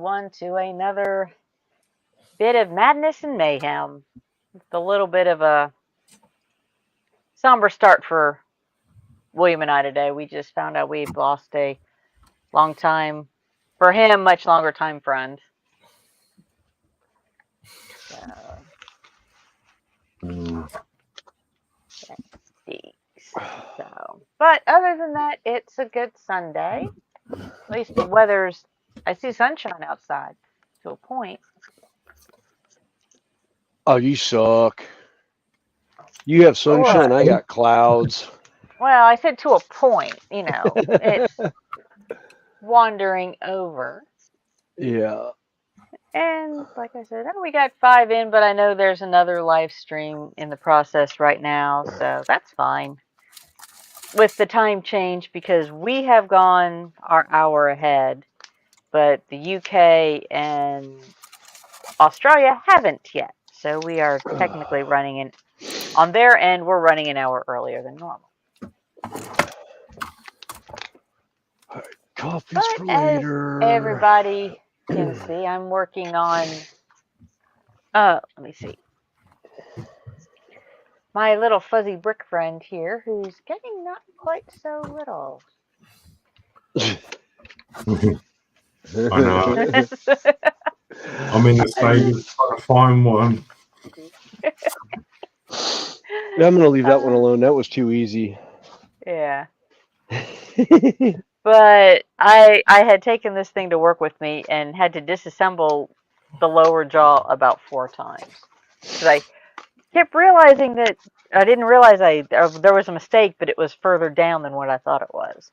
everyone to another bit of madness and mayhem. It's a little bit of a somber start for William and I today. We just found out we've lost a long time, for him, much longer time friend. So, but other than that, it's a good Sunday. At least the weather's, I see sunshine outside to a point. Oh, you suck. You have sunshine, I got clouds. Well, I said to a point, it's wandering over. Yeah. And like I said, we got 5 in, but I know there's another live stream in the process right now, so that's fine. With the time change, because we have gone our hour ahead, but the UK and Australia haven't yet. So we are technically running on their end, we're running an hour earlier than normal. Coffee's for later. As everybody can see, I'm working on, let me see, my little fuzzy brick friend here, who's getting not quite so little. I know. I'm in the stage of trying to find one. I'm going to leave that one alone. That was too easy. Yeah. But I had taken this thing to work with me and had to disassemble the lower jaw about 4 times. Because I kept realizing that I didn't realize there was a mistake, but it was further down than what I thought it was.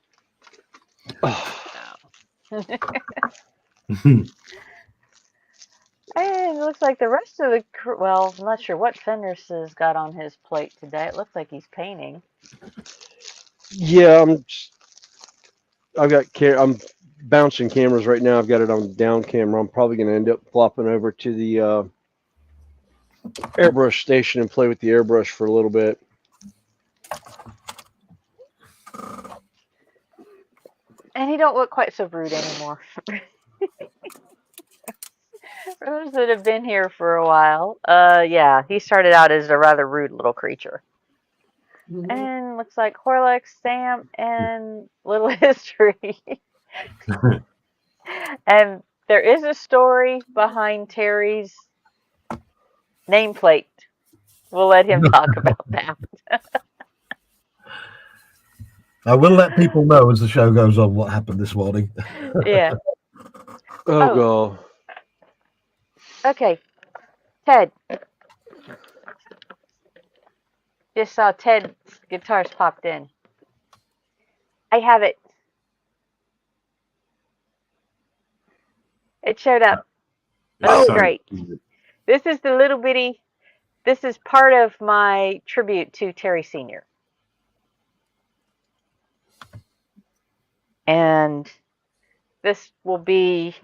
And it looks like the rest of the well, I'm not sure what Fenris has got on his plate today. It looks like he's painting. Yeah, I'm bouncing cameras right now. I've got it on down camera. I'm probably going to end up flopping over to the airbrush station and play with the airbrush for a little bit. And he don't look quite so rude anymore. For those that have been here for a while, yeah, he started out as a rather rude little creature. Mm-hmm. And looks like Horlicks, Sam, and Little History. And there is a story behind Terry's nameplate. We'll let him talk about that. I will let people know as the show goes on what happened this morning. Yeah. Oh, God. Okay. Ted. Just saw Ted's guitars popped in. I have it. It showed up. Oh, great. This is the little bitty. This is part of my tribute to Terry Sr. And this will be,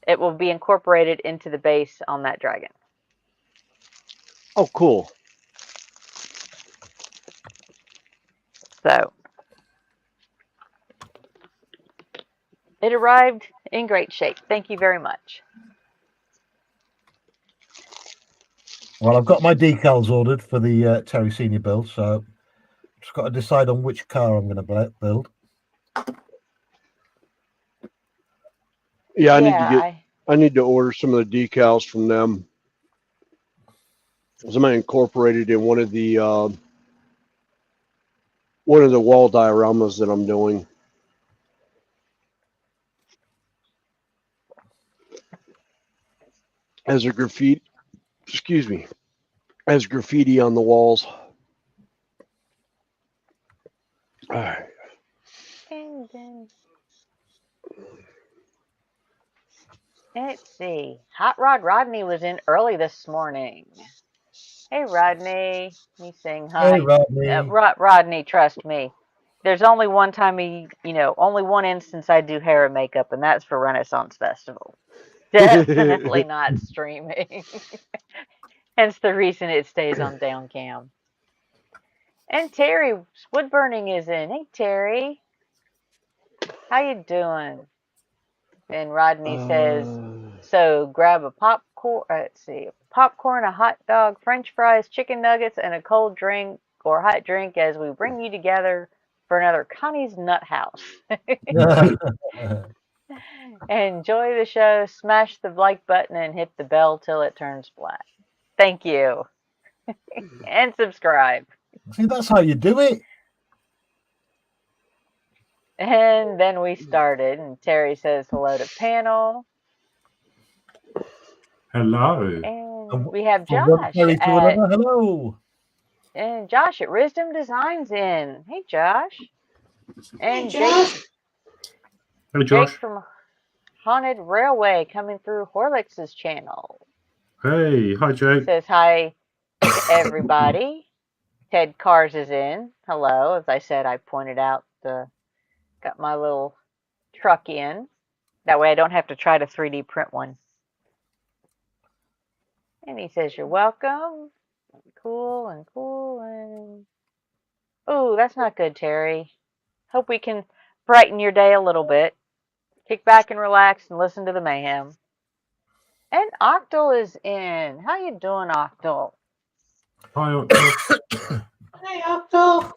it will be incorporated into the base on that dragon. Oh, cool. So, it arrived in great shape. Thank you very much. Well, I've got my decals ordered for the Terry Senior build, so just got to decide on which car I'm going to build. Yeah, I need to order some of the decals from them. Because I might incorporate it in one of the wall dioramas that I'm doing. As a graffiti, as graffiti on the walls. All right. And then, let's see. Hot Rod Rodney was in early this morning. Hey, Rodney. He's saying hi. Hey, Rodney. Rodney, trust me. There's only one time only one instance I do hair and makeup, and that's for Renaissance Festival. Definitely not streaming. Hence the reason it stays on down cam. And Terry Woodburning is in. Hey, Terry. How you doing? And Rodney says, so grab a popcorn, let's see, popcorn, a hot dog, French fries, chicken nuggets, and a cold drink or hot drink as we bring you together for another Connie's Nut House. Enjoy the show. Smash the like button and hit the bell till it turns black. Thank you. And subscribe. See, that's how you do it. And then we started, and Terry says hello to panel. Hello. And we have From one Josh Terry to at, another. Hello. and Josh at Wisdom Designs in. Hey, Josh. And Jake, Hey, Jake Josh. from Haunted Railway coming through Horlicks's channel. Hey, hi, Jake. Says hi to everybody. Ted Cars is in. Hello. As I said, I pointed out got my little truck in. That way I don't have to try to 3D print one. And he says, you're welcome. Cool and cool and... Oh, that's not good, Terry. Hope we can brighten your day a little bit. Kick back and relax and listen to the mayhem. And Octal is in. How you doing, Octal? Hi, Octo. Hey, Octo.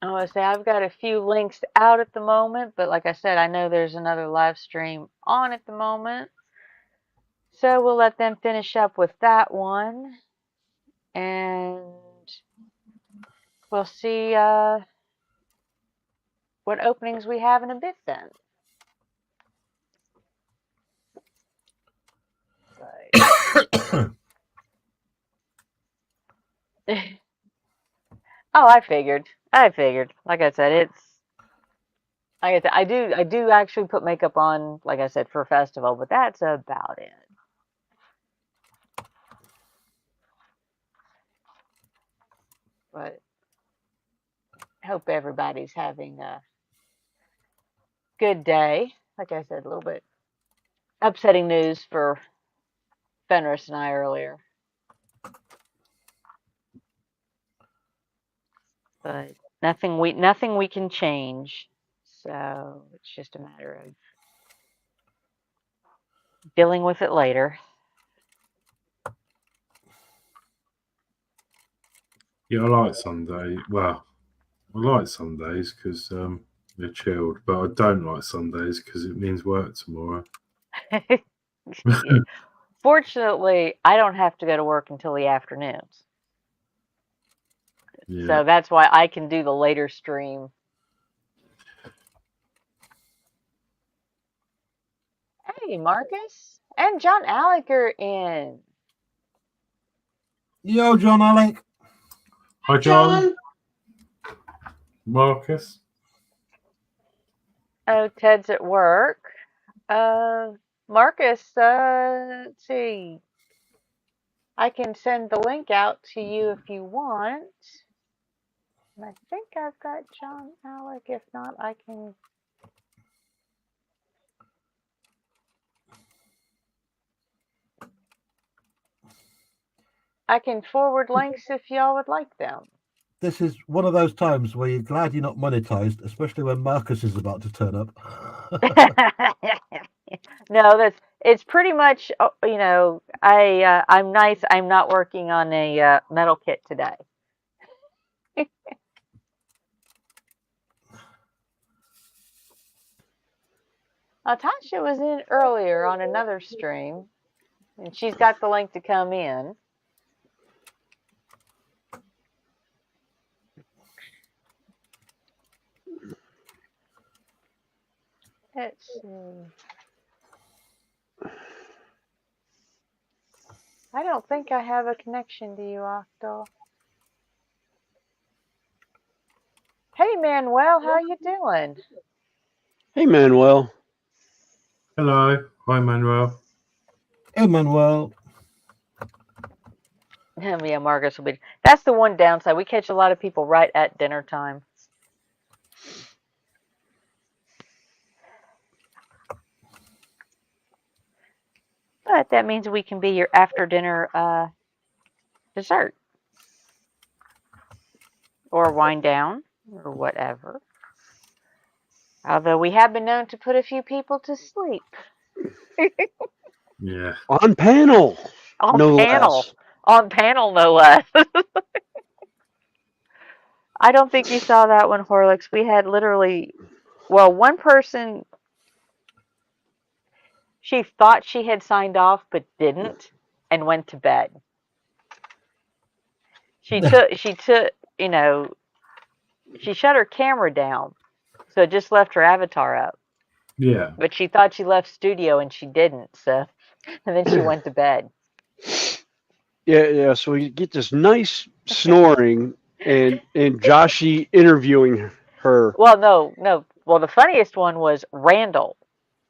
I want to say I've got a few links out at the moment, but like I said, I know there's another live stream on at the moment. So we'll let them finish up with that one. And we'll see what openings we have in a bit then. Oh, I figured. Like I said, I do actually put makeup on, like I said, for a festival, but that's about it. But I hope everybody's having a good day. Like I said, a little bit upsetting news for Fenris and I earlier. But nothing we can change. So it's just a matter of dealing with it later. Yeah, I like Sunday. Well, I like Sundays because they're chilled, but I don't like Sundays because it means work tomorrow. Fortunately, I don't have to go to work until the afternoons. Yeah. So that's why I can do the later stream. Hey, Marcus. And John Alec are in. Yo, John Alec. Hi, John. Marcus. Oh, Ted's at work. Marcus, let's see. I can send the link out to you if you want. And I think I've got John Alec. If not, I can forward links if y'all would like them. This is one of those times where you're glad you're not monetized, especially when Marcus is about to turn up. No, it's pretty much, you know, I'm nice. I'm not working on a metal kit today. Tasha was in earlier on another stream, and she's got the link to come in. Let's see. I don't think I have a connection to you, Octo. Hey, Manuel, how you doing? Hey, Manuel. Hello. Hi, Manuel. Hey, Manuel. Yeah, Marcus will be. That's the one downside. We catch a lot of people right at dinner time. But that means we can be your after dinner dessert. Or wind down, or whatever. Although we have been known to put a few people to sleep Yeah. On panel, on no panel. less. On panel, no less. I don't think you saw that one, Horlicks. We had literally, well, one person, she thought she had signed off but didn't and went to bed. She took, you know, she shut her camera down, so it just left her avatar up. Yeah. But she thought she left studio and she didn't, so, and then she went to bed. Yeah. So we get this nice snoring and Joshy interviewing her. Well, no. Well, the funniest one was Randall,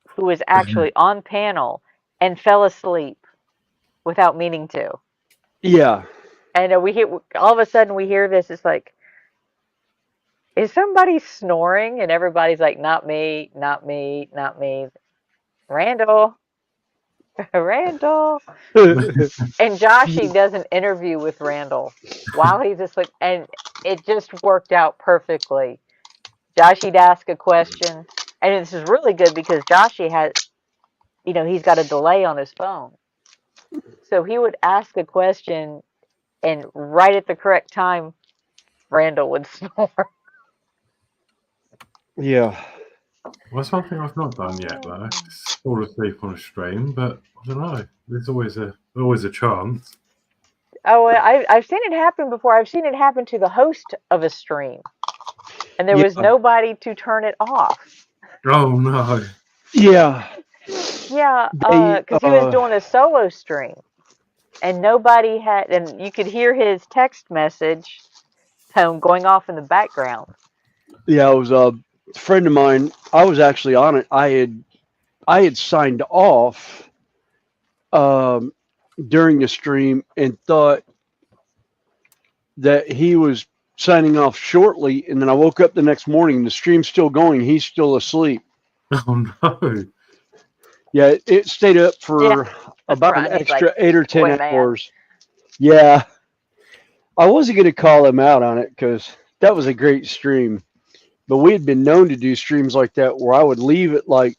who was actually on panel and fell asleep without meaning to. Yeah. And we hear all of a sudden we hear this. It's like, is somebody snoring? And everybody's like, not me, not me, not me. Randall, Randall. And Joshy does an interview with Randall while he's asleep, and it just worked out perfectly. Joshy'd ask a question, and this is really good because Joshy has, he's got a delay on his phone. So he would ask a question, and right at the correct time, Randall would snore. Yeah. Well, something I've not done yet though. Is fall asleep on a stream, but I don't know. There's always a chance. Oh, I've seen it happen before. I've seen it happen to the host of a stream, and there was nobody to turn it off. Oh no. Yeah. Yeah, because he was doing a solo stream, and nobody had, and you could hear his text message tone going off in the background. Yeah, it was a friend of mine. I was actually on it. I had signed off during the stream and thought that he was signing off shortly, and then I woke up the next morning. The stream's still going. He's still asleep. Oh no. Yeah, it stayed up for about an Ronnie's extra like, 8 or 10 "Boy, man." hours. Yeah, I wasn't going to call him out on it because that was a great stream. But we had been known to do streams like that where I would leave at like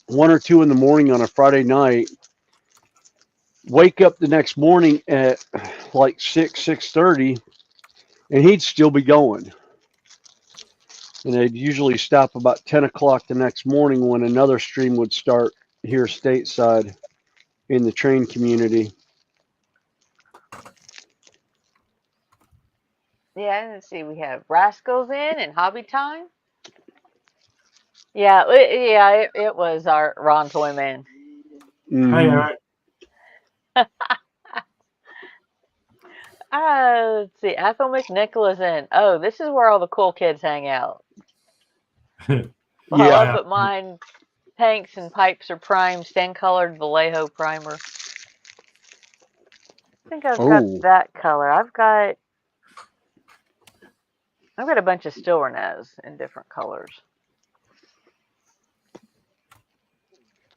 1 or 2 in the morning on a Friday night, wake up the next morning at like 6:30, and he'd still be going. And they'd usually stop about 10 o'clock the next morning when another stream would start here stateside in the train community. Yeah, let's see. We have Rascals in and Hobby Time. Yeah, it was our Ron Toyman. Hey Eric. Let's see. Ethel McNicholas in. Oh, this is where all the cool kids hang out. Well, Yeah. up at mine, tanks and pipes are primed, sand-colored Vallejo primer. I think I've got that color. I've got a bunch of Stilrenes in different colors.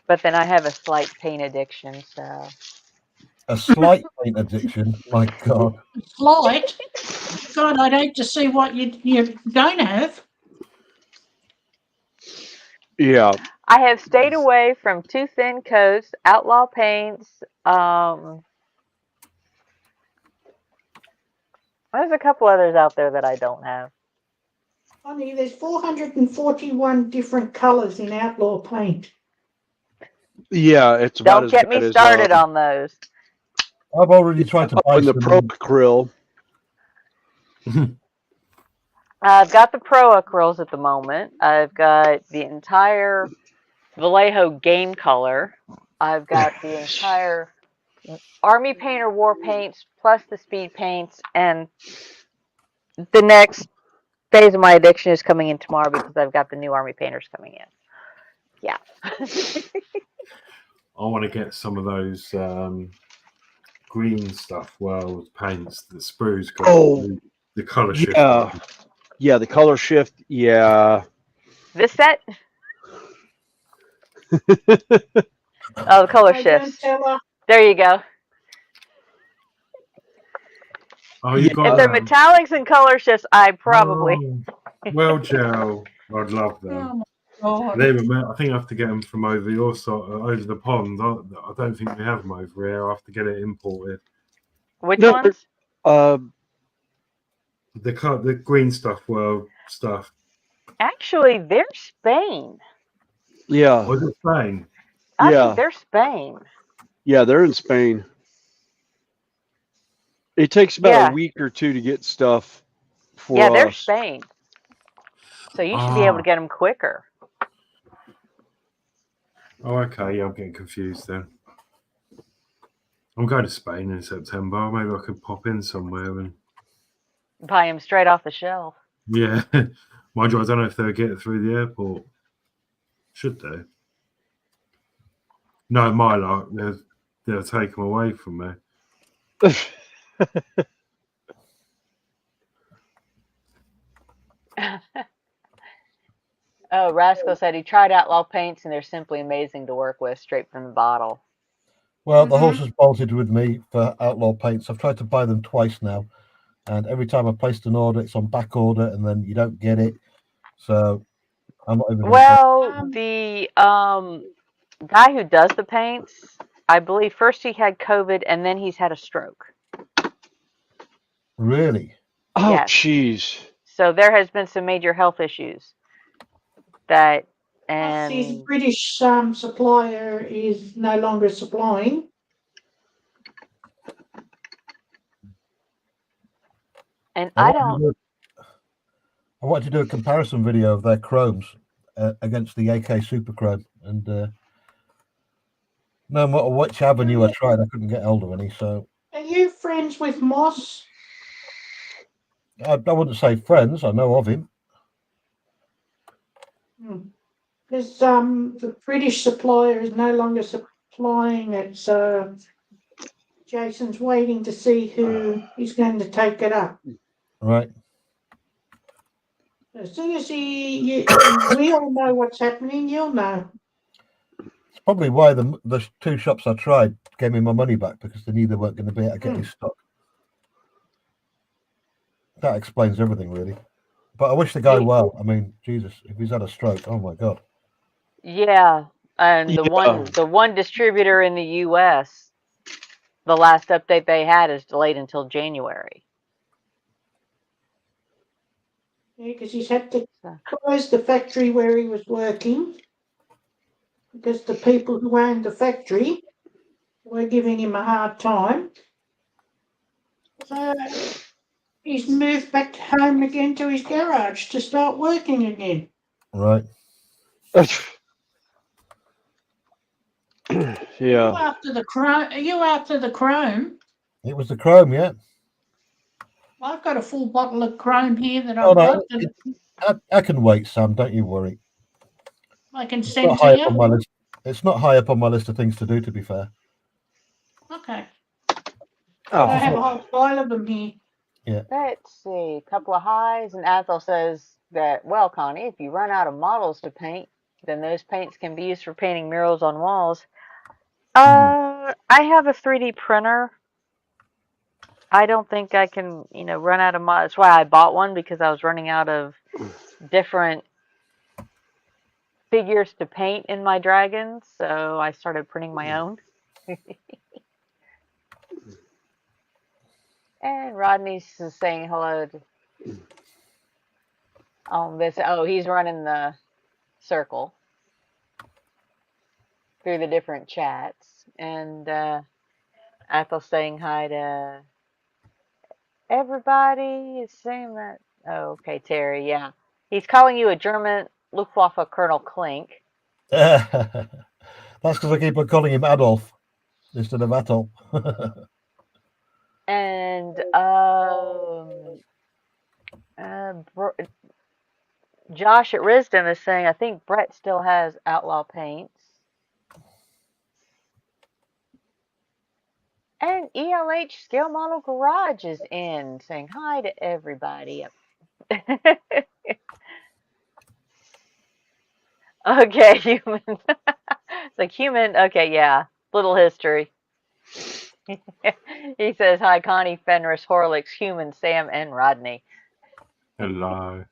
But then I have a slight paint addiction, so. A slight paint addiction. My God. Slight? God, I'd hate to see what you're going to have. Yeah. I have stayed away from too thin coats, outlaw paints. There's a couple others out there that I don't have. Funny, there's 441 different colours in outlaw paint. Yeah, it's about Don't get me as started on those. I've already tried to buy in the some. Pro Acryl. I've got the Pro Acryls at the moment. I've got the entire Vallejo game color. I've got the entire Army Painter War paints plus the speed paints, and the next phase of my addiction is coming in tomorrow because I've got the new Army Painters coming in. Yeah. I want to get some of those green stuff, well, paints that Sprue's got. The color shift. Yeah, the color shift. Yeah. This set? Oh, the color shifts. There you go. Oh, you got if they're metallics and color shifts, I probably. Well, Joe, I'd love them. God. I think I have to get them from over your side, over the pond. I don't think we have them over here. I have to get it imported. Which No, ones? The green stuff, world stuff. Actually, they're Spain. yeah, Was it Spain? I think yeah, they're Spain. yeah. They're in Spain. It takes about a Yeah, week or two to get stuff yeah, for they're us. Spain. So you should be able to Ah, get them quicker. oh, okay. Yeah, I'm getting confused then. I'm going to Spain in September. Maybe I could pop in somewhere and Buy them straight off the shelf. yeah. Mind you, I don't know if they'll get it through the airport. Should they? No, my luck. They'll take them away from me. Oh, Rascal said he tried Outlaw paints and they're simply amazing to work with straight from the bottle. Well, the horse Mhm. has bolted with me for Outlaw paints. I've tried to buy them twice now, and every time I placed an order, it's on back order, and then you don't get it. So I'm not even going to. Well, Um, the guy who does the paints, I believe first he had COVID and then he's had a stroke. Really? Oh, Yes. jeez. So there has been some major health issues that plus his and British supplier is no longer supplying. I I wanted to don't do, I wanted to do a comparison video of their chromes against the AK Super Chrome, and no matter which avenue I tried, I couldn't get hold of any. So Are you friends with Moss? I wouldn't say friends. I know of him. Because the British supplier is no longer supplying it, so Jason's waiting to see who is going to take it up. Right. As soon as we all know what's happening, you'll know. It's probably why the two shops I tried gave me my money back, because they knew they weren't going to be able to get his stock. That explains everything, really. But I wish the guy well. I mean, Jesus, if he's had a stroke, oh my God. yeah. And the Yeah. one distributor in the US, the last update they had is delayed until January. Yeah, because he's had to So, close the factory where he was working because the people who owned the factory were giving him a hard time. So he's moved back home again to his garage to start working again. Right. You Yeah. after the chrome? Are you after the chrome? It was the chrome, yeah. I've got a full bottle of chrome here that Oh I've no, got I can wait, Sam. Don't you worry. I can It's send not to high up on you. my list. It's not high up on my list of things to do. To be fair. Okay. Oh. I have a whole pile of them here. let's see. A couple of highs, and Athel says that, well, Connie, if you run out of models to paint, then those paints can be used for painting murals on walls. I have a 3D printer. I don't think I can, run out of models. That's why I bought one, because I was running out of different figures to paint in my dragons, so I started printing my own. And Rodney's saying hello on this. Oh, he's running the circle through the different chats. And Ethel's saying hi to everybody. Is saying that. Oh, okay, Terry. Yeah, he's calling you a German Luftwaffe Colonel Klink. That's because I keep on calling him Adolf instead of Atoll. And Josh at Risdom is saying, I think Brett still has Outlaw paints. And ELH Scale Model Garage is in, saying hi to everybody. Okay, human. It's like human. Okay, yeah. Little history. He says, hi, Connie, Fenris, Horlicks, Human, Sam, and Rodney. Hello.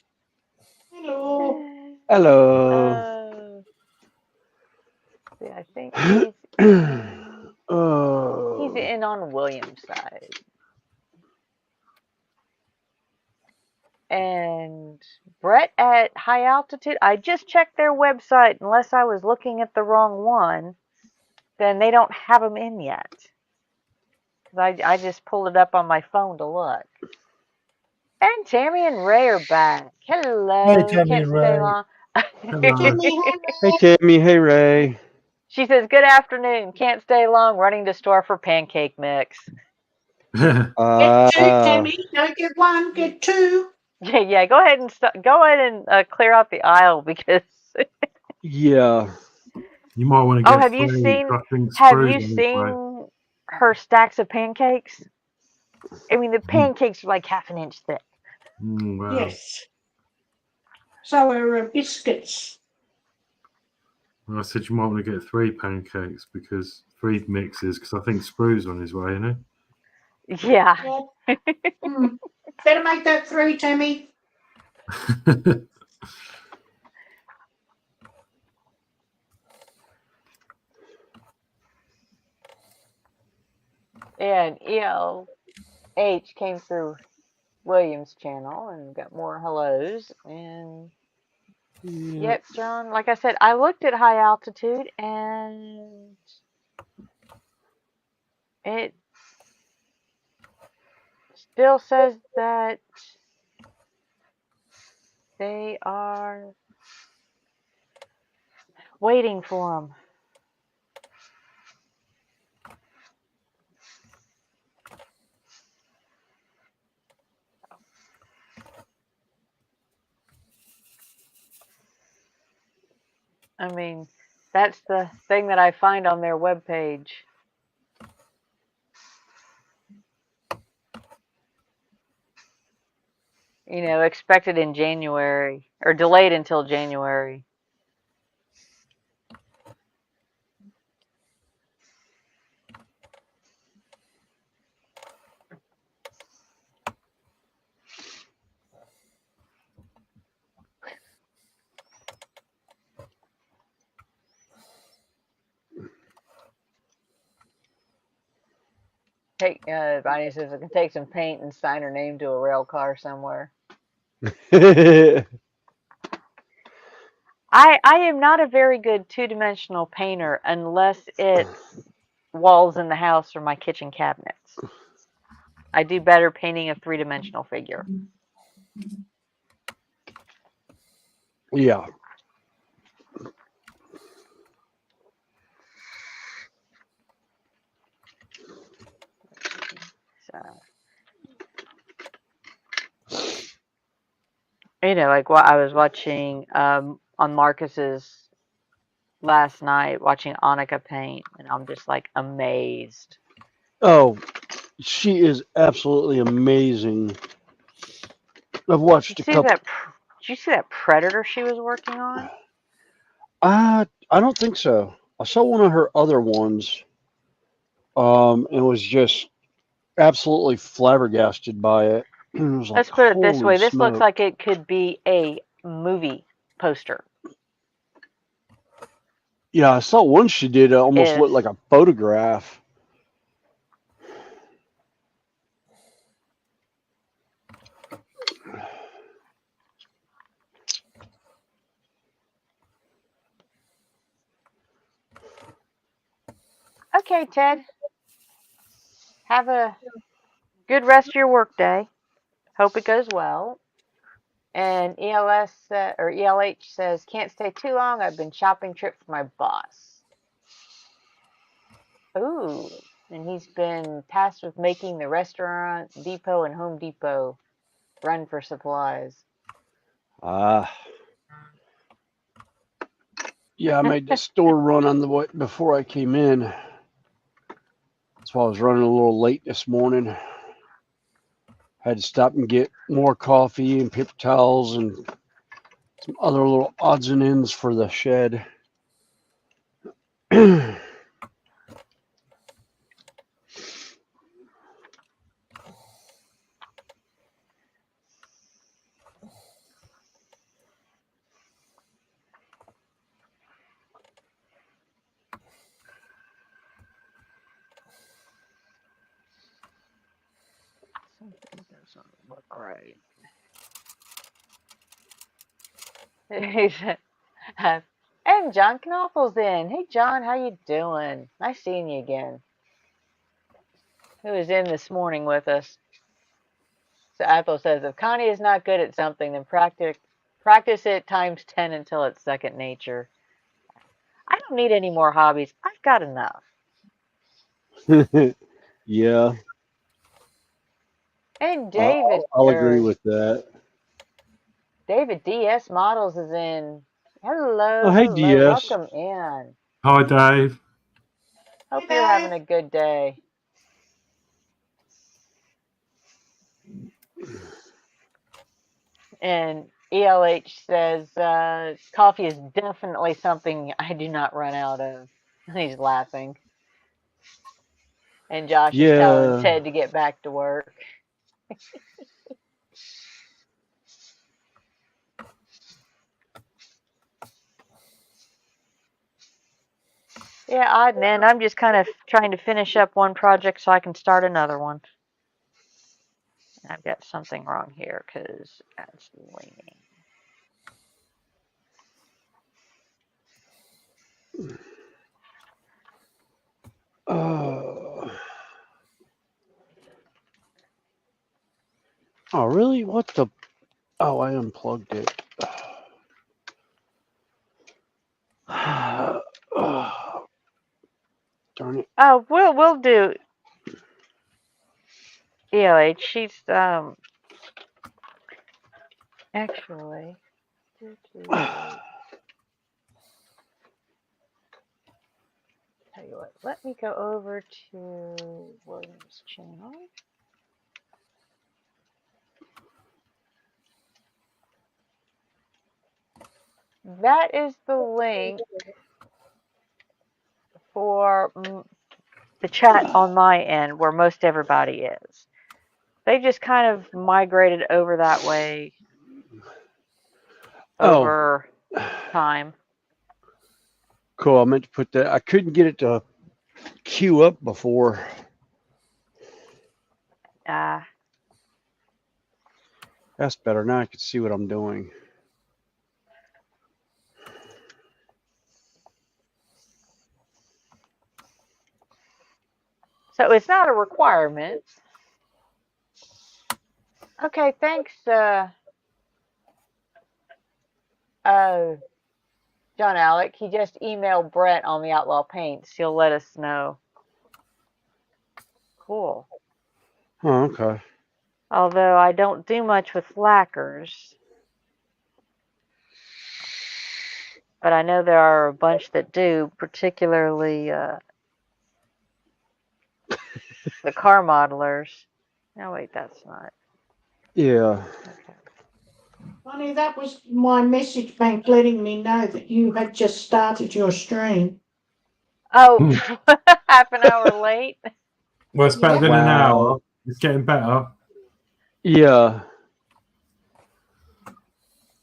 Hello. Hello. see, I think he's Oh. in on William's side. And Brett at High Altitude, I just checked their website. Unless I was looking at the wrong one, then they don't have them in yet. I just pulled it up on my phone to look. And Tammy and Ray are back. Hello. Hey, Tammy Can't and stay Ray. long. Hello. Timmy, Hey, Tammy. Hey, Ray. She says, "Good afternoon. Can't stay long. Running to store for pancake mix." get two, Timmy. Don't get one, get two. Yeah. Go ahead and clear out the aisle because. Yeah. You might want to Oh, get have you three. seen? I think Have Sprue's you on his way. seen her stacks of pancakes? I mean, the pancakes are like half an inch thick. Wow. Yes. So are biscuits. I said you might want to get 3 pancakes because 3 mixes because I think Sprue's on his way, isn't Yeah. Better make that 3, Timmy. he? And ELH came through Williams' channel and got more hellos. And yep, John, like I said, I looked at High Altitude and it still says that they are waiting for them. I mean, that's the thing that I find on their webpage. You know, expected in January or delayed until January. Bonnie says I can take some paint and sign her name to a rail car somewhere. I am not a very good two-dimensional painter unless it's walls in the house or my kitchen cabinets. I do better painting a three-dimensional figure. Yeah. So, you know, like what I was watching on Marcus's last night, watching Annika paint, and I'm just like amazed. Oh, she is absolutely amazing. I've watched a couple. Did you see that Predator she was working on? I don't think so. I saw one of her other ones, and was just absolutely flabbergasted by it. It was like, Let's put it this holy way. This looks smoke. like it could be a movie poster. Yeah, I saw one she did almost If looked like a photograph. Okay, Ted. Have a good rest of your workday. Hope it goes well. And ELH says, can't stay too long. I've been shopping trip for my boss. Ooh. And he's been tasked with making the restaurant, Depot, and Home Depot run for supplies. Yeah, I made the store run on the way before I came in. That's why I was running a little late this morning. Had to stop and get more coffee and paper towels and some other little odds and ends for the shed. doesn't look right. He said, and John Knopfels in. Hey, John, how you doing? Nice seeing you again. Who was in this morning with us? So Ethel says, if Connie is not good at something, then practice it times 10 until it's second nature. I don't need any more hobbies. I've got enough. Yeah, And David, I'll agree with that. David DS Models is in. Hello, Oh, hey, hello, DS. welcome in. Hi, Dave. Hope Hey, you're having Dave. a good day. And ELH says, coffee is definitely something I do not run out of. He's laughing. And Josh is telling Yeah. Ted to get back to work. Yeah, odd man. I'm just kind of trying to finish up one project so I can start another one. I've got something wrong here because that's leaning. Oh, really? What the? Oh, I unplugged it. Oh, darn it. Oh, we'll do. ELH. She's actually. Tell you what. Let me go over to William's channel. That is the link for the chat on my end where most everybody is. They just kind of migrated over that way Oh, over time. cool. I meant to put that. I couldn't get it to queue up before. That's better. Now I can see what I'm doing. So it's not a requirement. Okay, thanks, John Alec. He just emailed Brett on the Outlaw Paints. He'll let us know. Cool. Oh, okay. Although I don't do much with lacquers. But I know there are a bunch that do, particularly the car modelers. No, wait, that's not. Yeah. Okay. Bonnie, that was my message bank letting me know that you had just started your stream. Oh, half an hour late. Well, it's better Yep. than an Wow. hour. It's getting better. Yeah.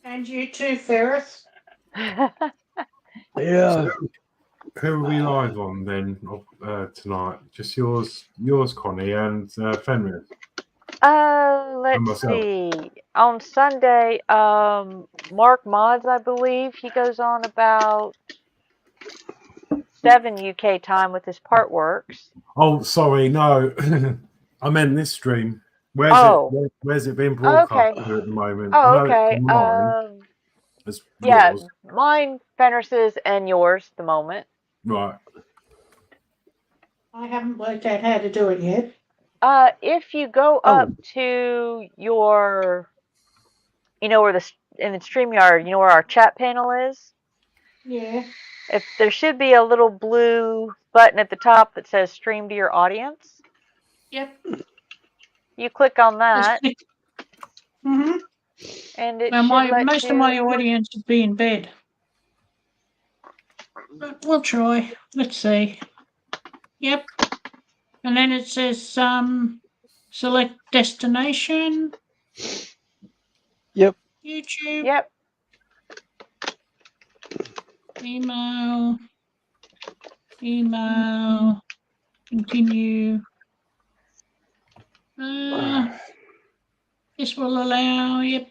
And you too, Ferris. Yeah. Who are we live on then tonight? Just yours, Connie, and Fenris. Let's myself. see. On Sunday, Mark Mods, I believe, he goes on about 7 UK time with his part works. Oh, sorry, no. I meant this stream. Where's it being broadcast Okay. to at the moment? Oh, I know okay. it's online. It's Yeah, yours. mine, Fenris's, and yours at the moment. Right. I haven't worked out how to do it yet. If you go up to your, where in the StreamYard, where our chat panel is? Yeah. If there should be a little blue button at the top that says stream to your audience. Yep. You click on that. Mm-hmm. And it Well, should let most of my audience would be in bed. But we'll try. Let's see. Yep. And then it says select destination. Yep. YouTube. Yep. Email. Continue. This will allow you.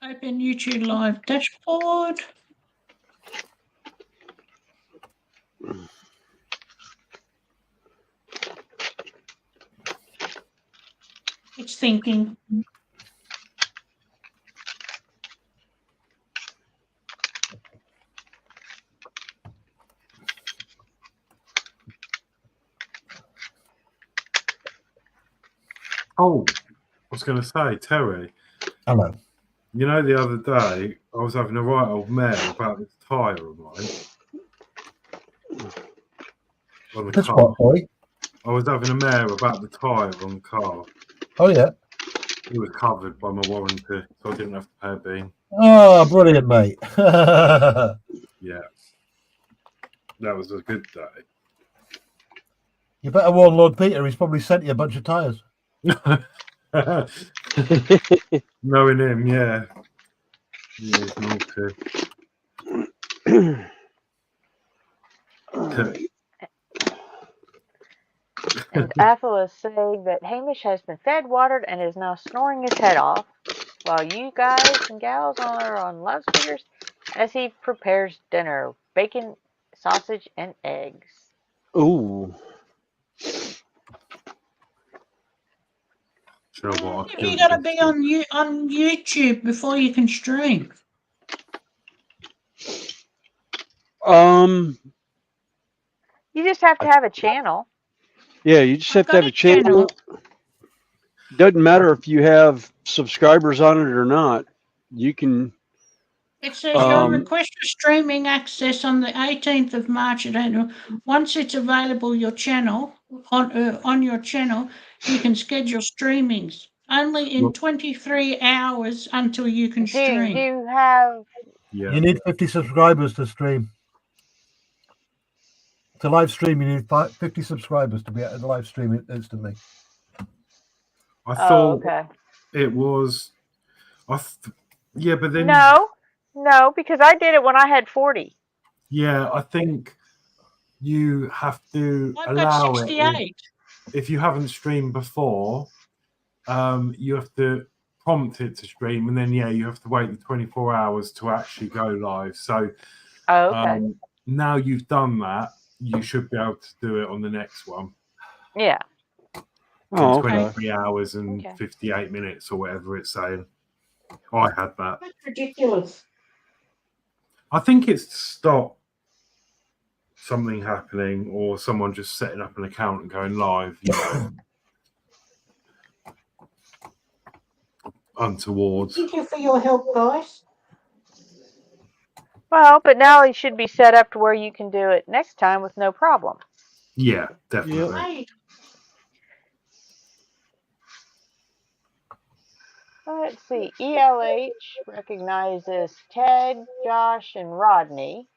Open YouTube Live dashboard. It's thinking. Oh, I was going to say, Terry, Hello. you know, the other day I was having a right old mare about this tyre of mine on the This car. what, boy? I was having a mare about the tyre on the car. Oh, yeah. It was covered by my warranty, so I didn't have to pay a bean. Oh, brilliant, mate. Yeah, that was a good day. You better warn Lord Peter. He's probably sent you a bunch of tyres. Knowing him, yeah. Yeah, he's naughty. And Athel is saying that Hamish has been fed, watered, and is now snoring his head off, while you guys and gals are on loudspeakers as he prepares dinner: bacon, sausage, and eggs. Ooh. You know what? I You killed got to this be on YouTube before you can stream. You just have to have a channel. Yeah, you just I've have to got have a a channel. Doesn't matter if you have subscribers on it or not. You can. It says your request for streaming access on the 18th of March. Once it's available, your channel on your channel, you can schedule streamings. Only in 23 hours until you can Do stream. you have? Yeah. You need 50 subscribers to stream. To live stream, you need 50 subscribers to be able to live stream it instantly. I thought okay. it was. Yeah, but then. No, because I did it when I had 40. Yeah, I think you have to I've got allow 68. it. If you haven't streamed before, you have to prompt it to stream, and then you have to wait the 24 hours to actually go live. So now you've done that, you should be able to do it on the next one. Yeah. Oh, in 23 hours and 58 minutes or whatever it's saying. I had that. That's ridiculous. I think it's to stop something happening or someone just setting up an account and going live, you know, untowards. Thank you for your help, guys. Well, but now it should be set up to where you can do it next time with no problem. Yeah, definitely. Hey. Let's see. ELH recognizes Ted, Josh, and Rodney.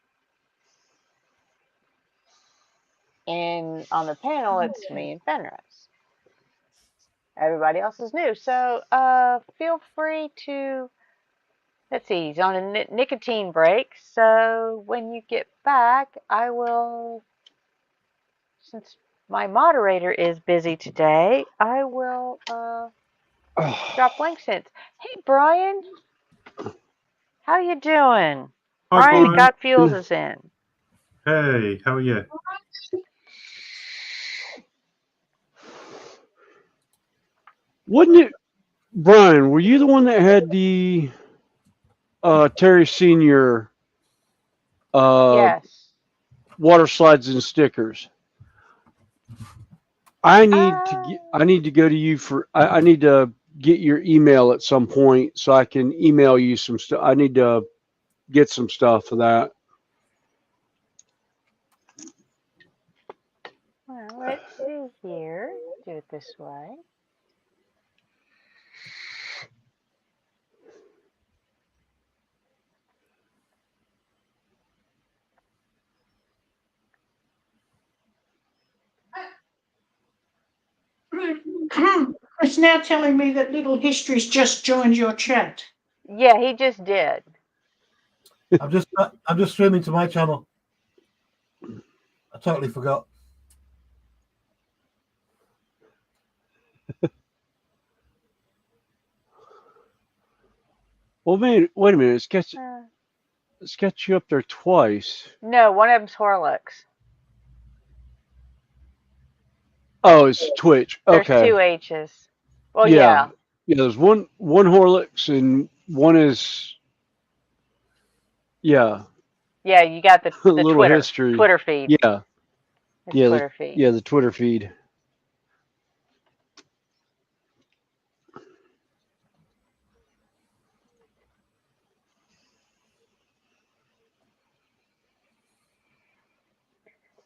And on the panel, it's me and Fenris. Everybody else is new. So feel free to, let's see, he's on a nicotine break. So when you get back, I will, since my moderator is busy today, I will drop links in. Hey, Brian. How you doing? Hi, Brian Brian. Got Fuels is in. Hey, how are you? Wasn't it, Brian? Were you the one that had the Terry Senior Yes. water slides and stickers? I need to go to you for. I need to get your email at some point so I can email you some stuff. I need to get some stuff for that. Well, let's see here. Do it this way. It's now telling me that Little History's just joined your chat. Yeah, he just did. I'm just streaming to my channel. totally forgot. Well, man, wait a minute. It's got you up there twice. No, one of them's Horlicks. Oh, it's Twitch. There's Okay. 2 H's. Well, yeah. yeah. Yeah, there's one Horlicks and one is Yeah, you got the a little Twitter history. feed. Yeah. It's Yeah, Twitter feed. yeah, the Twitter feed.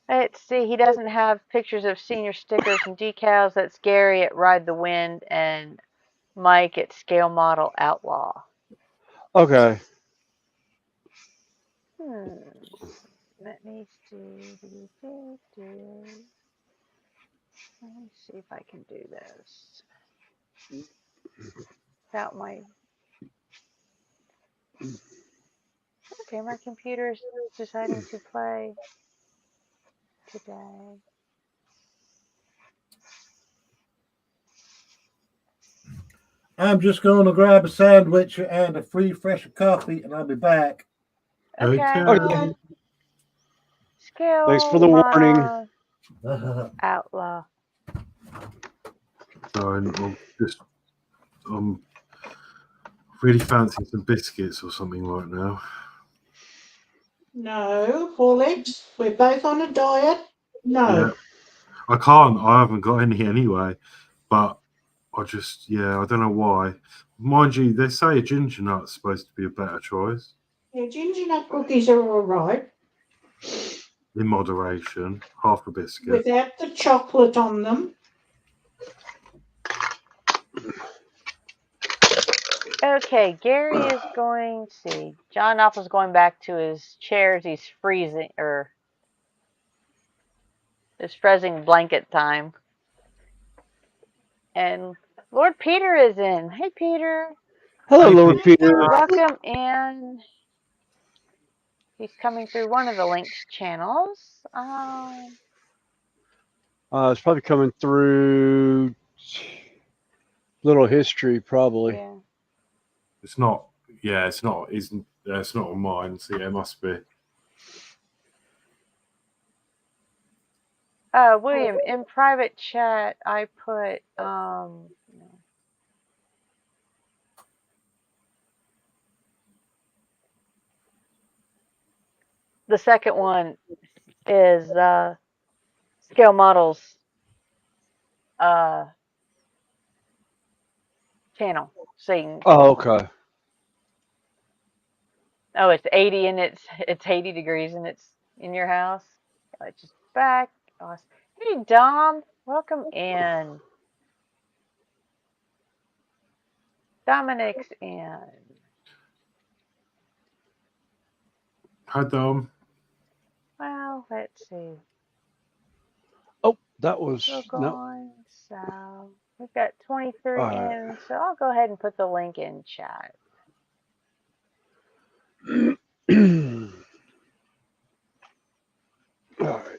Let's see. He doesn't have pictures of senior stickers and decals. That's Gary at Ride the Wind and Mike at Scale Model Outlaw. Okay. Let me see. Let me see if I can do this without my. Okay, my computer's deciding to play today. I'm just going to grab a sandwich and a free fresh coffee, and I'll be back. Okay. Scale Thanks for the warning. Outlaw. I'm really fancying some biscuits or something right now. No, Horlicks. We're both on a diet. No. Yeah. I can't. I haven't got any anyway. But I don't know why. Mind you, they say a ginger nut's supposed to be a better choice. Yeah, ginger nut cookies are all right. In moderation. Half a biscuit. Without the chocolate on them. Okay, Gary is going. See, John Apple's going back to his chairs. He's freezing, or it's freezing blanket time. And Lord Peter is in. Hey, Peter. Hello, Lord Peter. Welcome in. He's coming through one of the linked channels. It's probably coming through little history, probably. Yeah. It's not. Yeah, it's not. It's not on mine. So yeah, it must be. William, in private chat, I put the second one is Scale Models channel. So Oh, okay. Oh, it's 80 and it's 80 degrees and it's in your house. It's just back. Awesome. Hey, Dom, welcome in. Dominic's in. Hi, Dom. Well, let's see. Oh, that was no. So we've got 23 right. in. So I'll go ahead and put the link in chat. All right.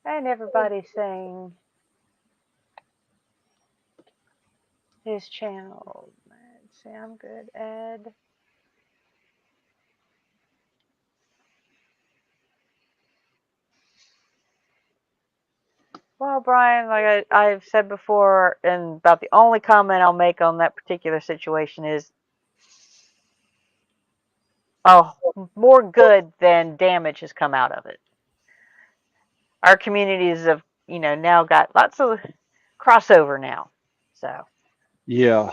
And everybody's saying his channel. Let's see, I'm good, Ed. Well, Brian, like I've said before, and about the only comment I'll make on that particular situation is, more good than damage has come out of it. Our communities have, now got lots of crossover now. So. Yeah.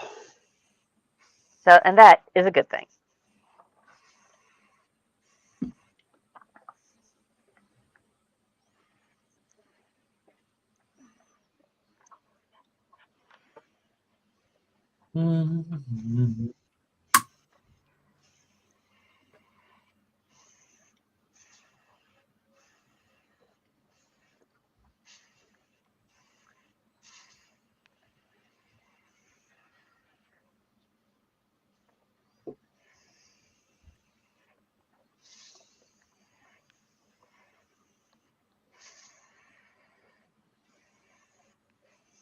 So, and that is a good thing. Mm-hmm.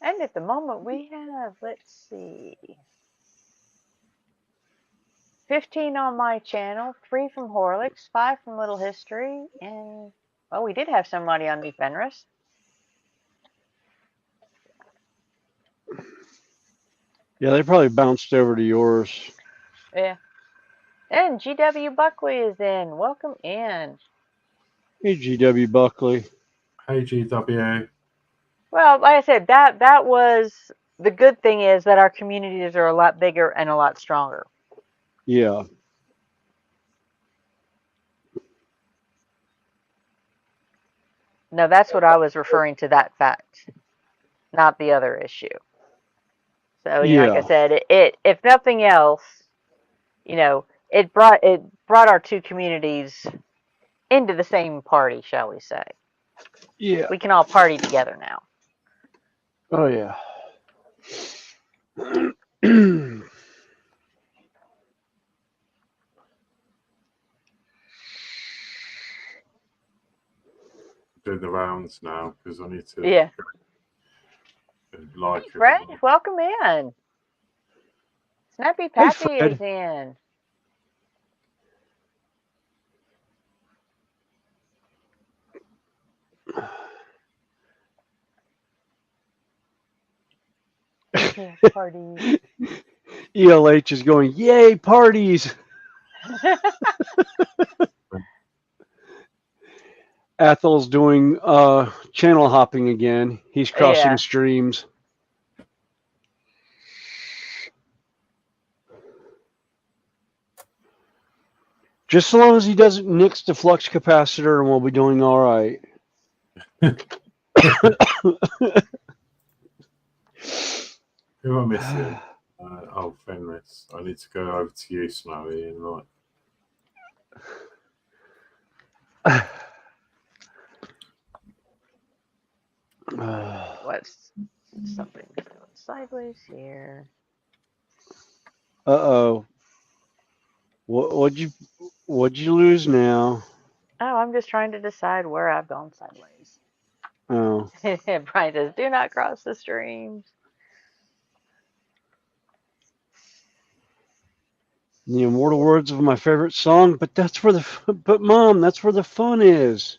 And at the moment we have, let's see, 15 on my channel, 3 from Horlicks, 5 from Little History, and, well, we did have somebody on New Fenris. Yeah, they probably bounced over to yours. Yeah. And GW Buckley is in. Welcome in. Hey, GW Buckley. Hey, GW. Well, like I said, that was the good thing is that our communities are a lot bigger and a lot stronger. Yeah. No, that's what I was referring to, that fact, not the other issue. So, you know, like I said, it if nothing else, you know, it brought our two communities into the same party, shall we say? Yeah. We can all party together now. Oh yeah. Doing the rounds now because I need to. Yeah. Like hey, Fred, welcome in. Snappy Pappy is in. Yeah, parties. ELH is going, yay, parties. Ethel's doing channel hopping again. He's crossing streams. Just as long as he doesn't nix the flux capacitor, and we'll be doing all right. Who am I missing? Oh, Fenris. I need to go over to you, Snowy, and What's something going sideways here? Uh-oh. What'd you lose now? Oh, I'm just trying to decide where I've gone sideways. Oh. Brian says, do not cross the streams. The immortal words of my favorite song, but Mom, that's where the fun is.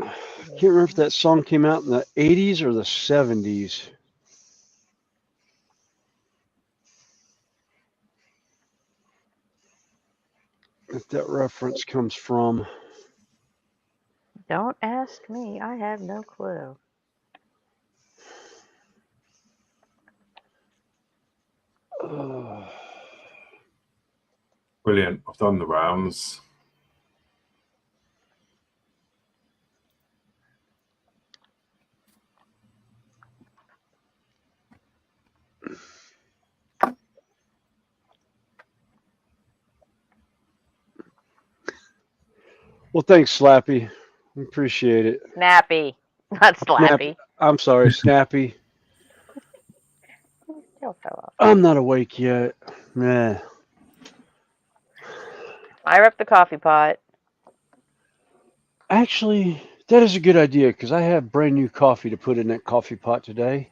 I can't remember if that song came out in the 80s or the 70s. If that reference comes from. Don't ask me. I have no clue. Brilliant. I've done the rounds. Well, thanks, Slappy. Appreciate it. Snappy, not Slappy. I'm sorry, Snappy. Still fell off. I'm not awake yet. Nah. Fire up the coffee pot. Actually, that is a good idea because I have brand new coffee to put in that coffee pot today.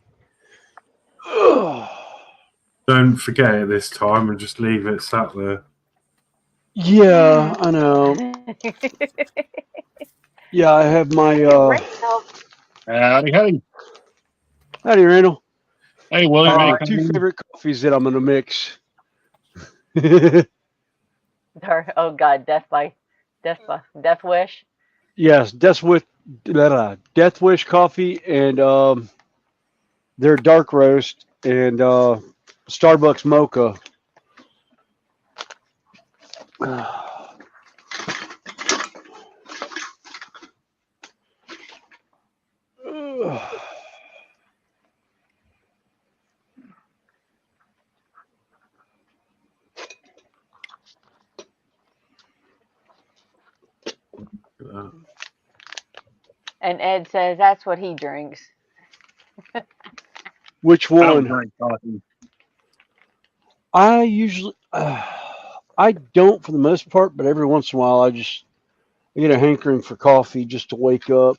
Don't forget it this time and just leave it sat there. Yeah, I know. Yeah, I have my Howdy, howdy. Howdy, Randall. Hey, William. Two favorite coffees that I'm gonna mix. Oh God, Death Wish. Yes, Death Wish coffee and their dark roast and Starbucks mocha. And Ed says that's what he drinks. Which I don't one? drink coffee. I usually, I don't for the most part, but every once in a while I just I get a hankering for coffee just to wake up.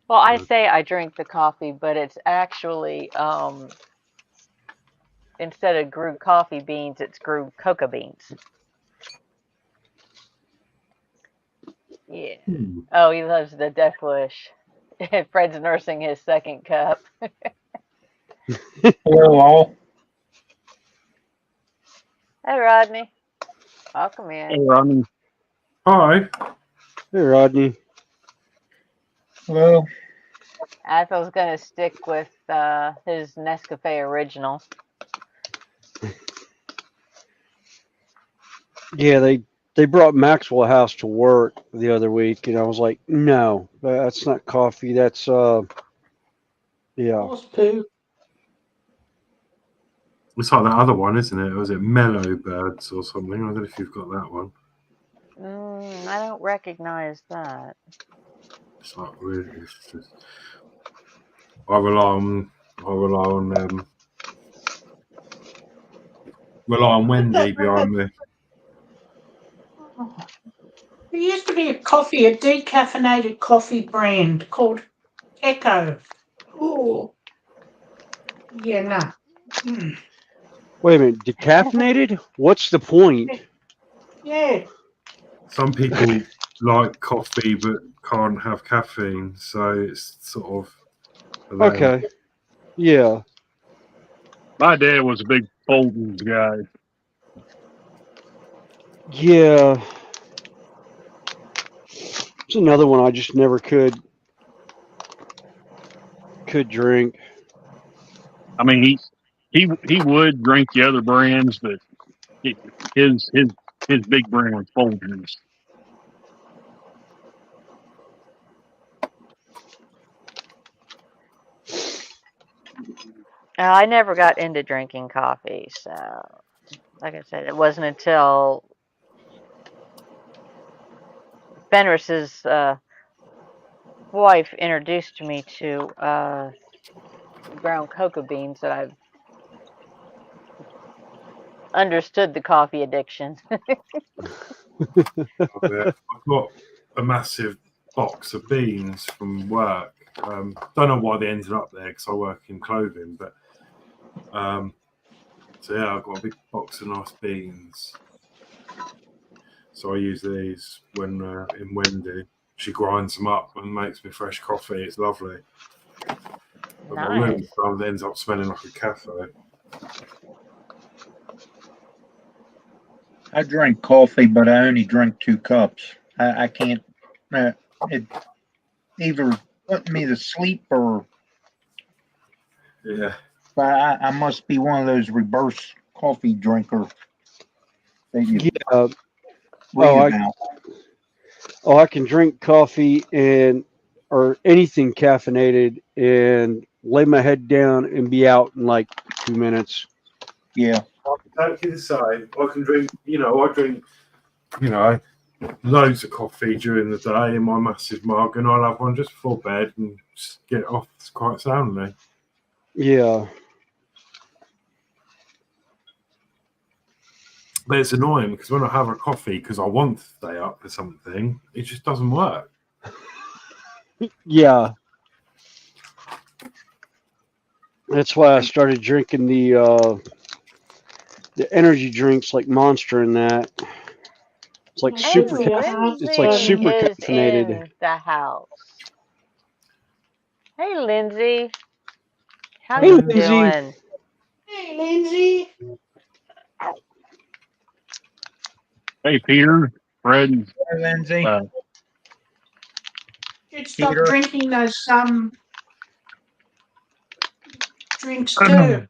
Well, I say I drink the coffee, but it's actually instead of brewed coffee beans, it's brewed cocoa beans. Yeah. Oh, he loves the Death Wish. Fred's nursing his second cup. Hello, all. Hey, Rodney. Welcome Hey, in. Rodney. Hi. Hey, Rodney. Hello. Athel's going to stick with his Nescafe original. Yeah, they brought Maxwell House to work the other week, and I was like, no, that's not coffee. That's yeah. Horse poo. It's like that other one, isn't it? Or is it Mellow Birds or something? I don't know if you've got that one. I don't recognize that. It's like really. It's just, I rely on Wendy behind me. There used to be a decaffeinated coffee brand called Echo. Oh, yeah, no. Wait a minute, decaffeinated? What's the point? Yeah. Some people like coffee but can't have caffeine, so it's sort of Okay. Yeah. My dad was a big Folgers guy. Yeah. It's another one I just never could drink. I mean, he would drink the other brands, but his big brand was Folgers. I never got into drinking coffee, so like I said, it wasn't until Fenris's wife introduced me to ground cocoa beans that I've understood the coffee addiction. I've got a massive box of beans from work. Don't know why they ended up there because I work in clothing, but so yeah, I've got a big box of nice beans. So I use these when in Wendy. She grinds them up and makes me fresh coffee. It's lovely. But my room ends up smelling like a cafe. I drink coffee, but I only drink 2 cups. I can't. It either put me to sleep or Yeah. I must be one of those reverse coffee drinkers that you Yeah. read about. I can drink coffee or anything caffeinated and lay my head down and be out in like 2 minutes. Yeah. Exactly the same. I can drink, I drink, loads of coffee during the day in my massive mug, and I'll have one just before bed and just get it off quite soundly. Yeah. But it's annoying because when I have a coffee because I want to stay up for something, it just doesn't work. Yeah. That's why I started drinking the energy drinks like Monster and that. It's like super. It's like super caffeinated. In the house. Hey, Lindsay. How you doing? Hey, Lindsay. Hey, Peter, Fred. Hey, Lindsay. Should stop drinking those drinks too.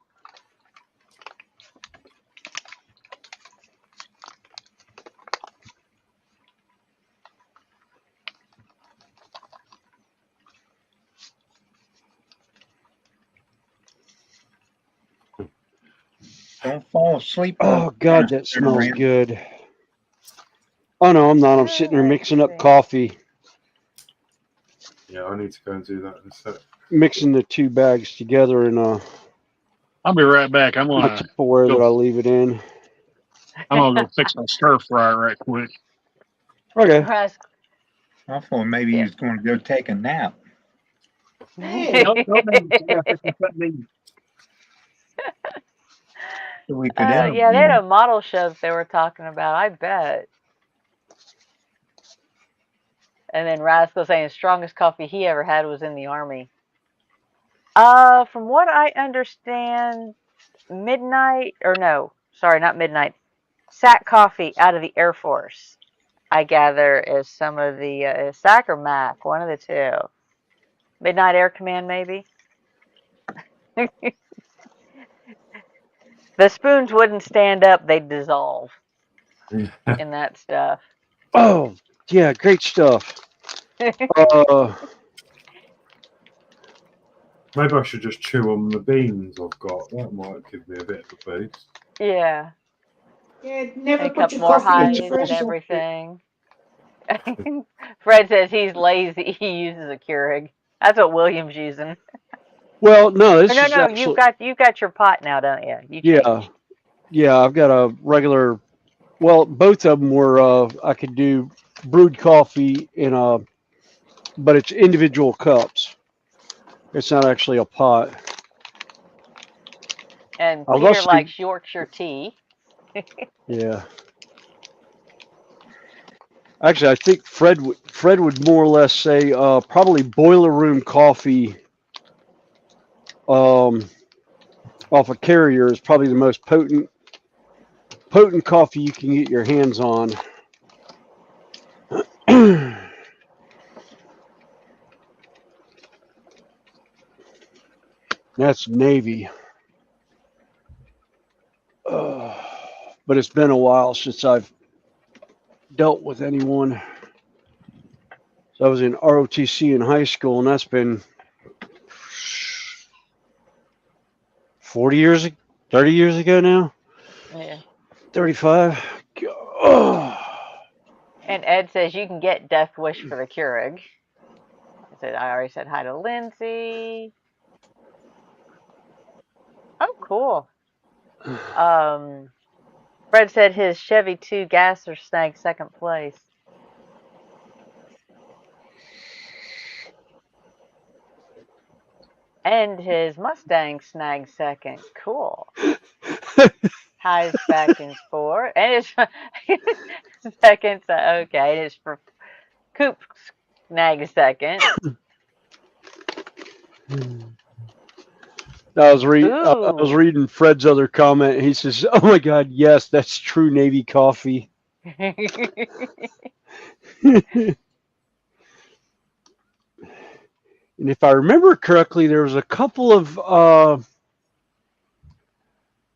Don't fall asleep. Oh God, that smells good. Oh no, I'm not. I'm sitting there mixing up coffee. Yeah, I need to go and do that in a sec. Mixing the 2 bags together in a I'll be right back. I'm my gonna Tupperware that I leave it in. go fix my stir fry right quick. Okay. Rask. I thought maybe he was going to go take a nap. Yeah. Nope, yeah, fixing something. So we could Yeah, interview they had him. a model show that they were talking about. I bet. And then Rascal saying the strongest coffee he ever had was in the army. From what I understand, midnight or no, sorry, not midnight. Sack coffee out of the Air Force. I gather is some of the Sack or Mac, one of the two. Midnight Air Command, maybe. The spoons wouldn't stand up; they'd dissolve in that stuff. Oh, yeah, great stuff. Uh, Maybe I should just chew on the beans I've got. That might give me a bit of a boost. Yeah. Yeah, never Make put up your more coffee in highs the and freezer. everything. Fred says he's lazy. He uses a Keurig. That's what William's using. well, no, this No, is actually you've got your pot now, don't you? You yeah, changed. yeah. I've got a regular. Well, both of them were. I could do brewed coffee in a, but it's individual cups. It's not actually a pot. And I was Peter also likes Yorkshire tea. yeah. Actually, I think Fred would more or less say probably boiler room coffee off a carrier is probably the most potent coffee you can get your hands on. That's Navy. But it's been a while since I've dealt with anyone. So I was in ROTC in high school, and that's been 40 years, 30 years ago now. Yeah. 35. Oh. And Ed says you can get Death Wish for the Keurig. I already said hi to Lindsay. Oh, cool. Fred said his Chevy 2 Gasser snagged second place. And his Mustang snagged second. Cool. Highs back and forth. And his second, okay. And his Coop snagged second. I was reading Fred's other comment. He says, "Oh my God, yes, that's true Navy coffee." And if I remember correctly, there was a couple of.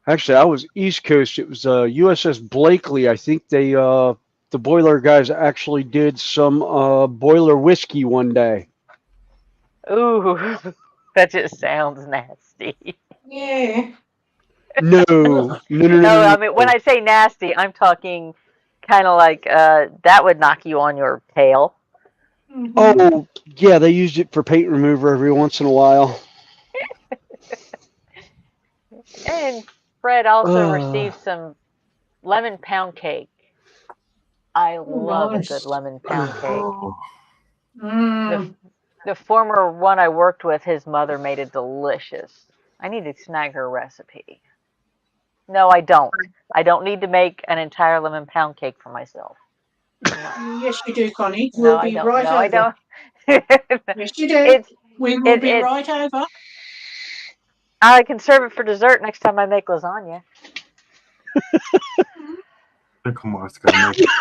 Actually, I was East Coast. It was USS Blakely. I think they the boiler guys actually did some boiler whiskey one day. Ooh, that just sounds nasty. Yeah. No, No, I mean, when I say nasty, I'm talking kind of like that would knock you on your tail. Mhm. Oh, yeah, they used it for paint remover every once in a while. And Fred also received some lemon pound cake. I love a good Nice. lemon pound cake. Mm. The former one I worked with, his mother made it delicious. I need to snag her recipe. No, I don't. I don't need to make an entire lemon pound cake for myself. No, Yes, you do, Connie. no, We'll I be don't. right No, I over. don't. Yes, you do. it's We will it, be it. right over. I can serve it for dessert next time I make lasagna. I think I might have to go make it.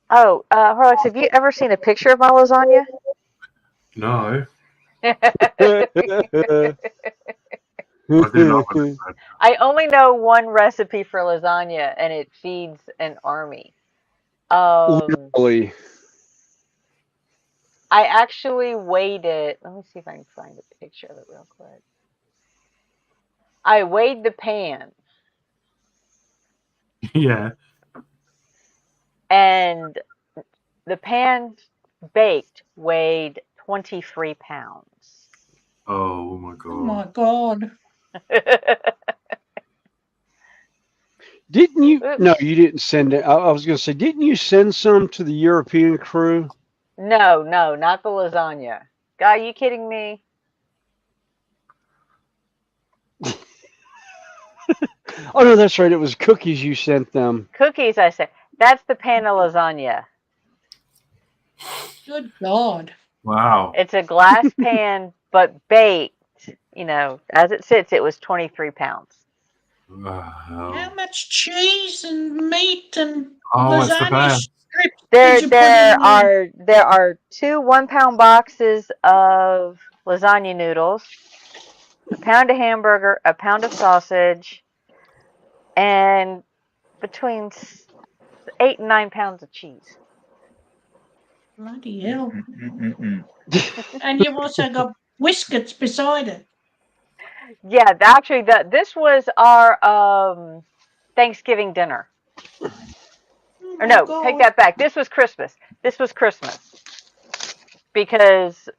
Oh, Horlicks, have you ever seen a picture of my lasagna? No, I I do love it. only know one recipe for lasagna, and it feeds an army. Literally. I actually weighed it. Let me see if I can find a picture of it real quick. I weighed the pan, Yeah. and the pan baked weighed 23 pounds. Oh my Oh my god. God. Didn't you? Oops. No, you didn't send it. I was going to say, didn't you send some to the European crew? No, not the lasagna. Guy, you kidding me? Oh no, that's right. It was cookies you sent them. Cookies, I said. That's the pan of lasagna. Good God. Wow. It's a glass pan, but baked. As it sits, it was 23 pounds. How much cheese and meat and Oh, it's the lasagna best. strips There, did you put in there are two 1-pound boxes of lasagna noodles, a pound of hamburger, a pound of sausage, and between 8 and 9 pounds of cheese. Bloody hell. Mm-mm-mm. And you've also got whiskets beside it. Yeah, actually, this was our Thanksgiving dinner. Oh Or my no, take God. that back. This was Christmas. Because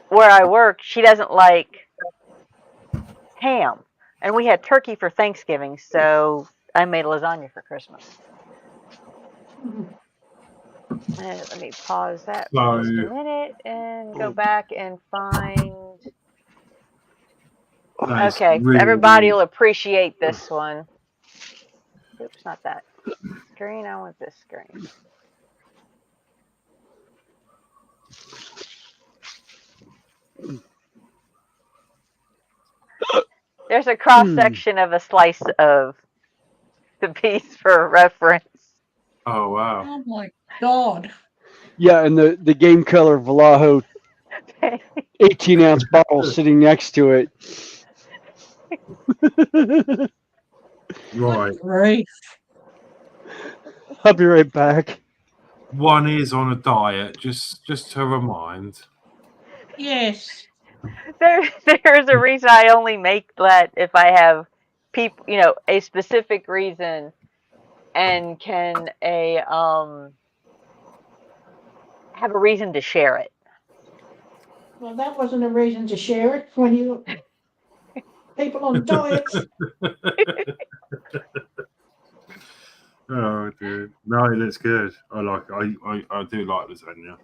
where I work, she doesn't like ham, and we had turkey for Thanksgiving, so I made lasagna for Christmas. Let me pause that for just a So minute and go back and find. that is Okay, everybody really will appreciate this one. Oops, not that screen. I want this screen. There's a cross section of a slice of the piece for reference. oh wow. Oh my God. Yeah, and the game color Vallejo 18-ounce bottle sitting next to it. Right. Good grief. I'll be right back. One is on a diet, just to remind. Yes. There's a reason I only make that if I have people, a specific reason, and can have a reason to share it. Well, that wasn't a reason to share it when you people on diets. Oh dude. No, that's good. I do like lasagna.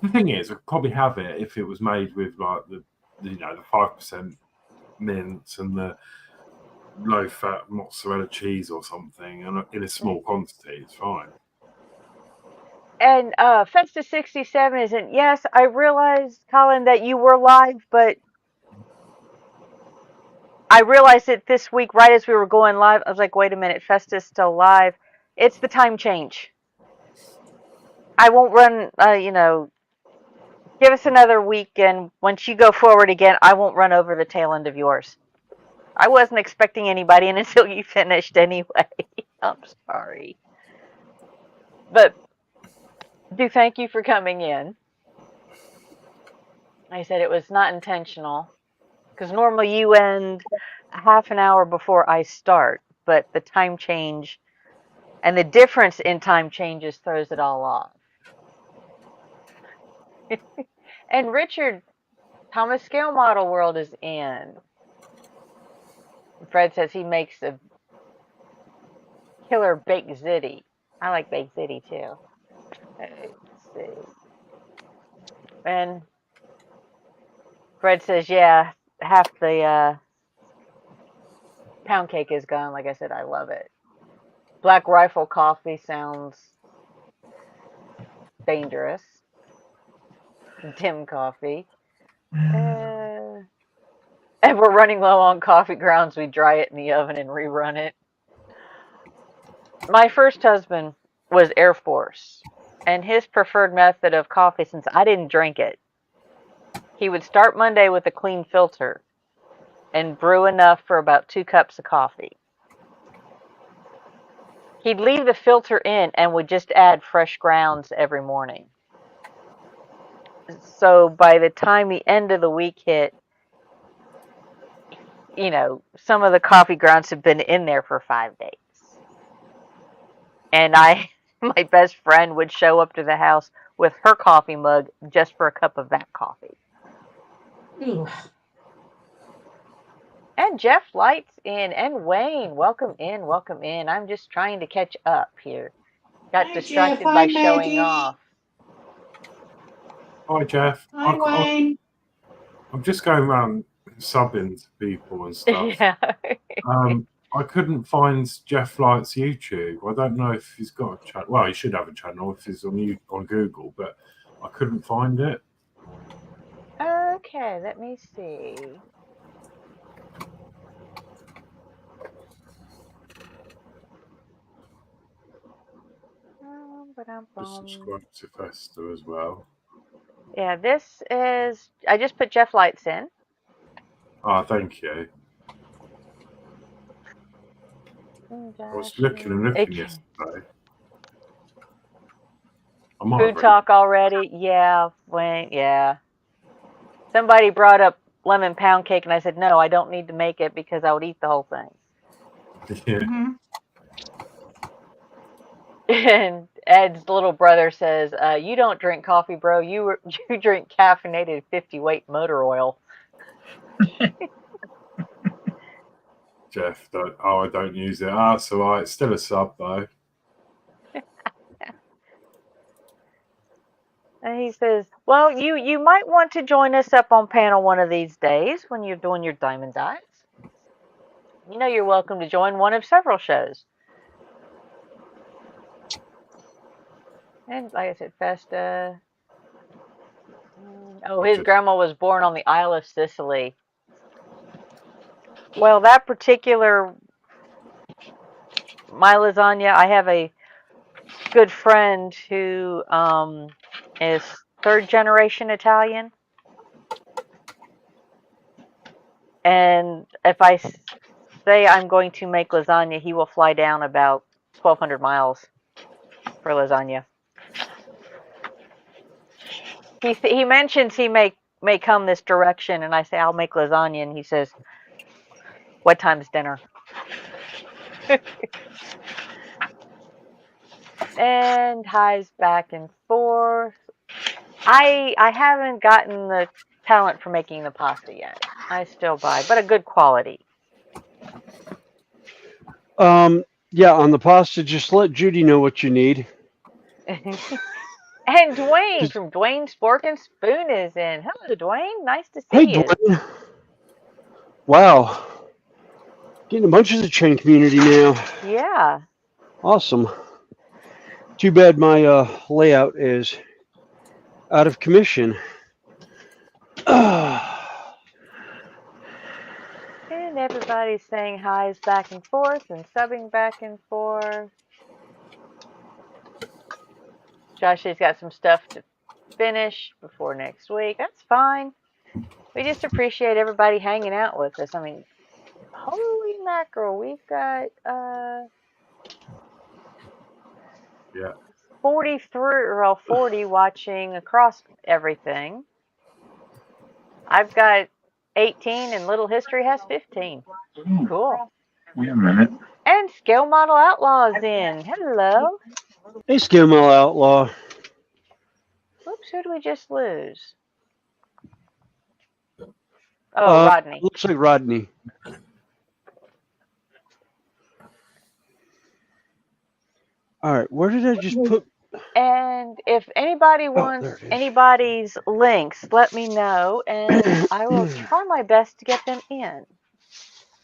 The thing is, I'd probably have it if it was made with like the 5% mince and the low fat mozzarella cheese or something, and in a small quantity, it's fine. And Festus 67 isn't. Yes, I realized, Colin, that you were live, but I realized it this week right as we were going live. I was like, wait a minute, Festus still live. It's the time change. I won't run, give us another week, and once you go forward again, I won't run over the tail end of yours. I wasn't expecting anybody in until you finished anyway. I'm sorry. But do thank you for coming in. I said it was not intentional because normally you end a half an hour before I start, but the time change and the difference in time changes throws it all off. And Richard, Thomas Scale Model World is in. Fred says he makes a killer baked ziti. I like baked ziti too. Let's see. And Fred says, yeah, half the pound cake is gone. Like I said, I love it. Black Rifle coffee sounds dangerous. Dim coffee. And we're running low on coffee grounds. We dry it in the oven and rerun it. My first husband was Air Force, and his preferred method of coffee, since I didn't drink it, he would start Monday with a clean filter and brew enough for about 2 cups of coffee. He'd leave the filter in and would just add fresh grounds every morning. So by the time the end of the week hit, some of the coffee grounds have been in there for 5 days. And my best friend would show up to the house with her coffee mug just for a cup of that coffee. Ugh. And Jeff Light's in, and Wayne, welcome in, welcome in. I'm just trying to catch up here. Got Hi, distracted Jeff. by Hi, showing Maggie. off. Hi, Jeff. Hi, Wayne. I'm just going around subbing to people and stuff. Yeah. I couldn't find Jeff Light's YouTube. I don't know if he's got a channel. Well, he should have a channel if he's on Google, but I couldn't find it. Okay, let me see. Just subscribe to Festa as well. Yeah, this is. I just put Jeff Lights in. Ah, thank you. I was looking yesterday. Food talk already? Yeah, Wayne. Yeah. Somebody brought up lemon pound cake, and I said no, I don't need to make it because I would eat the whole thing. Yeah. Mm-hmm. And Ed's little brother says, "You don't drink coffee, bro. You drink caffeinated 50 weight motor oil." Jeff, I don't use it. It's all right. It's still a sub though. And he says, "Well, you might want to join us up on panel one of these days when you're doing your diamond dives. You know you're welcome to join one of several shows." And like I said, Festa. Oh, his grandma was born on the Isle of Sicily. Well, that particular my lasagna, I have a good friend who is third generation Italian. And if I say I'm going to make lasagna, he will fly down about 1,200 miles for lasagna. He mentions he may come this direction, and I say I'll make lasagna, and he says, "What time's dinner?" And highs back and forth. I haven't gotten the talent for making the pasta yet. I still buy, but a good quality. Yeah, on the pasta, just let Judy know what you need. And Dwayne from Dwayne's Fork and Spoon is in. Hello, Dwayne. Nice to see Hey, you. Dwayne. Wow. Getting a bunch of the chain community now. Yeah. Awesome. Too bad my layout is out of commission. And everybody's saying hi's back and forth and subbing back and forth. Joshy's got some stuff to finish before next week. That's fine. We just appreciate everybody hanging out with us. I mean, holy mackerel, we've got 40 watching across everything. I've got 18 and Little History has 15. Ooh, Cool. wait a minute. And Scale Model Outlaws in. Hello. Hey, Skimmo Outlaw. Whoops, who do we just lose? Oh, Rodney. Looks like Rodney. All right, where did I just put? And if anybody wants anybody's links, let me know, and I will try my best to get them in.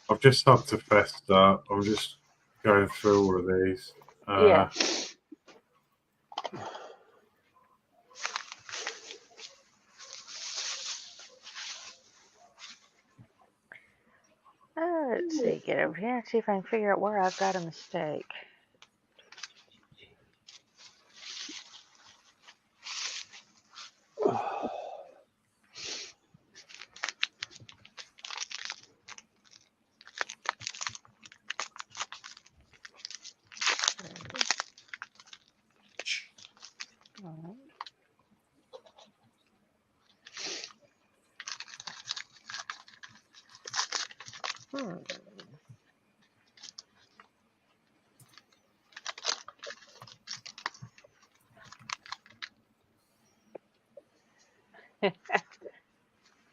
I've just up to Festa. I'm just going through all of these. Yeah. Let's see, get over here and see if I can figure out where I've got a mistake.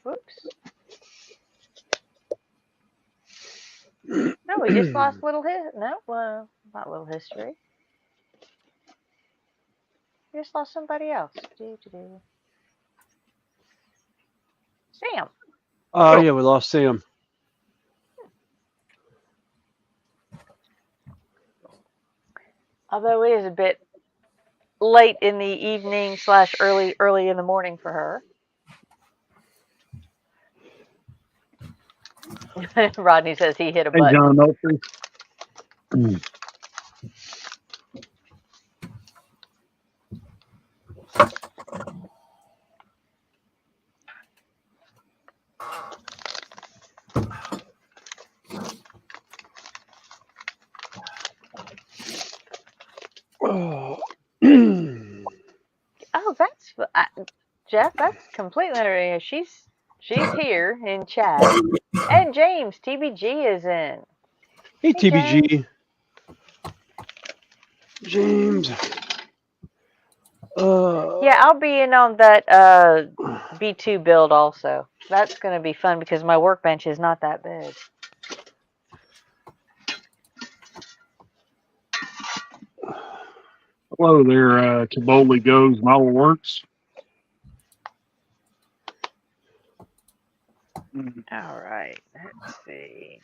Whoops. we just lost little not little history. We just lost somebody else. Sam. Oh, yeah, we lost Sam. Although it is a bit late in the evening / early in the morning for her. Rodney says he hit a Hey, button. John Milton. Oh, that's Jeff. That's completely unreal. She's here in chat, and James TBG is in. Hey, TBG. James. Yeah, I'll be in on that B2 build also. That's going to be fun because my workbench is not that big. Hello there, to Boldly Goes Model Works. All right, let's see.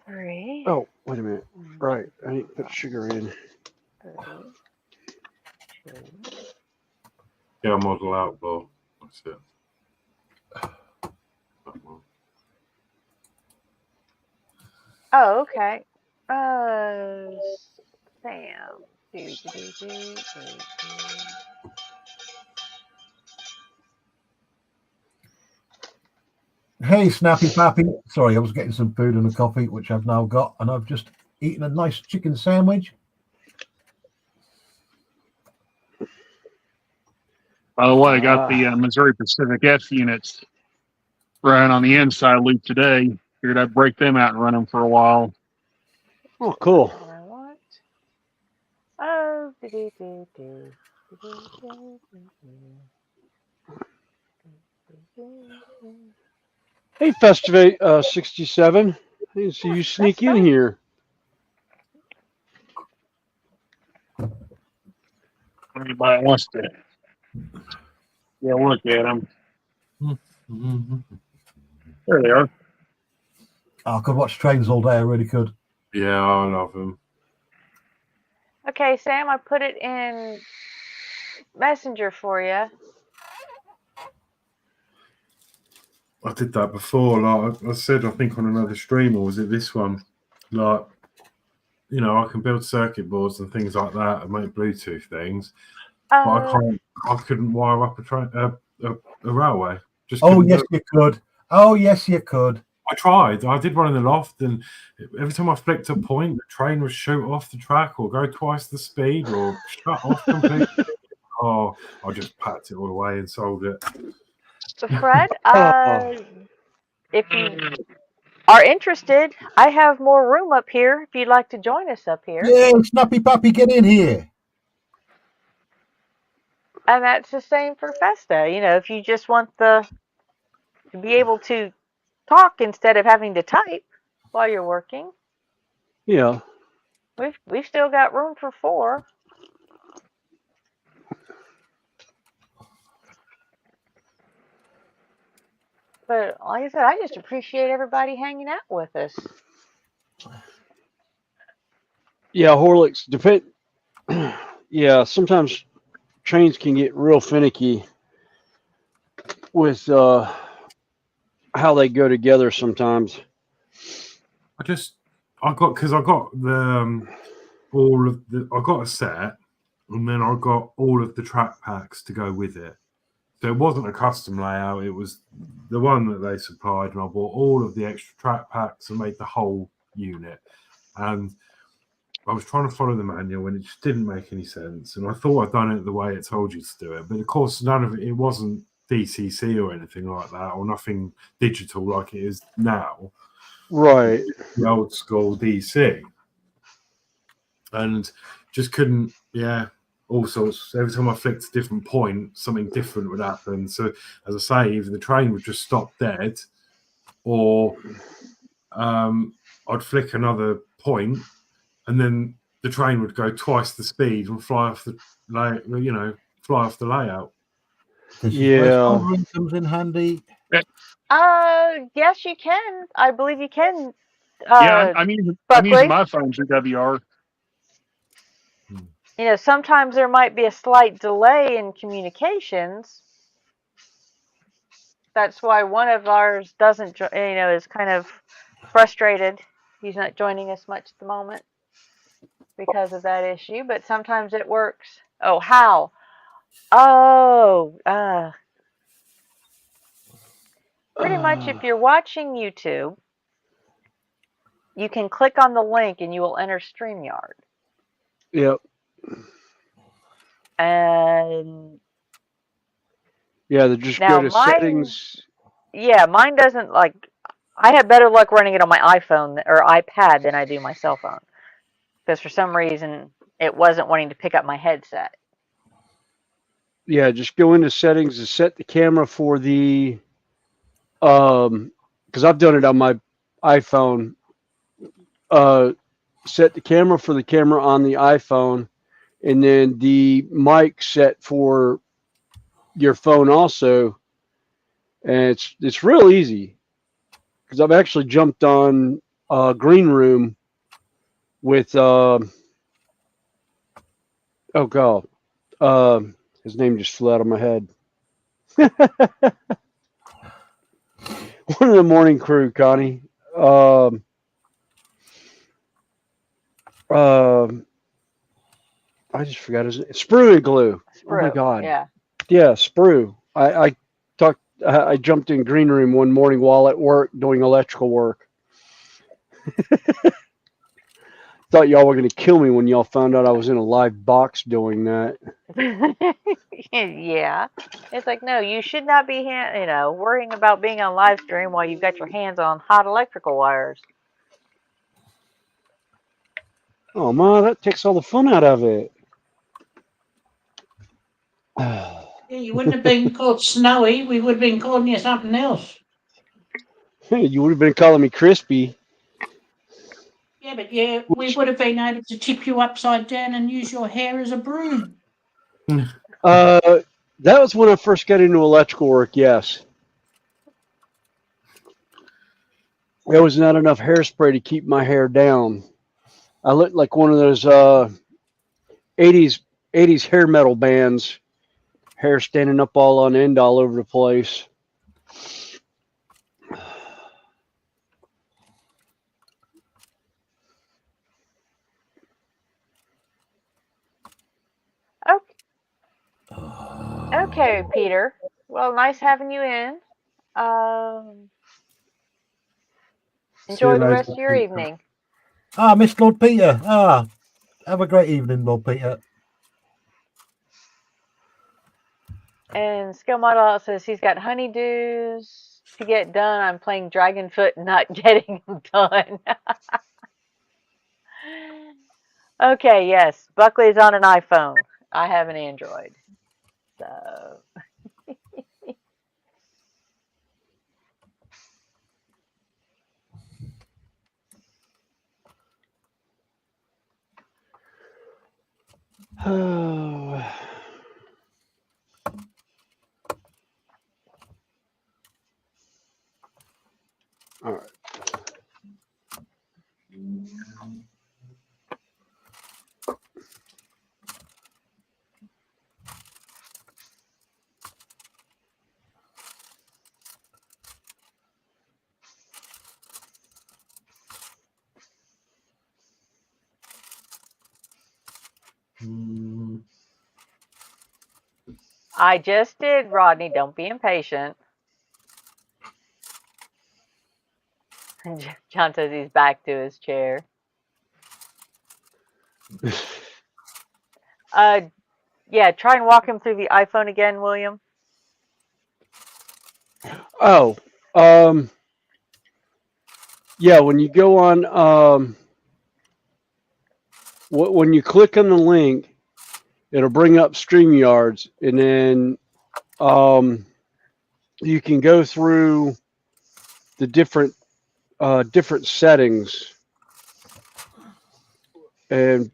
3. Oh, wait a minute. Right, I need to put sugar in. 2. Yeah, model outlaw. That's it. That one. Oh, okay. Sam. Hey, Snappy Pappy. Sorry, I was getting some food and a coffee, which I've now got, and I've just eaten a nice chicken sandwich. By the way, I got the Missouri Pacific F units running on the inside loop today. Figured I'd break them out and run them for a while. Oh, cool. What I want. Oh, Hey, Festivate 67. I didn't see you sneak in here. Anybody wants to look at them. There they are. Oh, I could watch trains all day. I really could. Yeah, I love them. Okay, Sam, I put it in Messenger for you. I did that before. Like I said, I think on another stream, or was it this one? Like, you know, I can build circuit boards and things like that and make Bluetooth things, but I couldn't wire up a railway. Just oh yes, you could. Oh yes, you could. I tried. I did one in the loft, and every time I flicked a point, the train would shoot off the track, or go twice the speed, or shut off completely. Oh, I just packed it all away and sold it. So Fred, if you are interested, I have more room up here if you'd like to join us up here. Yeah, Snappy Pappy, get in here. And that's the same for Festa. You know, if you just want to be able to talk instead of having to type while you're working. Yeah. We've still got room for 4. But like I said, I just appreciate everybody hanging out with us. Yeah, Horlicks. Yeah, sometimes trains can get real finicky with how they go together sometimes. I got the I got a set, and then I got all of the track packs to go with it. So it wasn't a custom layout; it was the one that they supplied, and I bought all of the extra track packs and made the whole unit. And I was trying to follow the manual, and it just didn't make any sense. And I thought I'd done it the way it told you to do it, but of course, none of it wasn't DCC or anything like that, or nothing digital like it is now. Right. The old school DC. And just couldn't, all sorts. Every time I flicked a different point, something different would happen. So, as I say, either the train would just stop dead, or I'd flick another point, and then the train would go twice the speed and fly off the layout. This is Yeah. where soldering comes in handy. Yes, you can. I believe you can. Yeah, I'm using Buckley, my phone through WR. you know, sometimes there might be a slight delay in communications. That's why one of ours doesn't, is kind of frustrated. He's not joining us much at the moment because of that issue, but sometimes it works. Oh, how? Oh, pretty much if you're watching YouTube, you can click on the link and you will enter StreamYard. Yep. And Yeah, just now go to mine, settings. yeah, mine doesn't I have better luck running it on my iPhone or iPad than I do my cell phone. Because for some reason it wasn't wanting to pick up my headset. Yeah, just go into settings to set the camera for the because I've done it on my iPhone. Set the camera for the camera on the iPhone, and then the mic set for your phone also. And it's real easy because I've actually jumped on Green Room with oh god, his name just flew out of my head. One of the morning crew, Connie. I just forgot his name. Sprue and Glue. Sprue, oh my god. Yeah. Yeah, Sprue. I jumped in Green Room one morning while at work doing electrical work. Thought y'all were gonna kill me when y'all found out I was in a live box doing that. Yeah. It's like, no, you should not be, worrying about being on live stream while you've got your hands on hot electrical wires. Oh man, that takes all the fun out of it. Yeah, you wouldn't have been called Snowy. We would have been calling you something else. You would have been calling me Crispy. Yeah, but yeah, we would have been able to tip you upside down and use your hair as a broom. That was when I first got into electrical work, yes. There was not enough hairspray to keep my hair down. I looked like one of those 80s hair metal bands, hair standing up all on end all over the place. Okay, Peter. Well, nice having you in. Enjoy the rest of your evening. Miss Lord Peter. Have a great evening, Lord Peter. And Skill Model says he's got honeydews to get done. I'm playing Dragonfoot and not getting them done. Okay, yes. Buckley's on an iPhone. I have an Android. So. Oh. All right. I just did, Rodney. Don't be impatient. John says he's back to his chair. Yeah, try and walk him through the iPhone again, William. Oh, yeah. When you go on, when you click on the link, it'll bring up StreamYards, and then you can go through the different settings and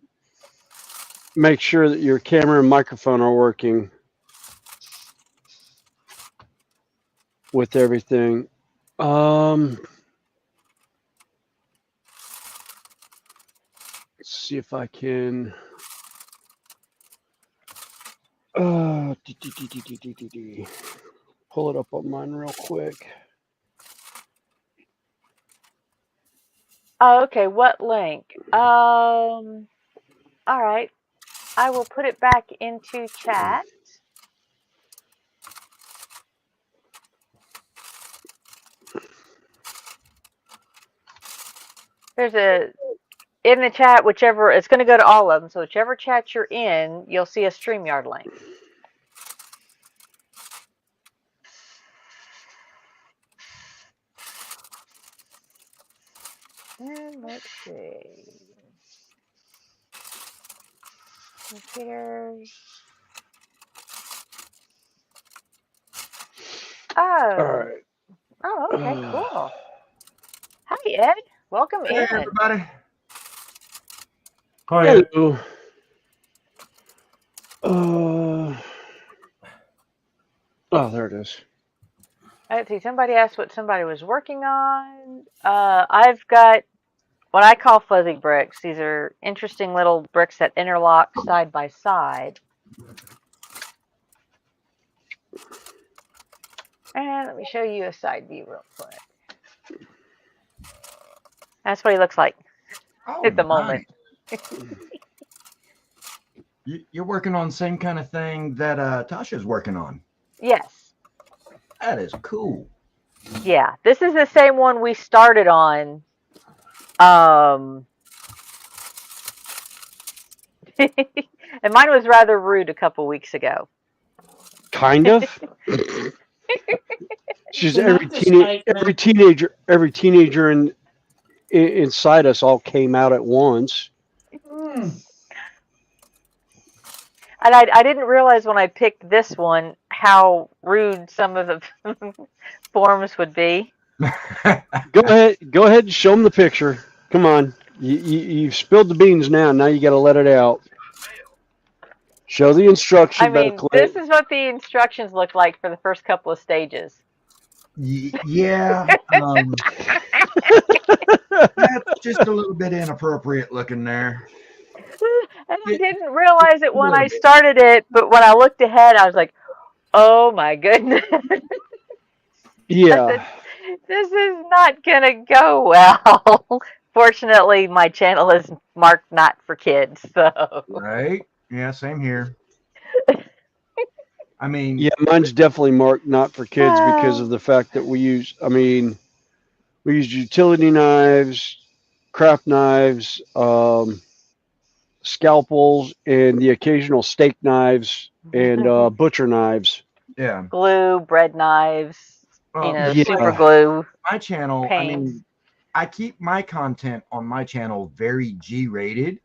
make sure that your camera and microphone are working with everything. Let's see if I can. Pull it up on mine real quick. Oh, okay. What link? All right. I will put it back into chat. There's in the chat, whichever, it's going to go to all of them. So whichever chat you're in, you'll see a StreamYard link. And let's see. Computers. Oh. All right. Oh, okay, cool. Hi, Ed. Welcome Hey, in. everybody. Hi. Hello. Oh, there it is. Let's see. Somebody asked what somebody was working on. I've got what I call fuzzy bricks. These are interesting little bricks that interlock side by side. And let me show you a side view real quick. That's what he looks like at the moment. You're working on the same kind of thing that Tasha's working on. Yes. That is cool. Yeah. This is the same one we started on. And mine was rather rude a couple weeks ago. Kind of. She's every teenager inside us all came out at once. And I didn't realize when I picked this one how rude some of the forms would be. Go ahead and show them the picture. Come on, you've spilled the beans now. Now you got to let it out. Show the instruction. I mean, this is what the instructions look like for the first couple of stages. Yeah. That's just a little bit inappropriate looking there. And I didn't realize it when I started it, but when I looked ahead, I was like, oh my goodness. Yeah. This is not going to go well. Fortunately, my channel is marked not for kids. So. Right. Yeah, same here. I mean, yeah, mine's definitely marked not for kids because of the fact that we use utility knives, craft knives, scalpels, and the occasional steak knives and butcher knives. Yeah. Glue, bread knives, yeah. super glue. My channel, paint. I mean, I keep my content on my channel very G-rated.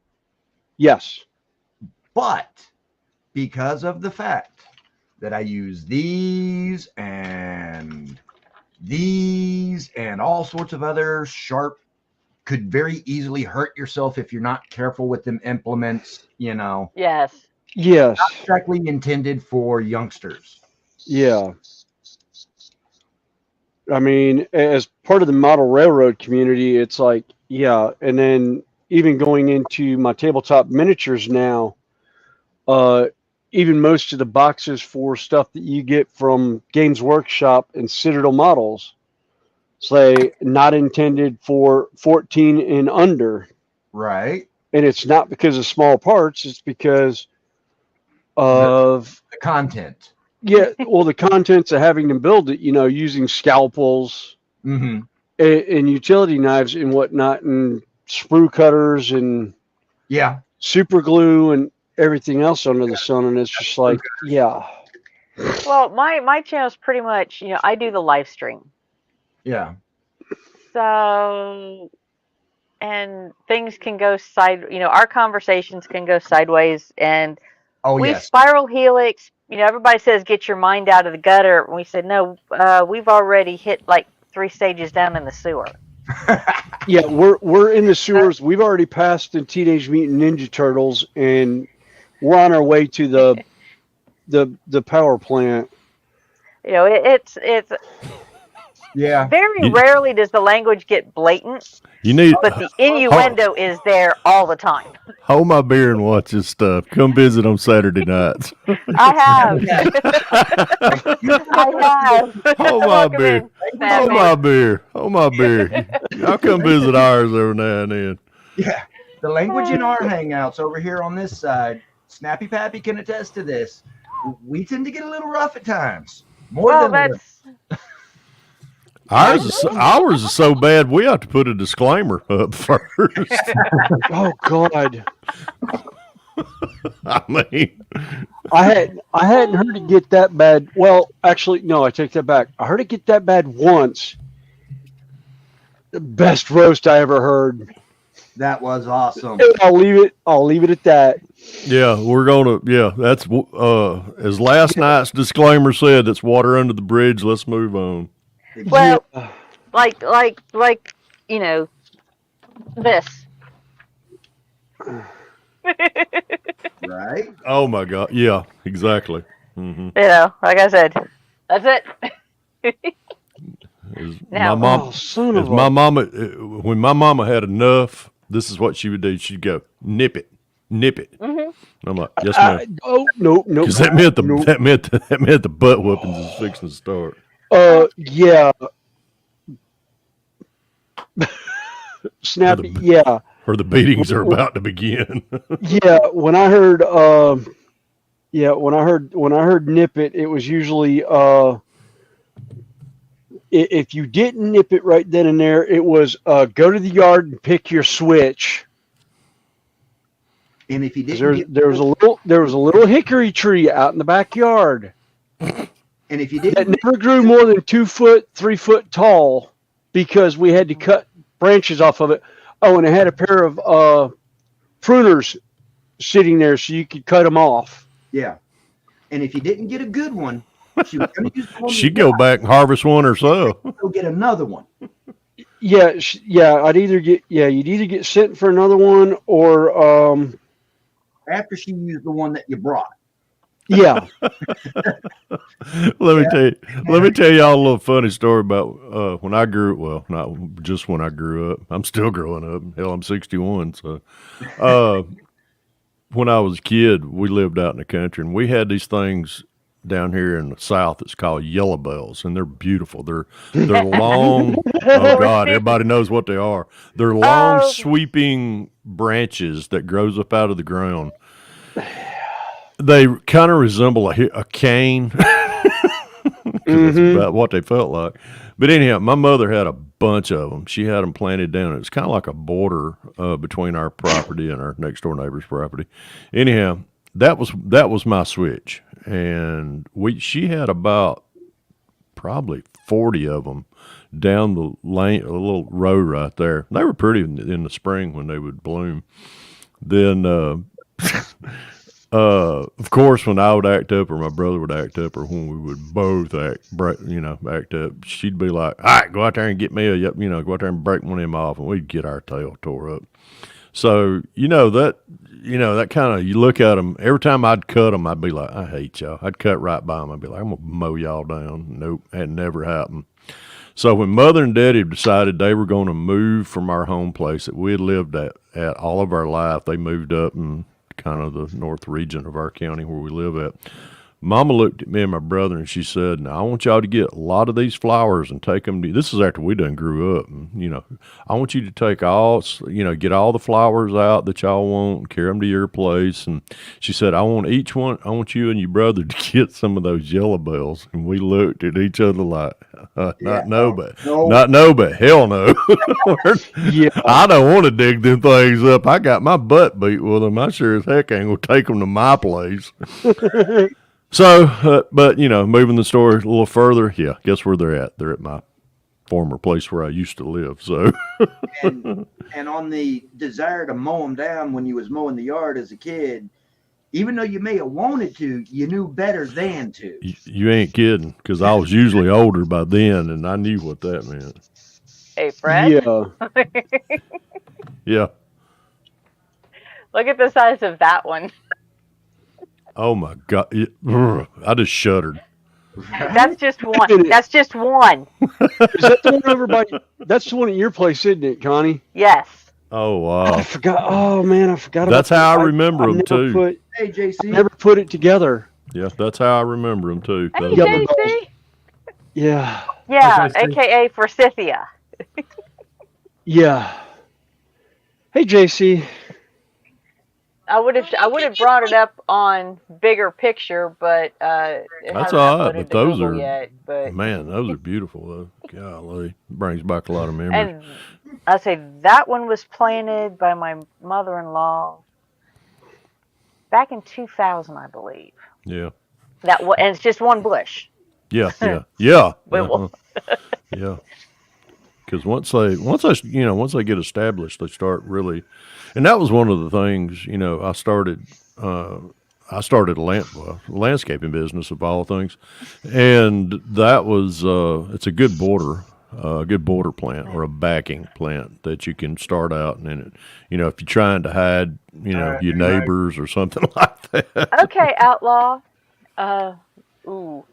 Yes. But because of the fact that I use these and all sorts of other sharp, could very easily hurt yourself if you're not careful with them implements, Yes. Yes. Not exactly intended for youngsters. Yeah. I mean, as part of the model railroad community, it's like, yeah. And then even going into my tabletop miniatures now, even most of the boxes for stuff that you get from Games Workshop and Citadel models say not intended for 14 and under. Right. And it's not because of small parts, it's because of the content. Yeah, well, the contents of having to build it, using scalpels and utility knives and whatnot, and sprue cutters and super glue and everything else under the sun, and it's just like, yeah. Well, my channel's pretty much, I do the live stream. Yeah. So, and things can go our conversations can go sideways, and we spiral helix. Everybody says get your mind out of the gutter, and we said no. We've already hit like 3 stages down in the sewer. Yeah, we're in the sewers. We've already passed the Teenage Mutant Ninja Turtles, and we're on our way to the power plant. You know, it's Yeah. very rarely does the language get blatant, You need but the innuendo is there all the time. hold my beer and watch this stuff. Come visit on Saturday nights. I have. I have. Hold my Welcome beer. in, Hold Sandman. my beer. Hold my beer. I'll come visit ours every now and then. Yeah. The language in our hangouts over here on this side, Snappy Pappy can attest to this. We tend to get a little rough at times. More Well, than Ours is so bad we have to put a disclaimer up first. Oh God, I mean, I hadn't heard it get that bad. Well, actually, no, I take that back. I heard it get that bad once. The best roast I ever heard. that was awesome. I'll leave it at that. yeah, we're gonna. Yeah, that's as last night's disclaimer said. That's water under the bridge. Let's move on. Well, like you know, this. Right? Oh my God! Yeah, exactly. Mm-hmm. You know, like I said, that's it. Now- My mom, Oh, son of my a. mama, when my mama had enough, this is what she would do. She'd go, nip it. Mm-hmm. I'm like, yes, ma'am. Oh no, no. Because that meant no. that meant the butt whoopings is fixing to start. Yeah. Snappy. Yeah. Or the beatings are about to begin. Yeah, when I heard nip it, it was usually if you didn't nip it right then and there, it was go to the yard and pick your switch. And if you didn't There was a little hickory tree out in the backyard and if you that didn't never grew more than 2 foot, 3 foot tall because we had to cut branches off of it. Oh, and it had a pair of pruners sitting there so you could cut them off. yeah. And if you didn't get a good one, she was going to use the one She'd go back and harvest one herself. go get another one. Yeah, you'd either get sent for another one or After she used the one that you brought. yeah. Let me tell y'all a little funny story about when I grew. Well, not just when I grew up. I'm still growing up. Hell, I'm 61. So, when I was a kid, we lived out in the country, and we had these things down here in the South. It's called yellow bells, and they're beautiful. They're long. Oh God, everybody knows what they are. They're long, sweeping branches that grows up out of the ground. They kind of resemble a cane. That's about what they felt like. But anyhow, my mother had a bunch of them. She had them planted down. It was kind of like a border between our property and our next door neighbor's property. Anyhow, that was my switch, and she had about probably 40 of them down the lane, a little row right there. They were pretty in the spring when they would bloom. Then. Of course, when I would act up or my brother would act up or when we would both act up, she'd be like, all right, go out there and get me go out there and break one of them off, and we'd get our tail tore up. So, that kind of, you look at them, every time I'd cut them, I'd be like, I hate y'all. I'd cut right by them. I'd be like, I'm going to mow y'all down. Nope, had never happened. So when Mother and Daddy decided they were going to move from our home place that we had lived at all of our life, they moved up and kind of the north region of our county where we live at. Mama looked at me and my brother and she said, now I want y'all to get a lot of these flowers and take them to, this is after we done grew up. And, I want you to take get all the flowers out that y'all want and carry them to your place. And she said, I want you and your brother to get some of those yellow bells. And we looked at each other like, but hell no. Yeah. I don't want to dig them things up. I got my butt beat with them. I sure as heck ain't going to take them to my place. So, but moving the story a little further, yeah, guess where they're at? They're at my former place where I used to live. So, and on the desire to mow them down when you was mowing the yard as a kid, even though you may have wanted to, you knew better than to. You ain't kidding, because I was usually older by then, and I knew what that meant. Hey, Fred. Yeah. Yeah. Look at the size of that one. Oh my God! I just shuddered. That's just one. That's just one. Is that the one over by? That's the one at your place, isn't it, Connie? Yes. Oh wow! I forgot. Oh man, I forgot. That's about how that. I remember them never too. Hey, JC. Never put it together. Yeah, that's how I remember them too. Hey, Got my JC. Yeah. Yeah, Okay, so- AKA Forsythia. Yeah. Hey, JC. I would have brought it up on bigger picture, but it That's hasn't all right, uploaded but to those Google are yet. But man, those are beautiful though. Golly, brings back a lot of memories. and I say that one was planted by my mother-in-law back in 2000, I believe. Yeah, And it's just one bush. yeah. Well, Yeah. Because once they get established, they start really, and that was one of the things. I started a landscaping business of all things, and that was it's a good border plant or a backing plant that you can start out, and then if you're trying to hide your neighbors or something like that. okay, Outlaw. Ooh.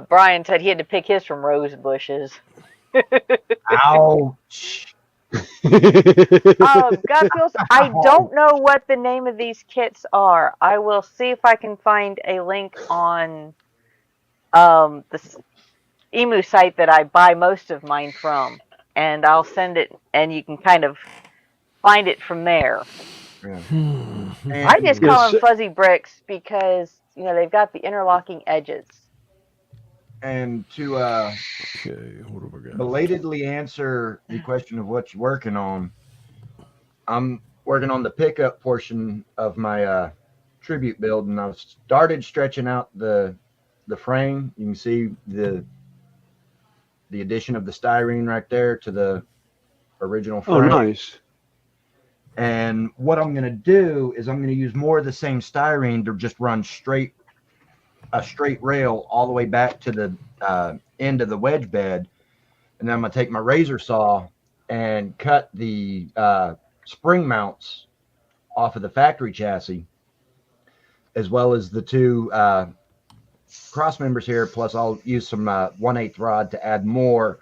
Brian said he had to pick his from rose bushes. Ouch. Godfields, I don't know what the name of these kits are. I will see if I can find a link on the Emu site that I buy most of mine from, and I'll send it, and you can kind of find it from there. Yeah. I just call Yes. them fuzzy bricks because they've got the interlocking edges. And to Okay, what have I got? belatedly answer the question of what you're working on, I'm working on the pickup portion of my tribute build, and I've started stretching out the frame. You can see the addition of the styrene right there to the original frame. Oh, nice. And what I'm going to do is I'm going to use more of the same styrene to just run a straight rail all the way back to the end of the wedge bed. And then I'm going to take my razor saw and cut the spring mounts off of the factory chassis, as well as the two cross members here. Plus I'll use some 1/8 rod to add more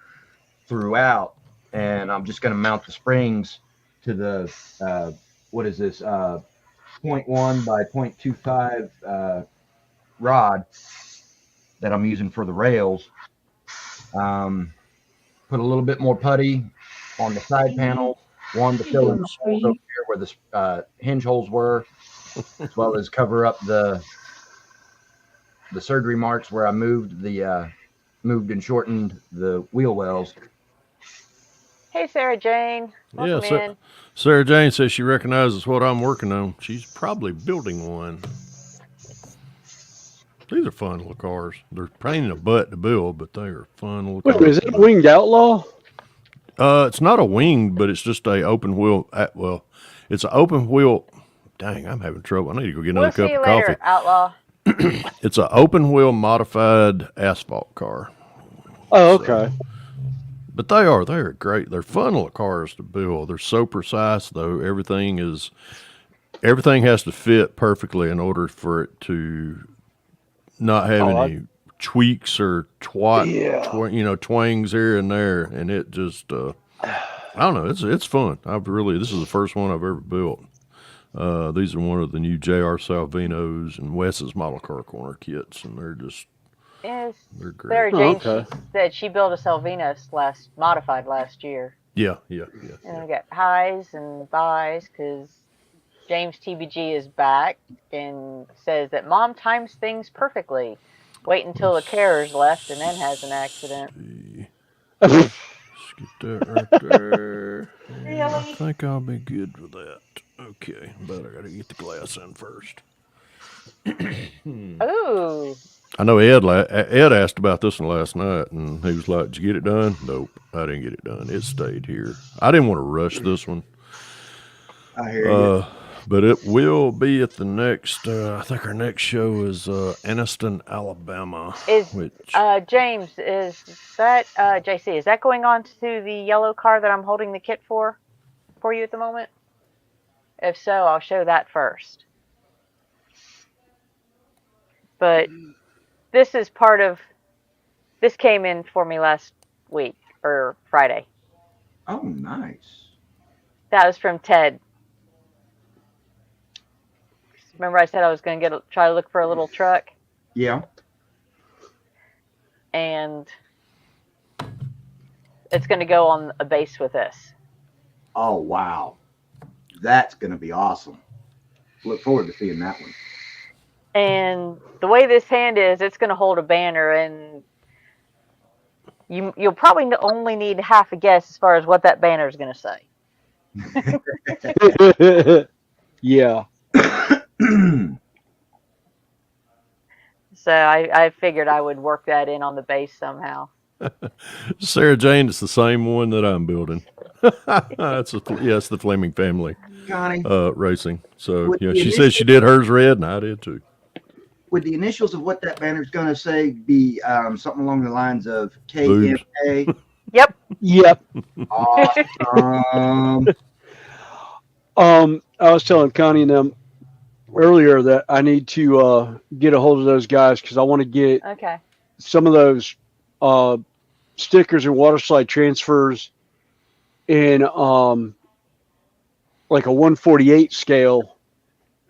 throughout. And I'm just going to mount the springs to the, what is this, 0.1 by 0.25 rod that I'm using for the rails. Put a little bit more putty on the side panels, one to fill in the holes over here where the hinge holes were, as well as cover up the surgery marks where I moved and shortened the wheel wells. Hey, Sarah Jane. Welcome in. Sarah Jane says she recognizes what I'm working on. She's probably building one. These are fun little cars. They're pain in the butt to build, but they are fun little cars. Wait, is it a winged outlaw? It's not a winged, but it's just a open wheel. Well, it's an open wheel. Dang, I'm having trouble. I need to go get another cup of coffee. Outlaw. It's an open wheel modified asphalt car. Oh, okay. But they're great. They're fun little cars to build. They're so precise though. Everything has to fit perfectly in order for it to not have any tweaks or twangs here and there. And it just, I don't know. It's fun. This is the first one I've ever built. These are one of the new J.R. Salvinos and Wes's model car corner kits, and they're great. Sarah Jane said she built a Salvinos modified last year. Yeah. And we got highs and buys because James TBG is back and says that Mom times things perfectly. Wait until the carer's left and then has an accident. Let's get that right there. Really? I think I'll be good with that. Okay, but I gotta get the glass in first. Ooh. I know Ed asked about this one last night, and he was like, "Did you get it done?" Nope, I didn't get it done. It stayed here. I didn't want to rush this one. I hear you. But it will be at the next. I think our next show is Anniston, Alabama. James, is that JC? Is that going on to the yellow car that I'm holding the kit for you at the moment? If so, I'll show that first. But this is part of. This came in for me last week or Friday. Oh, nice. That was from Ted. Remember I said I was going to try to look for a little truck? Yeah. And it's going to go on a base with this. Oh, wow. That's going to be awesome. Look forward to seeing that one. And the way this hand is, it's going to hold a banner, and you'll probably only need half a guess as far as what that banner is going to say. Yeah. So I figured I would work that in on the base somehow. Sarah Jane, it's the same one that I'm building. It's the Fleming family Connie, racing. So she says she did hers red, and I did too. Would the initials of what that banner is going to say be something along the lines of KMA? Yep. Yep. Awesome. I was telling Connie and them earlier that I need to get a hold of those guys because I want to get some of those stickers and water slide transfers in like a 1/48 scale,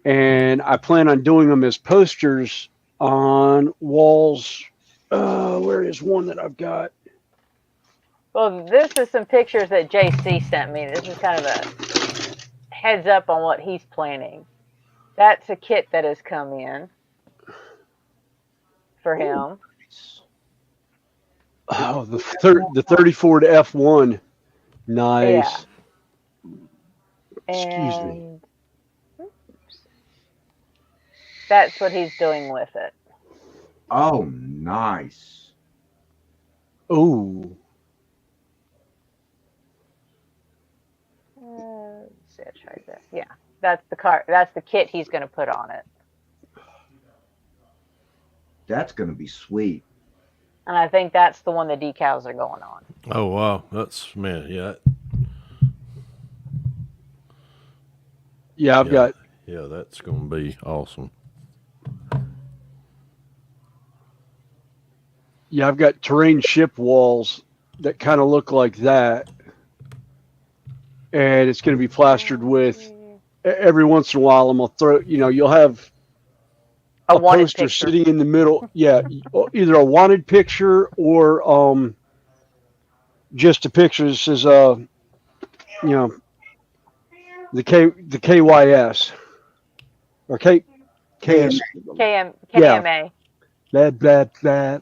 and I plan on doing them as posters on walls. Where is one that I've got? Well, this is some pictures that JC sent me. This is kind of a heads up on what he's planning. That's a kit that has come in for him. Oh, the 34 to F1. Nice. Yeah. Excuse me. That's what he's doing with it. Oh, nice. Ooh. Let's see, I tried that. Yeah, that's the car. That's the kit he's going to put on it. That's going to be sweet. And I think that's the one the decals are going on. Oh wow, that's yeah. Yeah, I've got. Yeah, that's going to be awesome. Yeah, I've got terrain ship walls that kind of look like that. And it's going to be plastered with, every once in a while, I'm going to throw, you'll have a poster sitting in the middle. Yeah, either a wanted picture or just a picture that says, the KYS or KMA. KMA. Blah, blah, blah.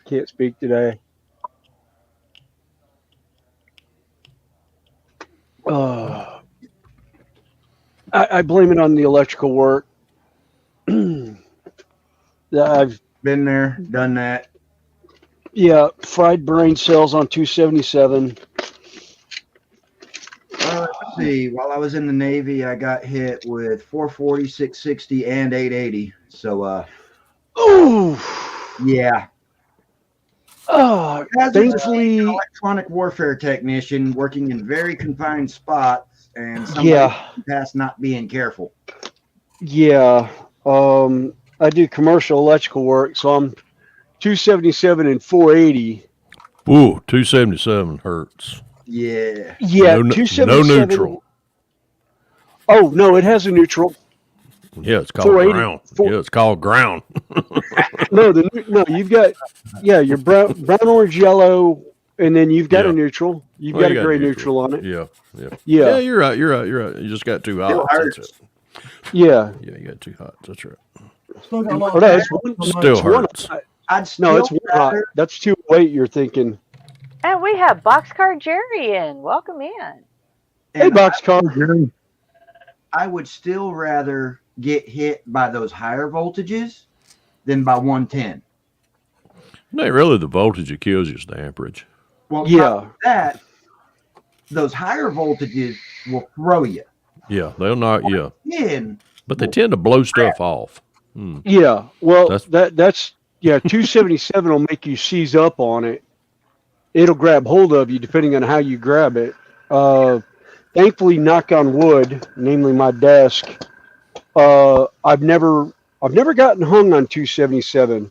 Can't speak today. I blame it on the electrical work. I've been there, done that. Yeah, fried brain cells on 277. Let's see. While I was in the Navy, I got hit with 440, 660, and 880. So, ooh, yeah. Thankfully, an electronic warfare technician working in very confined spots, and past not being careful. Yeah, I do commercial electrical work, so I'm 277 and 480. Ooh, 277 hurts. Yeah. Yeah, no 277. No neutral. Oh no, it has a neutral. Yeah, it's called ground. Yeah, it's called ground. No, you've got your brown, orange, yellow, and then you've got a neutral. You've got a gray neutral on it. Yeah. Yeah, you're right. You just got two hots. That's it. Yeah. Yeah, you got two hots. That's right. Still hurts. It's one hot. That's 208. You're thinking. And we have Boxcar Jerry in. Welcome in. Hey, Boxcar Jerry. I would still rather get hit by those higher voltages than by 110. No, really, the voltage that kills you is the amperage. Well, yeah, that those higher voltages will throw you. Yeah, they'll knock you. Then, But they tend to blow stuff off. Yeah, well, That's- that's 277 will make you seize up on it. It'll grab hold of you depending on how you grab it. Thankfully, knock on wood, namely my desk, I've never gotten hung on 277.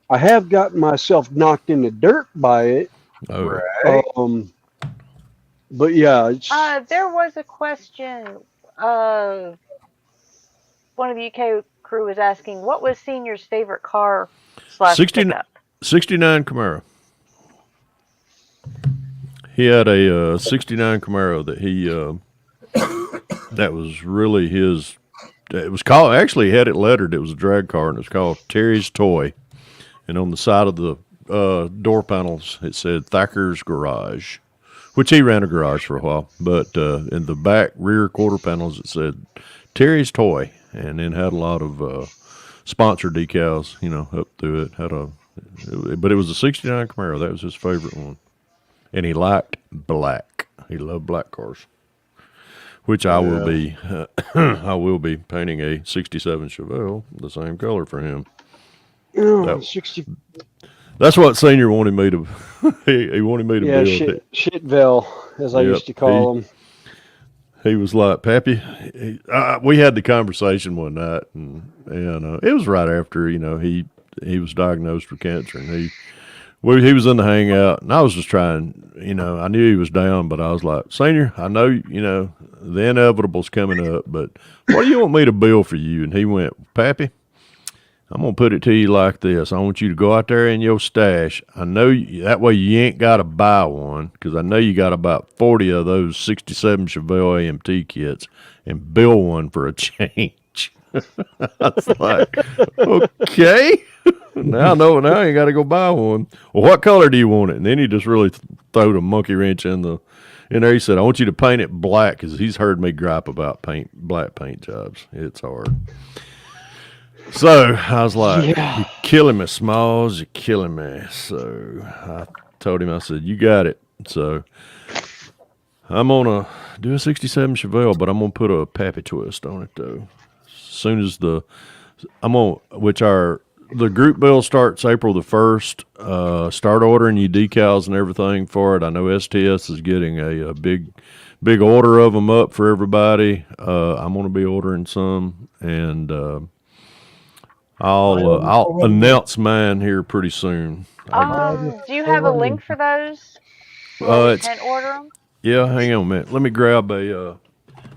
I have gotten myself knocked in the dirt by it. Oh, right? But yeah, it's There was a question. One of the UK crew was asking, what was Senior's favorite car / 69 Camaro. He had a 69 Camaro that he that was really his. It was called, actually he had it lettered. It was a drag car, and it was called Terry's Toy. And on the side of the door panels, it said Thacker's Garage, which he ran a garage for a while. But in the back rear quarter panels, it said Terry's Toy, and then had a lot of sponsor decals, up through it. But it was a 69 Camaro. That was his favorite one. And he liked black. He loved black cars, which I will be. I will be painting a '67 Chevelle the same color for him. Oh, 60. That's what Senior wanted me to. he wanted me to build. Shitville, as I used to call him. He was like, Pappy. We had the conversation one night, and it was right after he was diagnosed with cancer, and he was in the hangout, and I was just trying. I knew he was down, but I was like, Senior, I know the inevitable's coming up, but what do you want me to build for you? And he went, Pappy, I'm going to put it to you like this. I want you to go out there in your stash. I know that way you ain't got to buy one, because I know you got about 40 of those 67 Chevelle AMT kits, and build one for a change. I was like, okay. Now I know. Now you got to go buy one. Well, what color do you want it? And then he just really throwed a monkey wrench in there. He said, I want you to paint it black, because he's heard me gripe about black paint jobs. It's hard. So I was like, You're killing me, Smalls. You're killing me. So I told him, I said, you got it. So I'm going to do a 67 Chevelle, but I'm going to put a Pappy twist on it, though. As soon as the group bill starts April the 1st, start ordering you decals and everything for it. I know STS is getting a big order of them up for everybody. I'm going to be ordering some, and I'll announce mine here pretty soon. Do you have a link for those? And order them? Yeah, hang on a minute. Let me grab a.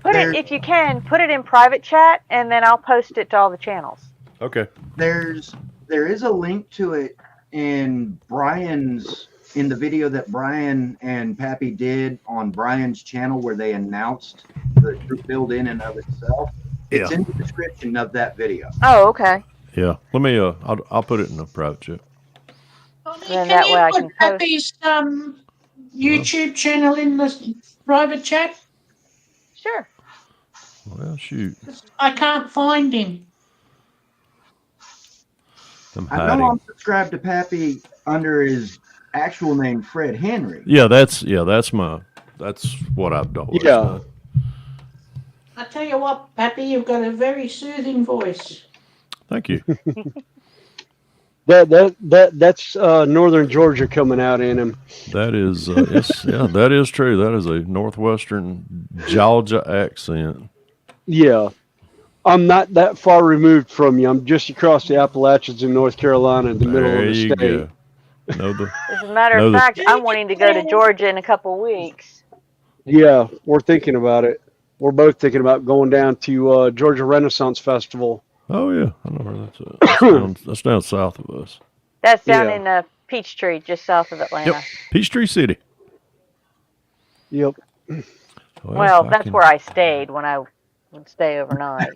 If you can, put it in private chat, and then I'll post it to all the channels. Okay. There is a link to it in the video that Brian and Pappy did on Brian's channel, where they announced the group build in and of itself. It's in the description of that video. Oh, okay. Yeah. Let me. I'll put it in the private chat. Then that way I can post Pappy's YouTube channel in the private chat. Sure. Well, shoot. I can't find him. I know I'm subscribed to Pappy under his actual name, Fred Henry. Yeah, that's what I've done. Yeah. I tell you what, Pappy, you've got a very soothing voice. Thank you. That's northern Georgia coming out in him. That is, that is true. That is a northwestern Georgia accent. Yeah. I'm not that far removed from you. I'm just across the Appalachians in North Carolina, in the middle of the state. Go. As a matter of fact, I'm wanting to go to Georgia in a couple weeks. Yeah, we're thinking about it. We're both thinking about going down to Georgia Renaissance Festival. Oh, yeah. I know where that's at. That's down south of us. That's down in Peachtree, just south of Atlanta. Yep. Peachtree City. Yep. Well, that's where I stayed when I would stay overnight.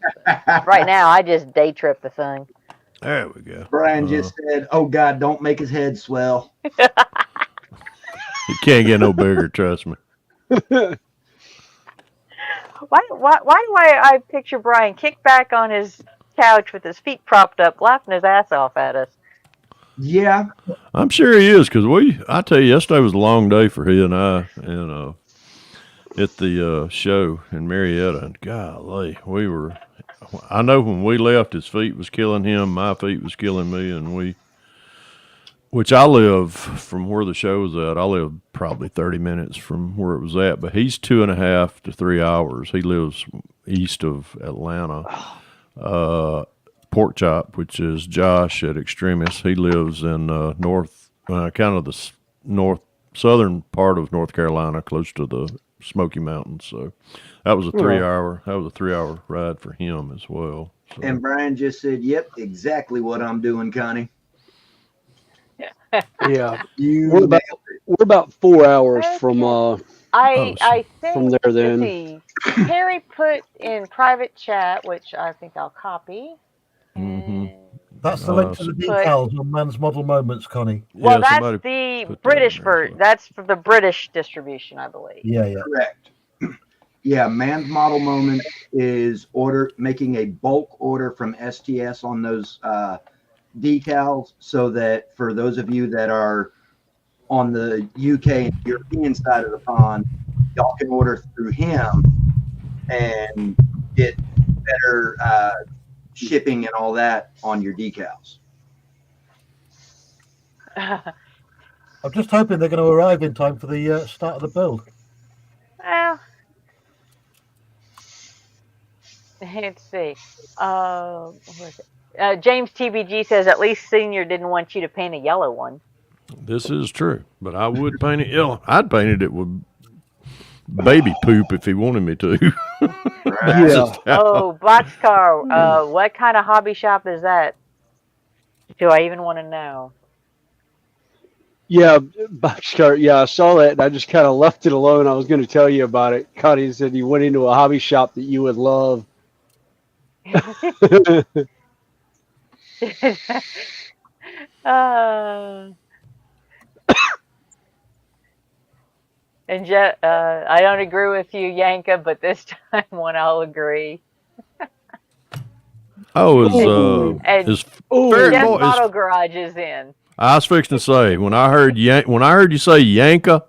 Right now, I just day trip the thing. There we go. Brian just said, "Oh God, don't make his head swell." He can't get no bigger, trust me. Why do I picture Brian kicked back on his couch with his feet propped up, laughing his ass off at us? Yeah, I'm sure he is, because I tell you, yesterday was a long day for he and I, and at the show in Marietta, and golly, we were. I know when we left, his feet was killing him. My feet was killing me, and which I live from where the show was at. I live probably 30 minutes from where it was at, but he's 2.5 to 3 hours. He lives east of Atlanta. Pork Chop, which is Josh at Extremis. He lives in kind of the southern part of North Carolina, close to the Smoky Mountains. So that was a 3-hour ride for him as well. So. And Brian just said, "Yep, exactly what I'm doing, Connie." Yeah, You we're about 4 hours from I think from there. let's Then see. Harry put in private chat, which I think I'll copy. Mm-hmm. That's the link to the decals on Man's Model Moments, Connie. Well, that's the British version. That's for the British distribution, I believe. Yeah. Correct. Yeah, Man's Model Moment is making a bulk order from STS on those decals, so that for those of you that are on the UK and European side of the pond, y'all can order through him and get better shipping and all that on your decals. I'm just hoping they're going to arrive in time for the start of the build. Well, let's see. James TBG says at least Senior didn't want you to paint a yellow one. This is true, but I would paint it yellow. I'd painted it with baby poop if he wanted me to. yeah. Oh, Boxcar. What kind of hobby shop is that? Do I even want to know? Yeah, Boxcar. Yeah, I saw that, and I just kind of left it alone. I was going to tell you about it. Connie said you went into a hobby shop that you would love. And I don't agree with you, Yanka, but this time one I'll agree. Is Jeff Model Garage is in. I was fixing to say when I heard you say Yanka,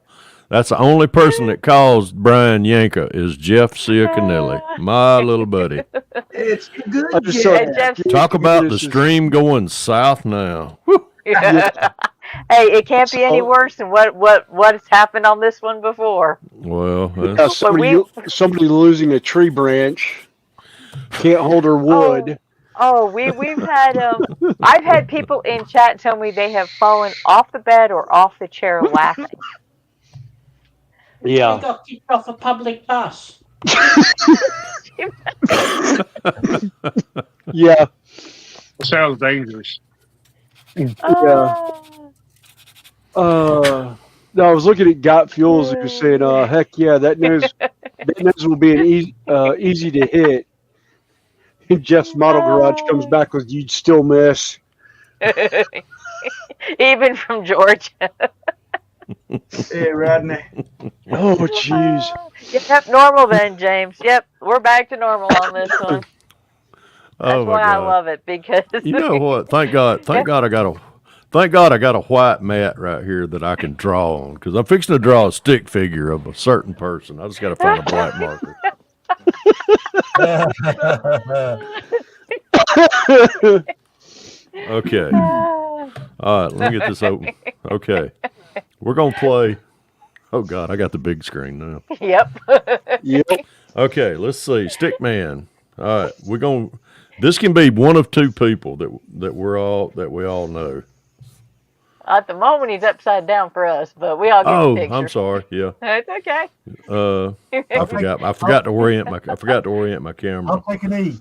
that's the only person that calls Brian Yanka is Jeff Ciacanelli, my little buddy. It's good. Talk about the stream going south now. Hey, it can't be any worse than what's happened on this one before. Well, somebody losing a tree branch, can't hold her wood. We've had I've had people in chat tell me they have fallen off the bed or off the chair laughing. Yeah. They got kicked off a public bus. Yeah. Sounds dangerous. Yeah. No, I was looking at Got Fuels and was saying, heck yeah, that nose will be an easy to hit. And Jeff's Model Garage comes back with "You'd still miss." Even from Georgia. Hey, Rodney. Oh, jeez. Yep, normal then, James. Yep, we're back to normal on this one. That's why I love it, because you know what? Thank God I got a white mat right here that I can draw on, because I'm fixing to draw a stick figure of a certain person. I just got to find a black marker. Okay. All right, let me get this open. Okay. We're going to play. Oh, God, I got the big screen now. Yep. Okay, let's see. Stickman. All right, this can be one of two people that we all know. At the moment, he's upside down for us, but we all get the picture. I'm sorry. Yeah. It's okay. I forgot to orient my camera. I'll take an E.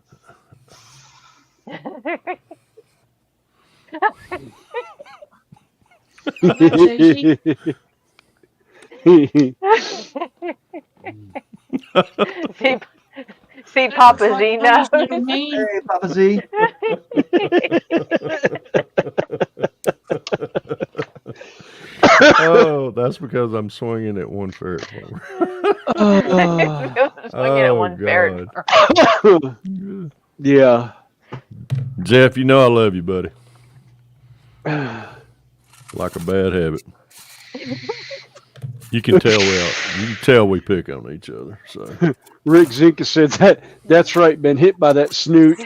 See Papa Z now. Hey, Papa Z. Oh, that's because I'm swinging at one ferret farm. Swinging at one ferret farm. Yeah. Jeff, you know I love you, buddy. Like a bad habit. You can tell we pick on each other. So Rick Zinka said that's right, been hit by that snoot.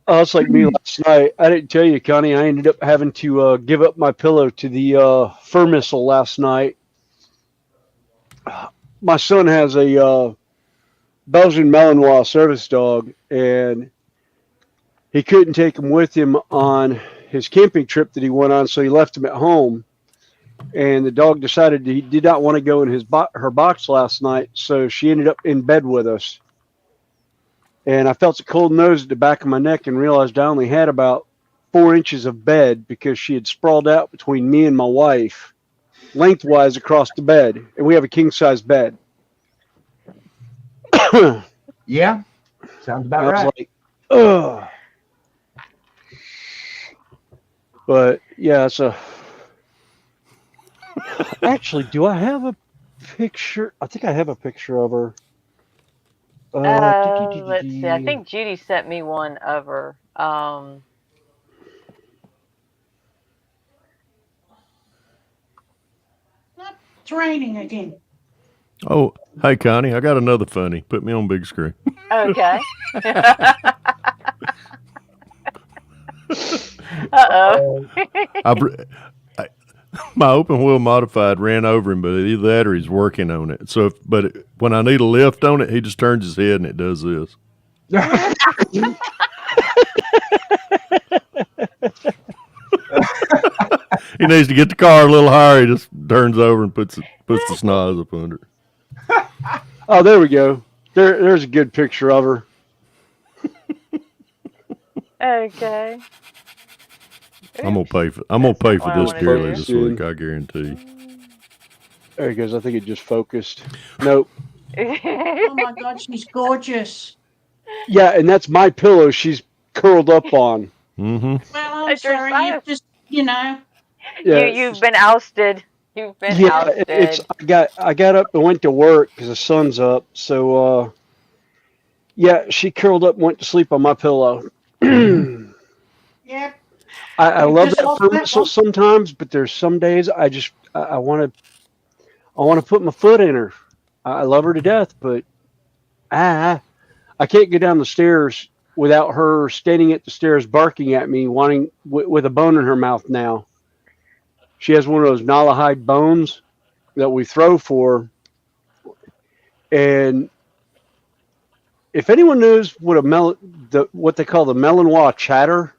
Oh, it's like me last night. I didn't tell you, Connie. I ended up having to give up my pillow to the fur missile last night. My son has a Belgian Malinois service dog, and he couldn't take him with him on his camping trip that he went on, so he left him at home. And the dog decided he did not want to go in her box last night, so she ended up in bed with us. And I felt a cold nose at the back of my neck and realized I only had about 4 inches of bed because she had sprawled out between me and my wife, lengthwise across the bed. And we have a king-size bed. Yeah, sounds about I right. was like, ugh. But, yeah, it's a... Actually, do I have a picture? I think I have a picture of her. Let's see. I think Judy sent me one of her. It's raining again. oh, hey Connie, I got another funny. Put me on big screen. Okay. Uh-oh. My open wheel modified ran over him, but either that or he's working on it. So, when I need a lift on it, he just turns his head and it does this. He needs to get the car a little higher. He just turns over and puts the snaz up under it. Oh, there we go. There's a good picture of her. Okay. I'm gonna pay for this dearly this do. week. I guarantee. There he goes. I think it just focused. Nope. Oh my God, she's gorgeous. Yeah, and that's my pillow she's curled up on. Mm-hmm. Well, I'm That's your sorry, size. you've just, you know. Yeah, You've been ousted. You've been ousted. I got up and went to work because the sun's up. So yeah, she curled up and went to sleep on my pillow. Yep. I love just that lost fur that missile one. sometimes, but there's some days I want to put my foot in her. I love her to death, but I can't go down the stairs without her standing at the stairs barking at me, wanting with a bone in her mouth now. She has one of those Nalahide bones that we throw for. And if anyone knows what what they call the Malinois chatter,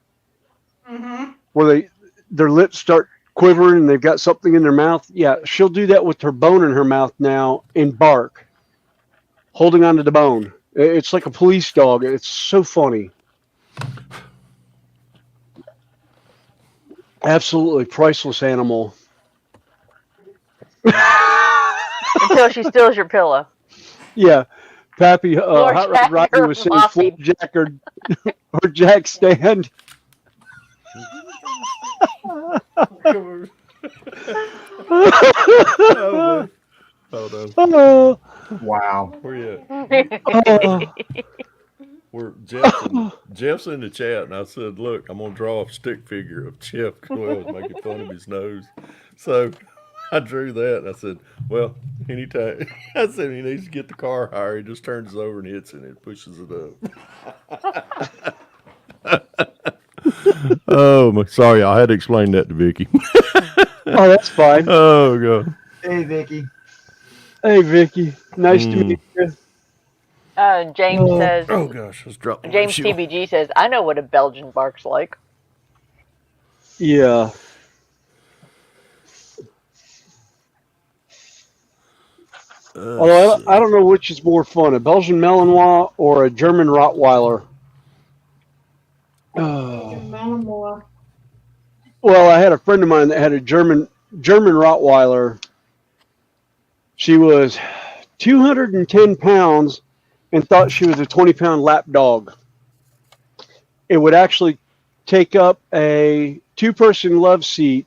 where their lips start quivering and they've got something in their mouth, yeah, she'll do that with her bone in her mouth now and bark, holding onto the bone. It's like a police dog. It's so funny. Absolutely priceless animal. Until she steals your pillow. Yeah. Pappy, Or Hot Rod Jack Rodney or was saying Moppy. flapjack or jack stand. Hold on. Oh, Wow. Where you at? oh. Jeff's in the chat, and I said, "Look, I'm gonna draw a stick figure of Jeff Coyle making fun of his nose." So I drew that, and I said, "Well, anytime." I said he needs to get the car higher. He just turns over and hits it, and it pushes it up. Oh, sorry, I had to explain that to Vicky. Oh, that's fine. Oh God. Hey, Vicky. Hey, Vicky. Nice to meet you. James says. Oh gosh, let's drop. James TBG says, "I know what a Belgian barks like." Yeah. Although I don't know which is more fun, a Belgian Malinois or a German Rottweiler. Malinois. Well, I had a friend of mine that had a German Rottweiler. She was 210 pounds and thought she was a 20-pound lap dog. It would actually take up a two-person love seat,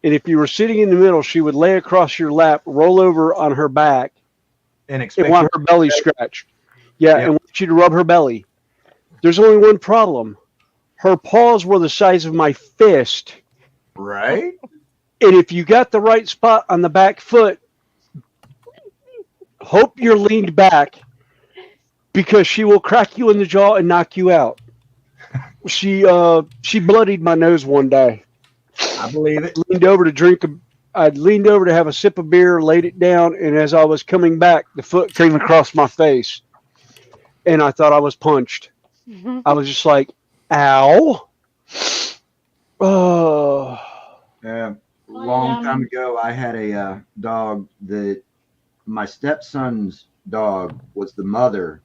and if you were sitting in the middle, she would lay across your lap, roll over on her back, and want her belly scratched. Yeah, and want you to rub her belly. There's only one problem. her paws were the size of my fist. Right? And if you got the right spot on the back foot, hope you're leaned back because she will crack you in the jaw and knock you out. She bloodied my nose one day. I believe it. I'd leaned over to have a sip of beer, laid it down, and as I was coming back, the foot came across my face. And I thought I was punched. I was just like, ow. Oh. Long time ago, I had a dog that my stepson's dog was the mother,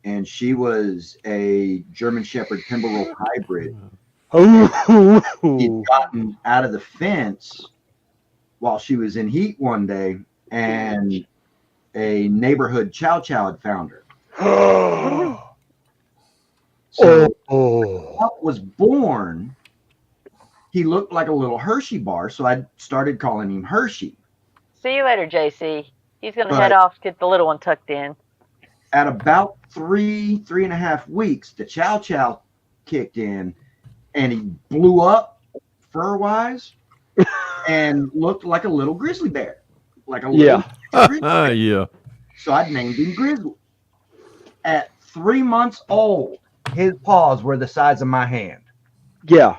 and she was a German Shepherd Timberwolf hybrid. He'd gotten out of the fence while she was in heat one day, and a neighborhood chow chow had found her. So pup was born. He looked like a little Hershey bar, so I started calling him Hershey. See you later, JC. He's going to head off, get the little one tucked in. At about 3.5 weeks, the chow chow kicked in, and he blew up fur-wise and looked like a little grizzly bear. Like a little grizzly bear. Yeah. So I named him Grizzly. At 3 months old, his paws were the size of my hand. Yeah.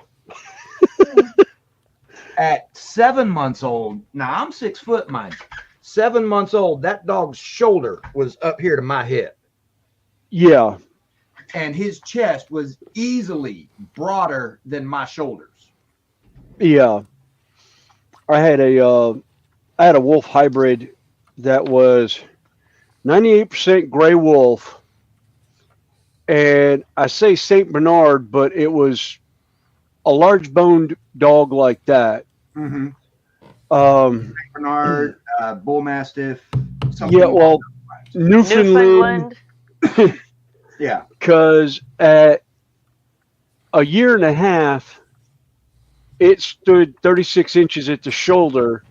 At 7 months old, now I'm 6 foot, mind you. 7 months old, that dog's shoulder was up here to my hip. Yeah. And his chest was easily broader than my shoulders. Yeah. I had a wolf hybrid that was 98% gray wolf. And I say St. Bernard, but it was a large boned dog like that. Mm-hmm. St. Bernard, Bull Mastiff. Yeah, well, Newfoundland. Yeah. Because at a year and a half, it stood 36 inches at the shoulder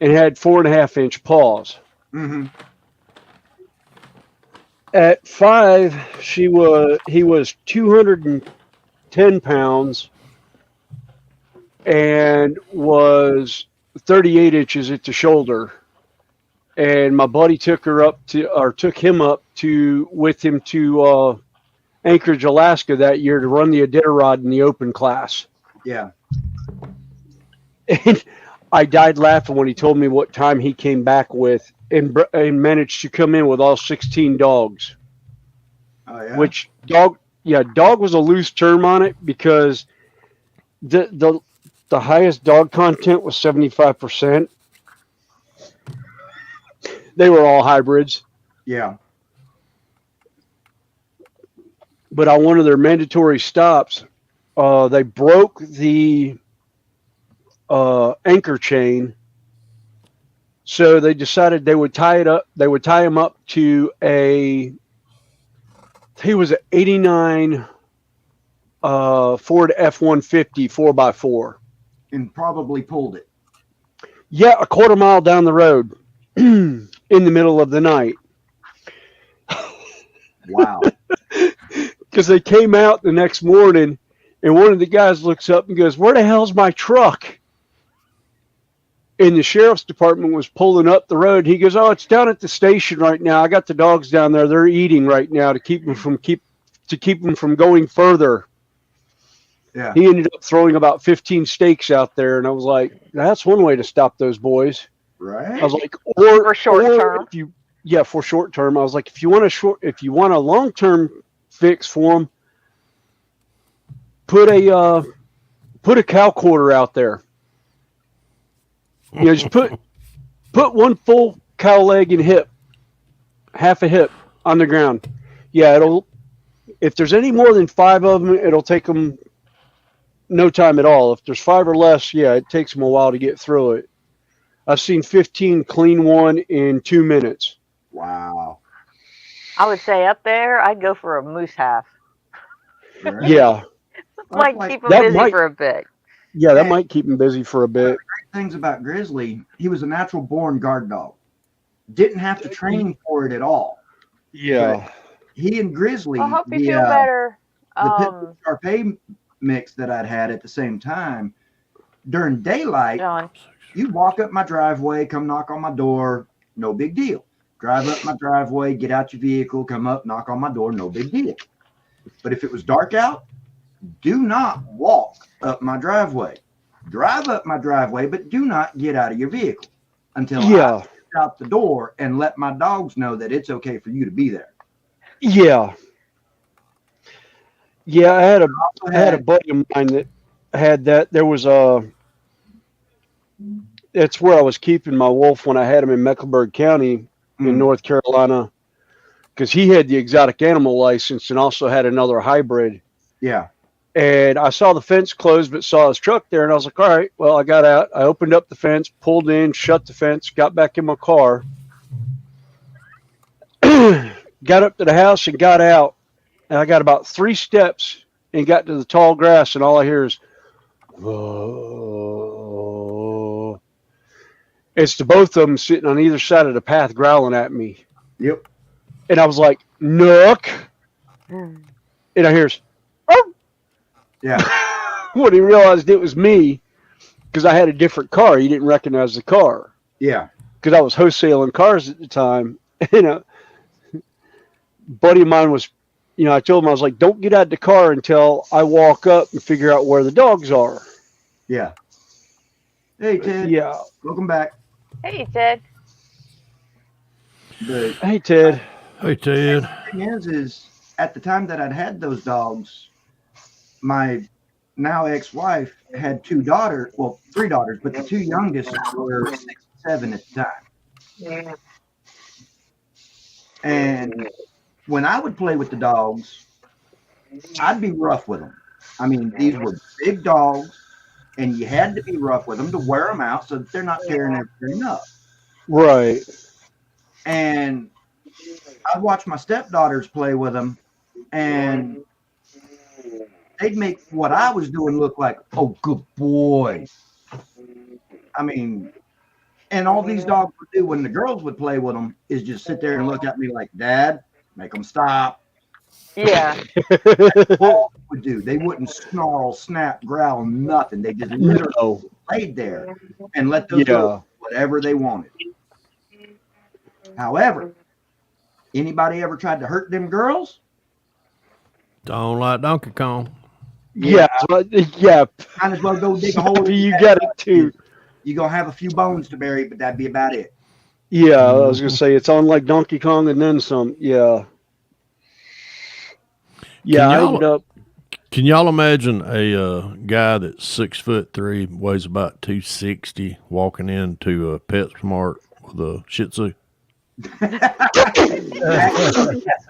and had 4.5-inch paws. Mm-hmm. At 5, he was 210 pounds and was 38 inches at the shoulder. And my buddy took him up with him to Anchorage, Alaska that year to run the Iditarod in the open class. Yeah. And I died laughing when he told me what time he came back with and managed to come in with all 16 dogs. Oh, yeah. Which dog was a loose term on it because the highest dog content was 75%. They were all hybrids. Yeah. But on one of their mandatory stops, they broke the anchor chain. So they decided they would tie it up. They would tie him up to he was an 89 Ford F-150 4x4. And probably pulled it. Yeah, a quarter mile down the road in the middle of the night. Wow. Because they came out the next morning and one of the guys looks up and goes, "Where the hell's my truck?" And the sheriff's department was pulling up the road. He goes, "Oh, it's down at the station right now. I got the dogs down there. They're eating right now to keep them from going further." Yeah. He ended up throwing about 15 steaks out there, and I was like, "That's one way to stop those boys." Right. I was like, "Or for short term." For short term. I was like, if you want a long term fix for them, put a cow quarter out there. You know, just put one full cow leg and hip, half a hip on the ground. Yeah, if there's any more than 5 of them, it'll take them no time at all. If there's 5 or less, yeah, it takes them a while to get through it. I've seen 15 clean one in 2 minutes. Wow. I would say up there, I'd go for a moose half. Right. Yeah. Might keep them busy for a bit. Yeah, that might keep him busy for a bit. One of the great things about Grizzly, he was a natural born guard dog. Didn't have to train for it at all. Yeah. But he and Grizzly, I hope you feel better. The Pit Bull Shar-Pei mix that I'd had at the same time. During daylight, John. you walk up my driveway, come knock on my door, no big deal. Drive up my driveway, get out your vehicle, come up, knock on my door, no big deal. But if it was dark out, do not walk up my driveway. Drive up my driveway, but do not get out of your vehicle until I get out the door and let my dogs know that it's okay for you to be there. Yeah. Yeah, I had a buddy of mine that had that. There was that's where I was keeping my wolf when I had him in Mecklenburg County in North Carolina, because he had the exotic animal license and also had another hybrid. Yeah. And I saw the fence closed, but saw his truck there, and I was like, all right, well, I got out. I opened up the fence, pulled in, shut the fence, got back in my car, got up to the house and got out. And I got about 3 steps and got to the tall grass, and all I hear is, oh. It's the both of them sitting on either side of the path growling at me. Yep. And I was like, Nook. And I hear, oh. Yeah. When he realized it was me, because I had a different car. He didn't recognize the car. Yeah. Because I was wholesaling cars at the time. And a buddy of mine was, I told him, I was like, don't get out of the car until I walk up and figure out where the dogs are. Yeah. Hey, Ted. Yeah. Welcome back. Hey, Ted. Hey, Ted. Hey, Ted. The thing is at the time that I'd had those dogs, my now ex-wife had 2 daughters, well, 3 daughters, but the 2 youngest were 6 and 7 at the time. Yeah. And when I would play with the dogs, I'd be rough with them. I mean, these were big dogs, and you had to be rough with them to wear them out so that they're not tearing everything up. Right. And I'd watch my stepdaughters play with them, and they'd make what I was doing look like, oh, good boy. I mean, and all these dogs would do when the girls would play with them is just sit there and look at me like, Dad, make them stop. Yeah. That's all they would do. They wouldn't snarl, snap, growl, nothing. They just literally laid there and let those girls do whatever they wanted. However, anybody ever tried to hurt them girls? Don't like Donkey Kong. Yeah. Yeah. Might as well go dig a hole. You got it too. You're going to have a few bones to bury, but that'd be about it. Yeah, I was going to say, it's on like Donkey Kong and then some. Yeah. Yeah, I ended up. Can y'all imagine a guy that's 6'3", weighs about 260, walking into a PetSmart with a Shih Tzu?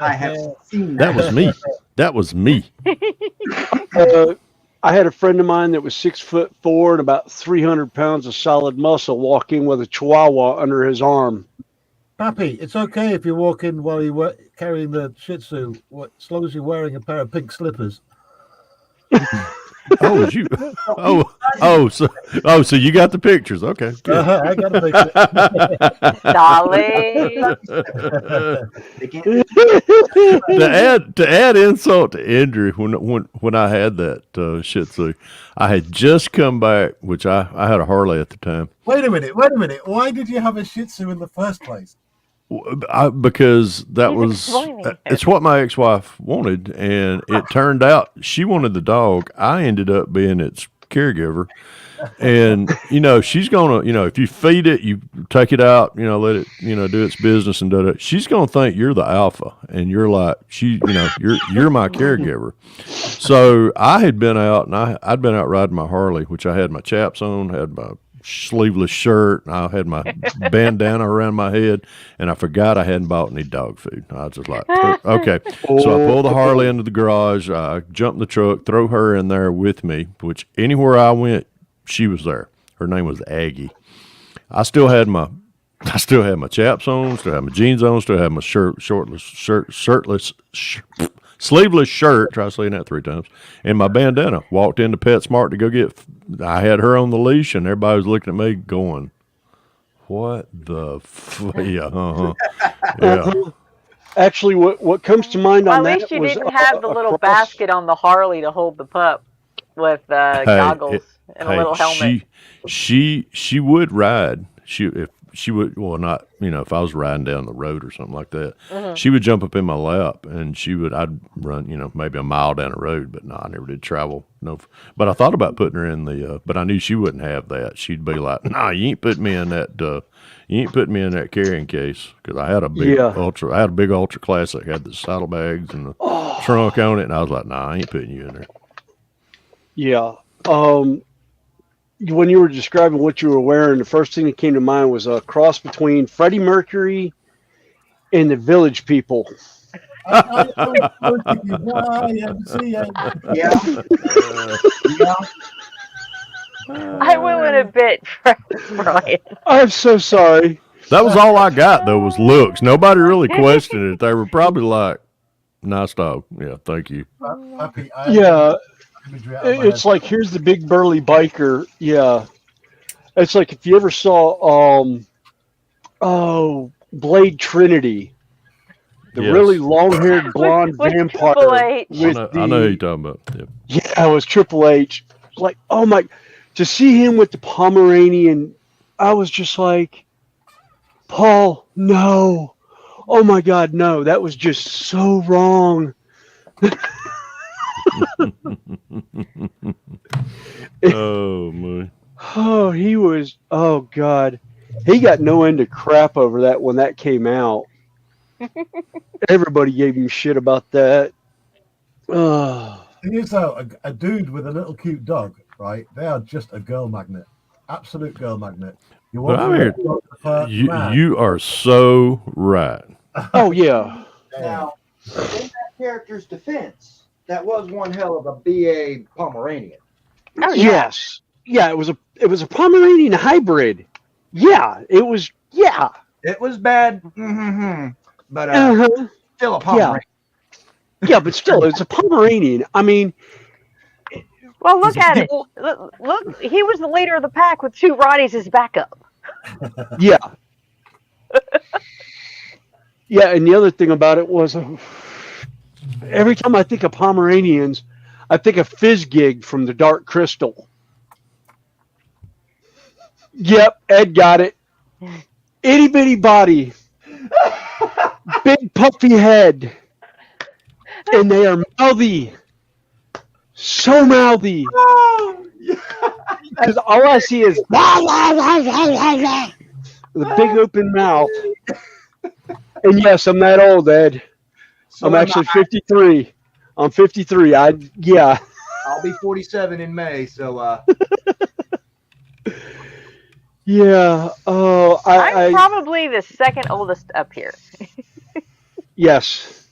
I have seen that. That was me. I had a friend of mine that was 6'4" and about 300 pounds of solid muscle walk in with a Chihuahua under his arm. Pappy, it's okay if you walk in while you're carrying the Shih Tzu, as long as you're wearing a pair of pink slippers. So you got the pictures. Okay. I got a picture. to add insult to injury, when I had that Shih Tzu, I had just come back, which I had a Harley at the time. Wait a minute. Why did you have a Shih Tzu in the first place? Because it's what my ex-wife wanted, and it turned out she wanted the dog. I ended up being its caregiver, and she's gonna, if you feed it, you take it out, let it, do its business and do it. She's gonna think you're the alpha, and you're like you're my caregiver. So I had been out, and I'd been out riding my Harley, which I had my chaps on, had my sleeveless shirt, and I had my bandana around my head, and I forgot I hadn't bought any dog food. I was just like, okay. So I pull the Harley into the garage, I jump in the truck, throw her in there with me, which anywhere I went, she was there. Her name was Aggie. I still had my chaps on, still had my jeans on, still had my sleeveless shirt, try saying that 3 times, and my bandana. Walked into PetSmart to go get, I had her on the leash, and everybody was looking at me going, what the yeah. Actually, what comes to mind on that at least you didn't have the little basket on the Harley to hold the pup. with goggles and a little helmet. She would ride. She would, well, not, if I was riding down the road or something like that, she would jump up in my lap and I'd run, maybe a mile down the road, but no, I never did travel. No, but I thought about putting her in but I knew she wouldn't have that. She'd be like, "Nah, you ain't putting me in that carrying case." Cause I had a big ultra classic, had the saddlebags and the trunk on it. And I was like, "Nah, I ain't putting you in there." Yeah. When you were describing what you were wearing, the first thing that came to mind was a cross between Freddie Mercury and the Village People. Yeah. I went a bit, Brian. I'm so sorry. That was all I got, though, was looks. Nobody really questioned it. They were probably like, "Nice dog. Yeah, thank you." Yeah. It's like, here's the big burly biker. Yeah. It's like if you ever saw Blade Trinity. The really long-haired blonde vampire. Triple H. I know who you're talking about. Yep. Yeah, it was Triple H. Like, oh my, to see him with the Pomeranian, I was just like, Paul, no. Oh my God, no. That was just so wrong. Oh my. Oh, he was, oh God. He got no end of crap over that when that came out. Everybody gave him shit about that. Thing is, though, a dude with a little cute dog, right? They are just a girl magnet. Absolute girl magnet. You you are so right. Oh, yeah. Now, in that character's defense, that was one hell of a BA Pomeranian. Oh, yeah. Yes. Yeah, it was a Pomeranian hybrid. Yeah, it was, yeah. It was bad, but still a Pomeranian. Yeah, but still, it's a Pomeranian. I mean, well, look at it. Look, he was the leader of the pack with 2 Ronnies as backup. Yeah. Yeah, and the other thing about it was, every time I think of Pomeranians, I think of Fizzgig from the Dark Crystal. Yep, Ed got it. Itty bitty body, big puffy head, and they are mouthy. So mouthy. Because all I see is the big open mouth. And yes, I'm that old, Ed. I'm actually 53. I'm 53. I'll be 47 in May, so yeah. Oh, I'm probably the second oldest up here. Yes.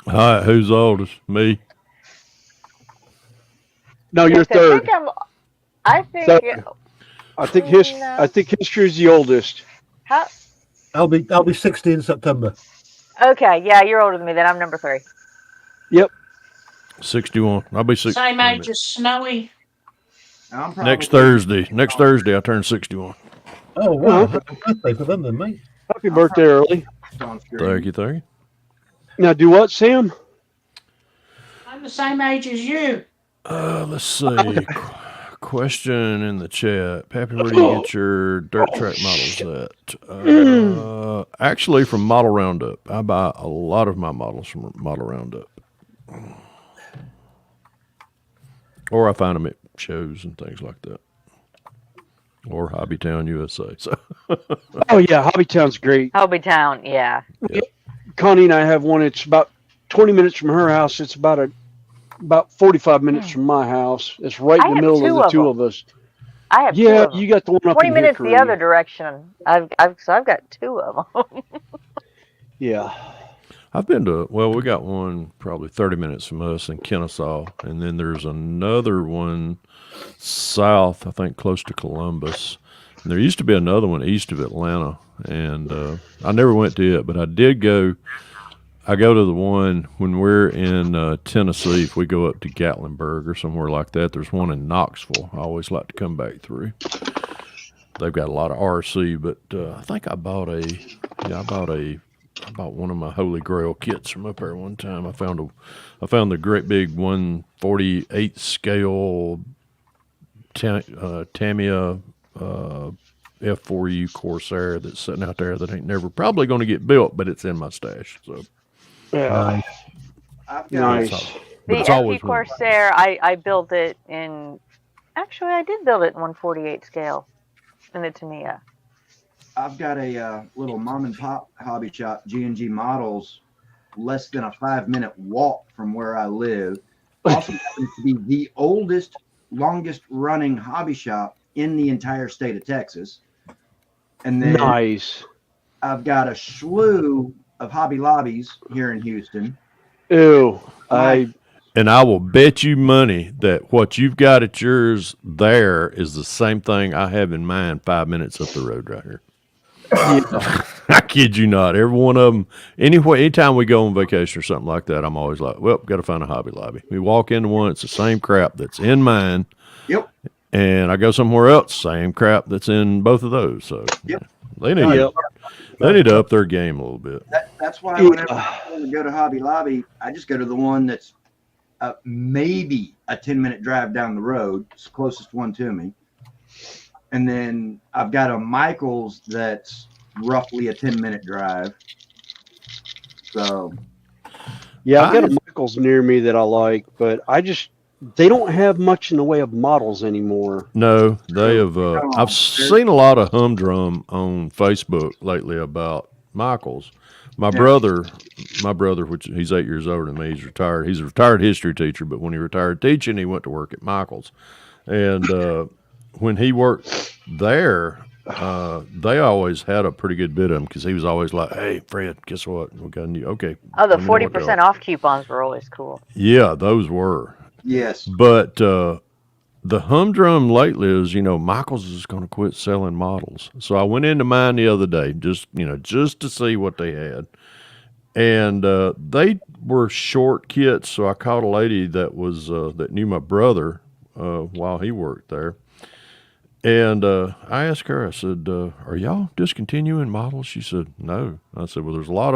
All right, who's oldest? Me. No, you're third. I think history is the oldest. How? I'll be 60 in September. Okay, yeah, you're older than me. Then I'm number 3. Yep. 61. I'll be 60. Same age as Snowy. Next Thursday, I turn 61. Oh wow! Happy birthday for them, then, mate. Happy birthday early. Thank you. Now, do what, Sam? I'm the same age as you. Let's see. Question in the chat. Pappy, where do you get your dirt track models at? Actually, from Model Roundup. I buy a lot of my models from Model Roundup. Or I find them at shows and things like that. Or Hobbytown, USA. So. Oh, yeah, Hobbytown's great. Hobbytown, yeah. Connie and I have one. It's about 20 minutes from her house. It's about 45 minutes from my house. It's right in the middle of the two of us. I have 2 of them. You got the one up 20 in minutes Hickory. the other direction. I've got 2 of them. Yeah. I've been to, we got one probably 30 minutes from us in Kennesaw, and then there's another one south, I think, close to Columbus. And there used to be another one east of Atlanta, and I never went to it, but I did go. I go to the one when we're in Tennessee. If we go up to Gatlinburg or somewhere like that, there's one in Knoxville. I always like to come back through. They've got a lot of RC, but I think I bought a I bought one of my Holy Grail kits from up there one time. I found the great big 148 scale Tamiya F4U Corsair that's sitting out there that ain't never probably going to get built, but it's in my stash. So Yeah. I've got Nice. but The it's always FP Corsair, I built it in. Actually, I did build it in 148 scale in the Tamiya. I've got a little mom and pop hobby shop, G&G Models, less than a 5-minute walk from where I live. Also happens to be the oldest, longest running hobby shop in the entire state of Texas. And then Nice. I've got a slew of Hobby Lobbies here in Houston. Ew. And I will bet you money that what you've got at yours there is the same thing I have in mine 5 minutes up the road right here. Yeah. I kid you not. Every one of them, anytime we go on vacation or something like that, I'm always like, well, got to find a Hobby Lobby. We walk into one, it's the same crap that's in mine. Yep. And I go somewhere else, same crap that's in both of those. So Yep. They need to up their game a little bit. That's why whenever I want to go to Hobby Lobby, I just go to the one that's maybe a 10-minute drive down the road. It's the closest one to me. And then I've got a Michael's that's roughly a 10-minute drive. So, yeah, I've got a Michael's near me that I like, but they don't have much in the way of models anymore. No, they have. I've seen a lot of humdrum on Facebook lately about Michael's. My brother, which he's 8 years older than me, he's retired. He's a retired history teacher, but when he retired teaching, he went to work at Michael's. And when he worked there, they always had a pretty good bid of them because he was always like, "Hey, Fred, guess what? We got a new." Okay. Oh, the 40% off coupons were always cool. Yeah, those were. Yes. But the humdrum lately is, Michael's is going to quit selling models. So I went into mine the other day just to see what they had. And they were short kits. So I called a lady that was that knew my brother while he worked there. And I asked her, I said, are y'all discontinuing models? She said, no. I said, well, there's a lot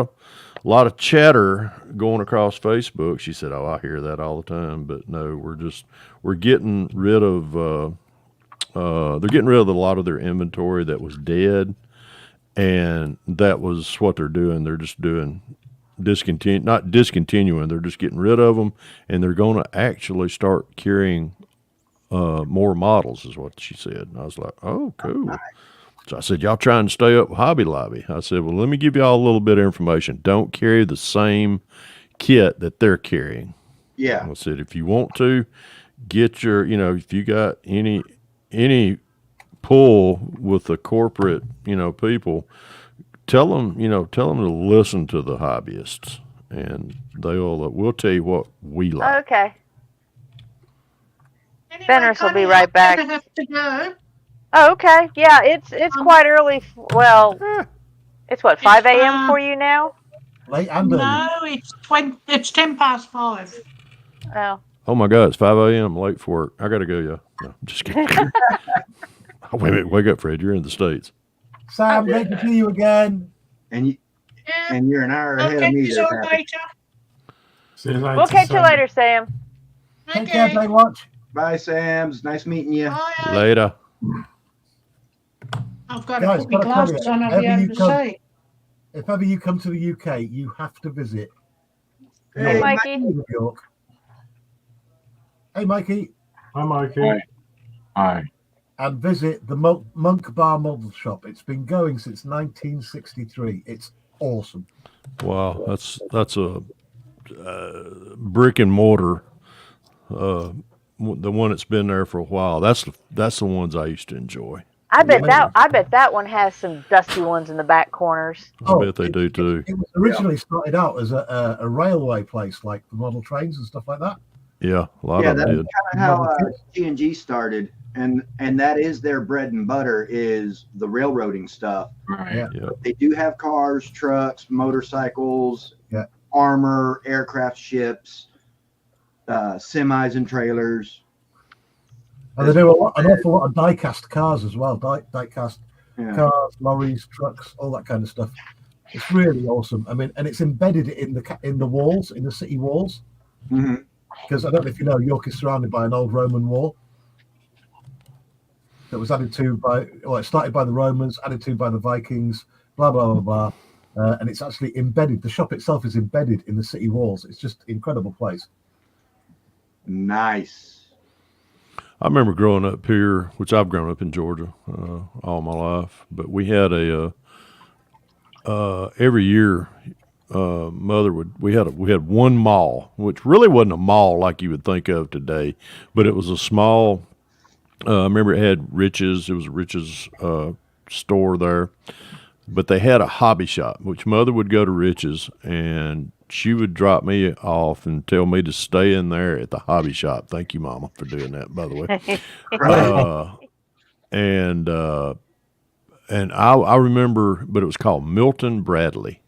of chatter going across Facebook. She said, oh, I hear that all the time, but no, we're getting rid of, they're getting rid of a lot of their inventory that was dead. And that was what they're doing. They're just doing not discontinuing. They're just getting rid of them. And they're going to actually start carrying more models is what she said. And I was like, oh, cool. So I said, y'all trying to stay up with Hobby Lobby? I said, well, let me give y'all a little bit of information. Don't carry the same kit that they're carrying. Yeah. I said, if you want to get your, if you got any pull with the corporate, people, tell them to listen to the hobbyists, and we'll tell you what we like. Okay. Anyway, Fenris will be Connie, right back. I have to go. Oh, okay. Yeah, it's quite early. Well, it's what, 5 a.m. for you now? Late and early. No, it's 10 past 5. Oh. Oh my God, it's 5 a.m. late for work. I gotta go, yeah. No, I'm just kidding. Oh, wait a minute, wake up, Fred. You're in the States. Sam, great to see you again. And you're an hour ahead of me. See you later. See you later. We'll catch you later, Sam. Take care very much. Bye, Sam's. Nice meeting you. Bye. Later. I've got to Guys, put my gotta tell glasses you, on. I'll be whenever able you to come- see. If ever you come to the UK, you have to visit Hey, Mikey. New York. Hey, Mikey. Hi, Mikey. Hi. And visit the Monk Bar Model Shop. It's been going since 1963. It's awesome. Wow, that's a brick and mortar. The one that's been there for a while. That's the ones I used to enjoy. I bet that one has some dusty ones in the back corners. I bet they do too. It was originally started out as a railway place, like the model trains and stuff like that. Yeah, a lot Yeah, of that's them did. kind of how G&G started, and that is their bread and butter is the railroading stuff. Right. Yeah. They do have cars, trucks, motorcycles, armor, aircraft, ships, semis and trailers. And they do an awful lot of die-cast cars as well. Die-cast cars, lorries, trucks, all that kind of stuff. It's really awesome. I mean, and it's embedded in the walls, in the city walls. Because I don't know if you know, York is surrounded by an old Roman wall that was added to it started by the Romans, added to by the Vikings, blah, blah, blah, blah. And it's actually embedded. The shop itself is embedded in the city walls. It's just an incredible place. Nice. I remember growing up here, which I've grown up in Georgia all my life, but we had every year, we had one mall, which really wasn't a mall like you would think of today, but it was a small. I remember it had Rich's. It was a Rich's store there, but they had a hobby shop, which Mother would go to Rich's and she would drop me off and tell me to stay in there at the hobby shop. Thank you, Mama, for doing that, by the way. And I remember, but it was called Milton Bradley.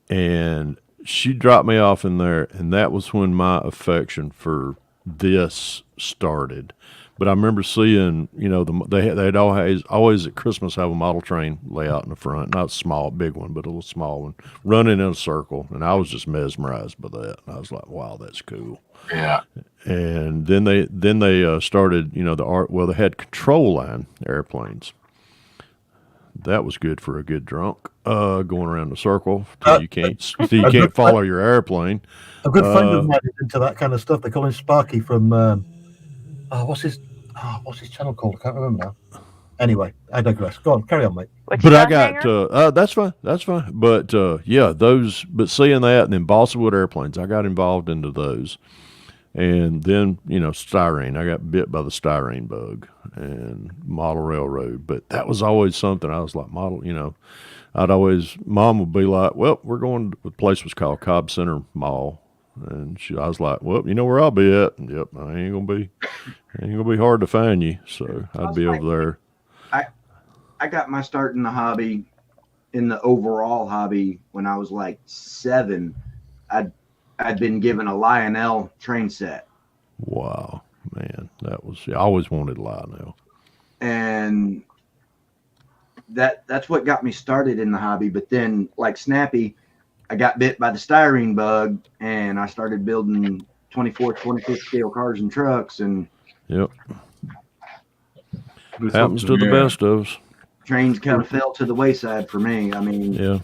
And she dropped me off in there, and that was when my affection for this started. But I remember seeing, they'd always at Christmas have a model train lay out in the front, not a small, big one, but a little small one, running in a circle. And I was just mesmerized by that. And I was like, wow, that's cool. Yeah. And then they started, the art. Well, they had control line airplanes. That was good for a good drunk, going around the circle till you can't follow your airplane. A good friend of mine is into that kind of stuff. They call him Sparky from what's his channel called? I can't remember now. Anyway, I digress. Go on, carry on, mate. But I got that's fine. But but seeing that and then balsa wood airplanes, I got involved into those. And then, styrene. I got bit by the styrene bug and model railroad. But that was always something I was like, Mom would be like, well, we're going to, the place was called Cobb Center Mall. And I was like, well, you know where I'll be at? Yep, I ain't gonna be hard to find you. So I'd be over there. I got my start in the hobby, in the overall hobby, when I was like 7. I'd been given a Lionel train set. Wow, man, I always wanted Lionel. And that's what got me started in the hobby. But then, like Snappy, I got bit by the styrene bug, and I started building 24, 25th scale cars and trucks. And yep, happens to the best of us. Trains kind of fell to the wayside for me. I mean, yeah.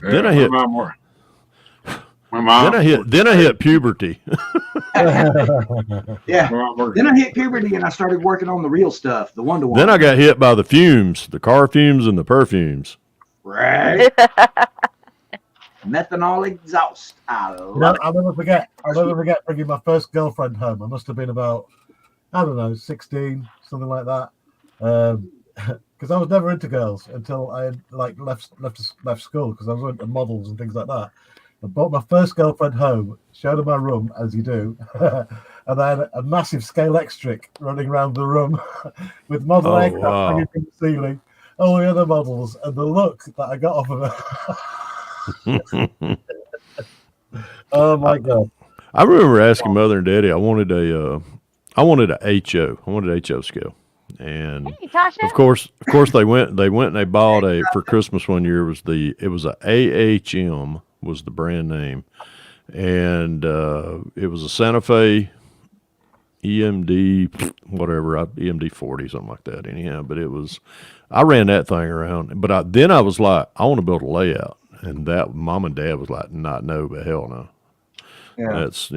Then I hit. Then I hit puberty. Yeah. Then I hit puberty and I started working on the real stuff, the one-to-one. Then I got hit by the fumes, the car fumes and the perfumes. Right. Methanol exhaust. I'll never forget bringing my first girlfriend home. I must have been about, 16, something like that. Because I was never into girls until I had left school, because I was into models and things like that. I brought my first girlfriend home, showed her my room, as you do, and I had a massive scale X-trick running around the room with model aircraft hanging from the ceiling, all the other models, and the look that I got off of her. Oh my God! I remember asking Mother and Daddy, I wanted a HO scale, and of course they went and they bought for Christmas one year it was a AHM. Was the brand name, and it was a Santa Fe EMD whatever, EMD 40, something like that anyhow. But I ran that thing around, but then I was like, I want to build a layout, and that Mom and Dad was like, no, but hell no. That's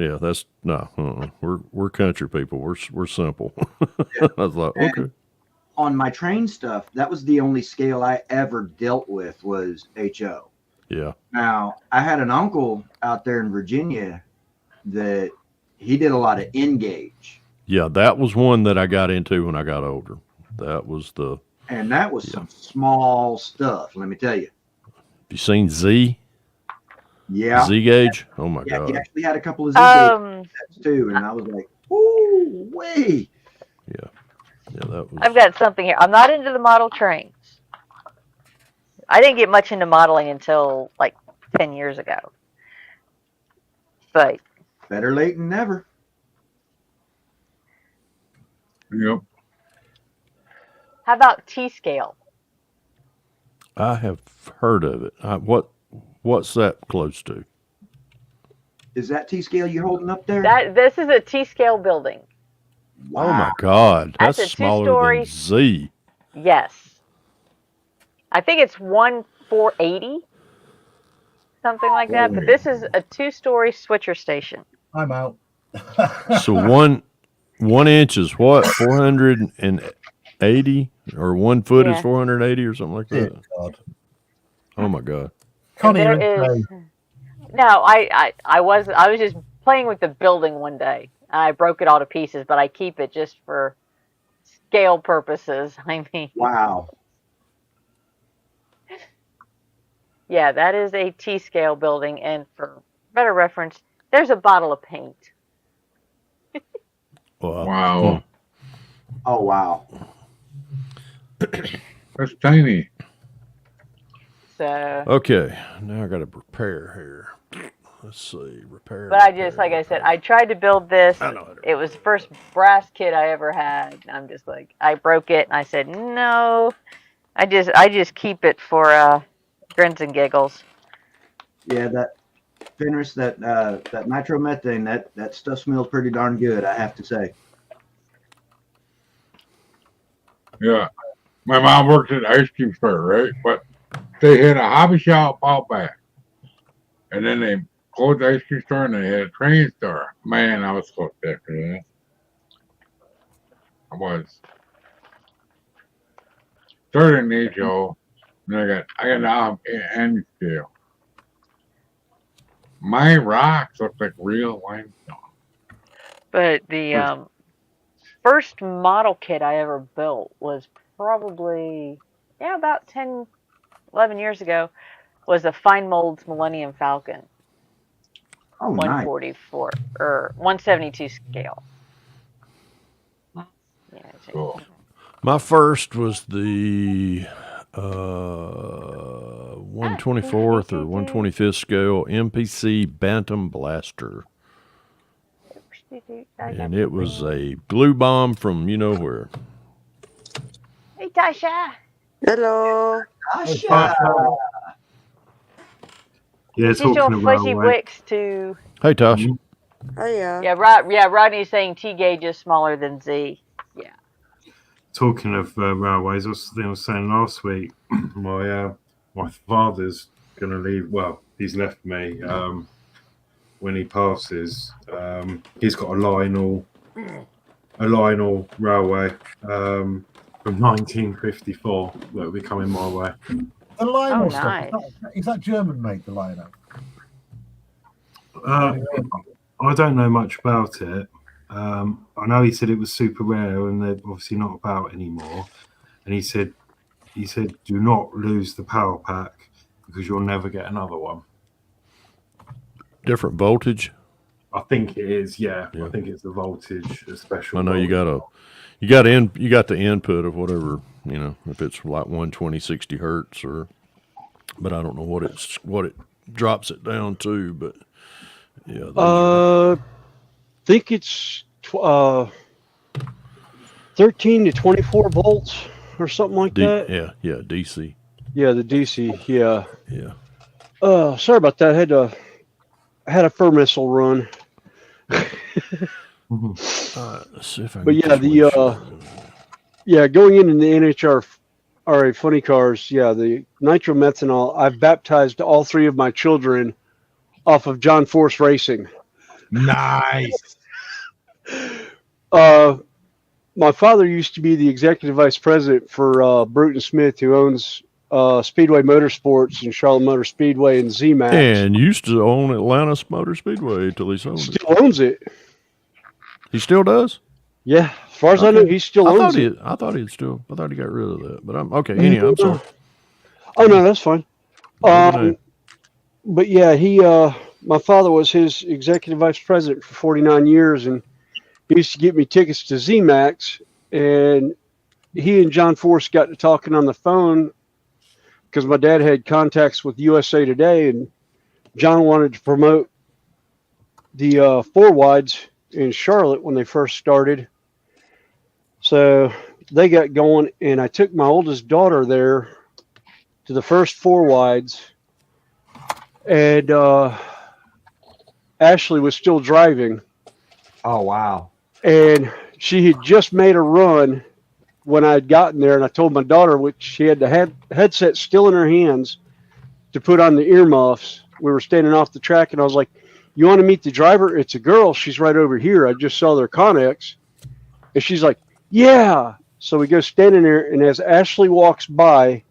no. We're country people. We're simple. I was like, okay. On my train stuff, that was the only scale I ever dealt with was HO. Yeah. Now, I had an uncle out there in Virginia that he did a lot of N-gauge. Yeah, that was one that I got into when I got older. That was some small stuff, let me tell you. Have you seen Z? Yeah. Z gauge? Oh my God. He actually had a couple of Z gauge sets too, and I was like, ooh, wait. Yeah. Yeah, that was. I've got something here. I'm not into the model trains. I didn't get much into modeling until like 10 years ago. But better late than never. Yep. How about T-scale? I have heard of it. What's that close to? Is that T-scale you holding up there? This is a T-scale building. Wow. Oh my God, that's a smaller two-story. than Z. Yes, I think it's 480, something like that. But this is a 2-story switcher station. I'm out. So one inch is what, 480, or 1 foot is 480 or something like that. God. Oh my God. Connie, no, I was just playing with the building one day. I broke it all to pieces, but I keep it just for scale purposes. I mean, wow. Yeah, that is a T-scale building, and for better reference, there's a bottle of paint. Wow. Oh, wow. That's tiny. So. Okay, now I got to prepare here. Let's see, repair. But I just, like I said, I tried to build this. It was the first brass kit I ever had. I'm just like, I broke it, and I said, no. I just keep it for grins and giggles. Yeah, that Fenris, that nitromethane, that stuff smells pretty darn good, I have to say. Yeah. My mom worked at an ice cream store, right? But they had a hobby shop out back. And then they closed the ice cream store and they had a train store. Man, I was so sick of that. I was. Started in HO, and I got now and scale. My rocks look like real limestone. But the first model kit I ever built was probably, about 10, 11 years ago, was a Fine Molds Millennium Falcon. Oh, 144 or 172 scale. Yeah, cool. My first was the 124th or 125th scale MPC Bantam Blaster. And it was a glue bomb from you know where. Hey, Tasha. Hello. Tasha. Yeah, She's your fuzzy wicks too. Hey, Tasha. Oh yeah. Yeah, Rodney's saying T gauge is smaller than Z. Yeah. Talking of railways, I was saying last week, my father's going to leave. Well, he's left me. When he passes, he's got a Lionel railway from 1954 that will be coming my way. The Lionel nice. stuff, is that German made, the Lionel? I don't know much about it. I know he said it was super rare and they're obviously not about anymore. And he said, do not lose the power pack because you'll never get another one. Different voltage. I think it is. Yeah. I think it's the voltage, a special. I know voltage. you got the input of whatever, if it's like 120, 60 hertz but I don't know what it drops it down to, but yeah. Think it's 13 to 24 volts or something like that. Yeah, DC. Yeah, the DC. Yeah. Yeah. Sorry about that. I had a fur missile run. Let's see if I But can going into the NHRA funny cars, the nitromethanol, I've baptized all 3 of my children off of John Force Racing. Nice. My father used to be the executive vice president for Bruton Smith, who owns Speedway Motorsports and Charlotte Motor Speedway and Z-Max. And used to own Atlanta Motor Speedway until he sold it. Still owns it. He still does? Yeah, as far as I know, he still owns it. I thought he got rid of that. But I'm okay. Anyhow, I'm sorry. Oh no, that's fine. But yeah, my father was his executive vice president for 49 years, and he used to get me tickets to Z-Max, and he and John Force got to talking on the phone because my dad had contacts with USA Today, and John wanted to promote the 4 wides in Charlotte when they first started. So they got going, and I took my oldest daughter there to the first 4 wides, and Ashley was still driving. Oh, wow. And she had just made a run when I had gotten there, and I told my daughter, which she had the headset still in her hands, to put on the earmuffs. We were standing off the track, and I was like, "You want to meet the driver? It's a girl. She's right over here. I just saw their Connex." And she's like, "Yeah." So we go standing there, and as Ashley walks by,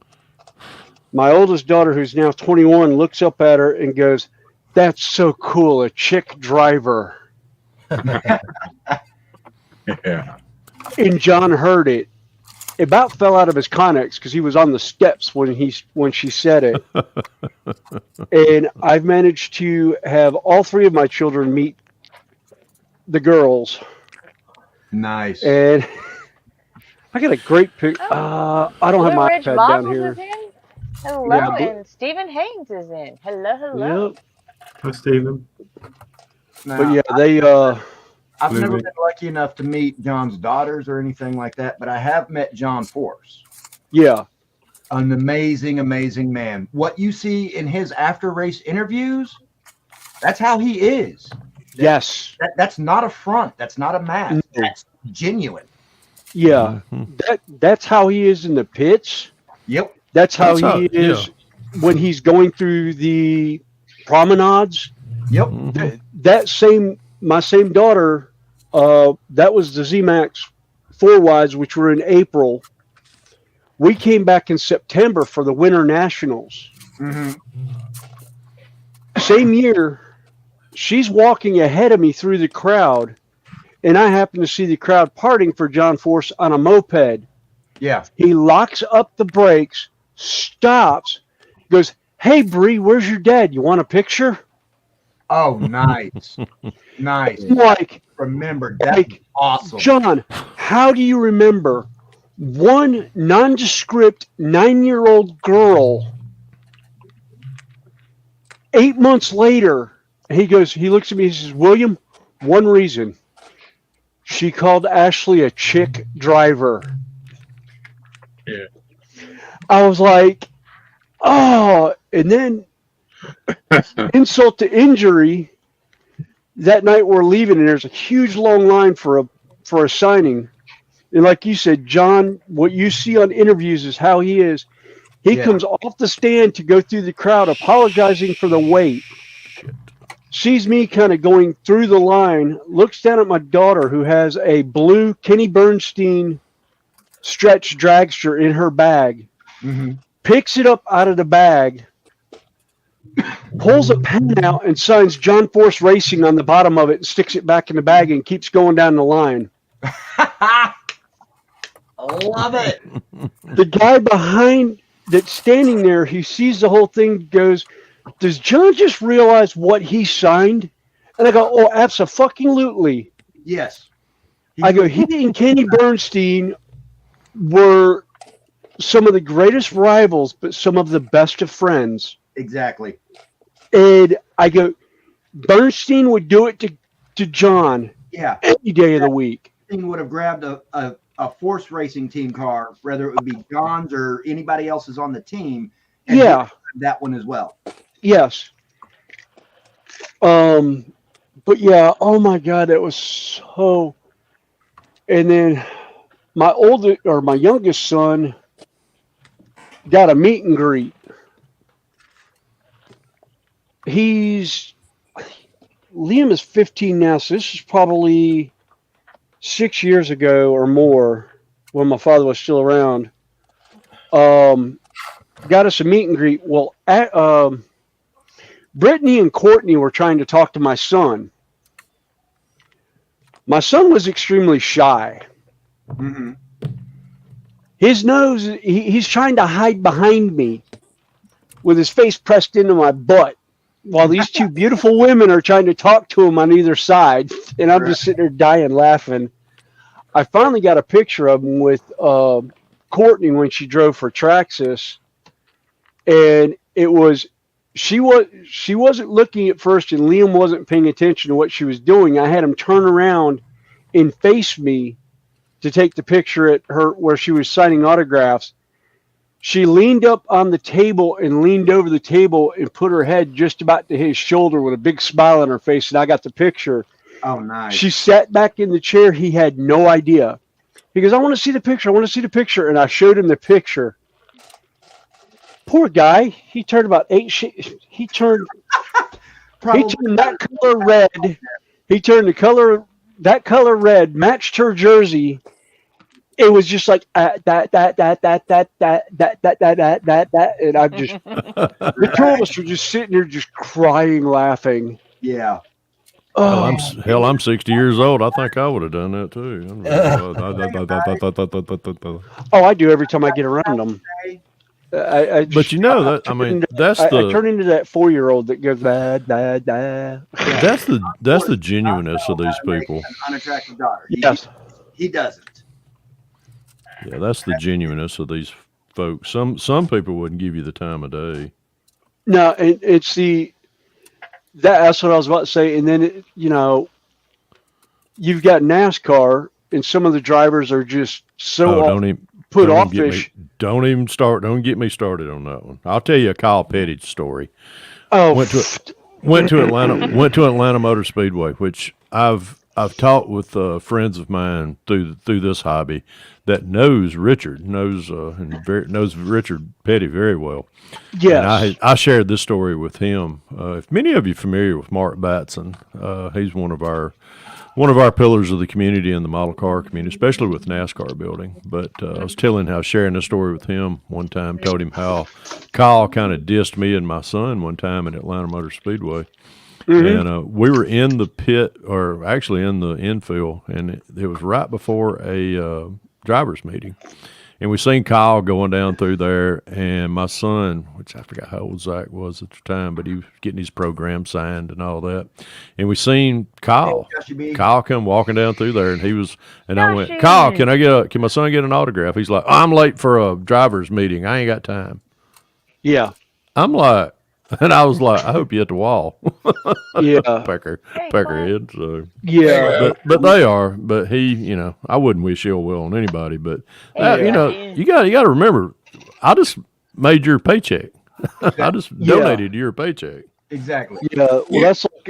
my oldest daughter, who's now 21, looks up at her and goes, "That's so cool, a chick driver." Yeah. And John heard it. It about fell out of his Connex because he was on the steps when she said it. And I've managed to have all 3 of my children meet the girls. Nice. And I got a great pic. I don't have Blue my Ridge iPad Models down here. is in. Hello, Yeah, and Stephen Haynes is in. Hello. Yep. Hi, Stephen. Now, But yeah, they I've never Louis. been lucky enough to meet John's daughters or anything like that, but I have met John Force. yeah. An amazing, amazing man. What you see in his after race interviews, that's how he is. Yes. That's not a front. That's not a mask. No. That's genuine. Yeah. That's how he is in the pits. Yep. That's how he is when he's going through the promenades. Yep. My same daughter, that was the Z-Max 4 wides, which were in April. We came back in September for the Winter Nationals. Mm-hmm. Same year, she's walking ahead of me through the crowd, and I happen to see the crowd parting for John Force on a moped. Yeah. He locks up the brakes, stops, goes, "Hey, Bree, where's your dad? You want a picture?" Oh, nice. Nice. Like, remember, that's like, awesome. John, how do you remember one nondescript 9-year-old girl 8 months later? He looks at me, he says, "William, one reason. She called Ashley a chick driver." Yeah. I was like, oh, and then insult to injury, that night we're leaving and there's a huge long line for a signing. And like you said, John, what you see on interviews is how he is. He comes off the stand to go through the crowd apologizing for the wait. Sees me kind of going through the line, looks down at my daughter who has a blue Kenny Bernstein stretch dragster in her bag, picks it up out of the bag, pulls a pen out and signs John Force Racing on the bottom of it and sticks it back in the bag and keeps going down the line. I love it. The guy behind that's standing there, he sees the whole thing, goes, "Does John just realize what he signed?" And I go, "Oh, abso-fucking-lutely." Yes. I go, he and Kenny Bernstein were some of the greatest rivals, but some of the best of friends. Exactly. And I go, Bernstein would do it to John any day of the week. Bernstein would have grabbed a Force Racing team car, whether it would be John's or anybody else's on the team. And that one as well. Yes. But yeah, oh my God, that was so. And then my youngest son got a meet and greet. Liam is 15 now, so this is probably 6 years ago or more when my father was still around. Got us a meet and greet. Well, Brittany and Courtney were trying to talk to my son. My son was extremely shy. Mm-hmm. His nose, he's trying to hide behind me with his face pressed into my butt while these two beautiful women are trying to talk to him on either side. And I'm just sitting there dying laughing. I finally got a picture of him with Courtney when she drove for Traxxas. And it was, she wasn't looking at first, and Liam wasn't paying attention to what she was doing. I had him turn around and face me to take the picture at her where she was signing autographs. She leaned up on the table and leaned over the table and put her head just about to his shoulder with a big smile on her face. And I got the picture. Oh, nice. She sat back in the chair. He had no idea. He goes, I want to see the picture. I want to see the picture. And I showed him the picture. Poor guy. He turned about he turned that color red. He turned that color red, matched her jersey. It was just like that, and I'm just the two of us were just sitting there, just crying, laughing. Yeah. Oh, I'm 60 years old. I think I would have done that too. I do every time I get around them. But you know that I turn into that 4-year-old that goes da da da. That's the genuineness of these people. Unattractive daughter. Yes, he doesn't. Yeah, that's the genuineness of these folks. Some people wouldn't give you the time of day. No, it's that's what I was about to say. And then you've got NASCAR, and some of the drivers are just put offish. Don't get me started on that one. I'll tell you a Kyle Petty story. Oh, went to Atlanta Motor Speedway, which I've talked with friends of mine through this hobby that knows Richard Petty very well. Yes. And I shared this story with him. If many of you are familiar with Mark Batson, he's one of our pillars of the community and the model car community, especially with NASCAR building. But I was sharing this story with him one time, told him how Kyle kind of dissed me and my son one time at Atlanta Motor Speedway. Mm-hmm. And we were in the pit, or actually in the infield, and it was right before a driver's meeting. And we seen Kyle going down through there, and my son, which I forgot how old Zach was at the time, but he was getting his program signed and all that. And we seen Kyle come walking down through there, and I went, Kyle, can my son get an autograph? He's like, I'm late for a driver's meeting. I ain't got time. Yeah. I'm like, and I was like, I hope you hit the wall. Yeah. Pecker head. So yeah. But they are. But he, I wouldn't wish ill will on anybody. But you got to remember, I just made your paycheck. I just donated your paycheck. Exactly. Yeah. Well, that's like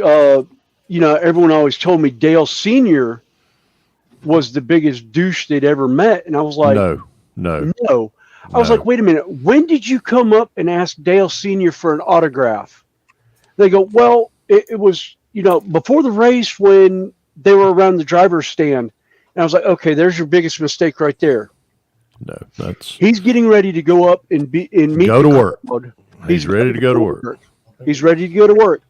everyone always told me Dale Sr. was the biggest douche they'd ever met, and I was like, no. I was like, wait a minute. When did you come up and ask Dale Sr. for an autograph? They go, well, it was, before the race when they were around the driver's stand. And I was like, okay, there's your biggest mistake right there. No, he's getting ready to go up and meet go to work. He's ready to go to work. He's ready to go to work.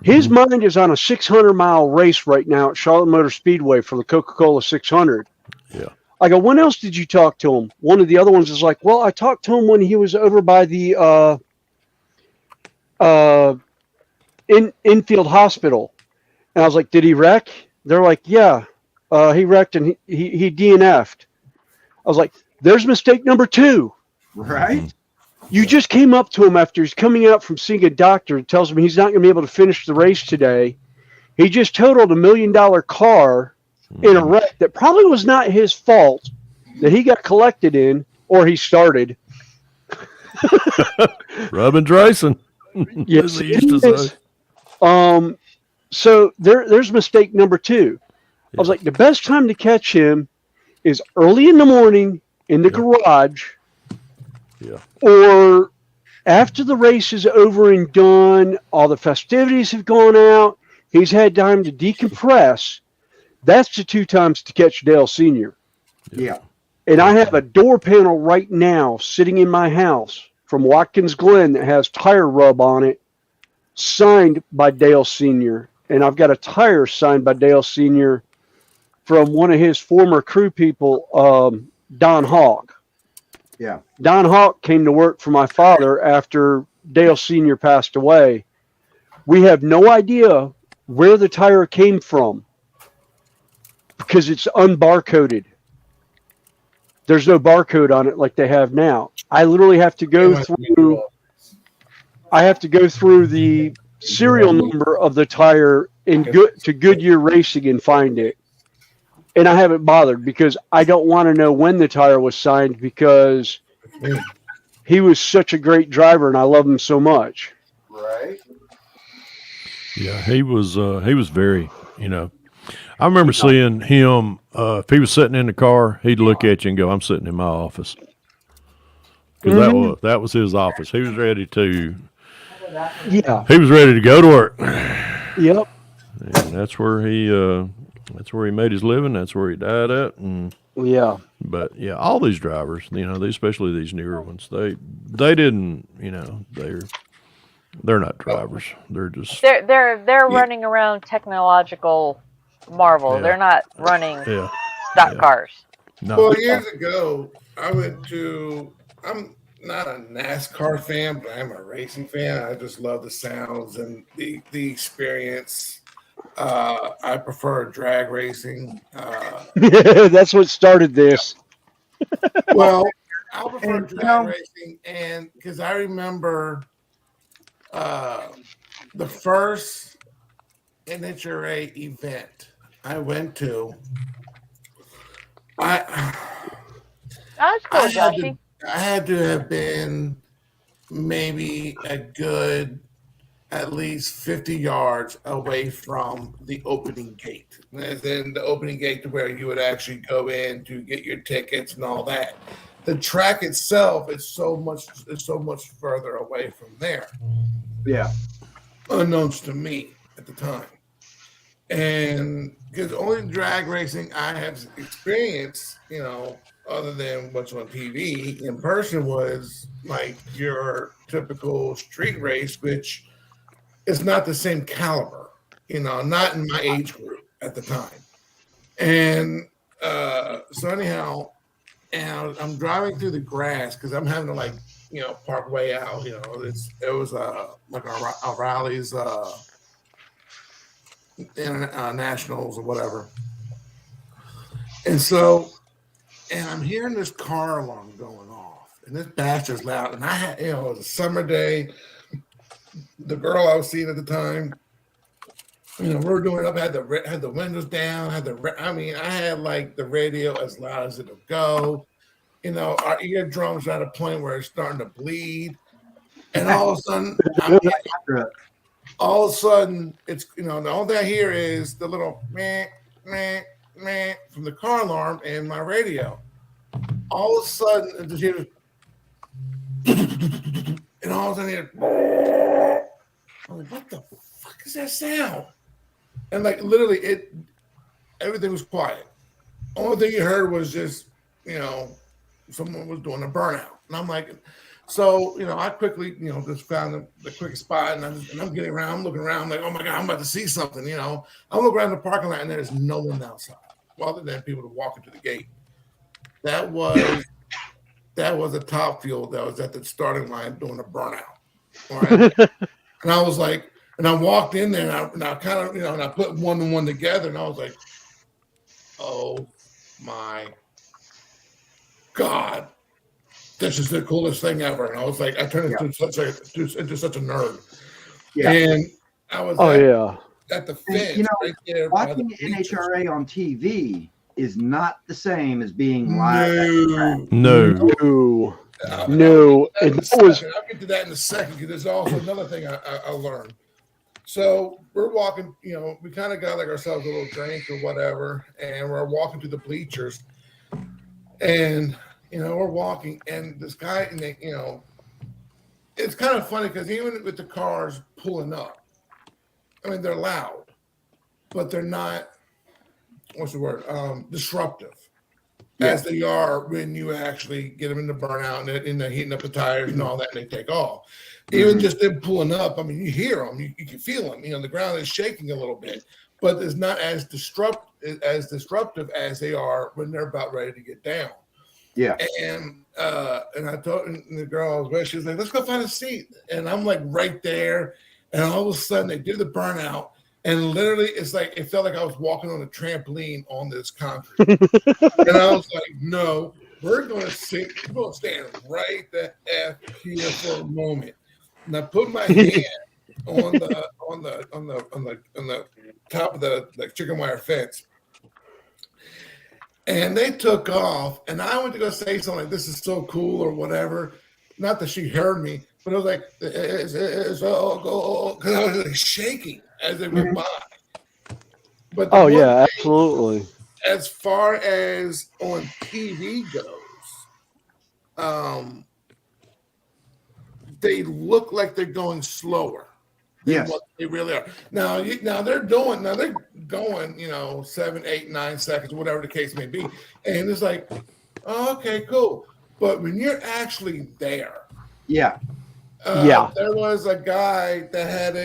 His mind is on a 600-mile race right now at Charlotte Motor Speedway for the Coca-Cola 600. Yeah. I go, when else did you talk to him? One of the other ones is like, well, I talked to him when he was over by the infield hospital. And I was like, did he wreck? They're like, yeah, he wrecked and he DNF'd. I was like, there's mistake number 2. Right. You just came up to him after he's coming out from seeing a doctor and tells him he's not going to be able to finish the race today. He just totaled $1 million car in a wreck that probably was not his fault, that he got collected in, or he started. Rubbing Drayson. Yes, he used to say. So there's mistake number 2. I was like, the best time to catch him is early in the morning in the garage, or after the race is over and done, all the festivities have gone out, he's had time to decompress. That's the 2 times to catch Dale Sr. Yeah. And I have a door panel right now sitting in my house from Watkins Glen that has tire rub on it, signed by Dale Sr. And I've got a tire signed by Dale Sr. from one of his former crew people, Don Hawk. Yeah. Don Hawk came to work for my father after Dale Sr. passed away. We have no idea where the tire came from because it's unbarcoded. There's no barcode on it like they have now. I literally have to go through. I have to go through the serial number of the tire to Goodyear Racing and find it. And I haven't bothered because I don't want to know when the tire was signed because he was such a great driver, and I love him so much. Right. Yeah, he was very, I remember seeing him, if he was sitting in the car, he'd look at you and go, I'm sitting in my office. Because that was his office. He was ready to go to work. Yep. And that's where he made his living. That's where he died at. And yeah. But yeah, all these drivers, especially these newer ones, they didn't, they're not drivers. They're just they're running around technological marvel. Yeah. They're not running Yeah. stock cars. No. Well, years ago, I'm not a NASCAR fan, but I'm a racing fan. I just love the sounds and the experience. I prefer drag racing. That's what started this. Well, I prefer drag racing, and because I remember the first NHRA event I went to. That's cool, Joshy. I had to have been maybe a good at least 50 yards away from the opening gate. As in the opening gate to where you would actually go in to get your tickets and all that. The track itself is so much further away from there. Yeah. Unknowns to me at the time. And because the only drag racing I have experienced, other than what's on TV in person, was like your typical street race, which is not the same caliber, not in my age group at the time. And so anyhow, and I'm driving through the grass because I'm having to park way out. It was like a O'Reilly's nationals or whatever. And so, and I'm hearing this car alarm going off, and this bastard's loud. And I had, it was a summer day. The girl I was seeing at the time, we're doing up. Had the windows down. I had like the radio as loud as it'll go. Our eardrums are at a point where it's starting to bleed, and all of a sudden, it's the only thing I hear is the little meh, meh, meh from the car alarm and my radio. All of a sudden, I just hear, and all of a sudden, I'm like, what the fuck is that sound? And literally, everything was quiet. Only thing you heard was just, someone was doing a burnout. And I'm like, so, I quickly, just found the quick spot, and I'm getting around, I'm looking around, I'm like, oh my God, I'm about to see something, I'm looking around the parking lot, and there's no one outside, other than people walking to the gate. That was a top fuel that was at the starting line doing a burnout. All right. And I was like, and I walked in there, and I kind of, and I put one and one together, and I was like, oh my God, this is the coolest thing ever. And I was like, I turned into such a nerd. Yeah. And I was at the fence. Right there watching the NHRA on TV is not the same as being live. No. I'll get to that in a second, because there's also another thing I learned. So we're walking, we kind of got ourselves a little drink or whatever, and we're walking to the bleachers, and we're walking, and this guy, and it's kind of funny because even with the cars pulling up, they're loud, but they're not, what's the word, disruptive. As they are when you actually get them in the burnout and they're heating up the tires and all that, and they take off. Even just them pulling up, you hear them, you can feel them. The ground is shaking a little bit, but it's not as disruptive as they are when they're about ready to get down. Yeah. And I told the girl I was with, she was like, let's go find a seat. And I'm like right there, and all of a sudden they do the burnout. And literally, it's like it felt like I was walking on a trampoline on this concrete. And I was like, "No, we're going to stand right the F here for a moment." And I put my hand on the top of the chicken wire fence, and they took off. And I went to go say something like, "This is so cool" or whatever. not that she heard me, but it was like, because I was like shaking as they went by. But oh yeah, absolutely. As far as on TV goes, they look like they're going slower than what they really are. Now they're going, 7, 8, 9 seconds, whatever the case may be, and it's like, oh, okay, cool. But when you're actually there, yeah, there was a guy that had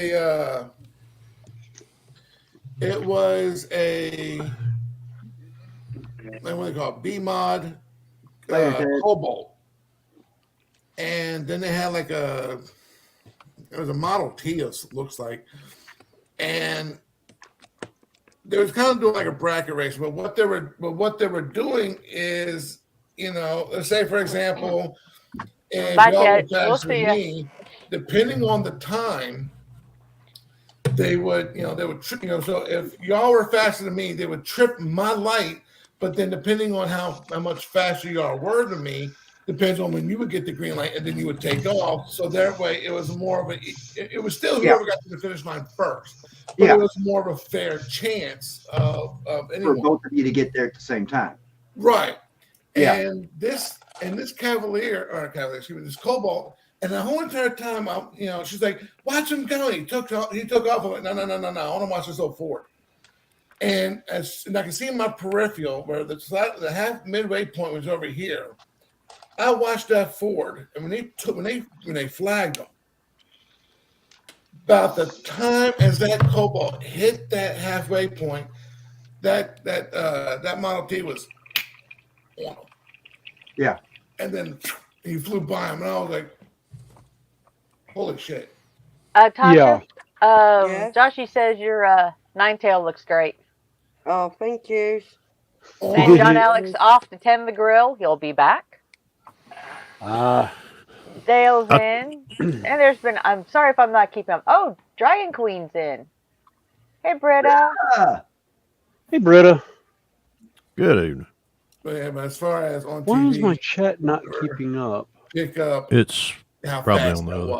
it was a, what do they call it, B-mod Cobalt. And then they had it was a Model T, it looks like. And they was kind of doing like a bracket race, but what they were doing is, let's say, for example, if y'all were faster than me, depending on the time, they would trip, so if y'all were faster than me, they would trip my light, but then depending on how much faster y'all were than me, depends on when you would get the green light, and then you would take off. So that way, it was more of it was still whoever got to the finish line first, but it was more of a fair chance of anyone. For both of you to get there at the same time. Right. Yeah. And this Cavalier, excuse me, this Cobalt, and the whole entire time, she's like, watch him go. He took off. I'm like, no. I want to watch this old Ford. And I can see in my peripheral where the half midway point was over here. I watched that Ford, and when they flagged them, about the time as that Cobalt hit that halfway point, that Model T was on him. Yeah. And then he flew by him, and I was like, holy shit. Tasha, Joshy says your Ninetail looks great. Oh, thank you. And John Alex off to tend the grill. He'll be back. Dale's in. And there's been, I'm sorry if I'm not keeping up. Oh, Dragon Queen's in. Hey, Britta. Hey, Britta. Good evening. But as far as on Why TV, is my chat not keeping up? Pick up. It's how probably fast on the that other.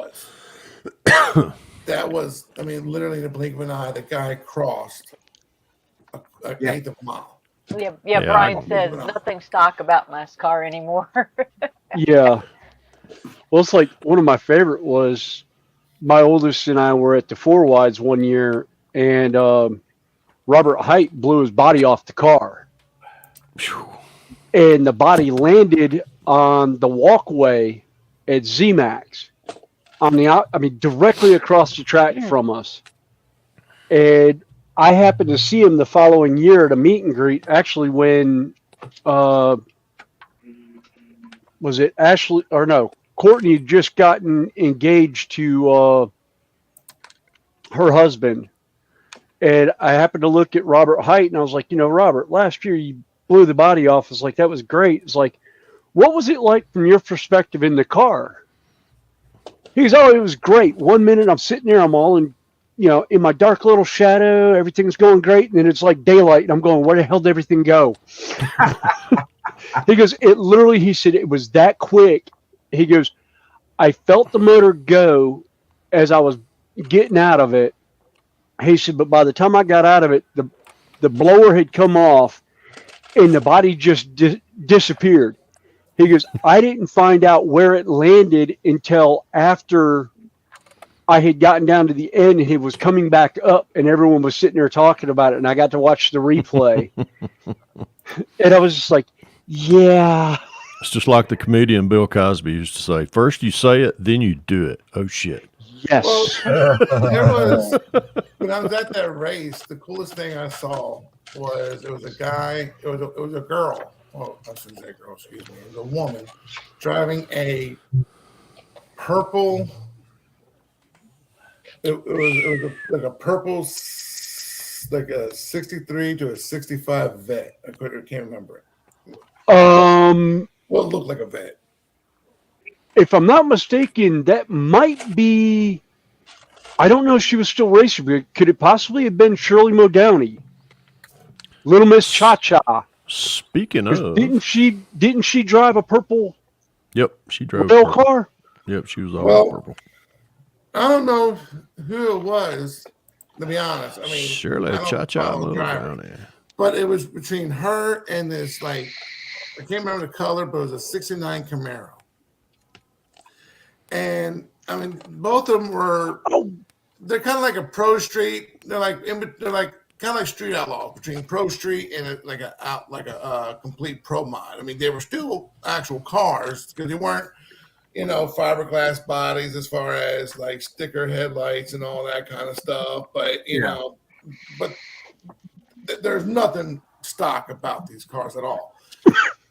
was. That was, literally in the blink of an eye, the guy crossed an eighth of a mile. Yeah, Brian says nothing stock about NASCAR anymore. Yeah. Well, it's like one of my favorite was my oldest and I were at the Four Wides one year, and Robert Height blew his body off the car. And the body landed on the walkway at ZMAX directly across the track from us. And I happened to see him the following year at a meet and greet, actually when was it Ashley or no, Courtney had just gotten engaged to her husband. And I happened to look at Robert Height, and I was like, Robert, last year you blew the body off. It's like, that was great. It's like, what was it like from your perspective in the car? He goes, oh, it was great. 1 minute I'm sitting there, I'm all in my dark little shadow, everything's going great, and then it's like daylight, and I'm going, where the hell did everything go? He goes, he said it was that quick. He goes, I felt the motor go as I was getting out of it. He said, but by the time I got out of it, the blower had come off, and the body just disappeared. He goes, I didn't find out where it landed until after I had gotten down to the end, and it was coming back up, and everyone was sitting there talking about it, and I got to watch the replay. And I was just like, yeah. It's just like the comedian Bill Cosby used to say, first you say it, then you do it. Oh, shit. Yes. Well, when I was at that race, the coolest thing I saw was it was a guy, it was a girl. Oh, I shouldn't say girl, excuse me. It was a woman driving a purple. It was like a purple, like a 63 to a 65 vet. I can't remember it. Well, it looked like a vet. If I'm not mistaken, that might be. I don't know if she was still racing, but could it possibly have been Shirley Muldowney? Little Miss Cha Cha. Speaking of, didn't she drive a purple? Yep, she drove rail car. Yep, she was all Well, purple. I don't know who it was, to be honest. I mean, Surely I don't Cha-Cha follow moved drivers, down there. but it was between her and this, like, I can't remember the color, but it was a 69 Camaro. And I mean, both of them were, they're kind of like a Pro Street. They're like kind of like street outlaws between Pro Street and a complete Pro Mod. I mean, they were still actual cars because they weren't, fiberglass bodies as far as like sticker headlights and all that kind of stuff. But there's nothing stock about these cars at all.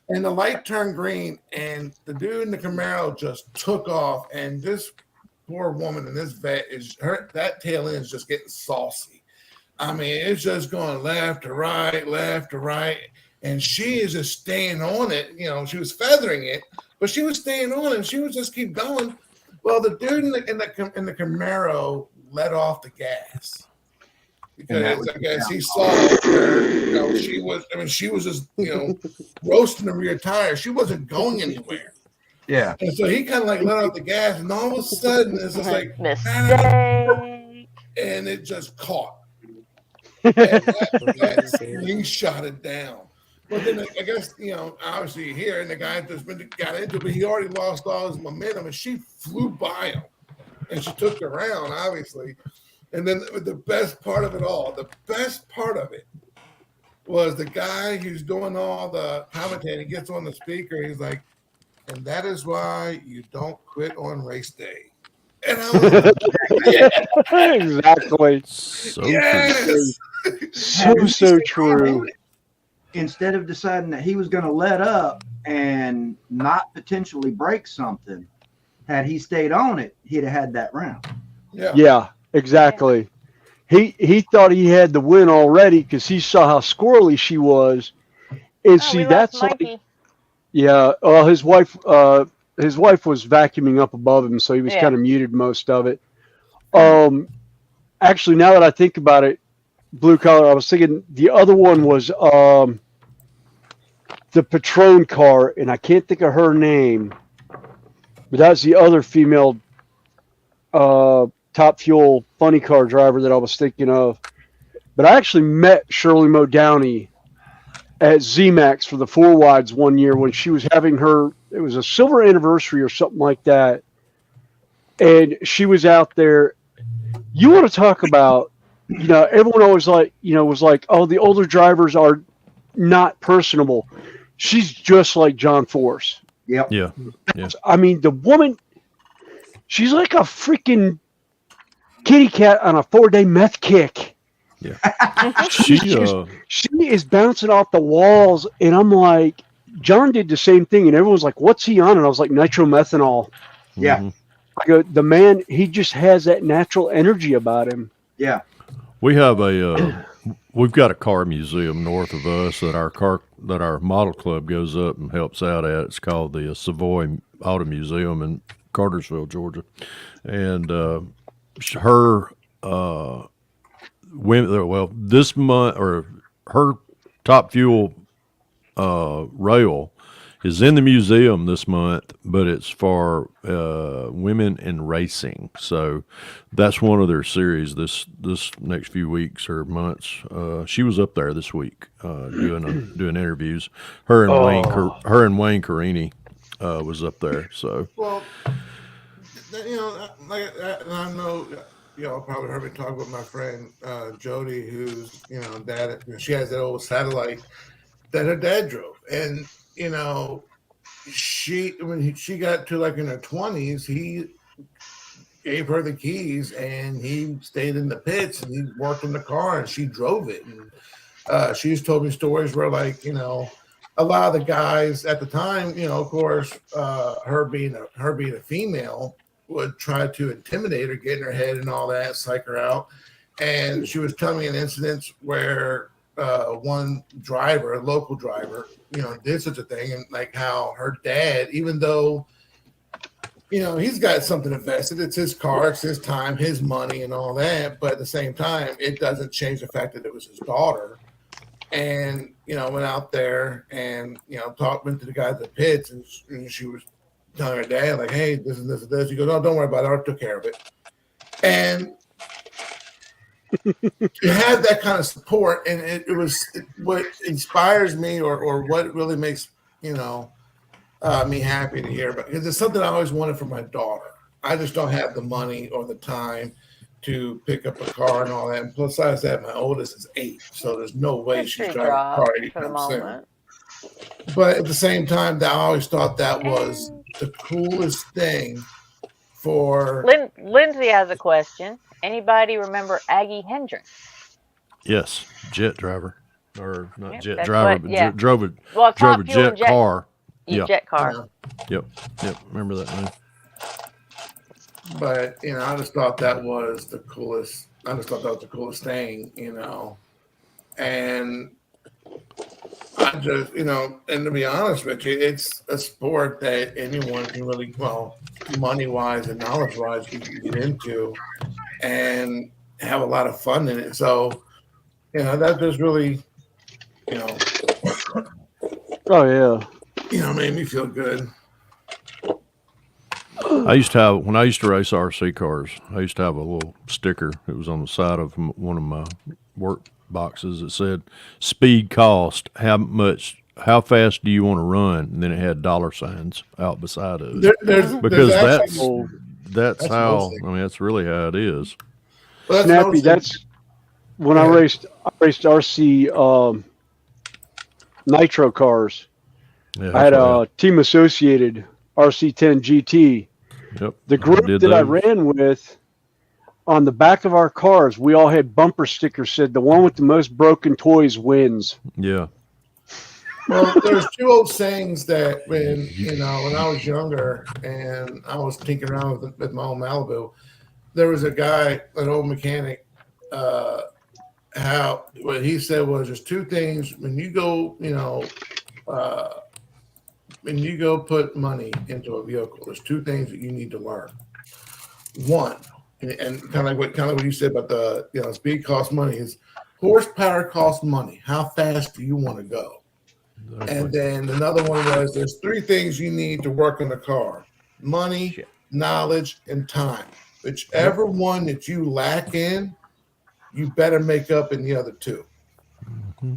And the light turned green, and the dude in the Camaro just took off. And this poor woman in this vet that tail end is just getting saucy. I mean, it's just going left to right, and she is just staying on it. She was feathering it, but she was staying on it. And she would just keep going. Well, the dude in the Camaro let off the gas. Because I guess he saw her, she was just, roasting the rear tire. She wasn't going anywhere. Yeah. And so he kind of like let out the gas, and all of a sudden it's just like, mistake. And it just caught. And he shot it down. But then I guess, obviously here, and the guy just got into it, but he already lost all his momentum, and she flew by him. And she took the round, obviously. And then the best part of it was the guy who's doing all the commentating gets on the speaker. He's like, and that is why you don't quit on race day. And I was like, exactly. So yes. So true. Instead of deciding that he was going to let up and not potentially break something, had he stayed on it, he'd have had that round. Yeah. Exactly. He thought he had the win already because he saw how squirrely she was. And see, that's like, yeah. His wife was vacuuming up above him, so he was kind of muted most of it. Actually, now that I think about it, blue collar, I was thinking the other one was the Patron car, and I can't think of her name, but that's the other female Top Fuel funny car driver that I was thinking of. But I actually met Shirley Moe Downey at ZMAX for the 4 wides one year when she was having it was a silver anniversary or something like that. And she was out there. You want to talk about, everyone always was like, oh, the older drivers are not personable. She's just like John Force. Yep. Yeah. I mean, the woman, she's like a freaking kitty cat on a 4-day meth kick. Yeah. She is bouncing off the walls, and I'm like, John did the same thing, and everyone's like, what's he on? And I was like, nitromethanol. Yeah. Mm-hmm. I go, the man, he just has that natural energy about him. Yeah. We have we've got a car museum north of us that our model club goes up and helps out at. It's called the Savoy Auto Museum in Cartersville, Georgia. And this month, or her Top Fuel rail is in the museum this month, but it's for women in racing. So that's one of their series this next few weeks or months. She was up there this week doing interviews. Her and Wayne Carini was up there. So well, I know y'all probably heard me talk about my friend Jody, who's dad. She has that old satellite that her dad drove, and when she got to like in her 20s, he gave her the keys, and he stayed in the pits, and he worked in the car, and she drove it. And she's told me stories where, like, a lot of the guys at the time, of course, her being a female, would try to intimidate her, get in her head and all that, psych her out. And she was telling me an incident where one driver, a local driver, did such a thing, and like how her dad, even though he's got something invested, it's his car, it's his time, his money, and all that, but at the same time, it doesn't change the fact that it was his daughter. And went out there and went to the guy at the pits, and she was telling her dad, like, hey, this and this and this. He goes, oh, don't worry about it. I took care of it. And to have that kind of support, and what inspires me or what really makes, me happy to hear about, because it's something I always wanted for my daughter. I just don't have the money or the time to pick up a car and all that. And besides that, my oldest is 8, so there's no way she's driving a car anytime soon. But at the same time, I always thought that was the coolest thing for. Lindsay has a question. Anybody remember Aggie Hendricks? Yes, jet driver, or not jet driver, but drove a jet car. Jet car. Yep. Remember that name. But I just thought that was the coolest. I just thought that was the coolest thing, and I just, and to be honest with you, it's a sport that anyone can really, money wise and knowledge wise, you can get into and have a lot of fun in it. So, that just really, oh yeah, made me feel good. I used to have, when I used to race RC cars, I used to have a little sticker. It was on the side of one of my work boxes. It said, "Speed cost. How fast do you want to run?" And then it had dollar signs out beside of it. Because that's how. awesome. I mean, that's really how it is. Well, Snappy. That's when I raced RC nitro cars. Yeah, I had a Team Associated RC10 GT. Yep. The group that I ran with, on the back of our cars, we all had bumper stickers said, "The one with the most broken toys wins." Yeah. Well, there's 2 old sayings that when I was younger and I was tinkering around with my own Malibu, there was a guy, an old mechanic, what he said was, there's 2 things when you go, when you go put money into a vehicle, there's 2 things that you need to learn. One, and kind of what you said about the speed costs money, is horsepower costs money. How fast do you want to go? Exactly. And then another one was, there's 3 things you need to work on a car: money, knowledge, and time. Whichever one that you lack in, you better make up in the other 2. Mm-hmm.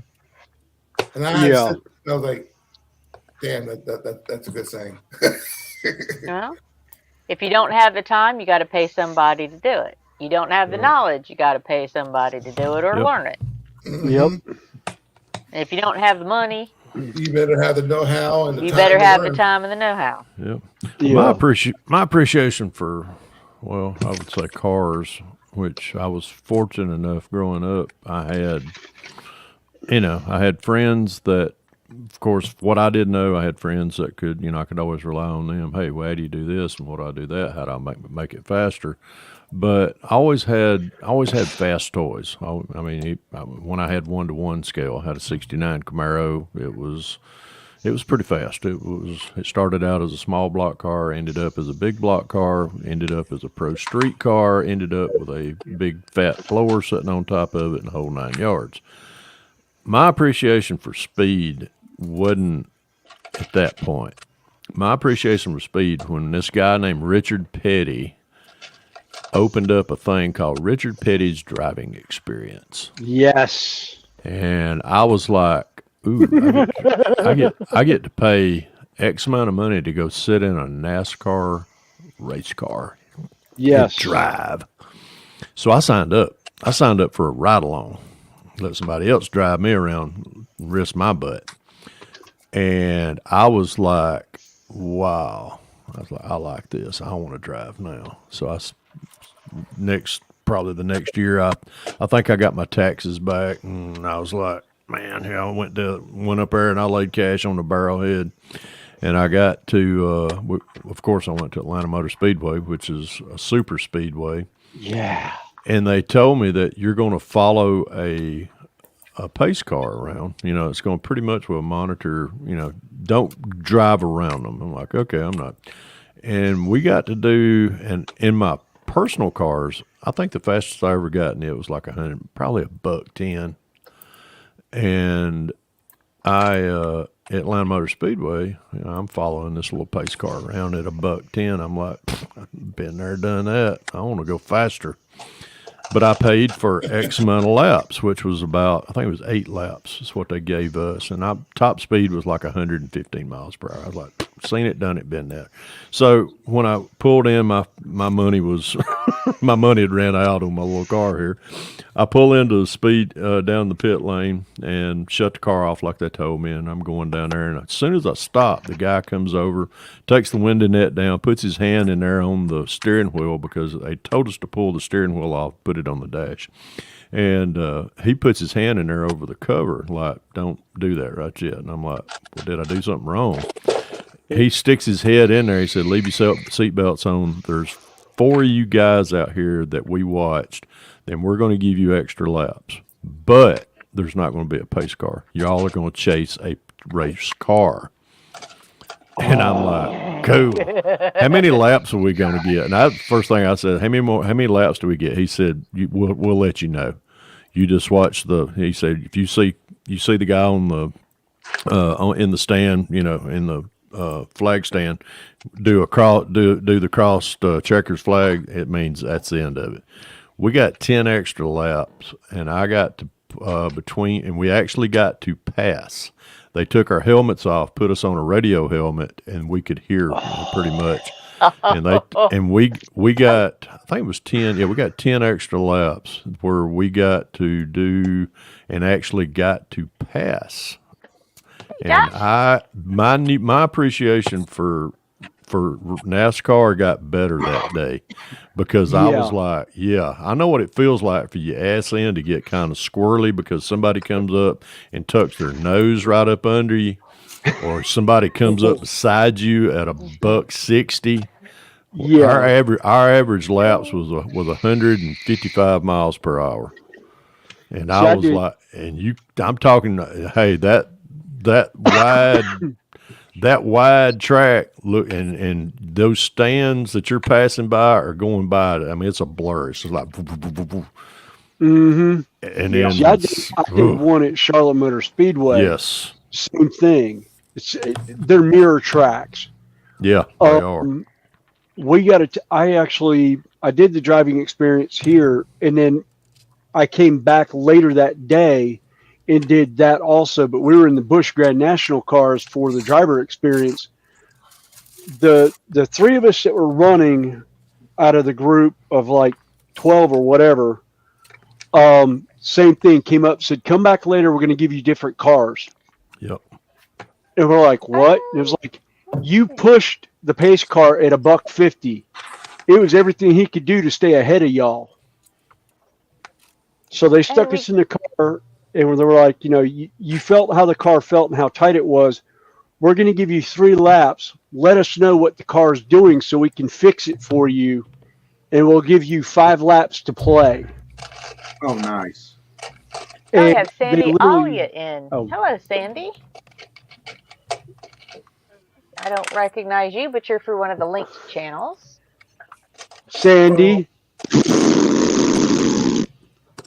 And I was like, damn, that's a good saying. Well, if you don't have the time, you got to pay somebody to do it. You don't have the knowledge, you got to pay somebody to do it or learn it. Yep. If you don't have the money, you better have the know-how and the you time better to have learn. the time and the know-how. Yep. Yeah. My appreciation for, I would say cars, which I was fortunate enough growing up. I had friends that, of course, what I didn't know, I had friends that could, I could always rely on them. Hey, well, how do you do this and what do I do that? How do I make it faster? But I always had fast toys. When I had 1-to-1 scale, I had a '69 Camaro. It was pretty fast. It started out as a small block car, ended up as a big block car, ended up as a pro street car, ended up with a big fat floor sitting on top of it and the whole 9 yards. My appreciation for speed wasn't at that point. My appreciation for speed when this guy named Richard Petty opened up a thing called Richard Petty's Driving Experience. Yes. And I was like, ooh, I get to pay X amount of money to go sit in a NASCAR race car. Yes. And drive. So I signed up. I signed up for a ride along. Let somebody else drive me around, risk my butt. And I was like, wow. I was like, I like this. I want to drive now. So probably the next year, I think I got my taxes back, and I was like, man, I went up there and I laid cash on the barrelhead, and I got to, of course, I went to Atlanta Motor Speedway, which is a super speedway. Yeah. And they told me that you're going to follow a pace car around. It's going to pretty much will monitor, don't drive around them. I'm like, okay, I'm not. And we got to do, and in my personal cars, I think the fastest I ever got in it was like 100, probably $110. And I Atlanta Motor Speedway, I'm following this little pace car around at $1.10. I'm like, I've been there, done that. I want to go faster. But I paid for X amount of laps, which was about, I think it was 8 laps is what they gave us. And top speed was like 115 miles per hour. I was like, seen it, done it, been there. So when I pulled in, my money was, my money had ran out on my little car here. I pull into the speed down the pit lane and shut the car off like they told me. And I'm going down there. And as soon as I stop, the guy comes over, takes the window net down, puts his hand in there on the steering wheel because they told us to pull the steering wheel off, put it on the dash. And he puts his hand in there over the cover, like, don't do that right yet. And I'm like, well, did I do something wrong? He sticks his head in there. He said, leave your seatbelts on. There's 4 of you guys out here that we watched, then we're going to give you extra laps. But there's not going to be a pace car. Y'all are going to chase a race car. And I'm like, cool. How many laps are we going to get? And first thing I said, how many laps do we get? He said, we'll let you know. You just watch he said, if you see the guy on the in the stand, in the flag stand, do the cross checkers flag, it means that's the end of it. We got 10 extra laps, and I got to and we actually got to pass. They took our helmets off, put us on a radio helmet, and we could hear pretty much. And we got, I think it was 10. Yeah, we got 10 extra laps where we got to do and actually got to pass. And my appreciation for NASCAR got better that day because I was like, yeah, I know what it feels like for your ass end to get kind of squirrely because somebody comes up and tucks their nose right up under you, or somebody comes up beside you at $160. Yeah, our average laps was 155 miles per hour, and I was like, I'm talking, hey, that wide track, look, and those stands that you're passing by are going by. I mean, it's a blur. It's just like, mm-hmm. And then I did one at Charlotte Motor Speedway. Yes, same thing. They're mirror tracks. Yeah, they are. We got to. I did the driving experience here, and then I came back later that day and did that also, but we were in the Busch Grand National cars for the driver experience. The 3 of us that were running out of the group of like 12 or whatever, same thing, came up, said, come back later, we're going to give you different cars. Yep. And we're like, what? And it was like, you pushed the pace car at $150. It was everything he could do to stay ahead of y'all. So they stuck us in the car, and they were like, you felt how the car felt and how tight it was. We're going to give you 3 laps. Let us know what the car is doing so we can fix it for you, and we'll give you 5 laps to play. Oh, nice. I have Sandy Alia in. Oh. Hello, Sandy. I don't recognize you, but you're for one of the linked channels. Sandy.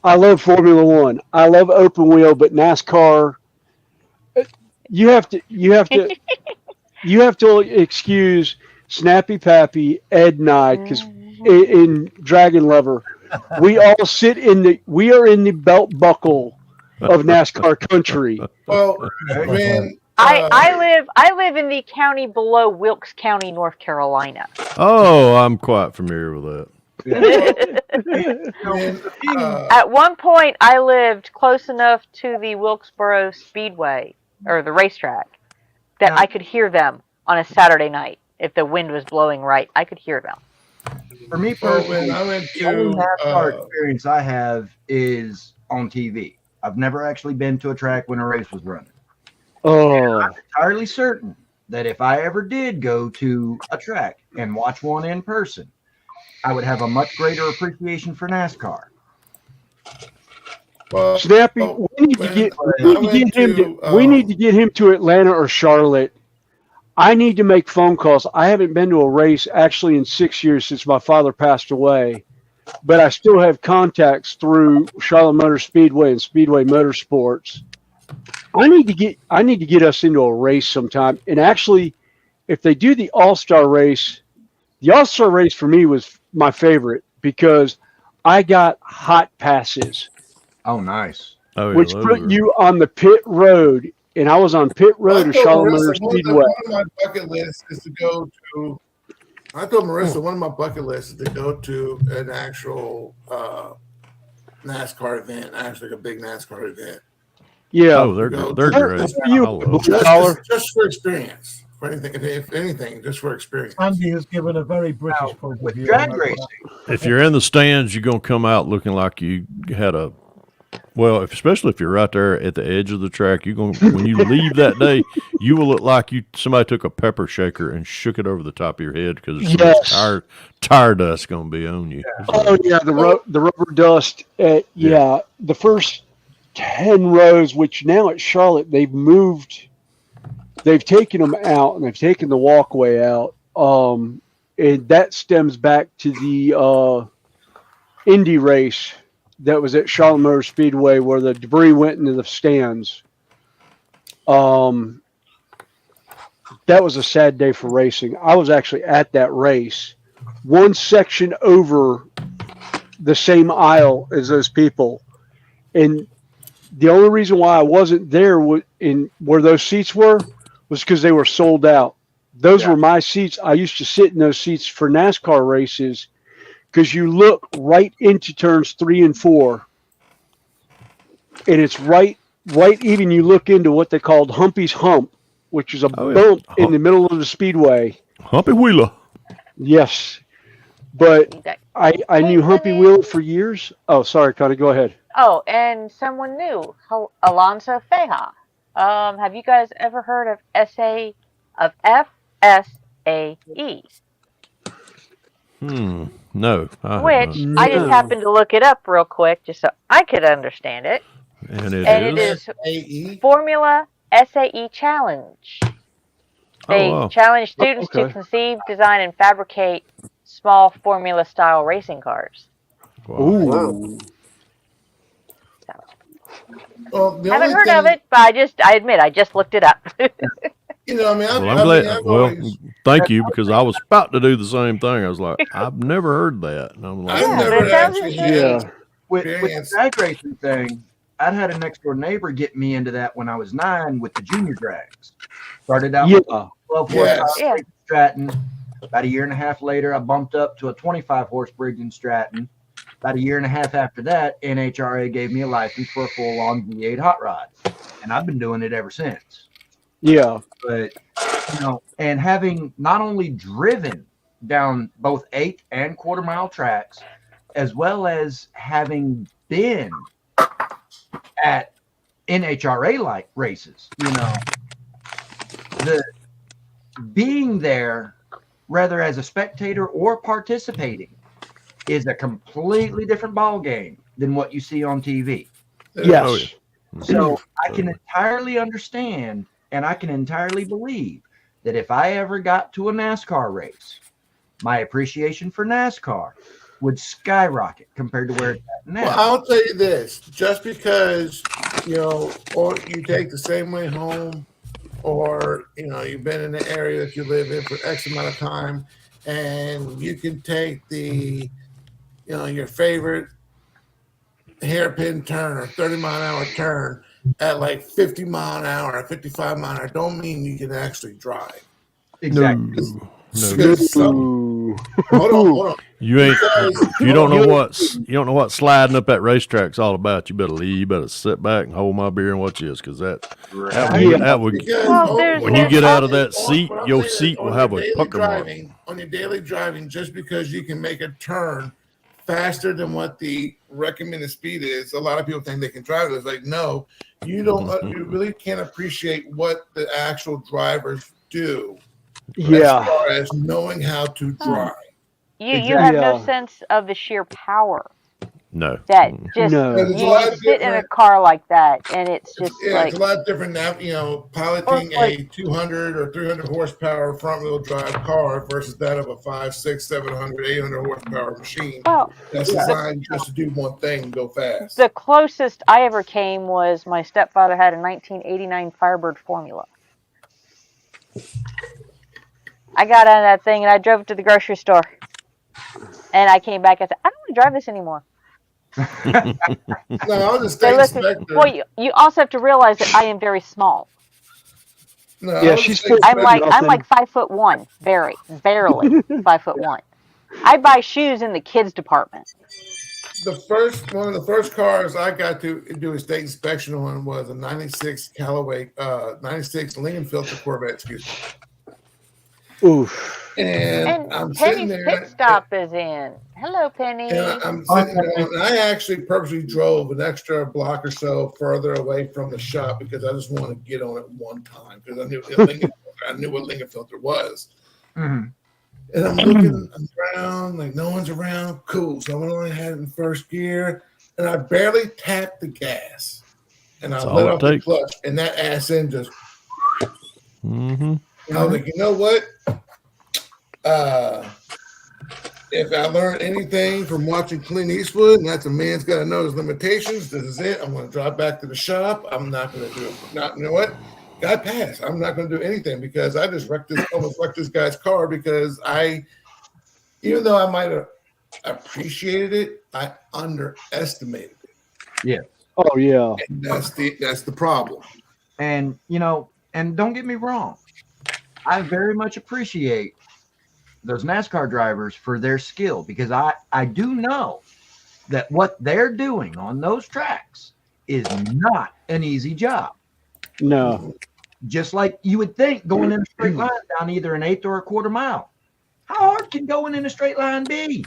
I love Formula One. I love open wheel, but NASCAR, you have to excuse Snappy Pappy, Ed and I, because in Dragon Lover, we all we are in the belt buckle of NASCAR country. Well, man, I live in the county below Wilkes County, North Carolina. Oh, I'm quite familiar with that. At one point, I lived close enough to the Wilkesboro Speedway, or the racetrack, that I could hear them on a Saturday night. If the wind was blowing right, I could hear them. For me personally, the only NASCAR experience I have is on TV. I've never actually been to a track when a race was running. Oh, I'm entirely certain that if I ever did go to a track and watch one in person, I would have a much greater appreciation for NASCAR. Well, Snappy, we need to get him to Atlanta or Charlotte. I need to make phone calls. I haven't been to a race actually in 6 years since my father passed away, but I still have contacts through Charlotte Motor Speedway and Speedway Motorsports. I need to get us into a race sometime. And actually, if they do the All-Star race, the All-Star race for me was my favorite because I got hot passes. Oh, nice. Oh, yeah, Which put you on the pit road, and I was on pit road of Charlotte Motor Speedway. One of my bucket lists is to go to. I told Marissa one of my bucket lists is to go to an actual NASCAR event, actually a big NASCAR event. Yeah, oh, they're great. Just for experience. For anything, if anything, just for experience. Andy has given a very British point of view. Drag racing. If you're in the stands, you're gonna come out looking like you had a. Well, especially if you're right there at the edge of the track, you're going when you leave that day, you will look like somebody took a pepper shaker and shook it over the top of your head because there's so much tire dust going to be on you. Oh yeah, the rubber dust. The first 10 rows, which now at Charlotte they've taken them out and they've taken the walkway out. And that stems back to the Indy race that was at Charlotte Motor Speedway where the debris went into the stands. That was a sad day for racing. I was actually at that race. One section over the same aisle as those people. And the only reason why I wasn't there where those seats were was because they were sold out. Those were my seats. I used to sit in those seats for NASCAR races because you look right into turns 3 and 4, and it's right even you look into what they called Humpy's Hump, which is a bump in the middle of the speedway. Humpy Wheeler. Yes. But I knew Humpy Wheeler for years. Oh, sorry, Connie, go ahead. Oh, and someone new, Alonso Feja. Have you guys ever heard of FSAE? No. I just happened to look it up real quick just so I could understand it. And it is Formula SAE Challenge. They challenge students to conceive, design, and fabricate small formula-style racing cars. Ooh. Well, haven't heard of it, but I admit I just looked it up. I'm glad. Thank you, because I was about to do the same thing. I was like, I've never heard that. And I'm like, With the drag racing thing, I'd had a next door neighbor get me into that when I was 9 with the junior drags. Started out with 12 horsepower Stratton. About a year and a half later, I bumped up to a 25 horse Brigden Stratton. About a year and a half after that, NHRA gave me a license for a full-on V8 hot rod, and I've been doing it ever since. Yeah. But, and having not only driven down both 8 and quarter-mile tracks, as well as having been at NHRA-like races, the being there, whether as a spectator or participating, is a completely different ball game than what you see on TV. Yes. So I can entirely understand and I can entirely believe that if I ever got to a NASCAR race, my appreciation for NASCAR would skyrocket compared to where it's at now. Well, I'll tell you this, just because, or you take the same way home, or, you've been in the area that you live in for X amount of time, and you can take the, your favorite hairpin turn or 30-mile-an-hour turn at like 50 mile an hour, 55 mile an hour, don't mean you can actually drive. Exactly. Hold on. You ain't. You don't know what sliding up that racetrack's all about. You better leave. You better sit back and hold my beer and watch this, because that would. When you get out of that seat, your seat will have a pucker mark. On your daily driving, just because you can make a turn faster than what the recommended speed is, a lot of people think they can drive it. It's like, no, you don't. You really can't appreciate what the actual drivers do. As far as knowing how to drive. You have no sense of the sheer power No. that just No. There's a you lot just sit in a different. car like that, and it's just Yeah, like it's a lot different now. Piloting like a 200 or 300 horsepower front wheel drive car versus that of a 5, 6, 700, 800 horsepower machine well, that's the designed just to do one thing and go fast. the closest I ever came was my stepfather had a 1989 Firebird Formula. I got on that thing and I drove it to the grocery store, and I came back and said, I don't want to drive this anymore. No, I was a They state looked at, inspector. well, you also have to realize that I am very small. No, I Yeah, was a she's state I'm inspector. like 5'1", barely 5'1". I buy shoes in the kids department. One of the first cars I got to do a state inspection on was a 96 Callaway, 96 Lincoln Filter Corvette, excuse me. Oof. And I'm sitting Penny's there. pit stop is in. Hello, Penny. And I'm sitting there, and I actually purposely drove an extra block or so further away from the shop because I just wanted to get on it one time because I knew what Lincoln Filter was. Mhm. And I'm looking around, like no one's around. Cool. So I'm only had it in first gear, and I barely tapped the gas, and I That's let all it off the takes. clutch, and that ass end just. Mm-hmm. And I was like, you know what? If I learned anything from watching Clint Eastwood, and that's a man's got to know his limitations, this is it. I'm going to drive back to the shop. I'm not going to do it. You know what? Guy passed. I'm not going to do anything because I just almost wrecked this guy's car because even though I might have appreciated it, I underestimated it. Yeah. Oh yeah. And that's the problem. And and don't get me wrong, I very much appreciate those NASCAR drivers for their skill because I do know that what they're doing on those tracks is not an easy job. No. Just like you would think going in a straight line down either an eighth or a quarter mile. How hard can going in a straight line be?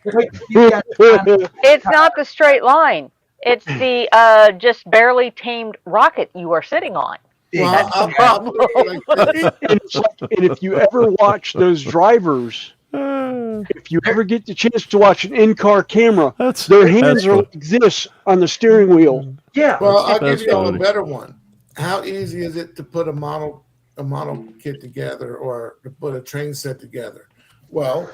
It's not the straight line. It's the just barely tamed rocket you are sitting on. Well, That's the problem. And if you ever watch those drivers, if you ever get the chance to watch an in-car camera, their hands are like this on the steering wheel. Yeah. Well, I'll That's give you all a funny. better one. How easy is it to put a model kit together or to put a train set together? Well,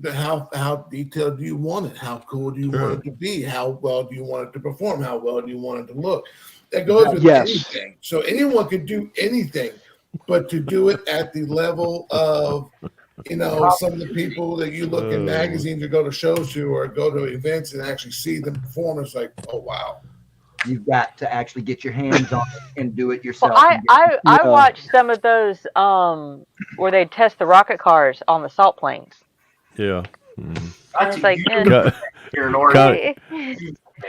how detailed do you want it? How cool do you want it to be? How well do you want it to perform? How well do you want it to look? That goes with anything. So anyone can do anything, but to do it at the level of, some of the people that you look in magazines or go to shows to or go to events and actually see them perform, it's like, oh wow. You've got to actually get your hands on it and do it yourself. Well, I watched some of those where they test the rocket cars on the salt plains. Yeah. I was like, yeah.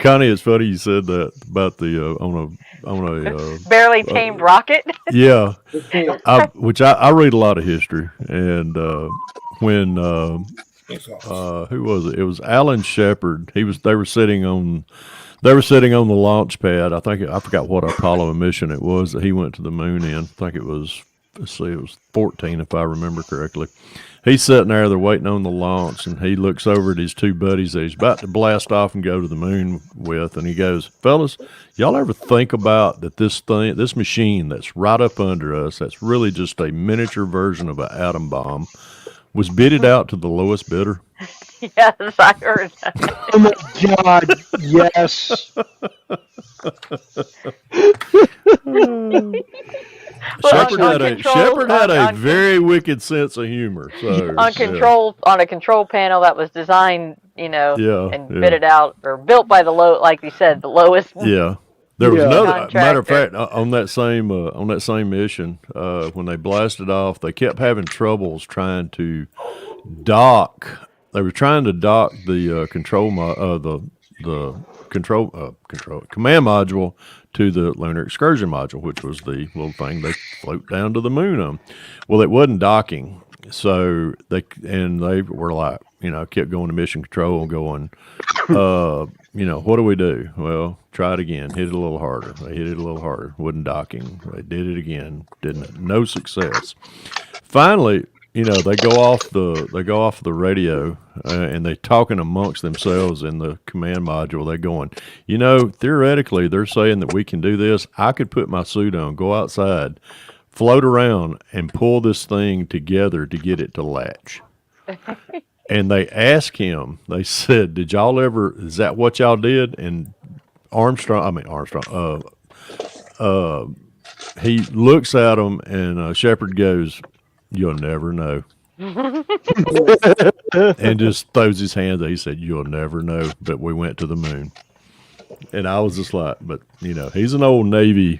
Connie, it's funny you said that about the on a barely tamed rocket. Yeah, I read a lot of history, and when who was it? It was Alan Shepard. They were sitting on the launch pad. I forgot what Apollo mission it was that he went to the moon in. I think it was 14 if I remember correctly. He's sitting there, they're waiting on the launch, and he looks over at his two buddies that he's about to blast off and go to the moon with, and he goes, fellas, y'all ever think about that this machine that's right up under us, that's really just a miniature version of an atom bomb, was bidded out to the lowest bidder? Yes, I heard that. Oh my God, yes. Shepard had a very wicked sense of humor. So on a control panel that was designed, and bitted out or built by the like you said, the lowest. Yeah. There was another matter of fact on that same mission, when they blasted off, they kept having troubles trying to dock. They were trying to dock the command module to the lunar excursion module, which was the little thing they float down to the moon on. Well, it wasn't docking, so they were like, kept going to mission control and going, what do we do? Well, try it again. Hit it a little harder. They hit it a little harder. Wasn't docking. They did it again. No success. Finally, you know, they go off the radio and they talking amongst themselves in the command module. They're going, you know, theoretically, they're saying that we can do this. I could put my suit on, go outside, float around, and pull this thing together to get it to latch. And they asked him, they said, "Did y'all ever? Is that what y'all did?" And Armstrong, he looks at him, and Shepard goes, "You'll never know," and just throws his hands up. He said, "You'll never know," but we went to the moon. And I was just like, but you know, he's an old Navy.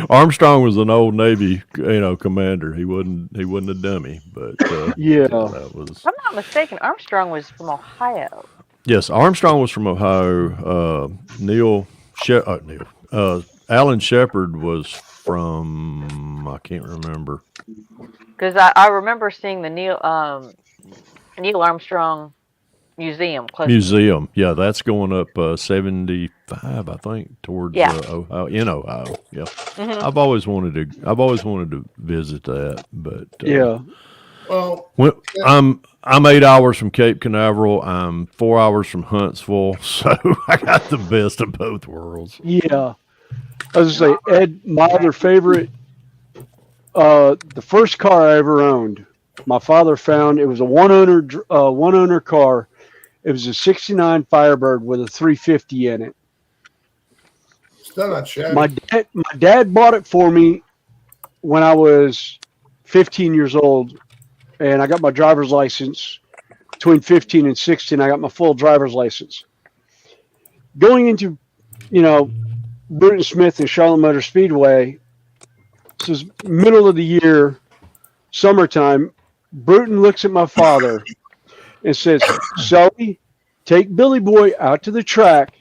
Armstrong was an old Navy, you know, commander. He wasn't a dummy, but yeah, If that was. I'm not mistaken, Armstrong was from Ohio. Yes, Armstrong was from Ohio. Alan Shepard was from, I can't remember. Because I remember seeing the Neil Armstrong Museum. Yeah, that's going up 75, I think, towards Ohio, in Ohio. Yeah, Mm-hmm. I've always wanted to visit that, but yeah. Well, I'm 8 hours from Cape Canaveral. I'm 4 hours from Huntsville, so I got the best of both worlds. Yeah, I was gonna say, Ed, my other favorite, the first car I ever owned, my father found. It was a one owner car. It was a '69 Firebird with a 350 in it. Still not shabby. My dad bought it for me when I was 15 years old, and I got my driver's license between 15 and 16. I got my full driver's license. Going into, you know, Bruton Smith and Charlotte Motor Speedway, this is middle of the year, summertime. Bruton looks at my father and says, "Sully, take Billy Boy out to the track.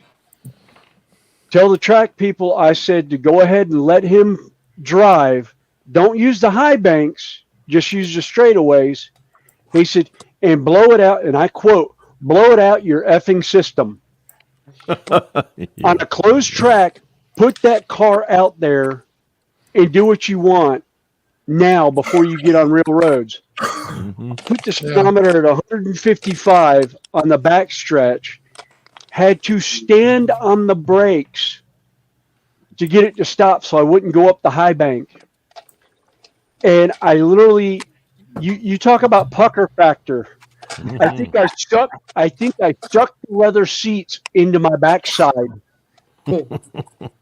Tell the track people I said to go ahead and let him drive. Don't use the high banks, just use the straightaways." He said, "And blow it out," and I quote, "blow it out your effing system." On a closed track, put that car out there and do what you want now before you get on real roads. Mm-hmm. Put the speedometer at 155 on the back stretch. Had to stand on the brakes to get it to stop so I wouldn't go up the high bank. And I literally, you talk about pucker factor. Mm-hmm. I think I stuck the leather seats into my backside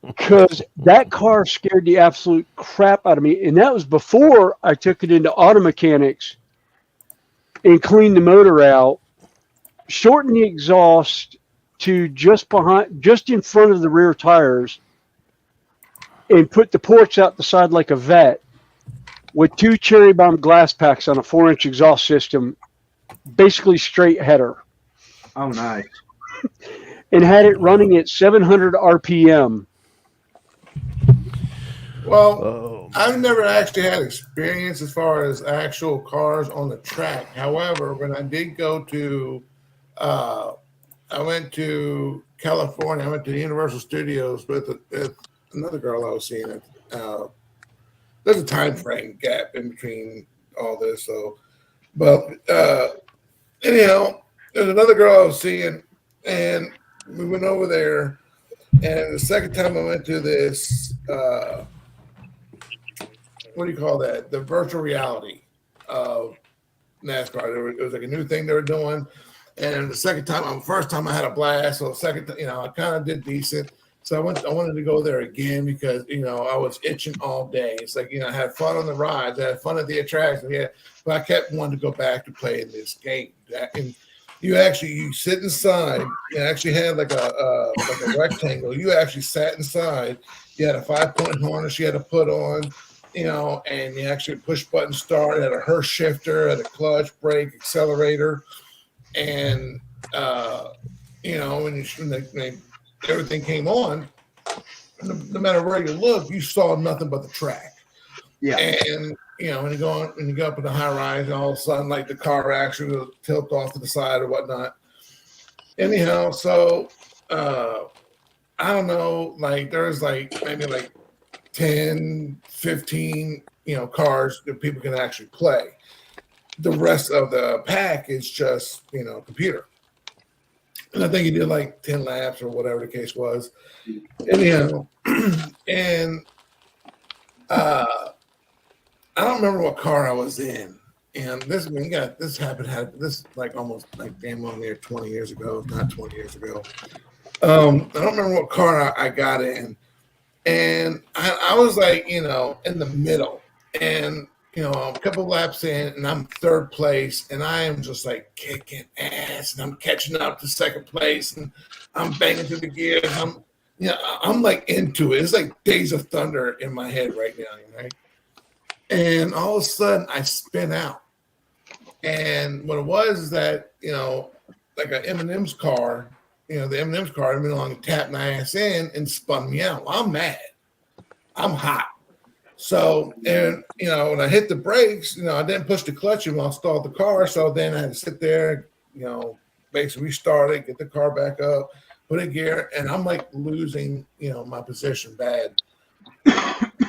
because that car scared the absolute crap out of me. And that was before I took it into auto mechanics and cleaned the motor out, shortened the exhaust to just in front of the rear tires, and put the ports out the side like a vet with 2 cherry bomb glass packs on a 4-inch exhaust system, basically straight header. Oh, nice. And had it running at 700 RPM. Well, I've never actually had experience as far as actual cars on the track. However, when I did go to, I went to California. I went to Universal Studios with another girl I was seeing. There's a time frame gap in between all this, so. But anyhow, there's another girl I was seeing, and we went over there. And the second time I went to this, what do you call that? The virtual reality of NASCAR. It was like a new thing they were doing. And the first time I had a blast. So second, I kind of did decent. So I wanted to go there again because, I was itching all day. It's like, I had fun on the rides. I had fun at the attraction. Yeah. But I kept wanting to go back to play in this game. And you sit inside. You actually had like a rectangle. You actually sat inside. You had a 5-point harness you had to put on. And you actually push button start, had a Hurst shifter, had a clutch, brake, accelerator, and when everything came on, no matter where you look, you saw nothing but the track. Yeah. And when you go up in the high rise, and all of a sudden, like the car actually will tilt off to the side or whatnot. Anyhow, so I don't know, like there's like maybe like 10, 15, cars that people can actually play. the rest of the pack is just, computer. And I think he did like 10 laps or whatever the case was. Anyhow, and I don't remember what car I was in. And this happened this like almost like damn near 20 years ago, not 20 years ago. I don't remember what car I got in. And I was like, in the middle. And, a couple laps in, and I'm third place, and I am just like kicking ass, and I'm catching up to second place, and I'm banging through the gears. I'm like into it. It's like Days of Thunder in my head right now, right? And all of a sudden, I spin out. And what it was is that, like an M&M's car, the M&M's car, I went along and tapped my ass in and spun me out. Well, I'm mad. I'm hot. So, and, when I hit the brakes, I didn't push the clutch and I stalled the car. So then I had to sit there, basically restart it, get the car back up, put in gear, and I'm like losing, my position bad.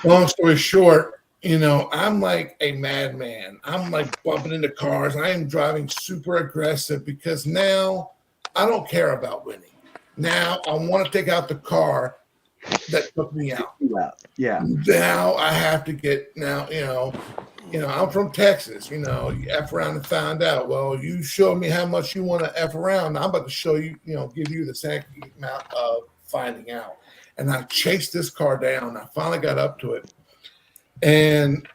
Long story short, I'm like a madman. I'm like bumping into cars. I am driving super aggressive because now I don't care about winning. Now I want to take out the car that took me out. Yeah. Now I have to get I'm from Texas. You F around and find out. Well, you showed me how much you want to F around. Now I'm about to show you, give you the same amount of finding out. And I chased this car down. I finally got up to it. And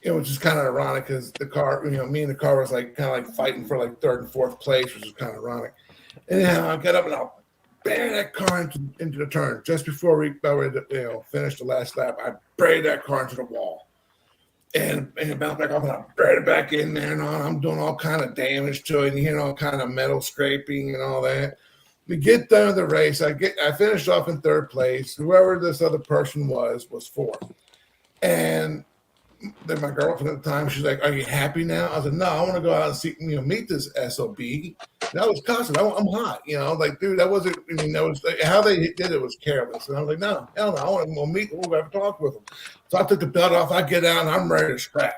it was just kind of ironic because the car, me and the car was like kind of like fighting for like third and fourth place, which is kind of ironic. Anyhow, I got up and I'll bang that car into the turn just before we finish the last lap. I buried that car into the wall and it bounced back off, and I buried it back in there, and I'm doing all kind of damage to it, and you hear all kind of metal scraping and all that. We get done with the race. I finished off in third place. Whoever this other person was fourth. And then my girlfriend at the time, she's like, "Are you happy now?" I said, "No, I want to go out and see, meet this SOB." That was constant. I'm hot, like, dude, that wasn't. I mean, that was how they did it was careless. And I was like, "No, hell no, I want to go meet. We'll have a talk with them." So I took the belt off. I get out and I'm ready to scrap.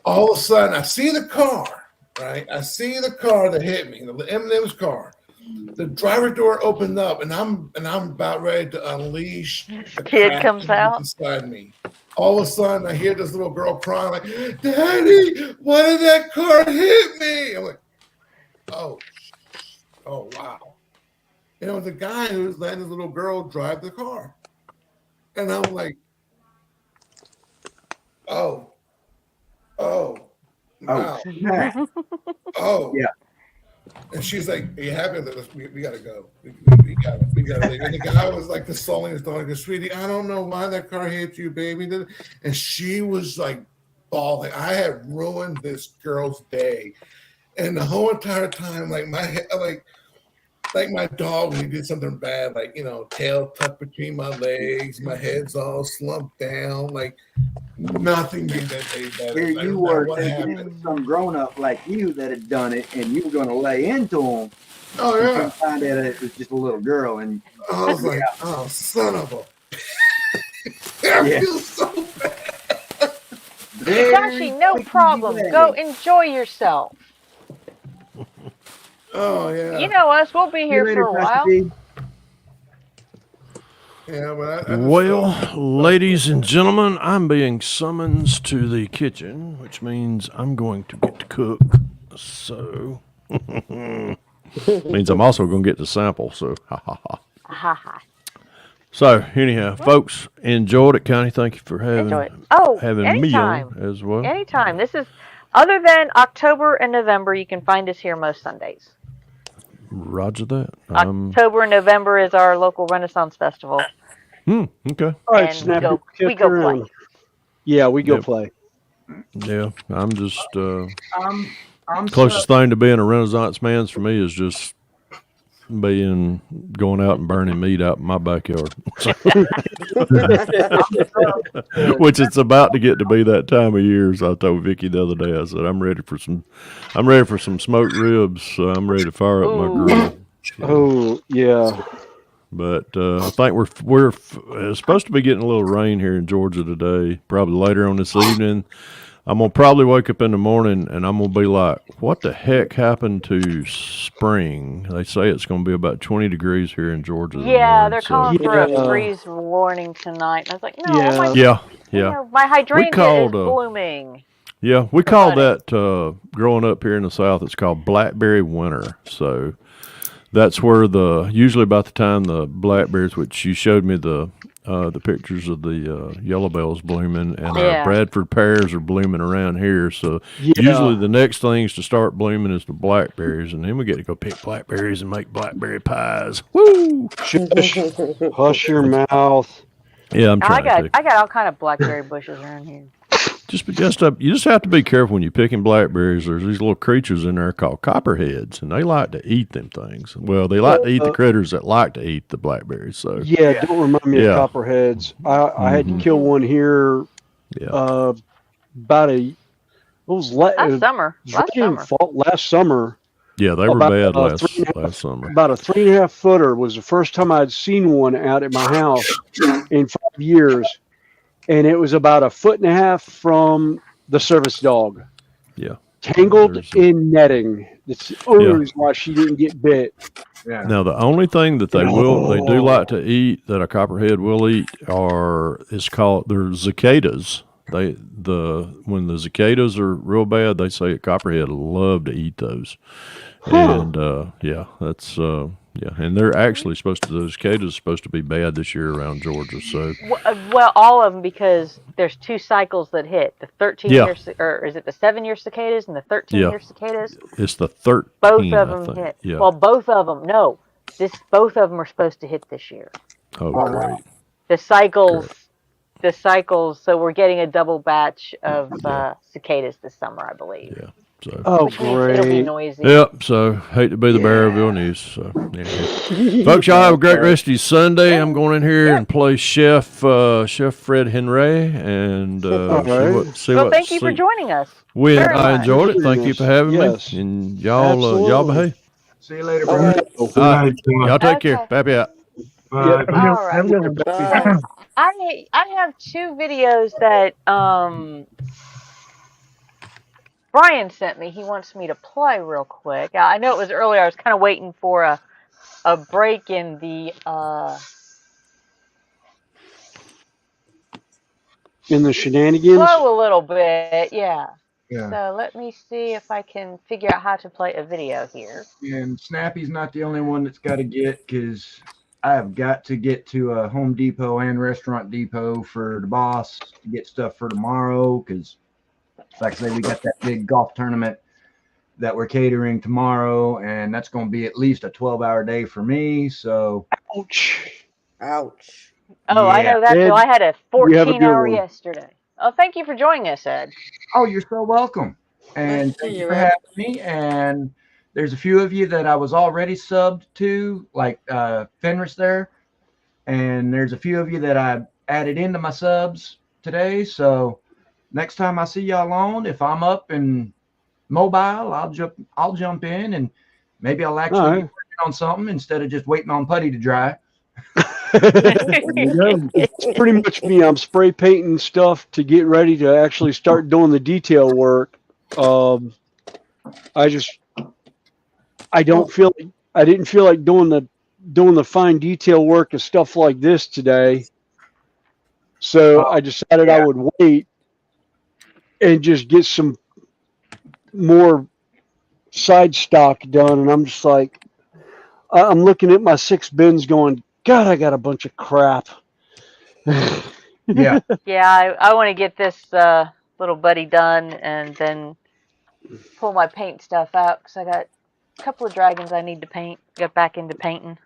All of a sudden, I see the car. Right, I see the car that hit me, the M&M's car. The driver door opened up, and I'm about ready to unleash. The kid comes out inside me. All of a sudden, I hear this little girl crying like, "Daddy, why did that car hit me?" I'm like, "Oh wow!" The guy who was letting his little girl drive the car, and I'm like, "Oh, wow. Oh, yeah." And she's like, "Are you happy with this? We gotta go. We gotta leave." And the guy was like consoling his daughter, goes, "Sweetie, I don't know why that car hit you, baby." And she was like bawling. I had ruined this girl's day. And the whole entire time, like my head, like my dog when he did something bad, like tail tucked between my legs, my head's all slumped down, like nothing made that day better. Here Like, you were what thinking happened? it was some grown up like you that had done it, and you were going to lay into them. Oh yeah. And find out it was just a little girl, and I was like, "Oh, son of a!" I feel so bad. Joshie, no problem. Go enjoy yourself. Oh yeah. You know us. We'll be here for a while. Yeah, but Well, ladies and gentlemen, I'm being summoned to the kitchen, which means I'm going to get to cook. So, means I'm also going to get to sample. So, ha ha ha. Ha ha. So, anyhow, folks, enjoyed it, Connie. Thank you for having me on as well. Anytime. This is, other than October and November, you can find us here most Sundays. Roger that. October and November is our local Renaissance Festival. Okay. All right, Snap. We go play. Yeah, we go play. Yeah, I'm just I'm closest thing to being a Renaissance man's for me is just going out and burning meat out in my backyard. Which it's about to get to be that time of year. As I told Vicky the other day, I said I'm ready for some smoked ribs. So I'm ready to fire up my grill. Oh yeah. But I think we're supposed to be getting a little rain here in Georgia today. Probably later on this evening. I'm gonna probably wake up in the morning and I'm gonna be like, "What the heck happened to spring?" They say it's gonna be about 20 degrees here in Georgia. Yeah, they're So calling for a freeze warning tonight. And I was like, no, my, yeah, you yeah. know, my hydrangea is blooming. Yeah, we for call budding. that growing up here in the South. It's called blackberry winter. So that's where usually about the time the blackberries, which you showed me the pictures of the yellow bells blooming, and our Bradford pears are blooming around here. So usually the next things to start blooming is the blackberries, and then we get to go pick blackberries and make blackberry pies. Woo! Shush, hush your mouth. Yeah, I'm trying to. I got all kind of blackberry bushes around here. You just have to be careful when you're picking blackberries. There's these little creatures in there called copperheads, and they like to eat them things. Well, they like to eat the critters that like to eat the blackberries. So don't remind me of copperheads. I had to kill one here. About last summer. Last summer. Yeah, they were bad last summer. About a 3.5 footer was the first time I'd seen one out at my house in 5 years. And it was about 1.5 feet from the service dog. Yeah. Tangled in netting. That's the only reason why she didn't get bit. Yeah. Now the only thing that they do like to eat, that a copperhead will eat, they're cicadas. When the cicadas are real bad, they say a copperhead love to eat those. And and they're actually those cicadas are supposed to be bad this year around Georgia. So well, all of them, because there's 2 cycles that hit the 13-year, or is it the 7-year cicadas and the 13-year cicadas? It's the 13. Both of them hit. Yeah. Well, both of them. No, both of them are supposed to hit this year. Oh, great. The cycles. So we're getting a double batch of cicadas this summer, I believe. Yeah. So, great. It'll be noisy. Yep. So hate to be the bearer of ill news. So, folks, y'all have a great rest of your Sunday. I'm going in here and play Chef Fred Henry, and thank you for joining us. I enjoyed it. Thank you for having me. And y'all behave. See you later, bro. Y'all take care. Pappy out. All right. I have 2 videos that Brian sent me. He wants me to play real quick. I know it was earlier. I was kind of waiting for a break in the shenanigans. Flow a little bit, yeah. So let me see if I can figure out how to play a video here. And Snappy's not the only one that's got to get, because I have got to get to a Home Depot and Restaurant Depot for the boss to get stuff for tomorrow, because like I say, we got that big golf tournament that we're catering tomorrow, and that's going to be at least a 12-hour day for me. So, ouch. Oh, I know that. So I had a 14-hour yesterday. Oh, thank you for joining us, Ed. Oh, you're so welcome. And thank you for having me. And there's a few of you that I was already subbed to, like Fenris there. And there's a few of you that I added into my subs today. So next time I see y'all on, if I'm up and mobile, I'll jump in, and maybe I'll actually be working on something instead of just waiting on putty to dry. It's pretty much me. I'm spray painting stuff to get ready to actually start doing the detail work. I didn't feel like doing the fine detail work of stuff like this today. So I decided I would wait and just get some more side stock done. And I'm just like, I'm looking at my 6 bins going, God, I got a bunch of crap. Yeah. Yeah, I want to get this little buddy done and then pull my paint stuff out, because I got a couple of dragons I need to paint, get back into painting.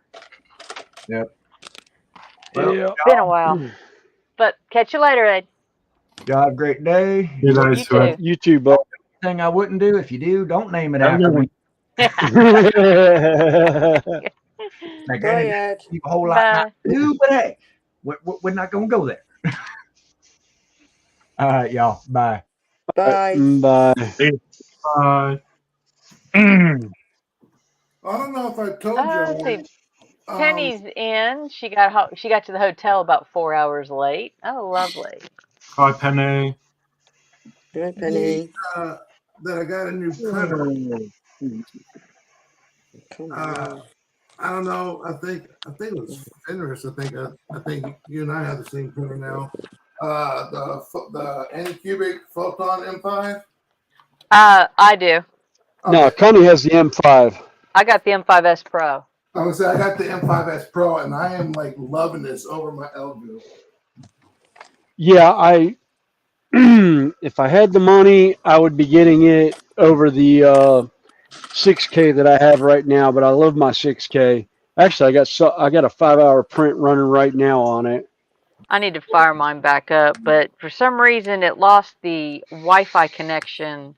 Yep. Well, it's been a while. But catch you later, Ed. Y'all have a great day. You too, bud. Thing I wouldn't do. If you do, don't name it after me. Like, I didn't a whole lot not to do, but hey, we're not gonna go there. All right, y'all. Bye. Bye. Bye. Bye. I don't know if I told you. Let's see. Penny's in. She got to the hotel about 4 hours late. Oh, lovely. Hi, Penny. Hi, Penny. That I got a new printer. I don't know. I think it was Fenris. I think you and I have the same printer now. The Anycubic Photon M5. I do. No, Okay. Connie has the M5. I got the M5S Pro. I would say I got the M5S Pro, and I am like loving this over my Elvio. Yeah, if I had the money, I would be getting it over the 6K that I have right now. But I love my 6K. Actually, I got a 5-hour print running right now on it. I need to fire mine back up, but for some reason it lost the Wi-Fi connection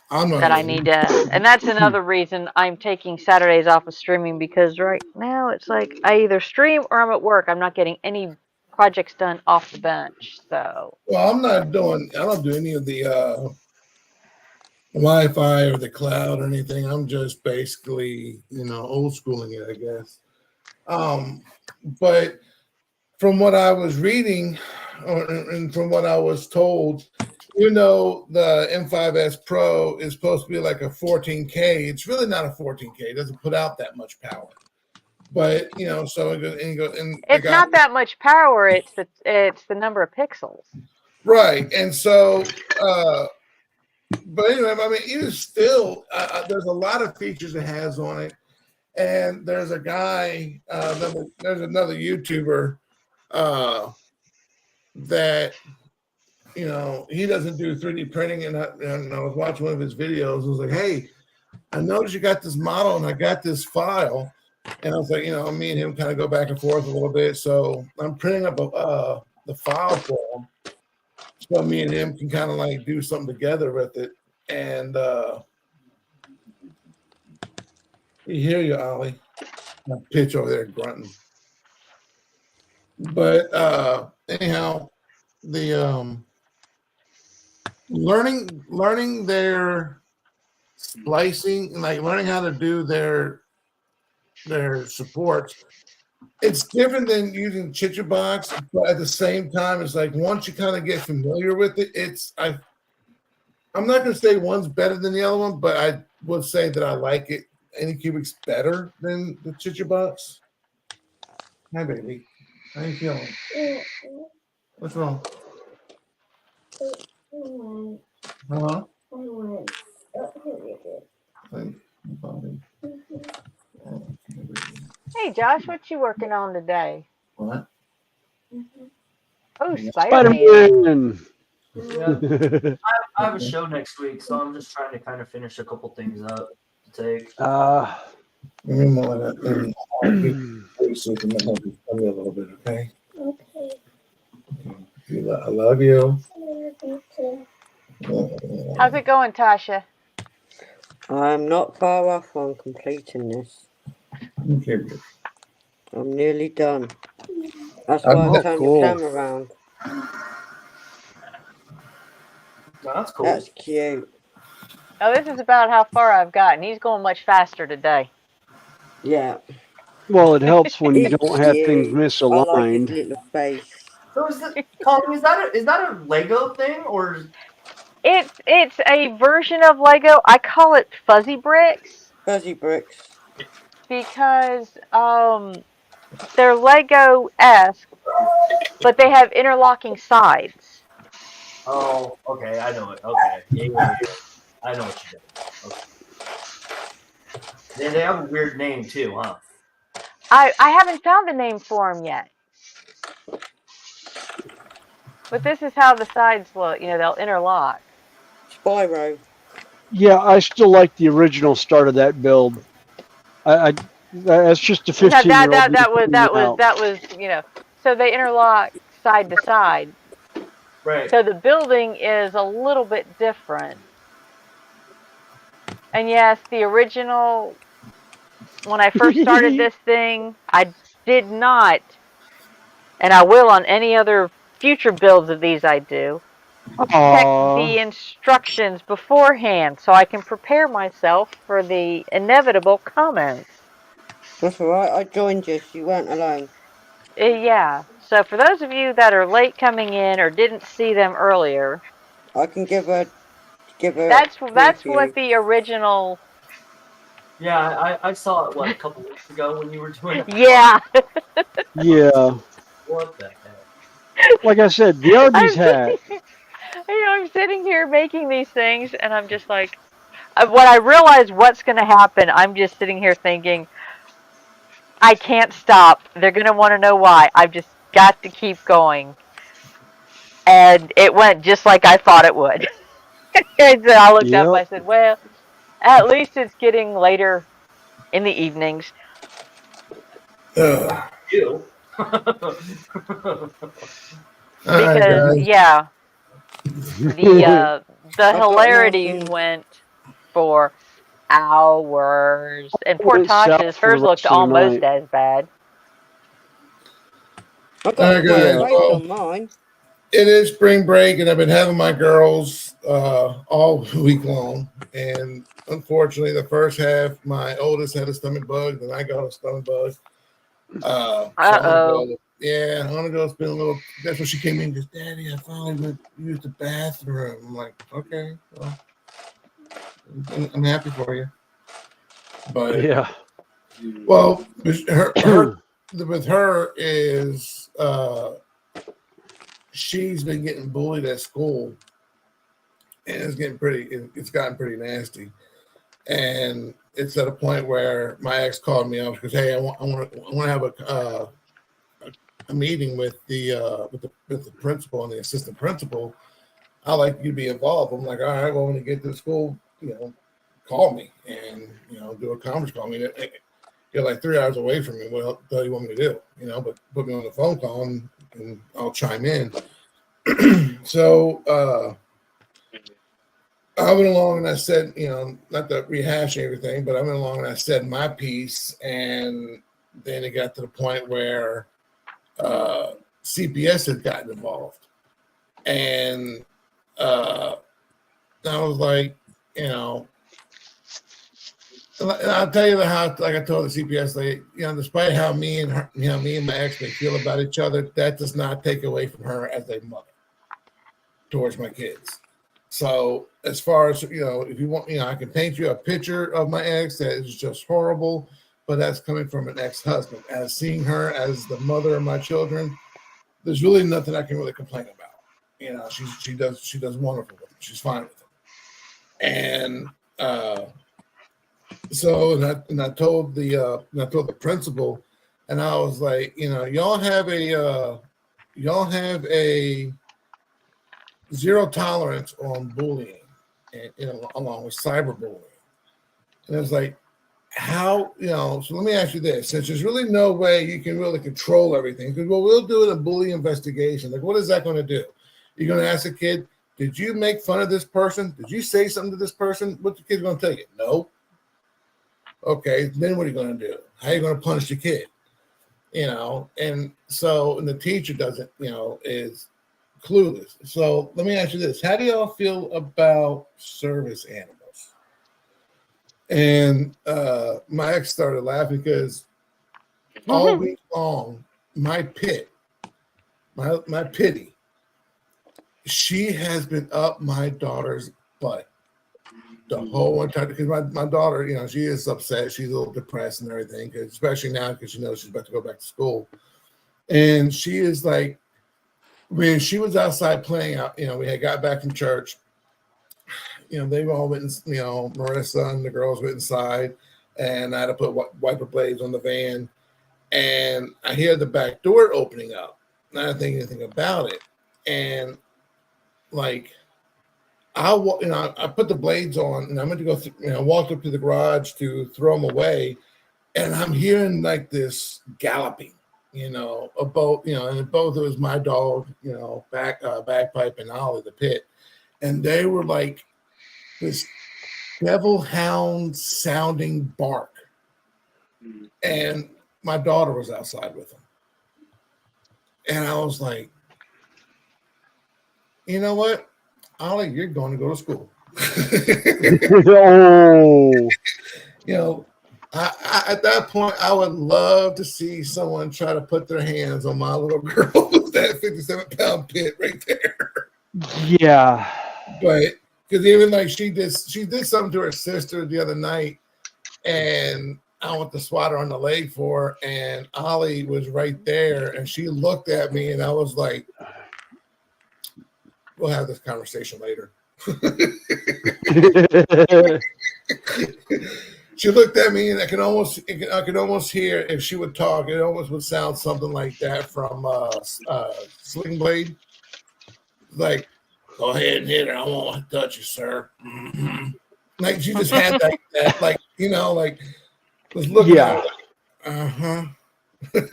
that I need to, and that's another reason I'm taking Saturdays off of streaming, because right now it's like I either stream or I'm at work. I'm not getting any projects done off the bench. So Well, I don't do any of the Wi-Fi or the cloud or anything. I'm just basically, old schooling it, I guess. But from what I was reading, and from what I was told, the M5S Pro is supposed to be like a 14K. It's really not a 14K. It doesn't put out that much power. But so it goes, and it's not that much power. It's the number of pixels. Right, and so, but anyway, I mean, even still, there's a lot of features it has on it, and there's a guy, there's another YouTuber that he doesn't do 3D printing, and I was watching one of his videos. I was like, hey, I noticed you got this model, and I got this file, and I was like, me and him kind of go back and forth a little bit, so I'm printing up the file for him. So me and him can kind of like do something together with it. And we hear you, Ollie. My pitch over there grunting. But anyhow, the learning their splicing, like learning how to do their supports, it's different than using Chichibox, but at the same time, it's like once you kind of get familiar with it, I'm not going to say one's better than the other one, but I would say that I like it. Anycubic's better than the Chichibox. Hi, baby. How you feeling? What's wrong? Huh? Hey, Josh, what you working on today? What? Oh, Spider-Man. Yeah. I have a show next week, so I'm just trying to kind of finish a couple things up to take. Let me know that. So you can help me a little bit, okay? Okay. I love you. How's it going, Tasha? I'm not far off on completing this. Okay. I'm nearly done. That's why I turned the camera around. That's cool. That's cute. Oh, this is about how far I've gotten. He's going much faster today. Yeah. Well, it helps when you don't have things I like his misaligned. little face. So is that a Lego thing, or? It's a version of Lego. I call it fuzzy bricks. Fuzzy bricks. Because they're Lego-esque, but they have interlocking sides. Oh, okay, I know it. Okay, yeah. I know what you did. Okay. They have a weird name too, huh? I haven't found a name for them yet. But this is how the sides look. They'll interlock. Spyro. Yeah, I still like the original start of that build. That's just a 15-year-old. That was. So they interlock side to side. Right. So the building is a little bit different. And yes, the original, when I first started this thing, I did not, and I will on any other future builds of these I do, check the instructions beforehand so I can prepare myself for the inevitable comments. That's all right. I joined you. So you weren't alone. Yeah. So for those of you that are late coming in or didn't see them earlier, I can give a that's preview. what the original. Yeah, I saw it, what, a couple weeks ago when you were doing that? Yeah. Yeah. What the heck? Like I said, the Arby's hat. I'm sitting here making these things, and I'm just like, when I realize what's going to happen, I'm just sitting here thinking, I can't stop. They're going to want to know why. I've just got to keep going. And it went just like I thought it would. And so I looked up, I Yep. said, well, at least it's getting later in the evenings. You. Because, yeah, the hilarity went for hours. And poor Went south Tasha's, for the hers looked rest of the almost night. as bad. I've All right, got guys. my face Well, on mine. it is spring break, and I've been having my girls all week long. And unfortunately, the first half, my oldest had a stomach bug, then I got a stomach bug. So I'm gonna go spend a little. That's when she came in and goes, Daddy, I finally went use the bathroom. I'm like, okay, well, I'm happy for you. But yeah. Well, with her is she's been getting bullied at school, and it's gotten pretty nasty, and it's at a point where my ex called me up because, hey, I want to have a meeting with the principal and the assistant principal. I'd like you to be involved. I'm like, all right, well, when you get to school, call me and do a conference call. I mean, you're like 3 hours away from me. What the hell you want me to do? But put me on the phone call and I'll chime in. So I went along and I said, not to rehash everything, but I went along and I said my piece, and then it got to the point where CPS had gotten involved, and I was like, and I'll tell you how, like I told the CPS lady, despite how me and my ex may feel about each other, that does not take away from her as a mother towards my kids. So as far as, if you want, I can paint you a picture of my ex that is just horrible, but that's coming from an ex-husband. As seeing her as the mother of my children, there's really nothing I can really complain about. She does wonderful with them. She's fine with them. And I told the principal, and I was like, y'all have a zero tolerance on bullying, and along with cyberbullying. And it's like, how, so let me ask you this, since there's really no way you can really control everything, because we'll do a bully investigation. Like, what is that going to do? You're going to ask a kid, did you make fun of this person? Did you say something to this person? What's the kid going to tell you? No. Okay, then what are you going to do? How are you going to punish the kid? And the teacher doesn't, is clueless. So let me ask you this. How do y'all feel about service animals? And my ex started laughing because all week long, my pity, she has been up my daughter's butt the whole entire, because my daughter, she is upset. She's a little depressed and everything, especially now because she knows she's about to go back to school. And she is like, when she was outside playing out, we had got back from church, they all went, Marissa and the girls went inside, and I had to put wiper blades on the van, and I hear the back door opening up. And I didn't think anything about it. And like, I put the blades on, and I went to go, walked up to the garage to throw them away, and I'm hearing like this galloping, a boat, and both it was my dog, Bagpipe and Ollie the pit, and they were like this devil hound sounding bark, and my daughter was outside with them, and I was like, you know what? Ollie, you're going to go to school. Oh. At that point, I would love to see someone try to put their hands on my little girl with that 57-pound pit right there. Yeah. But because even like she did something to her sister the other night, and I went to swat her on the leg for her, and Ollie was right there, and she looked at me, and I was like, "We'll have this conversation later." She looked at me, and I could almost hear, if she would talk, it almost would sound something like that from Sling Blade. Like, go ahead and hit her. I won't touch you, sir. Mm-hmm. Like she just had that like, you know, like was looking at her like,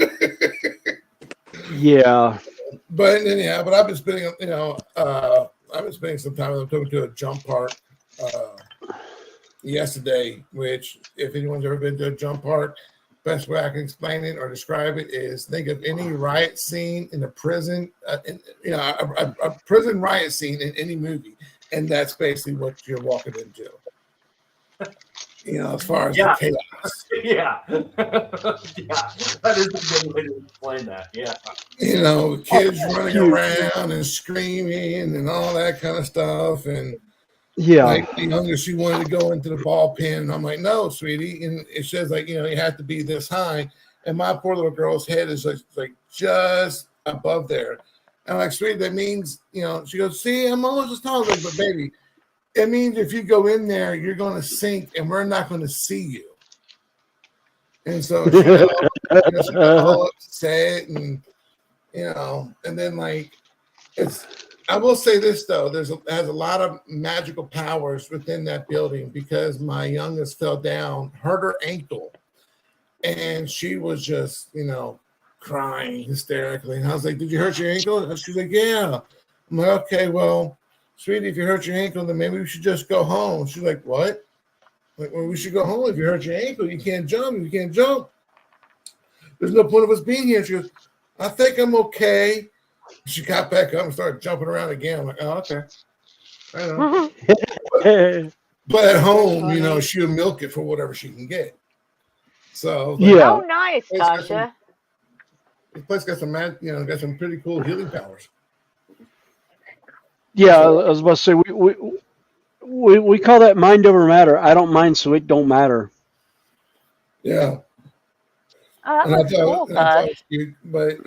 Yeah. But anyhow, but I've been spending, some time with them. Took me to a jump park yesterday, which if anyone's ever been to a jump park, best way I can explain it or describe it is think of any riot scene in a prison, a prison riot scene in any movie, and that's basically what you're walking into. As far as the chaos. Yeah. That is a good way to explain that. Yeah. Kids running around and screaming and all that kind of stuff. And like the youngest, she wanted to go into the ball pin. And I'm like, no, sweetie. And it says like, you have to be this high. And my poor little girl's head is like just above there. And I'm like, sweetie, that means, she goes, see, I'm almost as tall as but baby, it means if you go in there, you're going to sink and we're not going to see you. And so she got all upset and, and then like I will say this though, has a lot of magical powers within that building because my youngest fell down, hurt her ankle, and she was just, crying hysterically. And I was like, did you hurt your ankle? And she's like, yeah. I'm like, okay, well, sweetie, if you hurt your ankle, then maybe we should just go home. She's like, what? Like, well, we should go home. If you hurt your ankle, you can't jump. You can't jump. There's no point of us being here. She goes, I think I'm okay. She got back up and started jumping around again. I'm like, oh, okay. I know. But at home, she'll milk it for whatever she can get. So, oh, nice, Tasha. This place got some, got some pretty cool healing powers. Yeah, I was about to say we call that mind over matter. I don't mind, so it don't matter. Yeah. Oh, that was cool, Tosh. But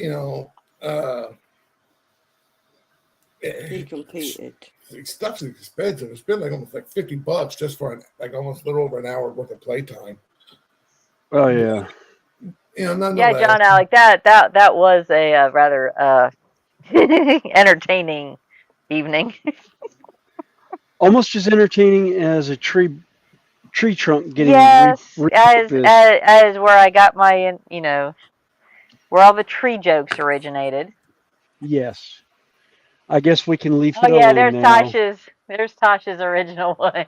he competed. Stuff's expensive. It's been almost like $50 just for almost a little over an hour worth of playtime. Oh yeah. Yeah, John Alec, that was a rather entertaining evening. Almost as entertaining as a tree trunk getting as where I got my where all the tree jokes originated. Yes, I guess we can leave it yeah, alone now. there's Tasha's original one.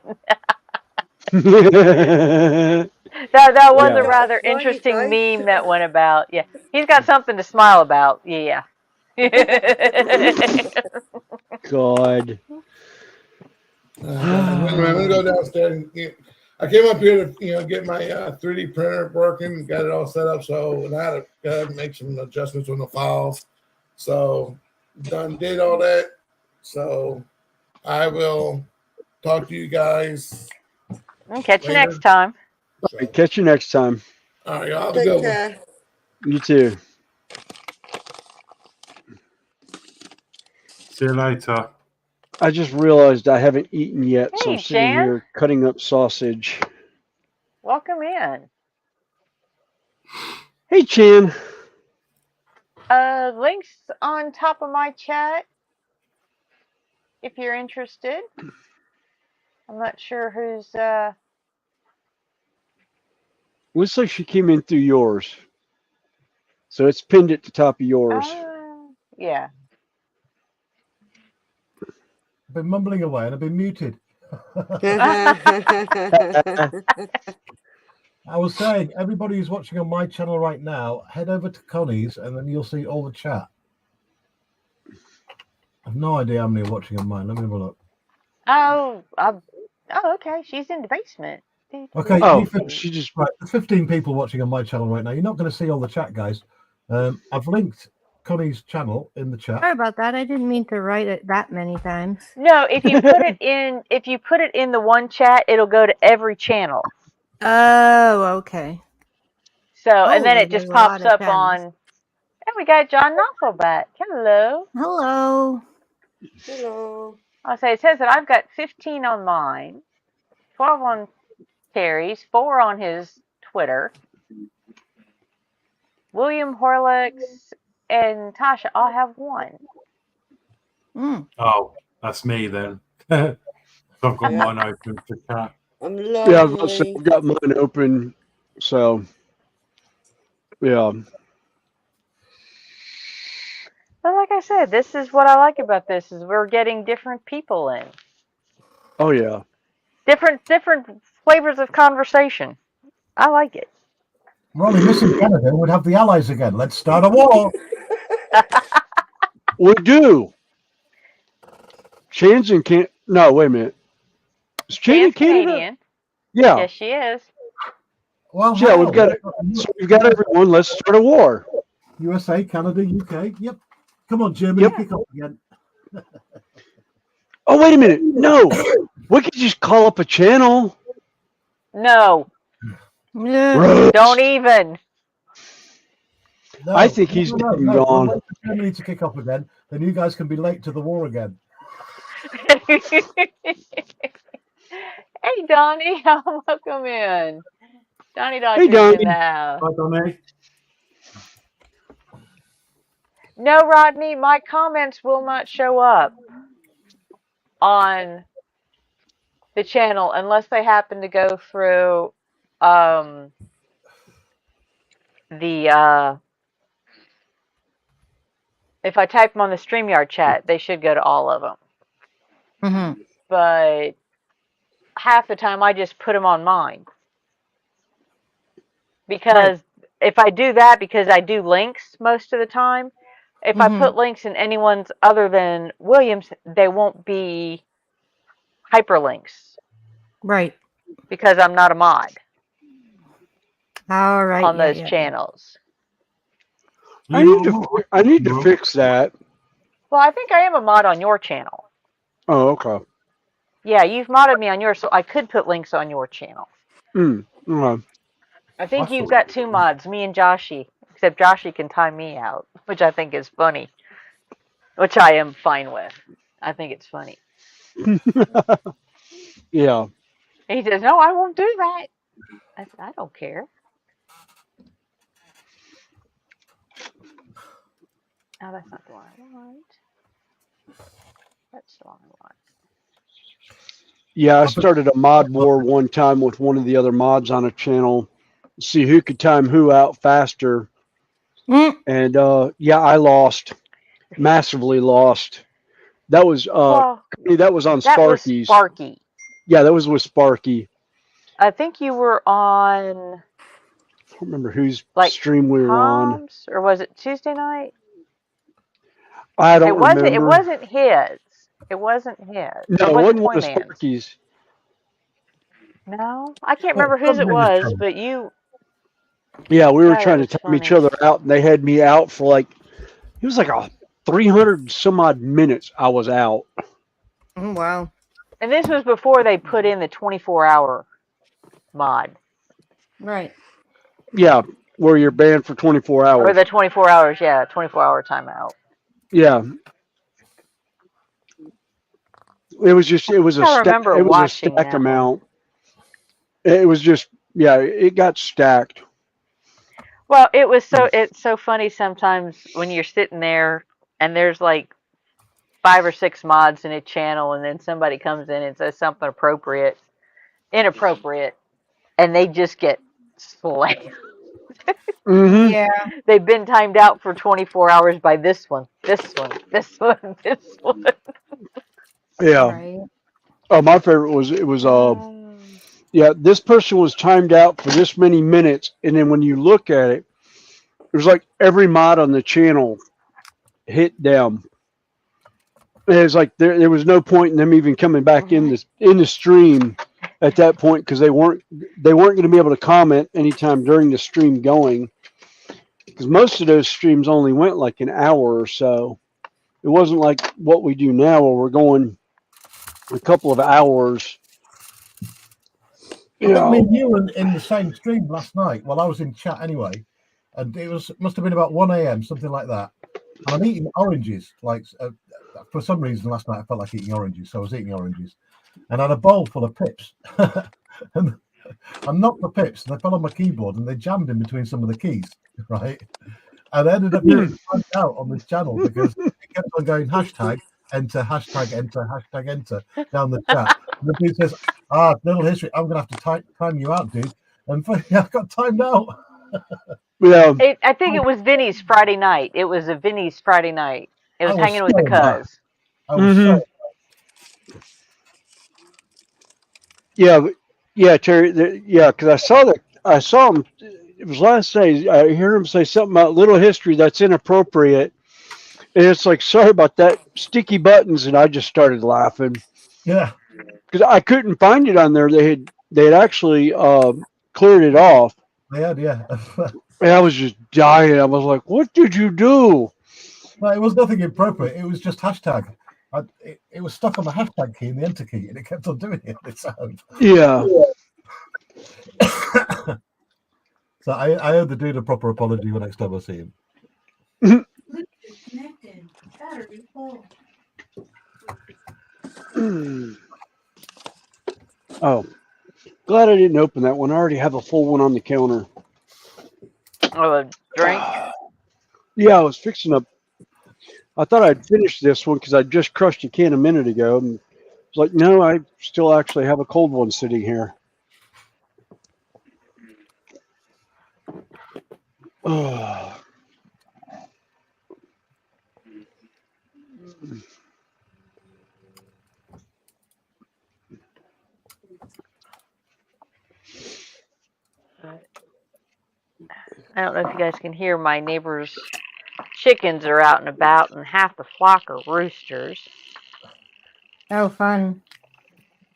that was a rather interesting meme that went about. Yeah, he's got something to smile about. Yeah. God. I'm gonna go downstairs and I came up here to get my 3D printer working, got it all set up. So I had to make some adjustments on the files. So did all that. So I will talk to you guys. I'll catch you next time. So, catch you next time. All right, y'all have a good one. You too. See you later. I just realized I haven't eaten yet, so Hey, I'm sitting Jan. here cutting up sausage. Welcome in. Hey, Chan. Links on top of my chat if you're interested. I'm not sure who's Looks like she came in through yours. So it's pinned at the top of yours. Yeah. I've been mumbling away and I've been muted. I was saying, everybody who's watching on my channel right now, head over to Connie's and then you'll see all the chat. I've no idea how many are watching on mine. Let me have a look. Oh, okay. She's in the basement. Okay, Oh, she just right. There's 15 people watching on my channel right now. You're not going to see all the chat, guys. I've linked Connie's channel in the chat. Sorry about that. I didn't mean to write it that many times. No, if you put it in the one chat, it'll go to every channel. Oh, okay. So and then it there's just a lot pops of up channels. on. And we got John Knopfel back. Hello. Hello. Hello. I'll say it says that I've got 15 on mine, 12 on Terry's, 4 on his Twitter. William Horlicks and Tasha all have 1. Oh, that's me then. I've got mine open for chat. I'm yeah, lonely. I've got mine open. So, yeah. But like I said, this is what I like about this is we're getting different people in. Oh yeah. Different flavors of conversation. I like it. We're only missing Canada. We'd have the Allies again. Let's start a war. We do. Chan's can't. No, wait a minute. Is Chan in Canada? Canadian. Yeah. Yes, she is. Well, Yeah, we've got everyone. Let's start a war. USA, Canada, UK. Yep. Come on, Germany, kick off again. Oh, wait a minute. No. We could just call up a channel. No. Gross. Don't even. No, I think he's gone. We'll wait for Germany to kick off again. Then you guys can be late to the war again. Hey, Donnie. Welcome in. Donnie Dodger's Hey, Donnie. in the house. Hi, Donnie. No, Rodney, my comments will not show up on the channel unless they happen to go through if I type them on the StreamYard chat, they should go to all of them. Mm-hmm. But half the time I just put them on mine. Because if I do that, because I do links most of the time, if I put links in anyone's other than Williams, they won't be hyperlinks. Right. Because I'm not a mod. All right. On those channels. I need to fix that. Well, I think I am a mod on your channel. Oh, okay. Yeah, you've modded me on yours, so I could put links on your channel. I think you've got 2 mods, me and Joshy. Except Joshy can time me out, which I think is funny. Which I am fine with. I think it's funny. Yeah. He says, no, I won't do that. I said, I don't care. Oh, that's not the one I want. That's the one I want. Yeah, I started a mod war one time with one of the other mods on a channel. See who could time who out faster. And yeah, I lost. Massively lost. That was that was on Sparky's. Sparky. Yeah, that was with Sparky. I think you were on. I don't remember whose stream we were on. Or was it Tuesday night? I don't remember. It wasn't his. It wasn't his. No, it wasn't one of Sparky's. No, I can't remember whose it was, but you. Yeah, we were trying to time each other out, and they had me out for like, it was like a 300 some odd minutes I was out. Oh, wow. And this was before they put in the 24-hour mod. Right. Yeah, where you're banned for 24 hours. Or the 24 hours, yeah, 24-hour timeout. Yeah. It was a stack amount. It was just, yeah, it got stacked. Well, it's so funny sometimes when you're sitting there and there's like 5 or 6 mods in a channel, and then somebody comes in and says something inappropriate, and they just get slammed. Yeah. They've been timed out for 24 hours by this one. Yeah. Right. Oh, my favorite was yeah, this person was timed out for this many minutes, and then when you look at it, it was like every mod on the channel hit them. And it's like there was no point in them even coming back in the stream at that point because they weren't going to be able to comment anytime during the stream going, because most of those streams only went like an hour or so. It wasn't like what we do now where we're going a couple of hours. I think me and you were in the same stream last night. Well, I was in chat anyway, and must have been about 1 a.m. something like that. And I'm eating oranges. Like for some reason last night I felt like eating oranges, so I was eating oranges, and I had a bowl full of pips. And I knocked the pips, and they fell on my keyboard, and they jammed in between some of the keys, right? And I ended up getting timed out on this channel because it kept on going hashtag enter, hashtag enter, hashtag enter down the chat. And the dude says, little history, I'm going to have to time you out, dude. And I got timed out. Yeah. I think it was Vinny's Friday night. It was a Vinny's Friday night. It was hanging with the cuz. I was so Yeah, Terry. Yeah, because I saw him. It was last night. I hear him say something about little history that's inappropriate, and it's like, sorry about that, sticky buttons, and I just started laughing. Yeah, because I couldn't find it on there. They had actually cleared it off. They had, yeah. And I was just dying. I was like, "What did you do?" No, it was nothing inappropriate. It was just hashtag. It was stuck on the hashtag key and the enter key, and it kept on doing it on its own. Yeah. So I owe the dude a proper apology the next time I see him. Oh, glad I didn't open that one. I already have a full one on the counter. Oh, a drink? Yeah, I was fixing up. I thought I'd finished this one because I just crushed a can a minute ago. And it's like, no, I still actually have a cold one sitting here. Oh. I don't know if you guys can hear my neighbor's chickens are out and about, and half the flock are roosters. Oh, fun.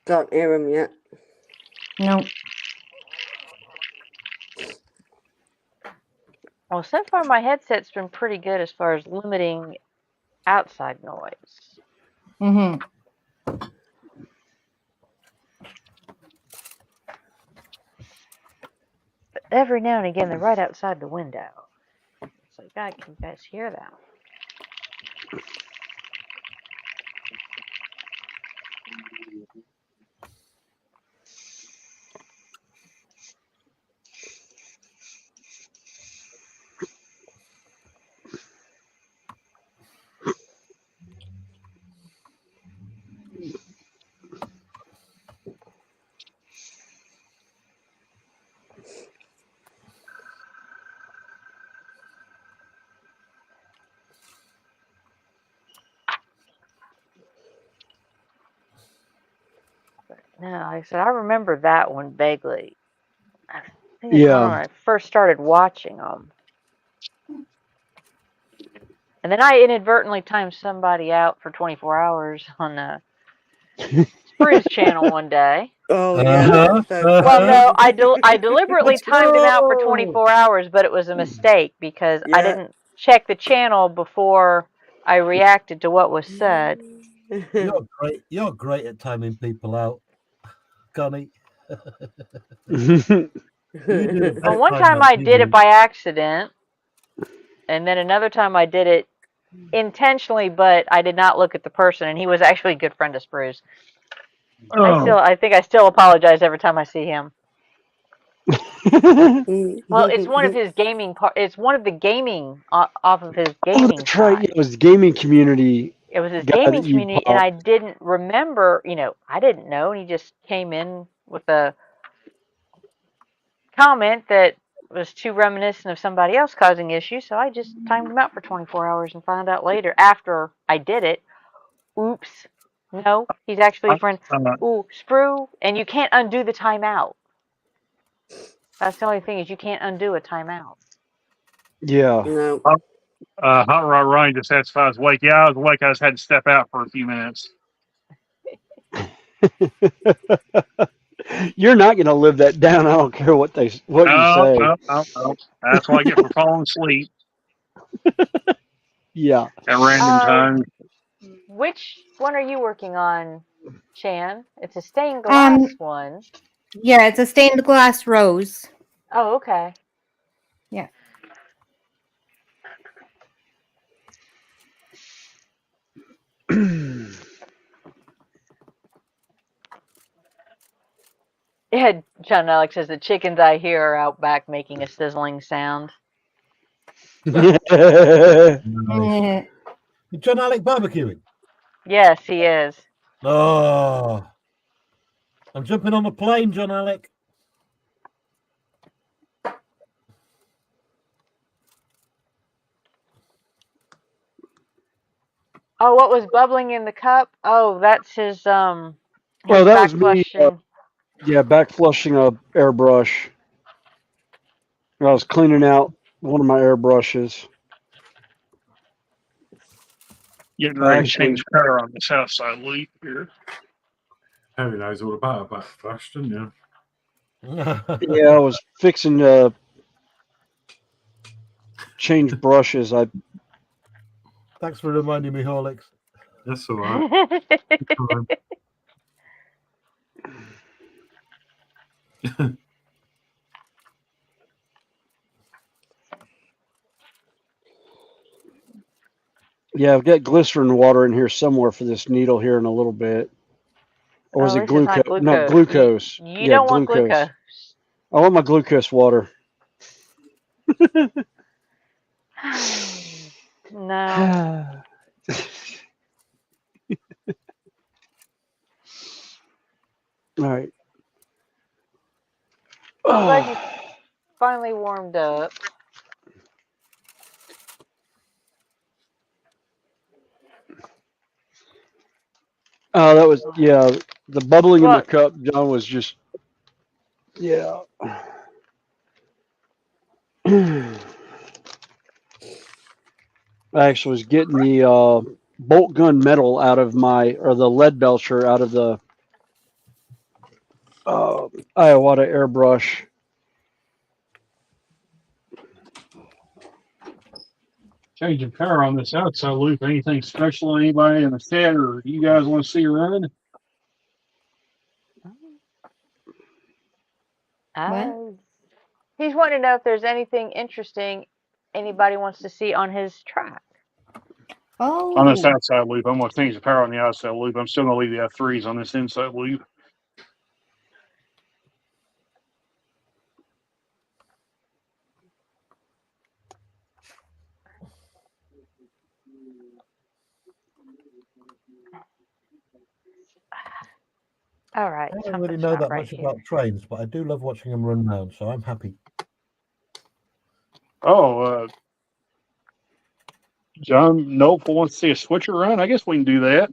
Can't hear them yet. Nope. Well, so far my headset's been pretty good as far as limiting outside noise. Mm-hmm. But every now and again, they're right outside the window. It's like, God, can you guys hear that? No, like I said, I remember that one vaguely. I think it's when I first started watching them. And then I inadvertently timed somebody out for 24 hours on Sprue's channel one day. Oh, yeah. Well, no, I deliberately timed him out for 24 hours, but it was a mistake because I didn't check the channel before I reacted to what was said. You're great. You're great at timing people out, Connie. Well, one time I did it by accident, and then another time I did it intentionally, but I did not look at the person, and he was actually a good friend of Sprue's. I think I still apologize every time I see him. Well, it's one of his gaming it's one of the gaming off of his gaming. Oh, that's right. It was the gaming community. It was his gaming community, and I didn't remember. I didn't know, and he just came in with a comment that was too reminiscent of somebody else causing issues, so I just timed him out for 24 hours and found out later after I did it. Oops. No, he's actually a friend. Ooh, Sprue, and you can't undo the timeout. That's the only thing is you can't undo a timeout. Yeah. No. Hot Rod Ryan just had his wake. Yeah, I was awake. I just had to step out for a few minutes. You're not going to live that down. I don't care what you say. No. That's what I get for falling asleep Yeah. at random times. Which one are you working on, Chan? It's a stained glass one. Yeah, it's a stained glass rose. Oh, okay. Yeah. Yeah, John Alex says the chickens I hear are out back making a sizzling sound. Nice. Is John Alec barbecuing? Yes, he is. Oh, I'm jumping on the plane, John Alec. Oh, what was bubbling in the cup? Oh, that's his Well, that was me. Back flushing a airbrush. I was cleaning out one of my airbrushes. Getting ready to change color on the south side loop here. Harry knows all about a backflash, doesn't you? Yeah, I was fixing to change brushes. Thanks for reminding me, Horlicks. That's all right. Yeah, I've got glycerin water in here somewhere for this needle here in a little bit. Or was it glucose? No, glucose. You don't want glucose. I want my glucose water. No. All right. I'm glad you finally warmed up. Oh, that was, the bubbling in my cup, John, was just, yeah. I actually was getting the bolt gun metal out of the lead belcher out of the Iowata airbrush. Changing power on this outside loop. Anything special? Anybody in the chat or you guys want to see run? He's wanting to know if there's anything interesting anybody wants to see on his track. Oh. On this outside loop, I'm going to change the power on the outside loop. I'm still going to leave the F3s on this inside loop. All right. I don't really know that much about trains, but I do love watching them run round, so I'm happy. Oh, John Nope wants to see a switcher run. I guess we can do that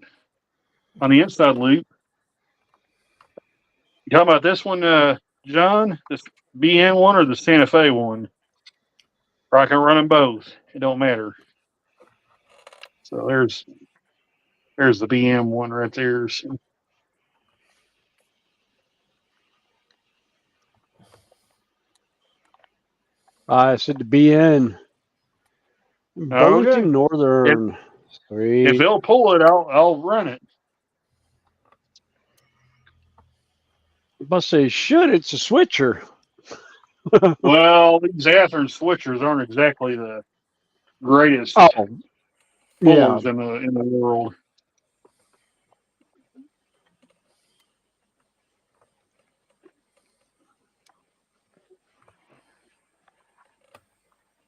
on the inside loop. You talking about this one, John? This BN one or the Santa Fe one? Or I can run them both. It don't matter. So there's the BM one right there. So. I said to BN. Burlington Northern. If they'll pull it, I'll run it. I must say, it's a switcher. Well, these Athearn switchers aren't exactly the greatest pullers in the world.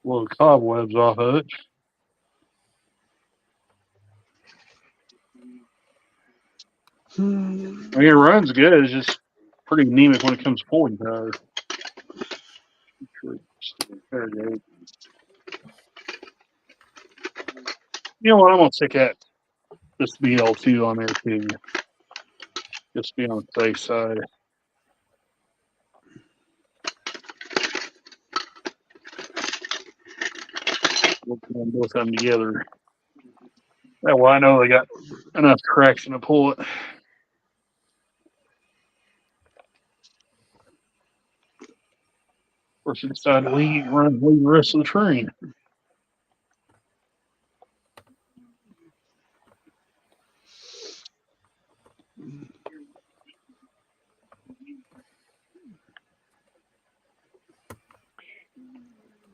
Little cobwebs off of it. I mean, it runs good. It's just pretty anemic when it comes to pulling power. There we go. You know what? I'm going to stick this BL2 on there too. Just be on the safe side. We'll put both of them together. That way I know they got enough traction to pull it. Or she decided to leave the rest of the train.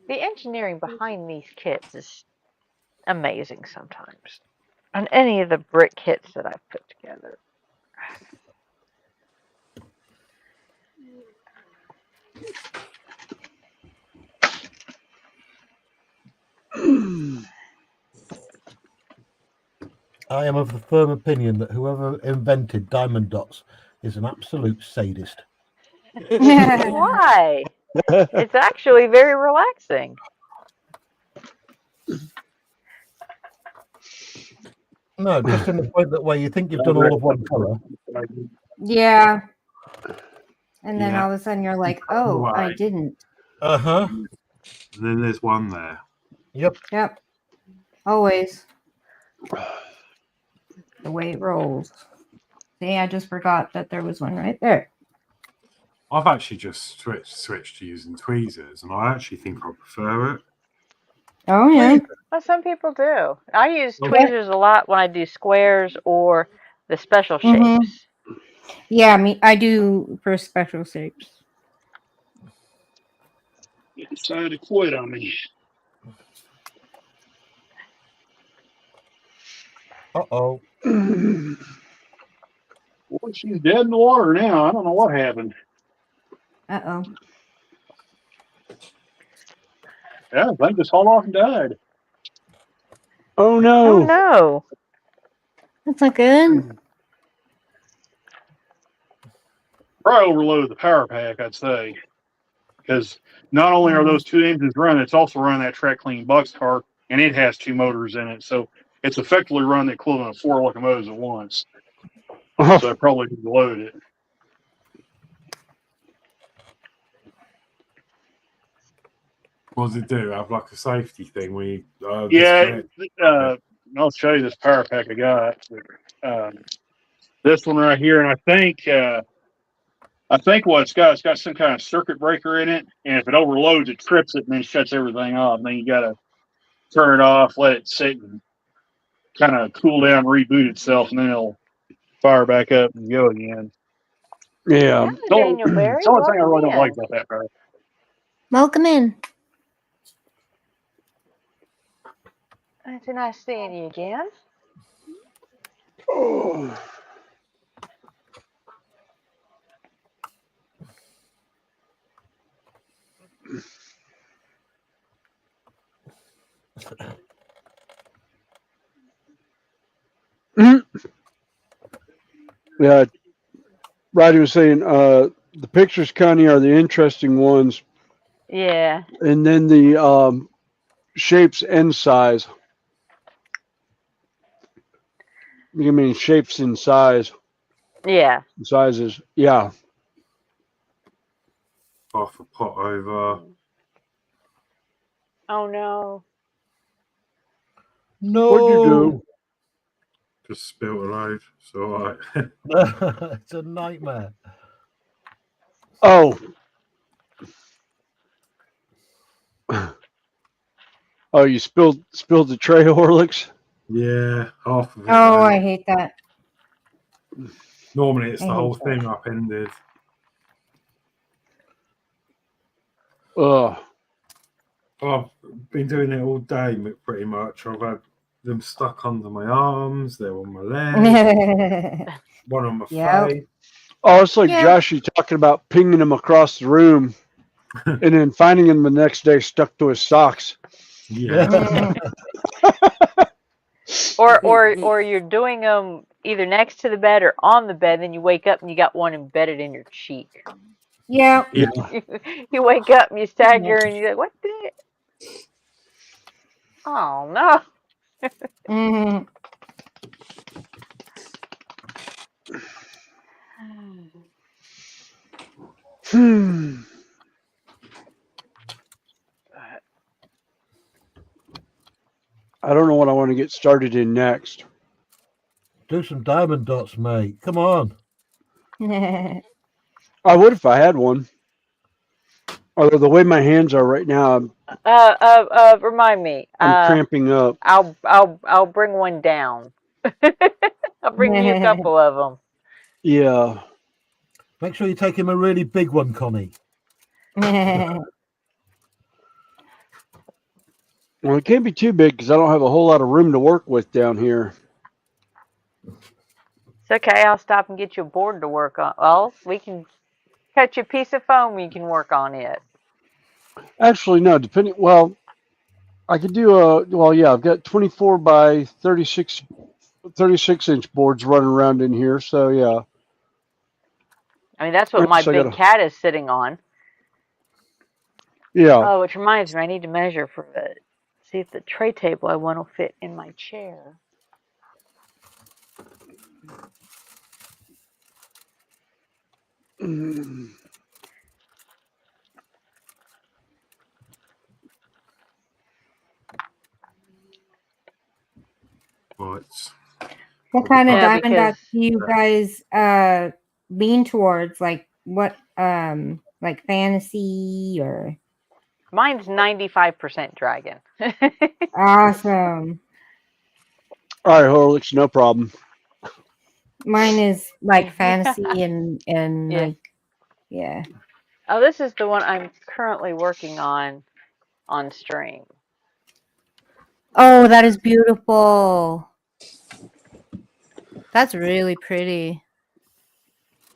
The engineering behind these kits is amazing sometimes. On any of the brick kits that I've put together. I am of the firm opinion that whoever invented diamond dots is an absolute sadist. Why? It's actually very relaxing. No, just in the point that way you think you've done all of one color. Yeah. And then Yeah. all of a sudden you're like, oh, I Right. didn't. Uh-huh. And then there's one there. Yep. Yep. Always. The way it rolls. See, I just forgot that there was one right there. I've actually just switched to using tweezers, and I actually think I prefer it. Oh, yeah. Well, some people do. I use tweezers a lot when I do squares or the special shapes. Yeah, I do for special shapes. He decided to quit on me. Uh-oh. Well, she's dead in the water now. I don't know what happened. Uh-oh. Yeah, I think just hauled off and died. Oh no. Oh no. That's not good. Probably overloaded the power pack, I'd say. Because not only are those two engines running, it's also running that track clean boxcar, and it has two motors in it. So it's effectively running the equivalent of 4 locomotives at once. So I probably overloaded it. What does it do? Have like a safety thing where you Yeah, disconnect? I'll show you this power pack I got. This one right here, and I think what it's got some kind of circuit breaker in it, and if it overloads, it trips it and then shuts everything off. And then you got to turn it off, let it sit, and kind of cool down, reboot itself, and then it'll fire back up and go again. Yeah. Daniel Berry, It's the only thing I really welcome don't like in. about that power. Welcome in. It's nice seeing you again. Oh. Yeah, Roddy was saying the pictures, Connie, are the interesting ones, Yeah. and then the shapes and size. You mean shapes and size? Yeah. Sizes, yeah. Half a pot over. Oh no. No. What'd you do? Just spilt a load. So It's a nightmare. Oh. Oh, you spilled the tray, Horlicks? yeah, half of it. Oh, I hate that. Normally it's I the hate whole that. thing upended. Ugh. I've been doing it all day, pretty much. I've had them stuck under my arms. They're on my legs. One on my face. Oh, it's like Joshy talking about pinging him across the room and then finding him the next day stuck to his socks. Yeah. or you're doing them either next to the bed or on the bed, then you wake up and you got one embedded in your cheek. Yeah. You wake up and you stagger and you're like, what the? Oh no. I don't know what I want to get started in next. Do some diamond dots, mate. Come on. I would if I had one. Although the way my hands are right now, Remind me. I'm cramping up. I'll bring one down. I'll bring you a couple of them. Yeah. Make sure you take him a really big one, Connie. Well, it can't be too big because I don't have a whole lot of room to work with down here. It's okay. I'll stop and get you a board to work on. Well, we can cut you a piece of foam. You can work on it. Actually, no. Depending. Well, I could do a. Well, yeah. I've got 24 by 36 inch boards running around in here. So yeah. I mean, that's what my Oops, I big gotta- cat is sitting on. Yeah. Oh, which reminds me, I need to measure for it. See if the tray table I want will fit in my chair. Right. What kind of Yeah, diamond dots do you guys lean towards? Like what like fantasy or Mine's 95% dragon. awesome. All right, Horlicks, no problem. Mine is like fantasy and Yeah. like yeah. Oh, this is the one I'm currently working on stream. Oh, that is beautiful. That's really pretty.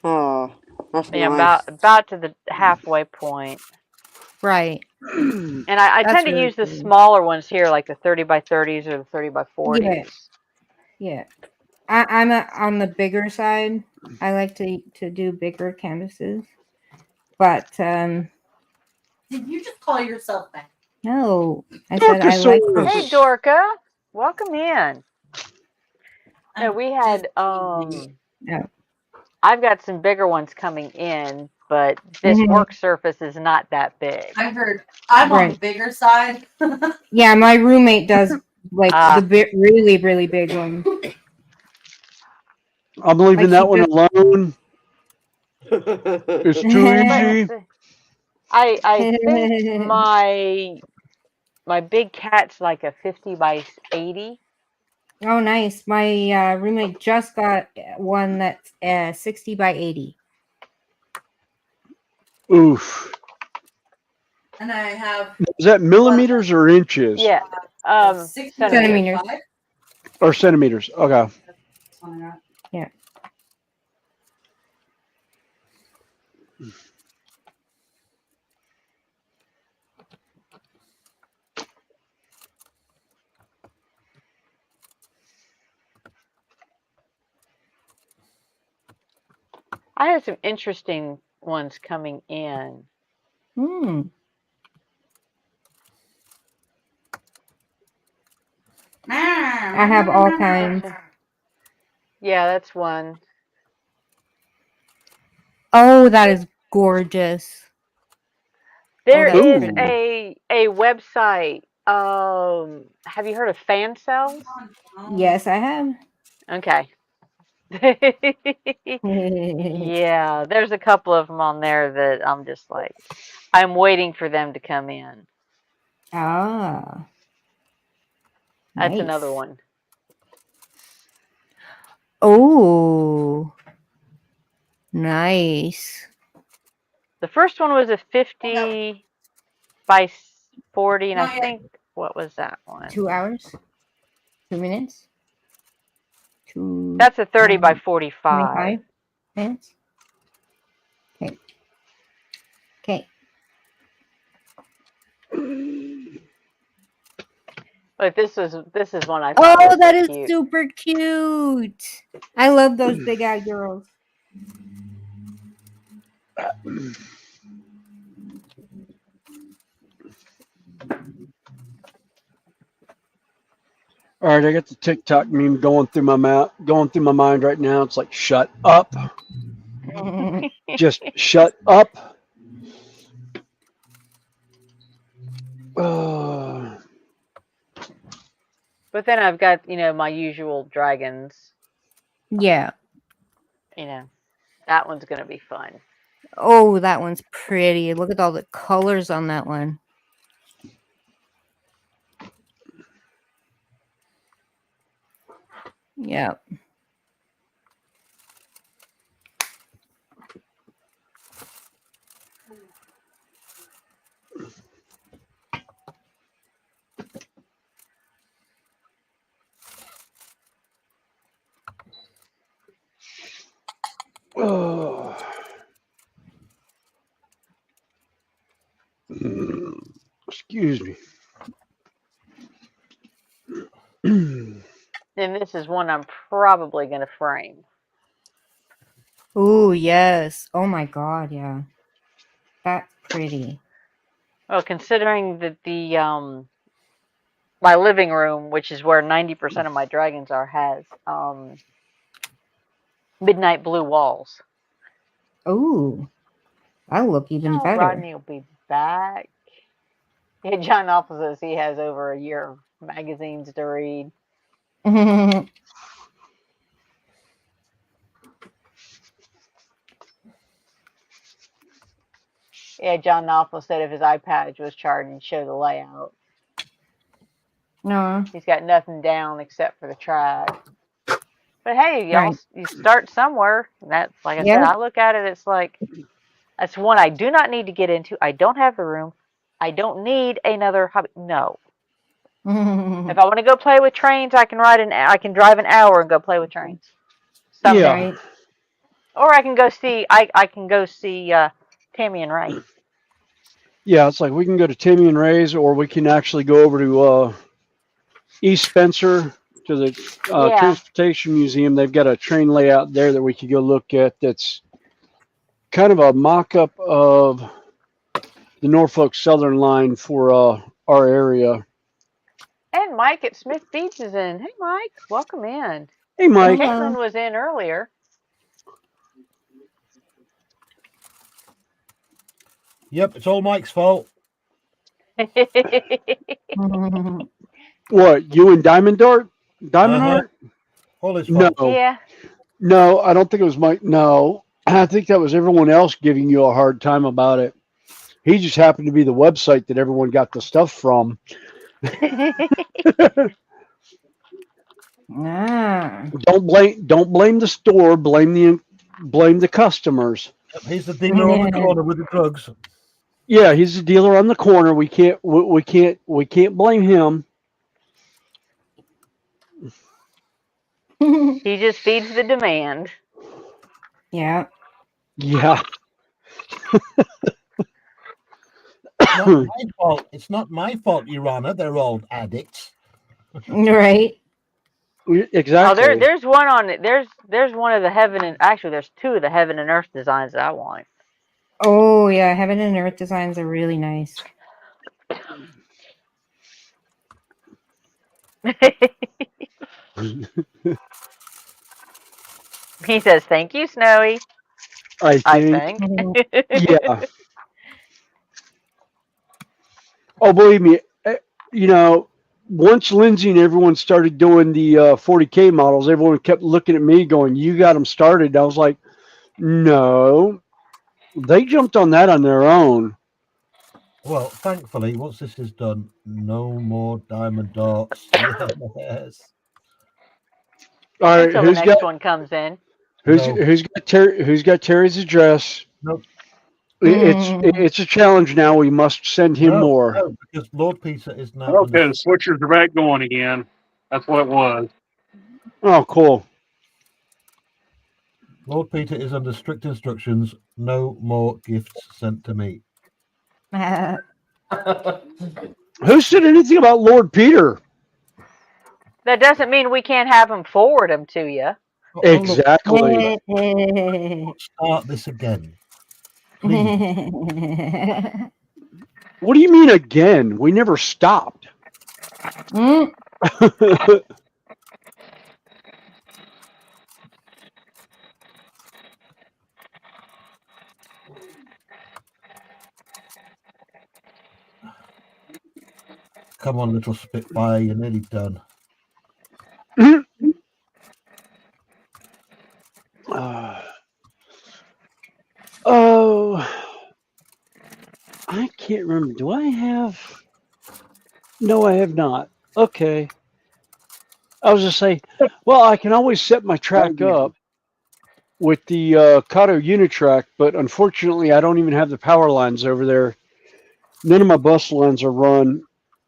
Oh, that's Yeah, nice. about to the halfway point. Right. And I That's tend to really use the pretty. smaller ones here, like the 30 by 30s or the 30 by 40s. Yeah. Yeah. I'm on the bigger side. I like to do bigger canvases. But Did you just call yourself that? no, I said I like to. Hey, Dorka, welcome in. No, we had Yeah. I've got some bigger ones coming in, but this work surface is not that big. I heard I'm on the Right. bigger side. Yeah, my roommate does like the really, really big one. I'm leaving Like that she one just- alone. It's too easy. I think my big cat's like a 50 by 80. Oh, nice. My roommate just got one that's 60 by 80. Oof. And I have Is that millimeters or inches? Yeah. Centimeters. Or centimeters. Okay. Yeah. I have some interesting ones coming in. I have all kinds. Yeah, that's one. Oh, that is gorgeous. There that's is pretty. a website. Have you heard of fan cells? Yes, I have. Okay. Yeah, there's a couple of them on there that I'm just like, I'm waiting for them to come in. Ah. That's Nice. another one. Oh. Nice. The first one was a 50 by 40, and I think, what was that one? 2 hours? 2 minutes? That's a 30 by 45. 25 minutes? Okay. Okay. But this is one I thought Oh, was that is cute. super cute. I love those big eyed girls. All right, I got the TikTok meme going through my mind right now. It's like, shut up. Just shut up. But then I've got, my usual dragons. Yeah. That one's going to be fun. Oh, that one's pretty. Look at all the colors on that one. Yep. Oh. Excuse me. And this is one I'm probably going to frame. Ooh, yes. Oh my God, yeah. That's pretty. Well, considering that my living room, which is where 90% of my dragons are, has midnight blue walls. Ooh, that'll look even better. Rodney will be back. Yeah, John Awful says he has over a year of magazines to read. Yeah, John Awful said if his iPad was charged, he'd show the layout. No. He's got nothing down except for the track. But hey, y'all, Right. you start somewhere. And that's like I Yep. said, I look at it, it's like, that's one I do not need to get into. I don't have the room. I don't need another hobby. No. If I want to go play with trains, I can drive an hour and go play with trains. Yeah. Right. Or I can go see Tammy and Ray. Yeah, it's like we can go to Timmy and Ray's, or we can actually go over to East Spencer to the Transportation Museum. They've got a train layout there that we could go look at. That's kind of a mock-up of the Norfolk Southern line for our area. And Mike at Smith Beach is in. Hey, Mike, welcome in. Hey, Mike. Caitlin was in earlier. Yep, it's all Mike's fault. What, you and Diamond Dart? Diamond Heart? All his No. fault. Yeah. No, I don't think it was Mike. No, I think that was everyone else giving you a hard time about it. He just happened to be the website that everyone got the stuff from. Don't blame the store. Blame the customers. He's the dealer on the corner with the drugs. Yeah, he's the dealer on the corner. We can't blame him. He just feeds the demand. Yeah. Yeah. It's not my fault. It's not my fault, Your Honor. They're all addicts. Right. Exactly. Oh, there's one on it. There's one of the heaven and actually there's two of the heaven and earth designs that I want. Oh yeah, heaven and earth designs are really nice. He says, "Thank you, Snowy." I think. Yeah. Oh, believe me, once Lindsay and everyone started doing the 40K models, everyone kept looking at me going, "You got them started." I was like, "No, they jumped on that on their own." Well, thankfully, once this is done, no more diamond darts. Yes. All right, Until the next one comes in. Who's got Terry's address? Nope. It's a challenge now. We must send him more. No, because Lord Peter is now. Okay, the switchers are back going again. That's what it was. Oh, cool. Lord Peter is under strict instructions. No more gifts sent to me. Who said anything about Lord Peter? That doesn't mean we can't have him forward them to you. Exactly. Start this again. What do you mean again? We never stopped. Come on, little Spitfire, you're nearly done. Oh. Do I have? No, I have not. Okay. I was just saying, well, I can always set my track up with the Kato Unitrack, but unfortunately, I don't even have the power lines over there. None of my bus lines are run,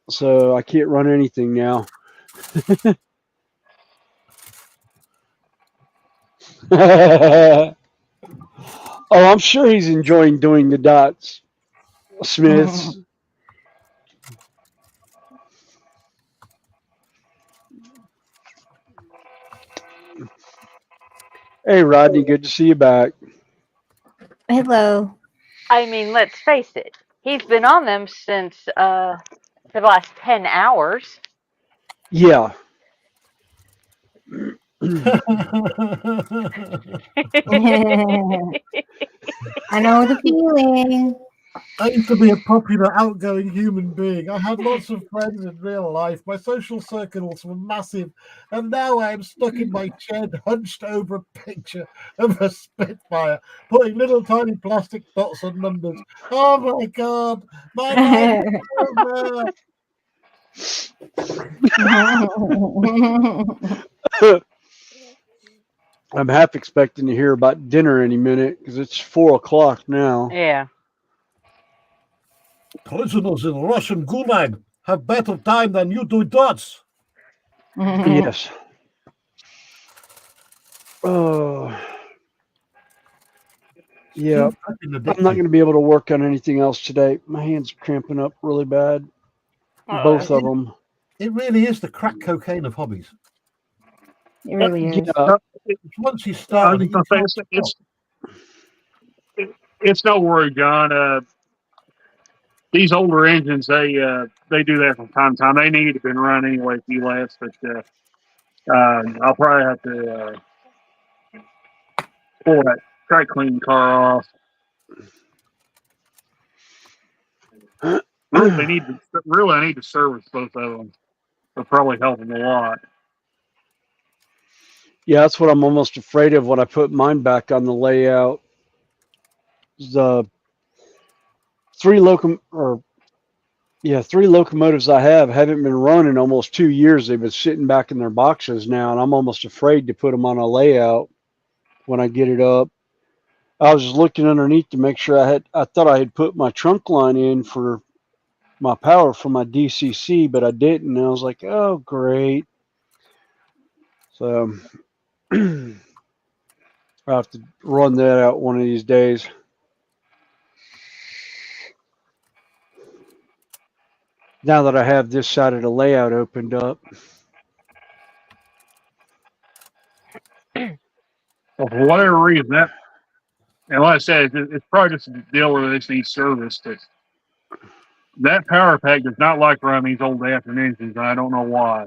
so I can't run anything now. Oh, I'm sure he's enjoying doing the dots, Smiths. Hey, Rodney, good to see you back. Hello. I mean, let's face it. He's been on them since for the last 10 hours. Yeah. I know the feeling. I used to be a popular, outgoing human being. I had lots of friends in real life. My social circles were massive. And now I am stuck in my chair, hunched over a picture of a Spitfire, putting little tiny plastic dots on numbers. Oh my God, my life is over. I'm half expecting to hear about dinner any minute because it's 4:00 now. Yeah. Prisoners in Russian gulag have better time than you do dots. Yes. Oh. Yeah. I'm not going to be able to work on anything else today. My hands are cramping up really bad. Both of them. It really is the crack cocaine of hobbies. It really is. Yeah. Once you start, it's no worry, John. These older engines, they do that from time to time. They need to have been run anyway if you last, but I'll probably have to pull that try clean car off. Really, I need to service both of them. It'll probably help them a lot. Yeah, that's what I'm almost afraid of when I put mine back on the layout. The three locomotives I haven't been running almost 2 years. They've been sitting back in their boxes now, and I'm almost afraid to put them on a layout when I get it up. I was just looking underneath to make sure I thought I had put my trunk line in for my power for my DCC, but I didn't. And I was like, oh, great. So I'll have to run that out one of these days. Now that I have this side of the layout opened up. Well, for whatever reason, and like I said, it's probably just a deal where they just need service. But that power pack does not like running these old afternoon engines, and I don't know why.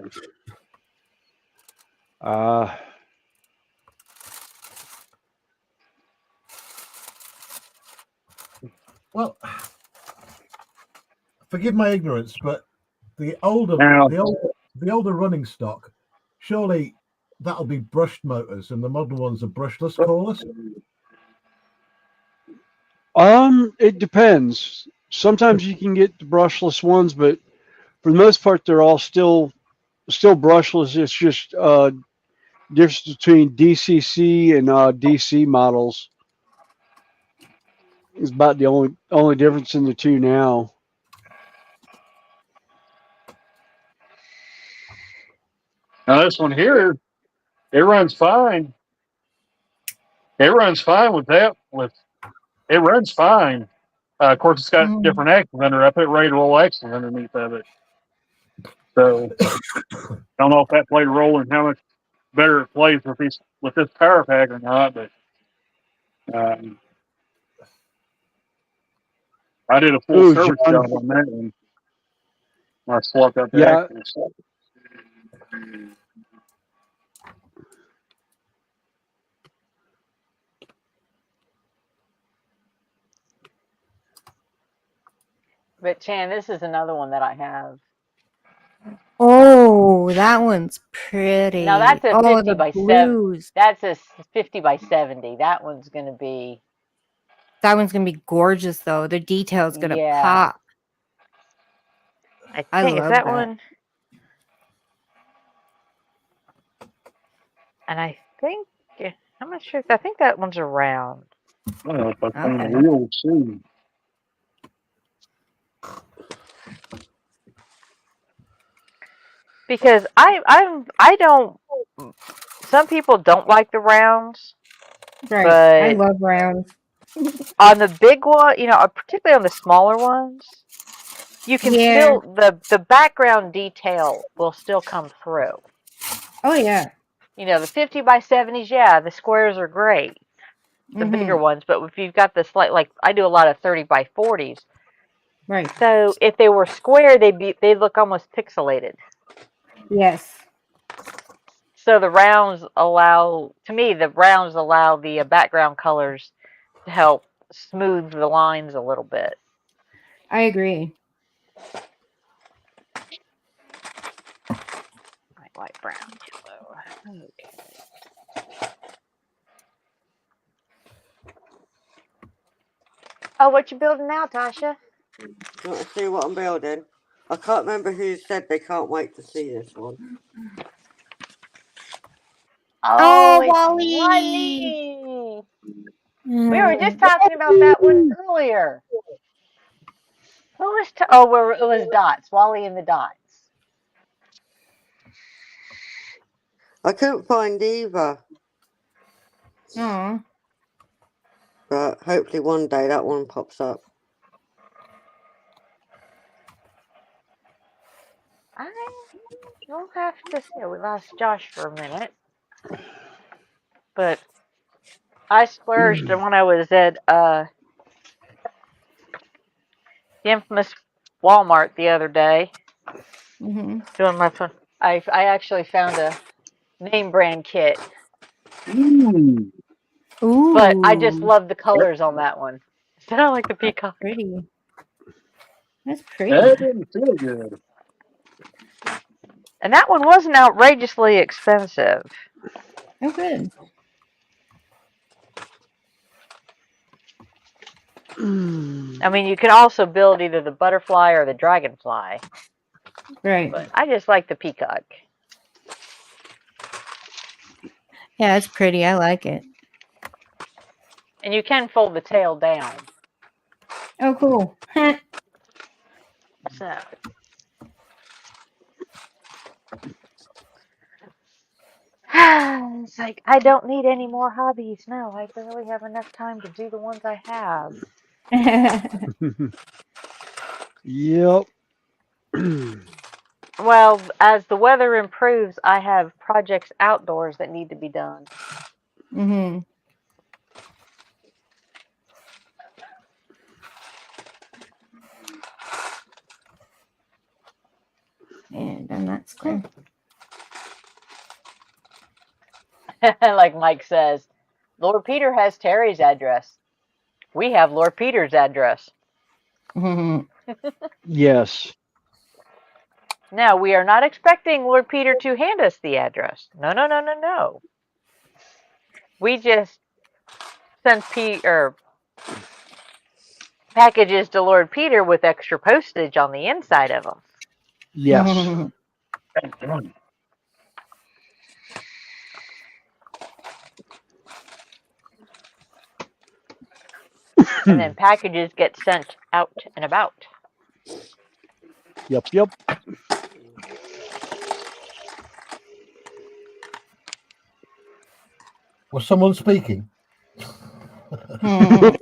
Well, forgive my ignorance, but the older running stock, surely that'll be brushed motors, and the modern ones are brushless, coreless. It depends. Sometimes you can get the brushless ones, but for the most part, they're all still brushless. It's just difference between DCC and DC models. It's about the only difference in the two now. Now this one here, it runs fine. It runs fine with that. It runs fine. Of course, it's got different axles under. I put ready to roll axles underneath of it. So I don't know if that played a role in how much better it plays with this power pack or not. But I did a full service job on that one. I swapped out the axles. But Chan, this is another one that I have. Oh, that one's pretty. Now that's a 50 by 70. Blues. That's a 50 by 70. That one's gonna be gorgeous though. The detail's gonna pop. I think is love that that. one. And I think I'm not sure. I think that one's around. I don't know if I found Okay. a real soon. Because I don't. Some people don't like the rounds, Right. I but love rounds. on the big one, particularly on the smaller ones, you can Yeah. still the background detail will still come through. Oh yeah. The 50 by 70s, yeah, the squares are great, the bigger ones. But if you've got the slight, like I do a lot of 30 by 40s, Right. so if they were square, they'd look almost pixelated. Yes. So the rounds allow the background colors to help smooth the lines a little bit. I agree. White, brown, yellow. Okay. Oh, what you building now, Tasha? You want to see what I'm building? I can't remember who said they can't wait to see this one. Oh, it's Wally! Wally. We were just talking about that one earlier. Who was? Well, it was Dots. Wally and the Dots. I couldn't find either. Aw. But hopefully one day that one pops up. We'll have to see. We lost Josh for a minute, but I splurged when I was at the infamous Walmart the other day Mm-hmm. doing my fun. I actually found a name brand kit, Ooh. but I just Ooh. love the colors on that one. I don't like the peacock. Pretty. That's pretty. That didn't feel good. And that one wasn't outrageously expensive. Oh, good. I mean, you can also build either the butterfly or the dragonfly. Right. But I just like the peacock. Yeah, it's pretty. I like it. And you can fold the tail down. Oh, cool. So. It's like, I don't need any more hobbies. No, I barely have enough time to do the ones I have. Yep. Well, as the weather improves, I have projects outdoors that need to be done. Mm-hmm. And done that square. Like Mike says, Lord Peter has Terry's address. We have Lord Peter's address. Yes. Now, we are not expecting Lord Peter to hand us the address. No, no, no, no, no. We just send packages to Lord Peter with extra postage on the inside of them. Yes. And then packages get sent out and about. Yep, yep. Was someone speaking? I'm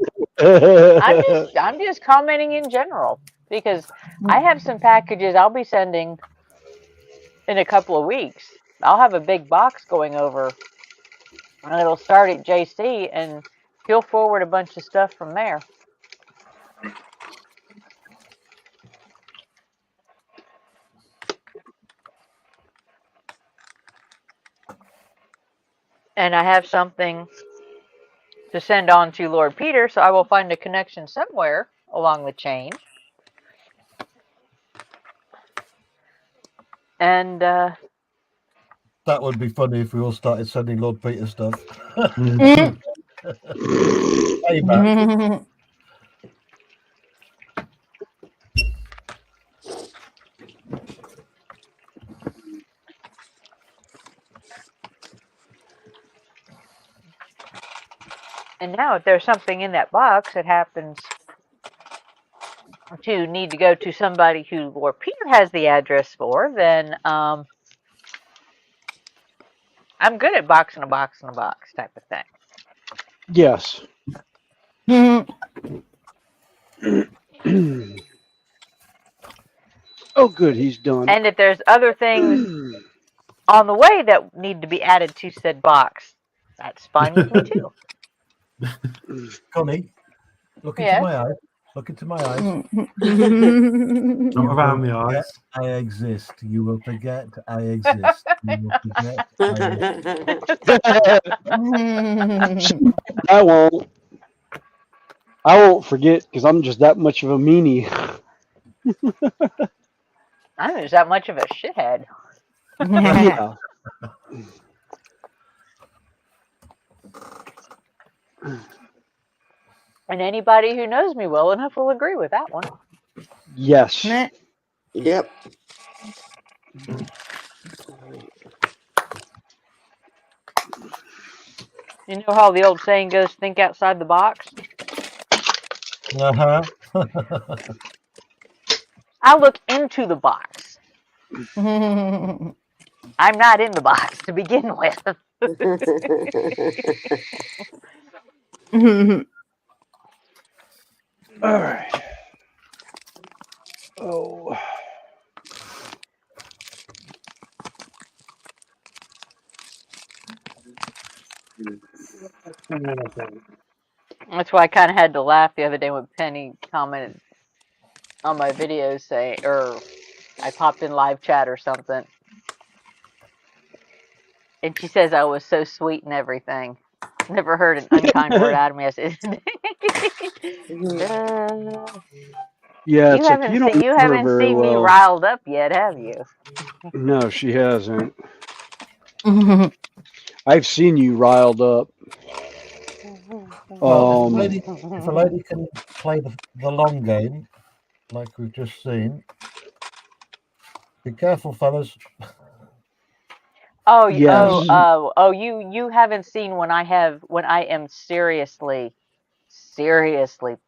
just commenting in general because I have some packages I'll be sending in a couple of weeks. I'll have a big box going over, and it'll start at JC, and he'll forward a bunch of stuff from there. And I have something to send on to Lord Peter, so I will find a connection somewhere along the chain. And that would be funny if we all started sending Lord Peter stuff. Hey, And now if there's something in that box that happens to need to go to somebody who Lord Peter has the address for, then I'm good at box in a box in a box type of thing. Yes. Oh, good, he's done. And if there's other things on the way that need to be added to said box, that's fine with me too. Connie, look into Yes? my eyes. Look into my eyes. Not around the eyes. I exist. You will forget I exist. You will forget I exist. I won't. I won't forget because I'm just that much of a meanie. I'm just that much of a shithead. Yeah. And anybody who knows me well enough will agree with that one. Yes. Yep. You know how the old saying goes, think outside the box? Uh-huh. I look into the box. I'm not in the box to begin with. All right. Oh. That's why I kind of had to laugh the other day when Penny commented on my video saying, or I popped in live chat or something. And she says I was so sweet and everything. Never heard an unkind word out of me. I said, Yeah, it's like you don't you know her haven't very seen me well. riled up yet, have you? No, she hasn't. I've seen you riled up. Well, if a lady can play the long game, like we've just seen, be careful, fellas. Oh, Yes. you haven't seen when I am seriously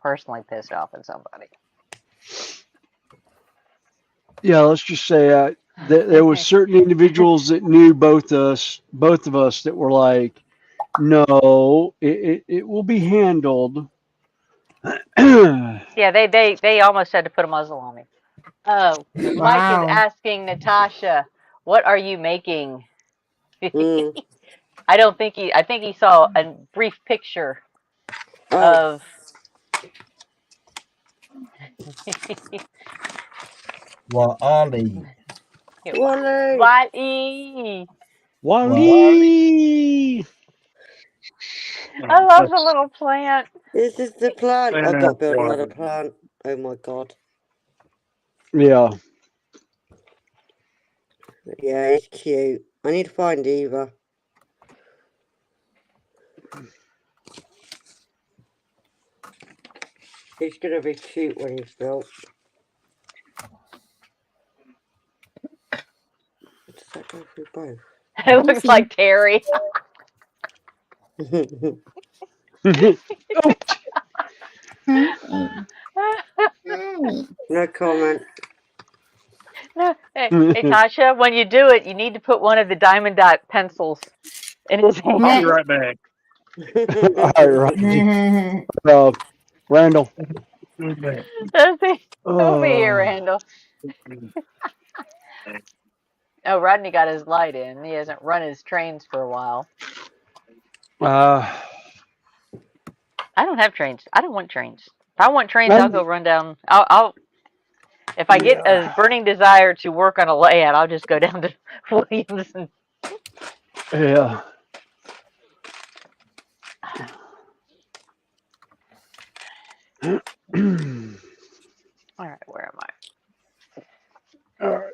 personally pissed off at somebody. Yeah, let's just say there was certain individuals that knew both of us that were like, no, it will be handled. Yeah, they almost had to put a muzzle on me. Oh, Mike is asking Natasha, what are you making? I think he saw a brief picture of Wally. Wally. Wally. I love the little plant. This is the plant. I've got to build another plant. Oh my god. Yeah. Yeah, it's cute. I need to find Eva. He's gonna be cute when he's built. Does that go through both? It looks like Terry. No comment. No, hey, Tasha, when you do it, you need to put one of the diamond dot pencils in his hand. I'll be right back. All right. Randall. Don't be here, Randall. Oh, Rodney got his light in. He hasn't run his trains for a while. I don't have trains. I don't want trains. If I want trains, I'll go run down. If I get a burning desire to work on a layout, I'll just go down to Williamson. Yeah. All right, where am I? All right.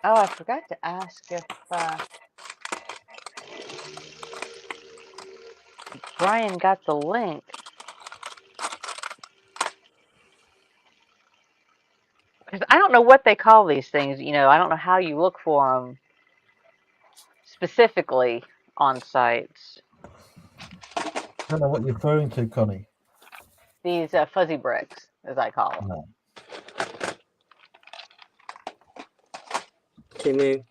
Oh, I forgot to ask if Brian got the link 'Cause I don't know what they call these things. You know, I don't know how you look for them specifically on sites. I don't know what you're referring to, Connie. These fuzzy bricks, as I call them. No. Timmy.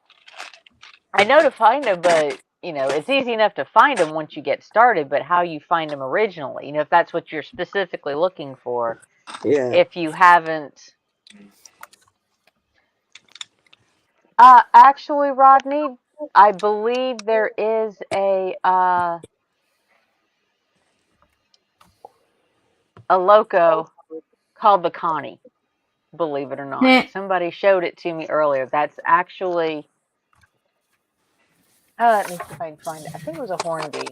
I know to find them, but you know, it's easy enough to find them once you get started. But how you find them originally, you know, if that's what you're specifically looking for, Yeah. if you haven't. Actually, Rodney, I believe there is a loco called the Connie. Believe it or not, Nah. somebody showed it to me earlier. That's actually. Oh, let me see if I can find it. I think it was a Hornby.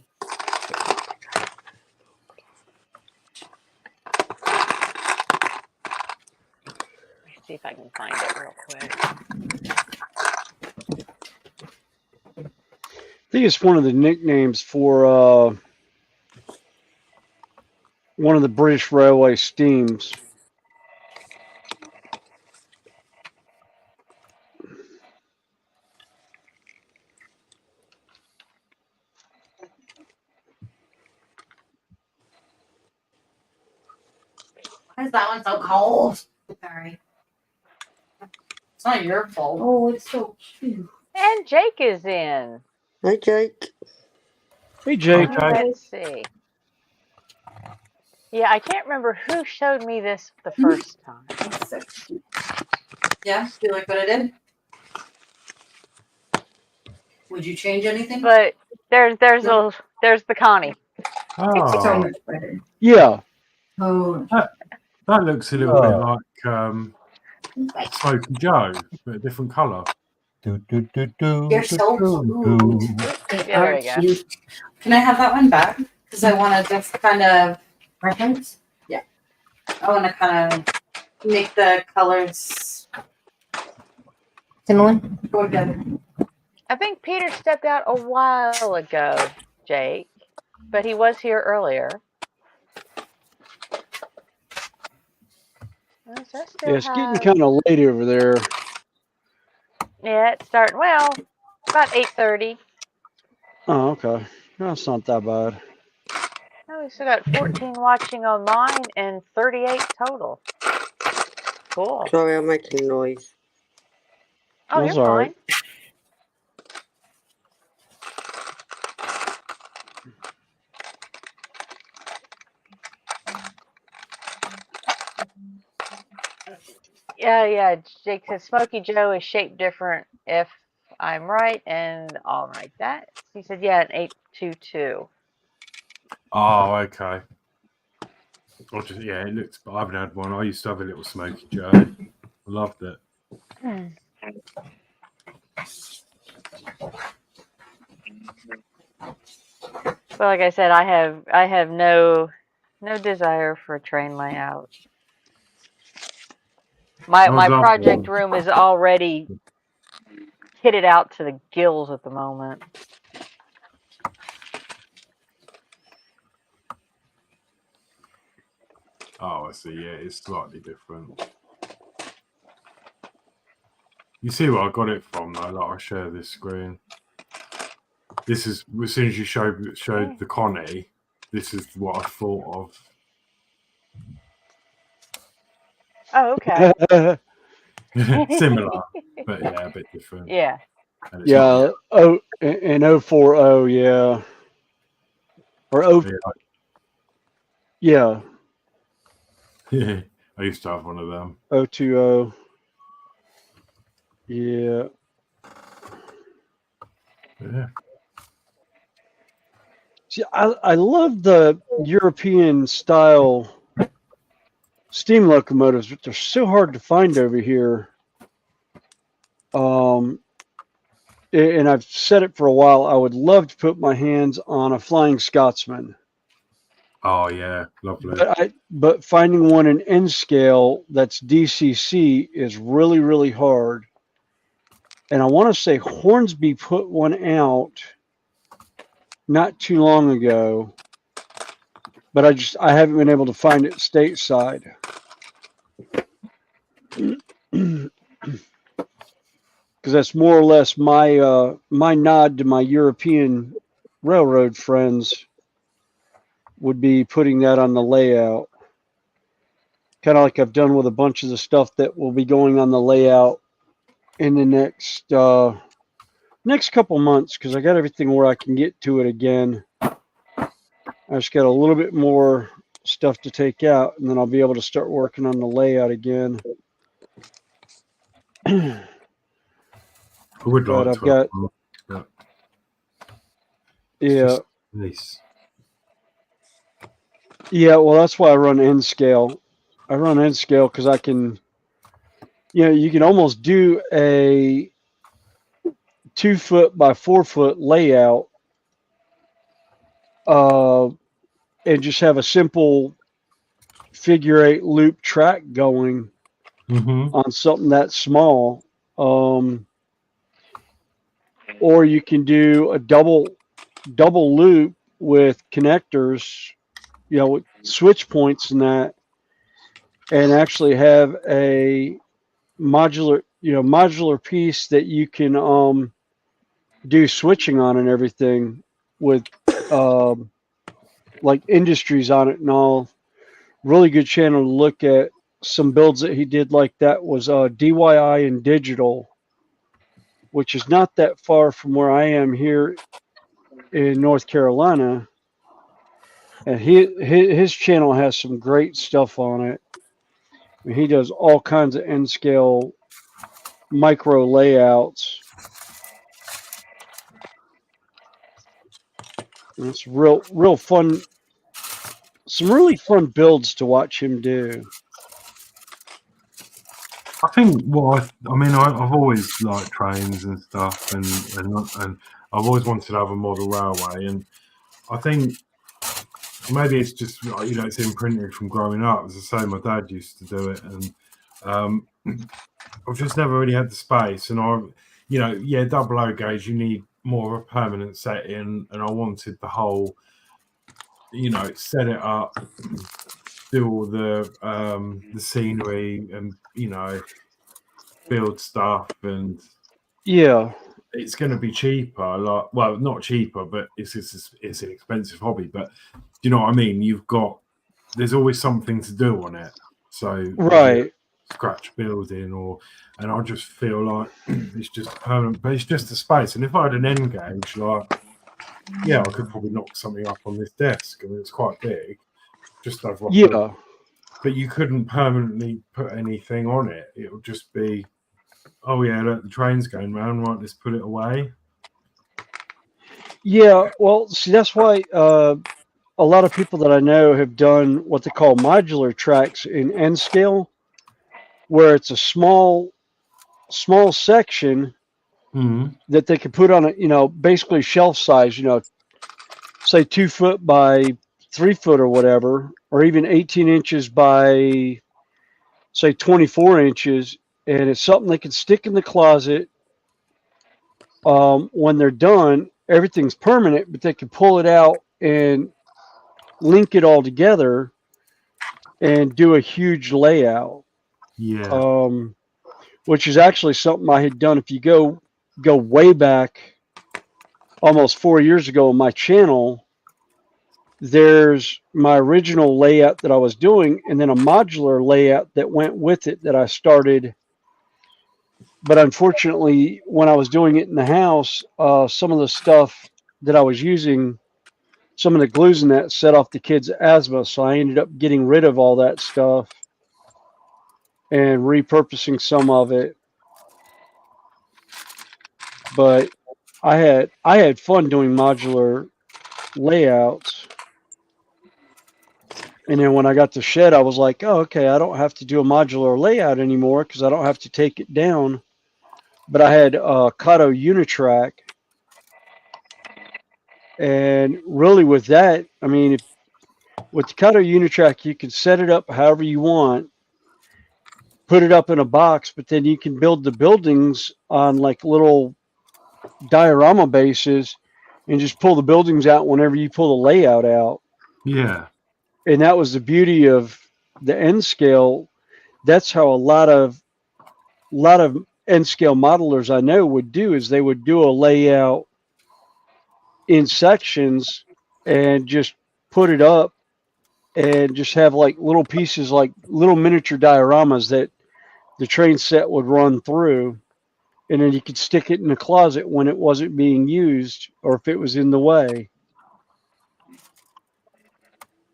Let me see if I can find it real quick. I think it's one of the nicknames for one of the British Railway steams. Why is that one so cold? Sorry. It's not your fault. Oh, it's so cute. And Jake is in. Hi, Jake. Hey, Jake. Let's see. Yeah, I can't remember who showed me this the first time. It's so cute. Yeah, do you like what I did? Would you change anything? But there's the Connie. It's so Oh, much better. Yeah. Oh. that looks a little bit like Smoky Joe, but a different colour. You're so cute. They Yeah, there are you go. cute. Can I have that one back? Because I want to just kind of reference. Yeah. I want to kind of make the colors similar. go together. I think Peter stepped out a while ago, Jake, but he was here earlier. So Yeah, it's getting kind of late over there. Yeah, it's starting, well, about 8:30. Oh, okay. That's not that bad. Oh, we still got 14 watching online and 38 total. Cool. Sorry, I'm making noise. Oh, That's you're all fine. right. Yeah. Jake says Smoky Joe is shaped different if I'm right, and I'll write that. He said, yeah, an 822. Oh, okay. Or just, yeah, it looks. I haven't had one. I used to have a little Smoky Joe. I loved it. Well, like I said, I have no desire for a train layout. My project room is already kitted out to the gills at the moment. Oh, I see. Yeah, it's slightly different. You see where I got it from, though? Like, I share this screen. This is, as soon as you showed the Connie, this is what I thought of. Oh, okay. Similar, but yeah, a bit different. Yeah. Yeah. And 040, yeah. Or yeah. Yeah. I used to have one of them. 020. Yeah. Yeah. See, I love the European style steam locomotives, but they're so hard to find over here. And I've said it for a while. I would love to put my hands on a Flying Scotsman. Oh yeah, lovely. But finding one in N scale that's DCC is really, really hard. And I want to say Hornsby put one out not too long ago, but I haven't been able to find it stateside. because that's more or less my my nod to my European railroad friends would be putting that on the layout. Kind of like I've done with a bunch of the stuff that will be going on the layout in the next couple months, because I got everything where I can get to it again. I just got a little bit more stuff to take out, and then I'll be able to start working on the layout again. I would But like I've to. got, yeah, Nice. yeah. Well, that's why I run N scale. I run N scale because I can, you can almost do a 2 foot by 4 foot layout, and just have a simple figure 8 loop track going on something that small. Or you can do a double loop with connectors, with switch points and that, and actually have a modular piece that you can do switching on and everything with like industries on it and all. Really good channel to look at. Some builds that he did like that was DYI and Digital, which is not that far from where I am here in North Carolina. And his channel has some great stuff on it. I mean, he does all kinds of N scale micro layouts. And it's real fun. Some really fun builds to watch him do. I think I've always liked trains and stuff, and I've always wanted to have a model railway, and I think maybe it's just it's imprinted from growing up. As I say, my dad used to do it, and I've just never really had the space. And double O gauge, you need more of a permanent setting, and I wanted the whole, set it up, do all the scenery, and build stuff, and it's going to be cheaper. Not cheaper, but it's an expensive hobby. But you know what I mean? There's always something to do on it. So right, scratch building, and I just feel like it's just permanent. But it's just a space. And if I had an end gauge, I could probably knock something up on this desk. I mean, it's quite big. Just over. But you couldn't permanently put anything on it. It would just be, look, the train's going round. Right, let's put it away. Yeah, well, see, that's why a lot of people that I know have done what they call modular tracks in N scale, where it's a small section that they could put on a, basically shelf size, say 2 foot by 3 foot or whatever, or even 18 inches by, say, 24 inches. And it's something they can stick in the closet. When they're done, everything's permanent, but they can pull it out and link it all together and do a huge layout. Yeah. Which is actually something I had done. If you go way back, almost 4 years ago on my channel, there's my original layout that I was doing, and then a modular layout that went with it that I started. But unfortunately, when I was doing it in the house, some of the stuff that I was using, some of the glues in that set off the kids' asthma. So I ended up getting rid of all that stuff and repurposing some of it. But I had fun doing modular layouts. And then when I got the shed, I was like, oh, okay, I don't have to do a modular layout anymore because I don't have to take it down. But I had Kato Unitrack. And really with that, I mean, with the Kato Unitrack, you can set it up however you want, put it up in a box, but then you can build the buildings on like little diorama bases and just pull the buildings out whenever you pull the layout out. Yeah. And that was the beauty of the N scale. That's how a lot of lot of N scale modelers I know would do is they would do a layout in sections and just put it up and just have like little pieces, like little miniature dioramas that the train set would run through, and then you could stick it in the closet when it wasn't being used or if it was in the way.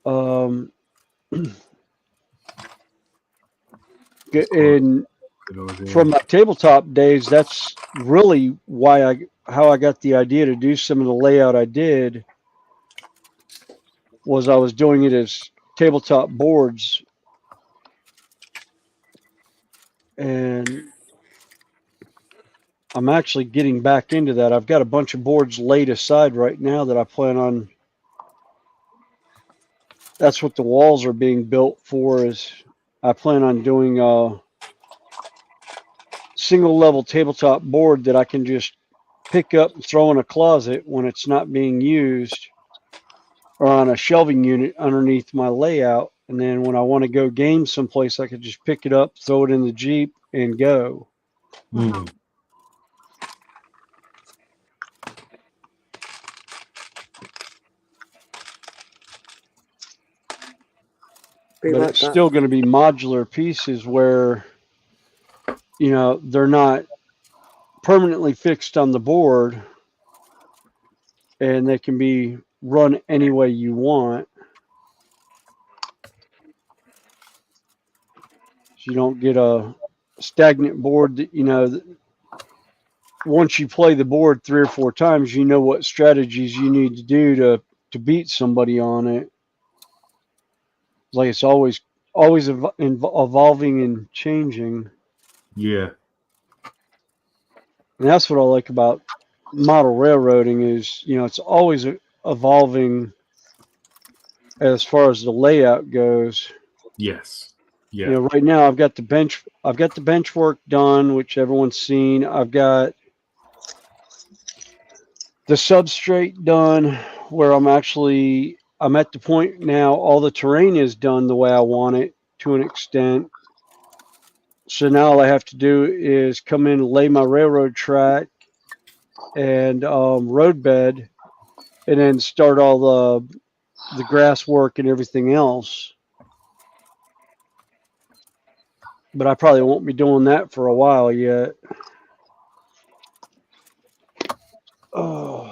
And from my tabletop days, that's really how I got the idea to do some of the layout I did. Was I was doing it as tabletop boards, and I'm actually getting back into that. I've got a bunch of boards laid aside right now that I plan on. That's what the walls are being built for. Is I plan on doing a single level tabletop board that I can just pick up and throw in a closet when it's not being used, or on a shelving unit underneath my layout. And then when I want to go game someplace, I could just pick it up, throw it in the Jeep, and go. Mm. But it's still going to be modular pieces where, you know, they're not permanently fixed on the board, and they can be run any way you want. So you don't get a stagnant board that, you know, once you play the board 3 or 4 times, you know what strategies you need to do to beat somebody on it. Like it's always evolving and changing. Yeah. And that's what I like about model railroading is, you know, it's always evolving as far as the layout goes. Yes. Yeah. You know, right now I've got the bench work done, which everyone's seen. I've got the substrate done, where I'm at the point now all the terrain is done the way I want it to an extent. So now all I have to do is come in and lay my railroad track and road bed, and then start all the grass work and everything else. But I probably won't be doing that for a while yet. Oh.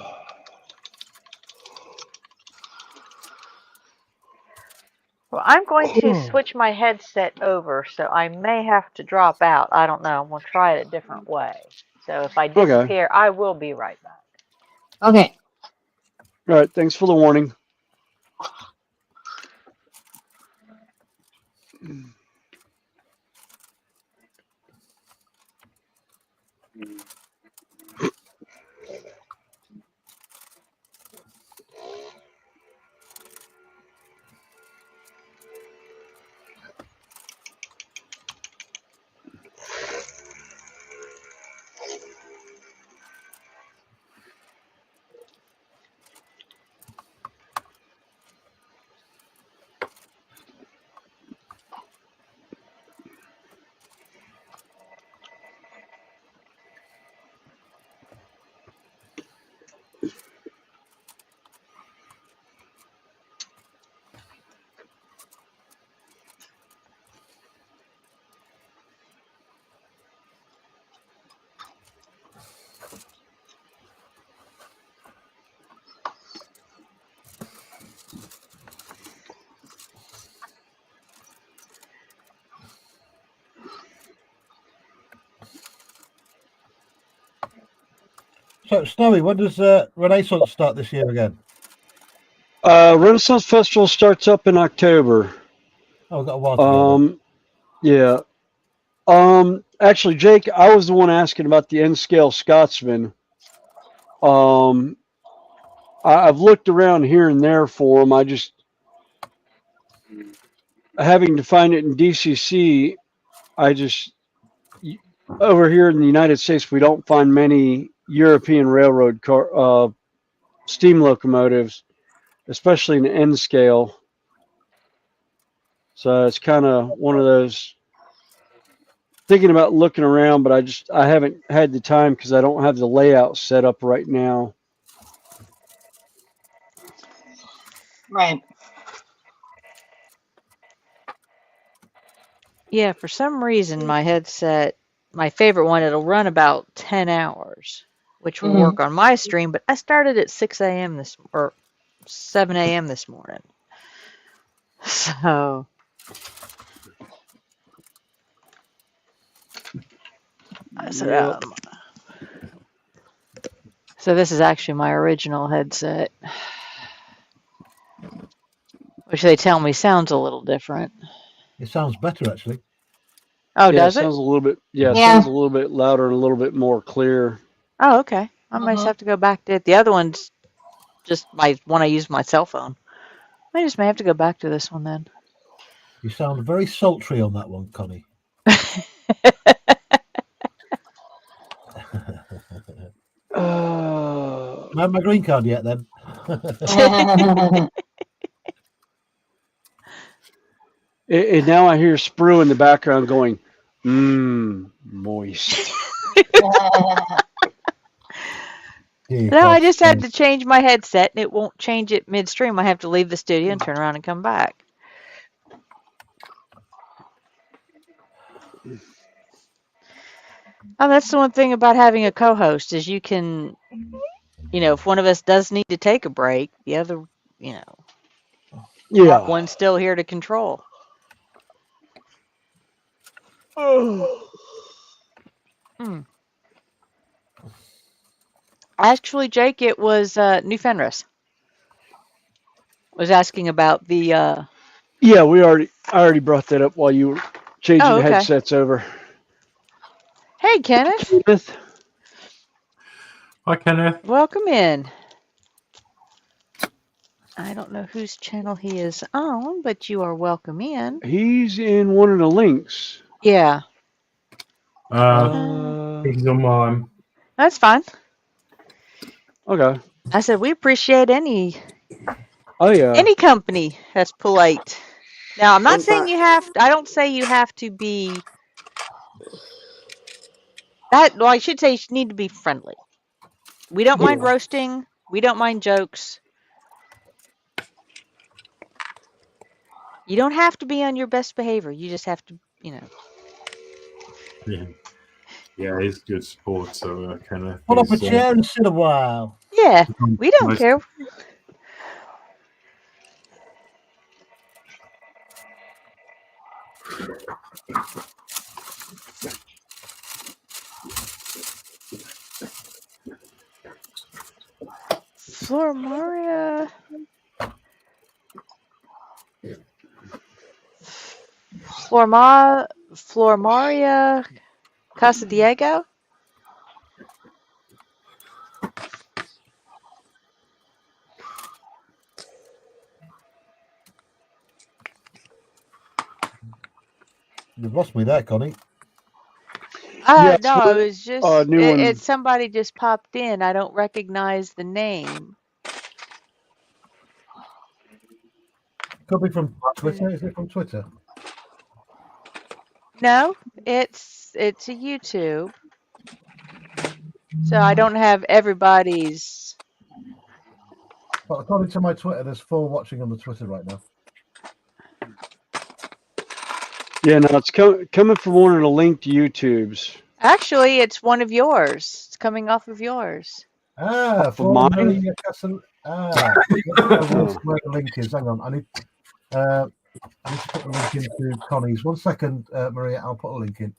Well, I'm going to switch my headset over, so I may have to drop out. I don't know. I'm going to try it a different way. So if I disappear, I will be right back. Okay. All right. Thanks for the warning. So, Snowy, when does Renaissance start this year again? Renaissance Festival starts up in October. Oh, we've got a while to go. Yeah. Actually, Jake, I was the one asking about the N-scale Scotsman. I've looked around here and there for them. I just having to find it in DCC. Over here in the United States, we don't find many European railroad steam locomotives, especially in the N scale. So it's kind of one of those thinking about looking around, but I haven't had the time because I don't have the layout set up right now. Right. Yeah, for some reason my headset, my favorite one, it'll run about 10 hours, which will work on my stream, but I started at 6 a.m. or 7 a.m. this morning. So Yep. So this is actually my original headset, which they tell me sounds a little different. It sounds better actually. Oh, Yeah, does it it? sounds a little bit. Yeah, it Yeah. sounds a little bit louder and a little bit more clear. Oh, okay. I might just have to go back to it. The other one's just my one I use my cell phone. I just may have to go back to this one then. You sound very sultry on that one, Connie. I have my green card yet then. And now I hear Sprue in the background going, moist. No, I just had to change my headset, and it won't change it midstream. I have to leave the studio and turn around and come back. Oh, that's the one thing about having a co-host is you can, if one of us does need to take a break, the other, Yeah. one's still here to control. Oh. Actually, Jake, it was New Fenris. Was asking about the. Yeah, I already brought that up while you were changing the headsets over. Hey, Kenneth. Hi, Kenneth. Welcome in. I don't know whose channel he is on, but you are welcome in. He's in one of the links. Yeah. He's on mine. That's fine. Okay. I said we appreciate any. Oh yeah. Any company that's polite. Now, I'm not saying you have. I don't say you have to be. That. Well, I should say you need to be friendly. We don't mind roasting. We don't mind jokes. You don't have to be on your best behavior. You just have to, Yeah, he's good sport. So Kenneth. Pull up a chair and sit a while. Yeah, we don't care. Flormaria Casa Diego. You've lost me there, Connie. Yeah, No, it was just new one. it's somebody just popped in. I don't recognize the name. Could be from Twitter. Is it from Twitter? No, it's a YouTube. So I don't have everybody's. But according to my Twitter, there's 4 watching on the Twitter right now. Yeah, no, it's coming from one of the linked YouTubes. Actually, it's one of yours. It's coming off of yours. For mine? Maria Castle. Where the link is. Hang on. I need to put the link into Connie's. 1 second, Maria. I'll put a link in.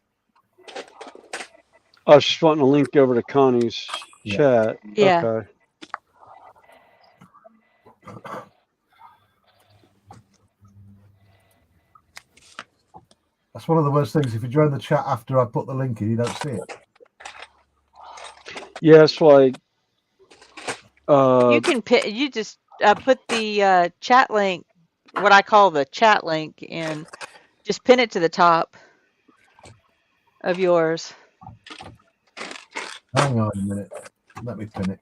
I was just wanting to link over to Connie's chat. Yeah. Okay. That's one of the worst things. If you join the chat after I put the link in, you don't see it. Yeah, it's like. You can you just put the chat link, what I call the chat link, and just pin it to the top of yours. Hang on a minute. Let me pin it.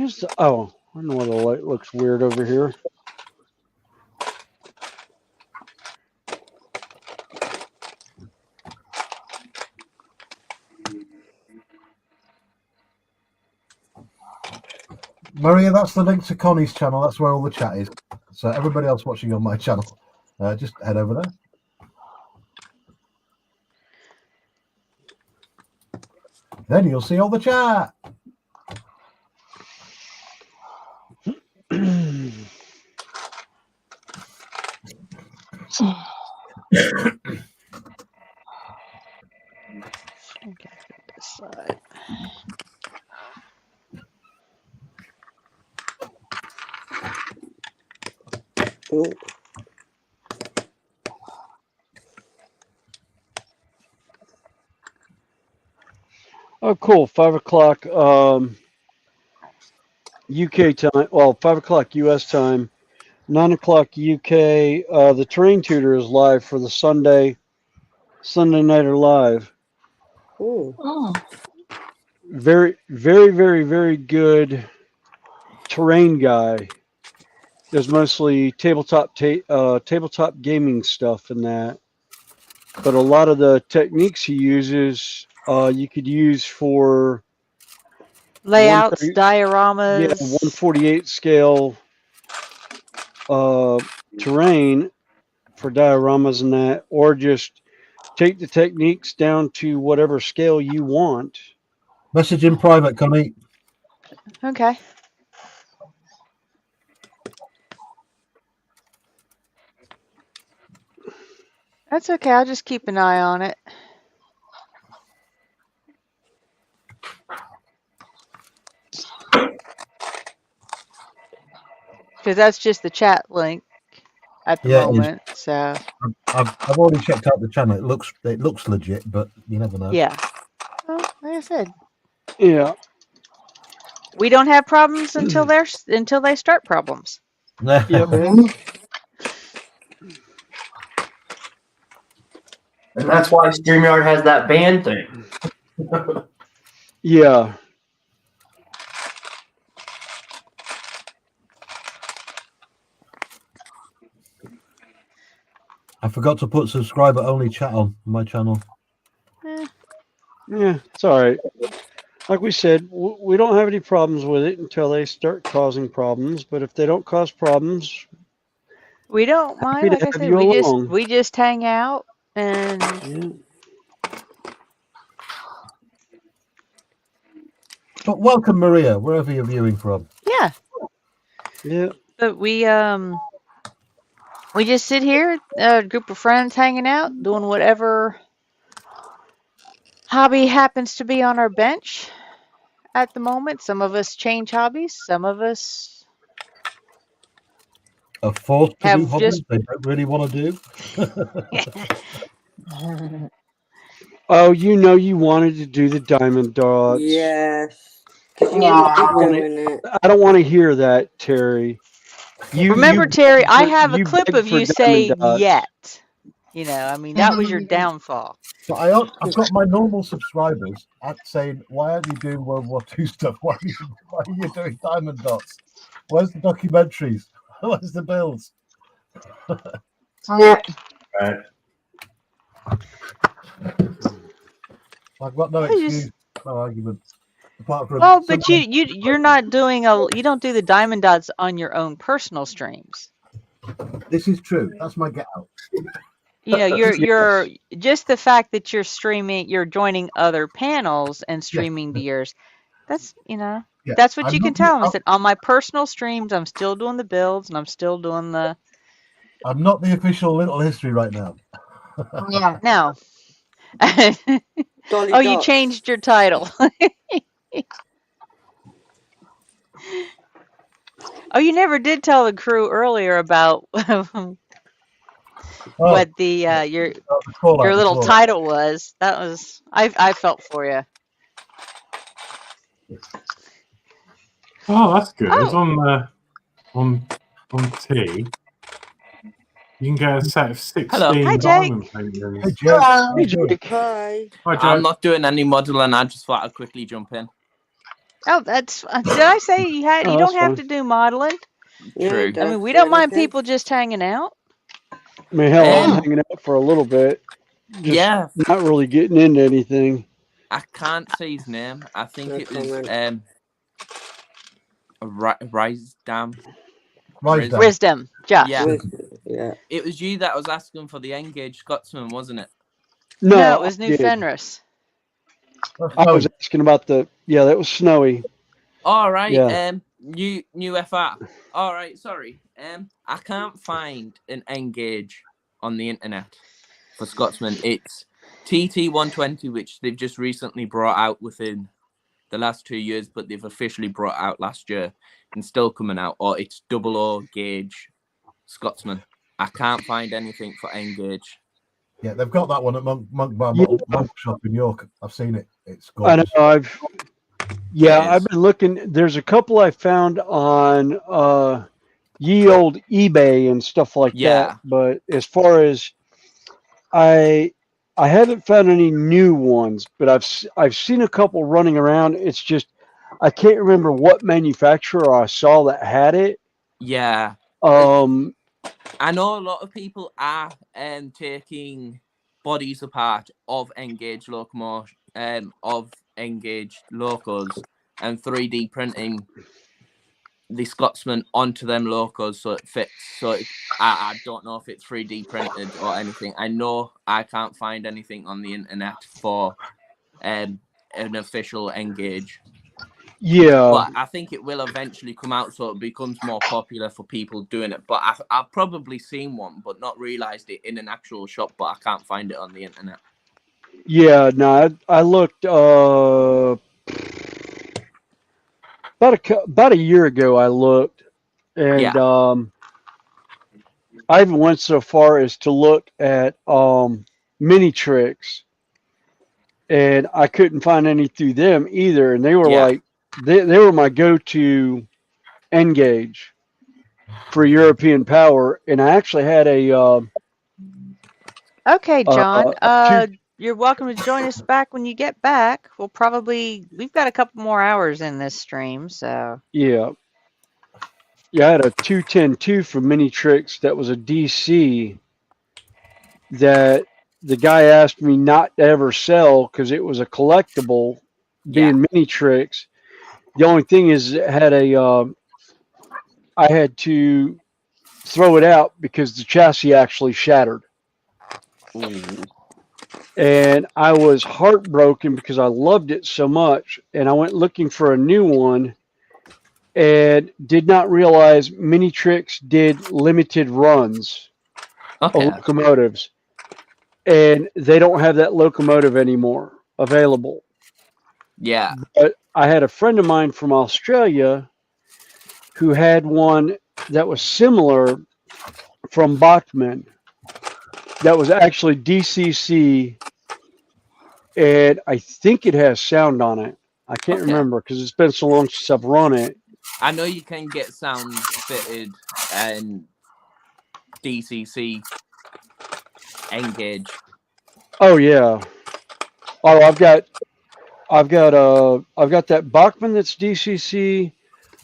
Where's the? Oh, I know why the light looks weird over here. Maria, that's the link to Connie's channel. That's where all the chat is. So everybody else watching on my channel, just head over there. Then you'll see all the chat. Side. Oh, cool. 5 o'clock UK time. Well, 5 o'clock US time. 9 o'clock UK. The Terrain Tutor is live for the Sunday Nighter Live. Oh. Very, very, very, very good terrain guy. There's mostly tabletop gaming stuff in that, but a lot of the techniques he uses, you could use for Layouts, dioramas. Yeah, 1/48 scale terrain for dioramas and that, or just take the techniques down to whatever scale you want. Message in private, Connie. Okay. That's okay. I'll just keep an eye on it. Because that's just the chat link at the moment. So I've already checked out the channel. It looks legit, but you never know. yeah. Well, like I said. Yeah. We don't have problems until they start problems. Yep. And that's why StreamYard has that ban thing. Yeah. I forgot to put subscriber only chat on my channel. Yeah, it's all right. Like we said, we don't have any problems with it until they start causing problems. But if they don't cause problems, we don't mind. Like I said, we just hang out and. Yeah. But welcome, Maria, wherever you're viewing from. Yeah. Yeah. But we just sit here, a group of friends hanging out, doing whatever hobby happens to be on our bench at the moment. Some of us change hobbies. Some of us are forced to do hobbies they don't really want to do. Oh, you wanted to do the diamond dots. Yes. I don't want to hear that, Terry. Remember, Terry, I have a clip of you say yet. You know, I mean, that was your downfall. But I've got my normal subscribers saying, why aren't you doing World War II stuff? Why are you doing diamond dots? Where's the documentaries? Where's the bills? Right. I've got no excuse, no argument. Apart from but you're not doing you don't do the diamond dots on your own personal streams. This is true. That's my get out. You know, you're just the fact that you're streaming, you're joining other panels and streaming to yours. That's that's what you can tell them. I said on my personal streams, I'm still doing the builds and I'm still doing the. I'm not the official Little History right now. Yeah. No. Oh, you changed your title. Oh, you never did tell the crew earlier about what the your little title was. That was I felt for you. Oh, that's good. Oh. It's on T. You can get a set of 16 diamond paintings. Hello. Hi. I'm not doing any modeling. I just thought I'd quickly jump in. Oh, that's. Did I say you had? Oh, You that's don't have fine. to do modeling. Yeah, True. I mean, we do don't mind anything. people just hanging out. I mean, hell, I'm Um, hanging out for a little bit, just yeah, not really getting into anything. I can't say his name. I think No it was comment. Rise Dam. Wisdom, Josh. Yeah, Yeah. it was you that was asking for the Engaged Scotsman, wasn't it? No, No, it was I New did. Fenris. I was asking about the. Yeah, that was Snowy. All right. Yeah. New FR. All right. Sorry. I can't find an Engage on the internet for Scotsman. It's TT120, which they've just recently brought out within the last 2 years, but they've officially brought out last year and still coming out. Or it's 00 gauge Scotsman. I can't find anything for Engage. Yeah, they've got that one at Monk Bar Yeah. Monk Shop in York. I've seen it. It's I know. gorgeous. I've been looking. There's a couple I found on ye old eBay and stuff like Yeah. that. But as far as I haven't found any new ones, but I've seen a couple running around. It's just I can't remember what manufacturer I saw that had it. Yeah. I know a lot of people are taking bodies apart of Engaged locomotion, of Engaged locos, and 3D printing the Scotsman onto them locos so it fits. So I don't know if it's 3D printed or anything. I know I can't find anything on the internet for an official Engage. Yeah. But I think it will eventually come out so it becomes more popular for people doing it. But I've probably seen one, but not realized it in an actual shop, but I can't find it on the internet. Yeah, no, I looked about a year ago. I looked, and I even went so far as to look at mini tricks, and I couldn't find any through them either. And they were like they were my go-to Engage for European power, and I actually had a Okay, John. You're welcome to join us back when you get back. We've got a couple more hours in this stream, so. Yeah, I had a 210-2 from Mini Tricks that was a DC that the guy asked me not to ever sell because it was a collectible, being Mini Tricks. The only thing is it had I had to throw it out because the chassis actually shattered. And I was heartbroken because I loved it so much, and I went looking for a new one and did not realize Mini Tricks did limited runs of locomotives, and they don't have that locomotive anymore available. Yeah. But I had a friend of mine from Australia who had one that was similar from Bachmann that was actually DCC, and I think it has sound on it. I can't remember because it's been so long since I've run it. I know you can get sound fitted and DCC Engage. Oh yeah. Oh, I've got that Bachmann that's DCC.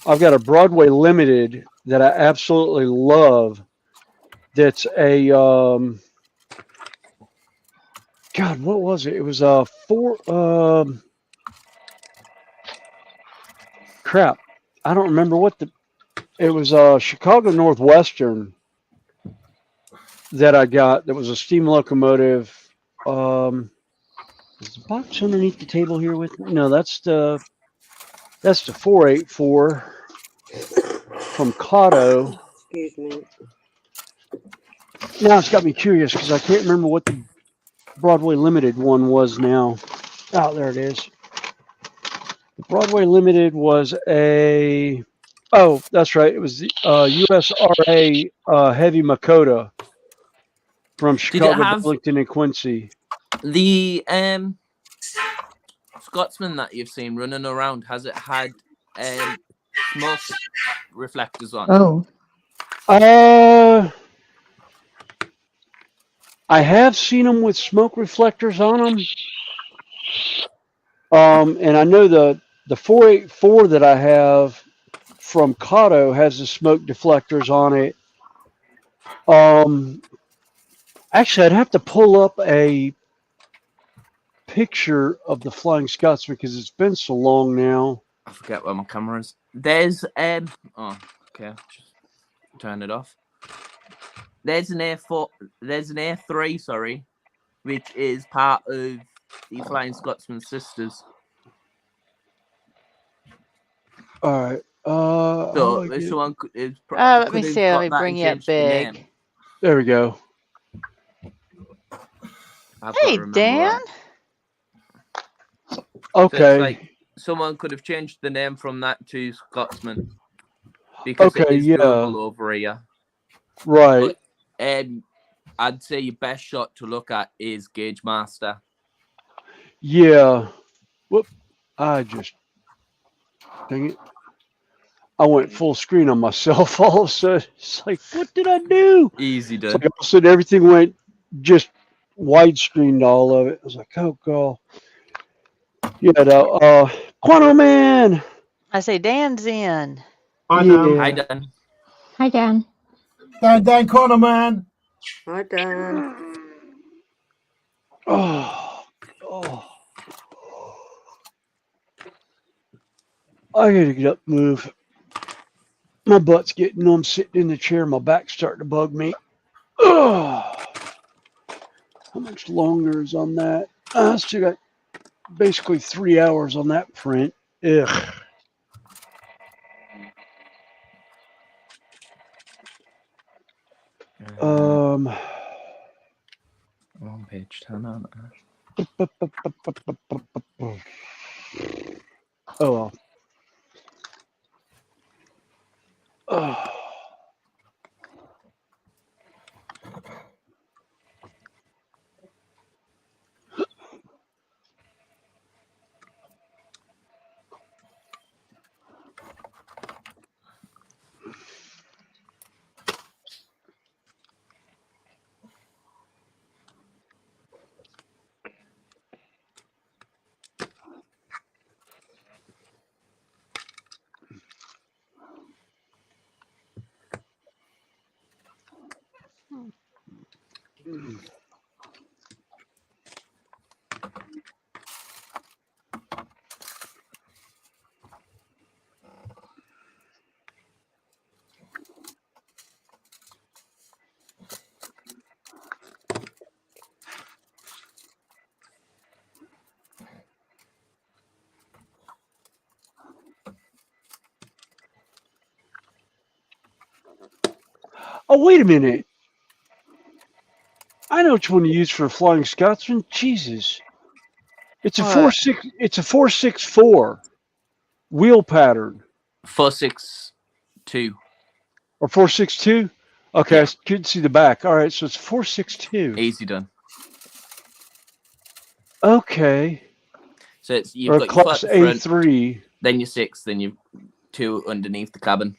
I've got a Broadway Limited that I absolutely love. That's a God, what was it? It was a crap. I don't remember it was a Chicago Northwestern that I got that was a steam locomotive. Is the box underneath the table here with me? No, that's the 484 from Cotto. Excuse me. Now it's got me curious because I can't remember what the Broadway Limited one was now. Oh, there it is. The Broadway Limited was oh, that's right. It was the USRA Heavy Makota from Chicago, Burlington, and Quincy. The Scotsman that you've seen running around, has it had smoke reflectors on? Oh. I have seen them with smoke reflectors on them. And I know the the 484 that I have from Cotto has the smoke deflectors on it. Actually, I'd have to pull up a picture of the Flying Scotsman because it's been so long now. I forget where my camera is. There's oh, okay, just turn it off. There's an A4. There's an A3. Sorry, which is part of the Flying Scotsman sisters. All right. So if someone could, let me see. Let me bring you up big. There we go. Hey, Dan. Okay. So it's like someone could have changed the name from that to Scotsman because it is Google over here. Right. But, I'd say your best shot to look at is Gauge Master. Yeah. Whoop. Dang it. I went full screen on myself all of a sudden. It's like, what did I do? Easy done. Like all of a sudden everything went just widescreened all of it. I was like, oh god. Yeah, Quantum Man. I say Dan's in. Hi, Dan. Hi, Dan. Hi, Dan. Dan Corner Man. Hi, Dan. Oh. I gotta get up and move. My butt's getting numb sitting in the chair. My back's starting to bug me. Oh. How much longer is on that? I still got basically 3 hours on that print. Ugh. Wrong page. Turn on. Oh well. Oh. Oh, wait a minute. I know which one to use for a Flying Scotsman. Jesus. It's a 464 wheel pattern. 462. Or 462? Okay, yeah. I couldn't see the back. All right, so it's 462. Easy done. Okay. So it's you've got class your front, A3. Then your 6, then your 2 underneath the cabin.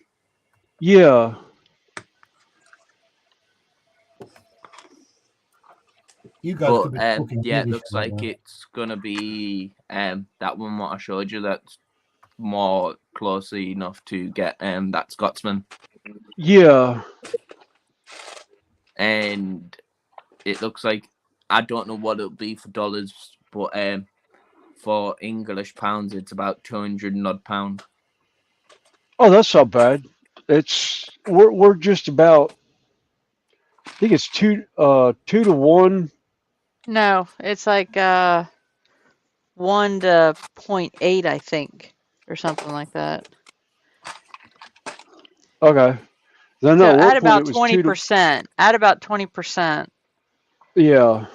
Yeah. You guys could be yeah, it looks like it's gonna be that one what I showed you. That's more closely enough to get that Scotsman. Yeah. And it looks like I don't know what it'll be for dollars, but for English pounds, it's about 200 and odd pound. Oh, that's not bad. We're just about. I think it's 2 to 1. No, it's like 1 to 0.8, I think, or something like that. Okay. So at about 20%. At about 20%. Yeah.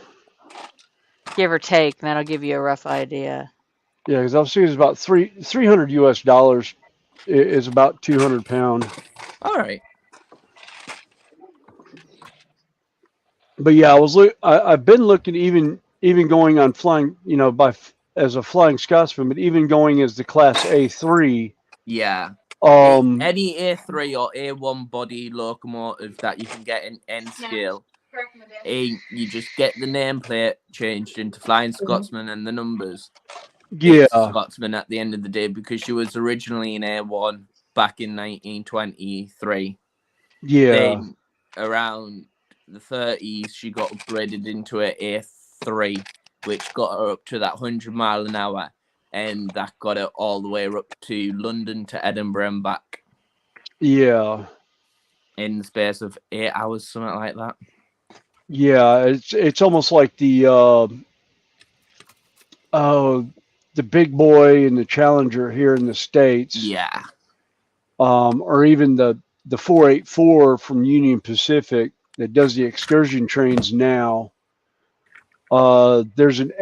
Give or take, and that'll give you a rough idea. Yeah, because I was seeing it's about $300 US is about 200 pound. All right. But yeah, I've been looking even going on flying, as a Flying Scotsman, but even going as the class A3. Yeah. Any A3 or A1 body locomotive that you can get in N scale, you just get the nameplate changed into Flying Scotsman and the numbers, Yeah. Scotsman at the end of the day, because she was originally in A1 back in 1923. Yeah. Then around the 30s, she got upgraded into a A3, which got her up to that 100 mile an hour, and that got her all the way up to London to Edinburgh and back. Yeah. In the space of 8 hours, something like that. Yeah, it's almost like the big boy and the Challenger here in the States. Yeah. Or even the 484 from Union Pacific that does the excursion trains now. There's an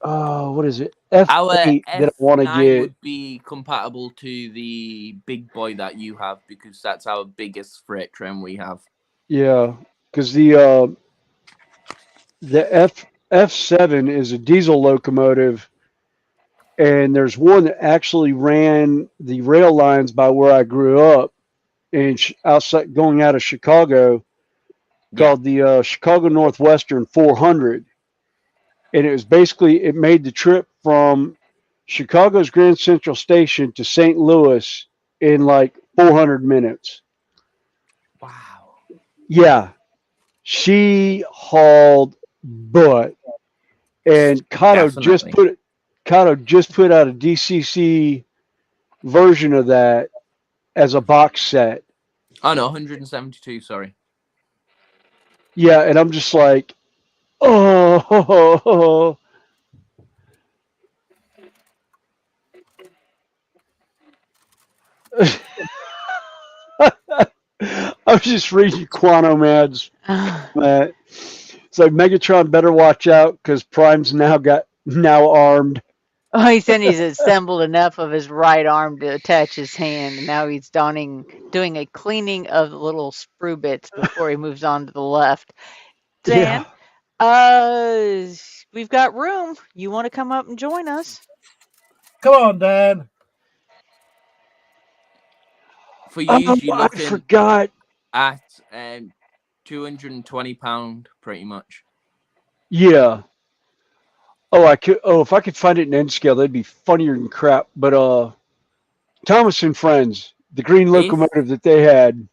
what is it? F8 Our that I want to F9 get. would be compatible to the big boy that you have, because that's our biggest freight train we have. Yeah, because the F7 is a diesel locomotive, and there's one that actually ran the rail lines by where I grew up, and outside going out of Chicago, called the Chicago Northwestern 400, and it was basically it made the trip from Chicago's Grand Central Station to St. Louis in like 400 minutes. Wow. Yeah, she hauled butt, and Kato just put out a DCC version of that as a box set. Oh no, 172. Sorry. Yeah, and I'm just like, oh. I was just reading Quanomad's comment. It's like Megatron better watch out because Prime's now armed. Oh, he said he's assembled enough of his right arm to attach his hand, and now he's doing a cleaning of the little sprue bits before he moves on to the left. Dan, we've got room. You want to come up and join us? Come on, Dan. For you, you're I looking forgot. at £220, pretty much. Yeah. Oh, I could. Oh, if I could find it in N scale, that'd be funnier than crap. But Thomas and Friends, the green locomotive that they had.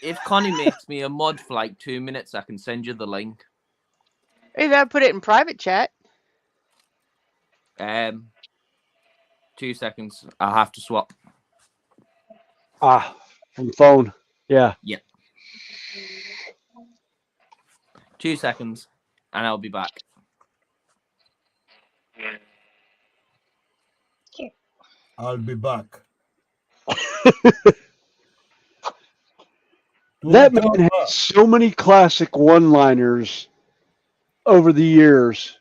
If Connie makes me a mod for like 2 minutes, I can send you the link. You gotta put it in private chat. 2 seconds. I'll have to swap. From phone. Yeah. Yep. 2 seconds, and I'll be back. I'll be back. That man has so many classic one-liners over the years.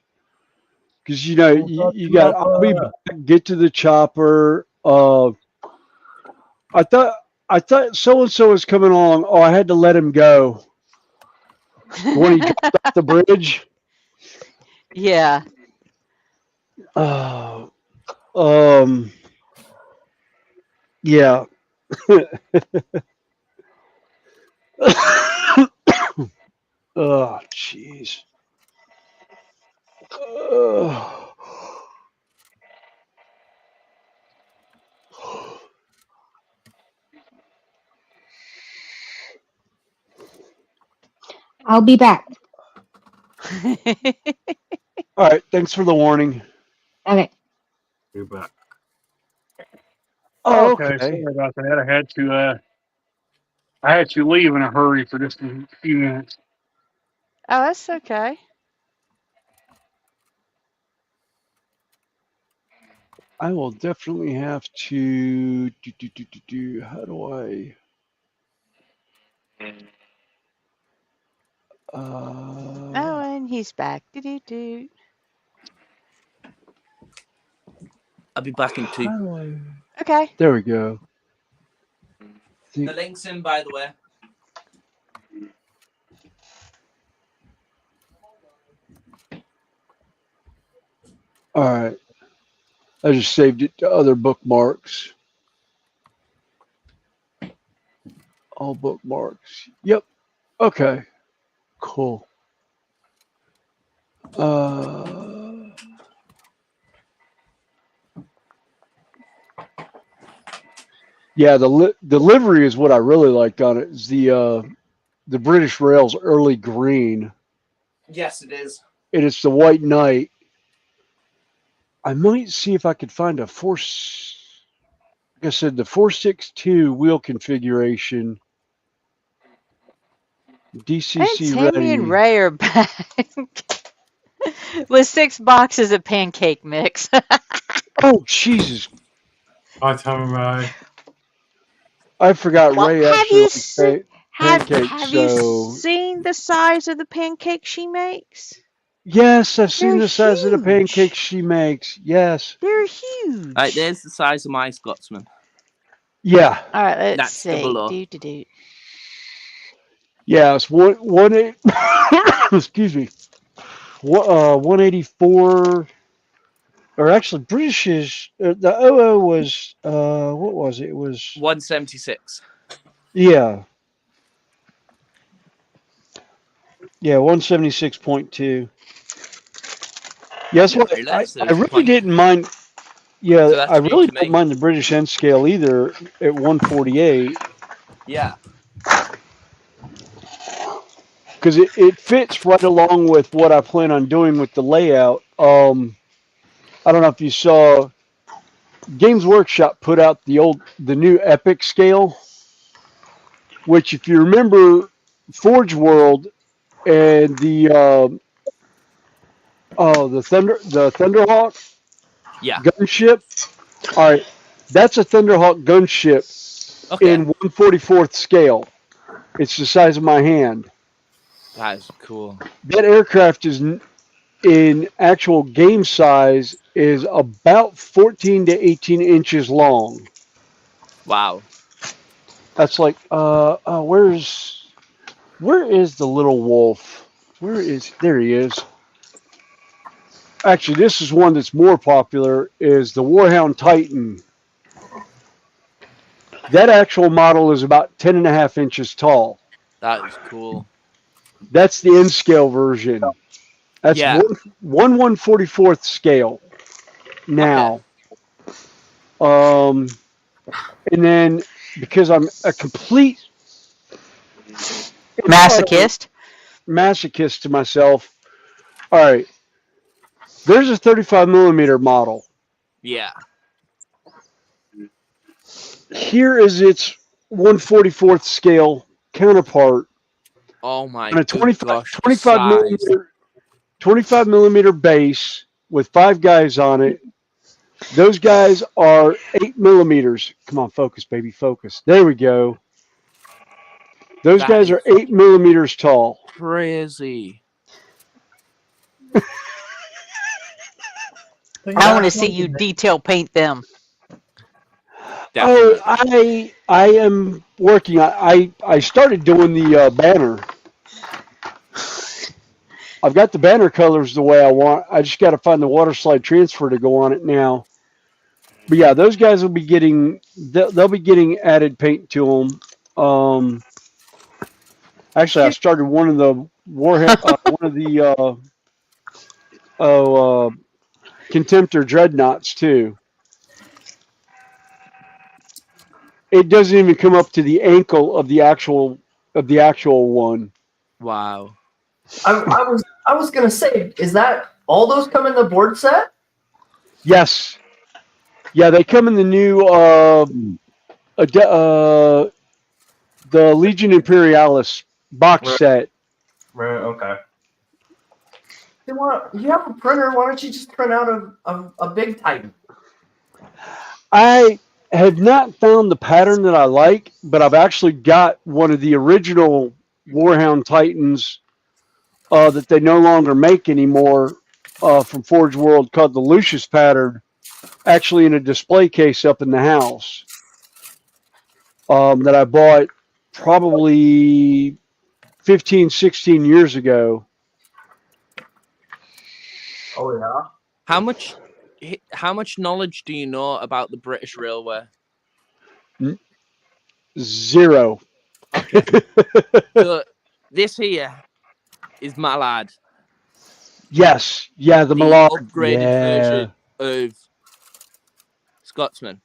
Because you got I'll be back, get to the chopper. I thought so and so was coming along. Oh, I had to let him go when he dropped off the bridge. Yeah. Yeah. Oh, jeez. I'll be back. All right. Thanks for the warning. Okay. You're back. Oh, okay. Sorry about that. I had to leave in a hurry for just a few minutes. Oh, that's okay. I will definitely have to how do I Oh, and he's back. Do. I'll be back in 2. Okay. There we go. The link's in, by the way. All right. I just saved it to other bookmarks. All bookmarks. Yep. Okay. Cool. Yeah, the livery is what I really liked on it. Is the British Rail's early green. Yes, it is. And it's the White Knight. I might see if I could find a like I said, the 462 wheel configuration. DCC And Tammy and ready. Ray are back with 6 boxes of pancake mix. Oh, Jesus. Hi, Tammy Ray. I forgot Well, Ray have actually you likes pancakes, have you so seen the size of the pancakes she makes? yes, I've seen They're the size of the huge. pancakes she makes. Yes. They're huge. Right, there's the size of my Scotsman. Yeah. All right, let's That's see. double Do. Yeah, it's one eight. Excuse me. 184. Or actually, British is the OO was what was it? It was 176. yeah, 176.2. Yes, what I really didn't mind. Yeah, So that's I new really to don't me. mind the British N scale either at 148 Yeah. because it fits right along with what I plan on doing with the layout. I don't know if you saw Games Workshop put out the new Epic scale, which if you remember Forge World and the Thunderhawk Yeah. gunship. All right, that's a Thunderhawk gunship in 1/44th scale. It's the size of my hand. That is cool. That aircraft is in actual game size is about 14 to 18 inches long. Wow. That's like where is the little wolf? There he is. Actually, this is one that's more popular is the Warhound Titan. That actual model is about 10.5 inches tall. That is cool. That's the N scale version. That's Yeah. 1/144th scale. Now, and then because I'm a complete Masochist to myself. All right, there's a 35 millimeter model. Yeah. Here is its 1/44th scale counterpart. Oh my On a good gosh. 25 millimeter base with 5 guys on it. Those guys are 8 millimeters. Come on, focus, baby, focus. There we go. Those guys are 8 millimeters tall. Crazy. I want to see you detail paint them. Definitely. Oh, I am working. I started doing the banner. I've got the banner colors the way I want. I just got to find the water slide transfer to go on it now. But yeah, those guys will be getting they'll be getting added paint to them. Actually, I started one of the Contemptor dreadnoughts too. It doesn't even come up to the ankle of the actual one. Wow. I was gonna say, is that all those come in the board set? Yes. Yeah, they come in the new the Legion Imperialis box set. Right. Okay. You have a printer. Why don't you just print out a big Titan? I have not found the pattern that I like, but I've actually got one of the original Warhound Titans that they no longer make anymore from Forge World called the Lucius pattern, actually in a display case up in the house that I bought probably 15, 16 years ago. Oh yeah. How much knowledge do you know about the British Railway? Zero. Okay. So this here is my lad. Yes. Yeah, the Mallard. Upgraded version of Scotsman.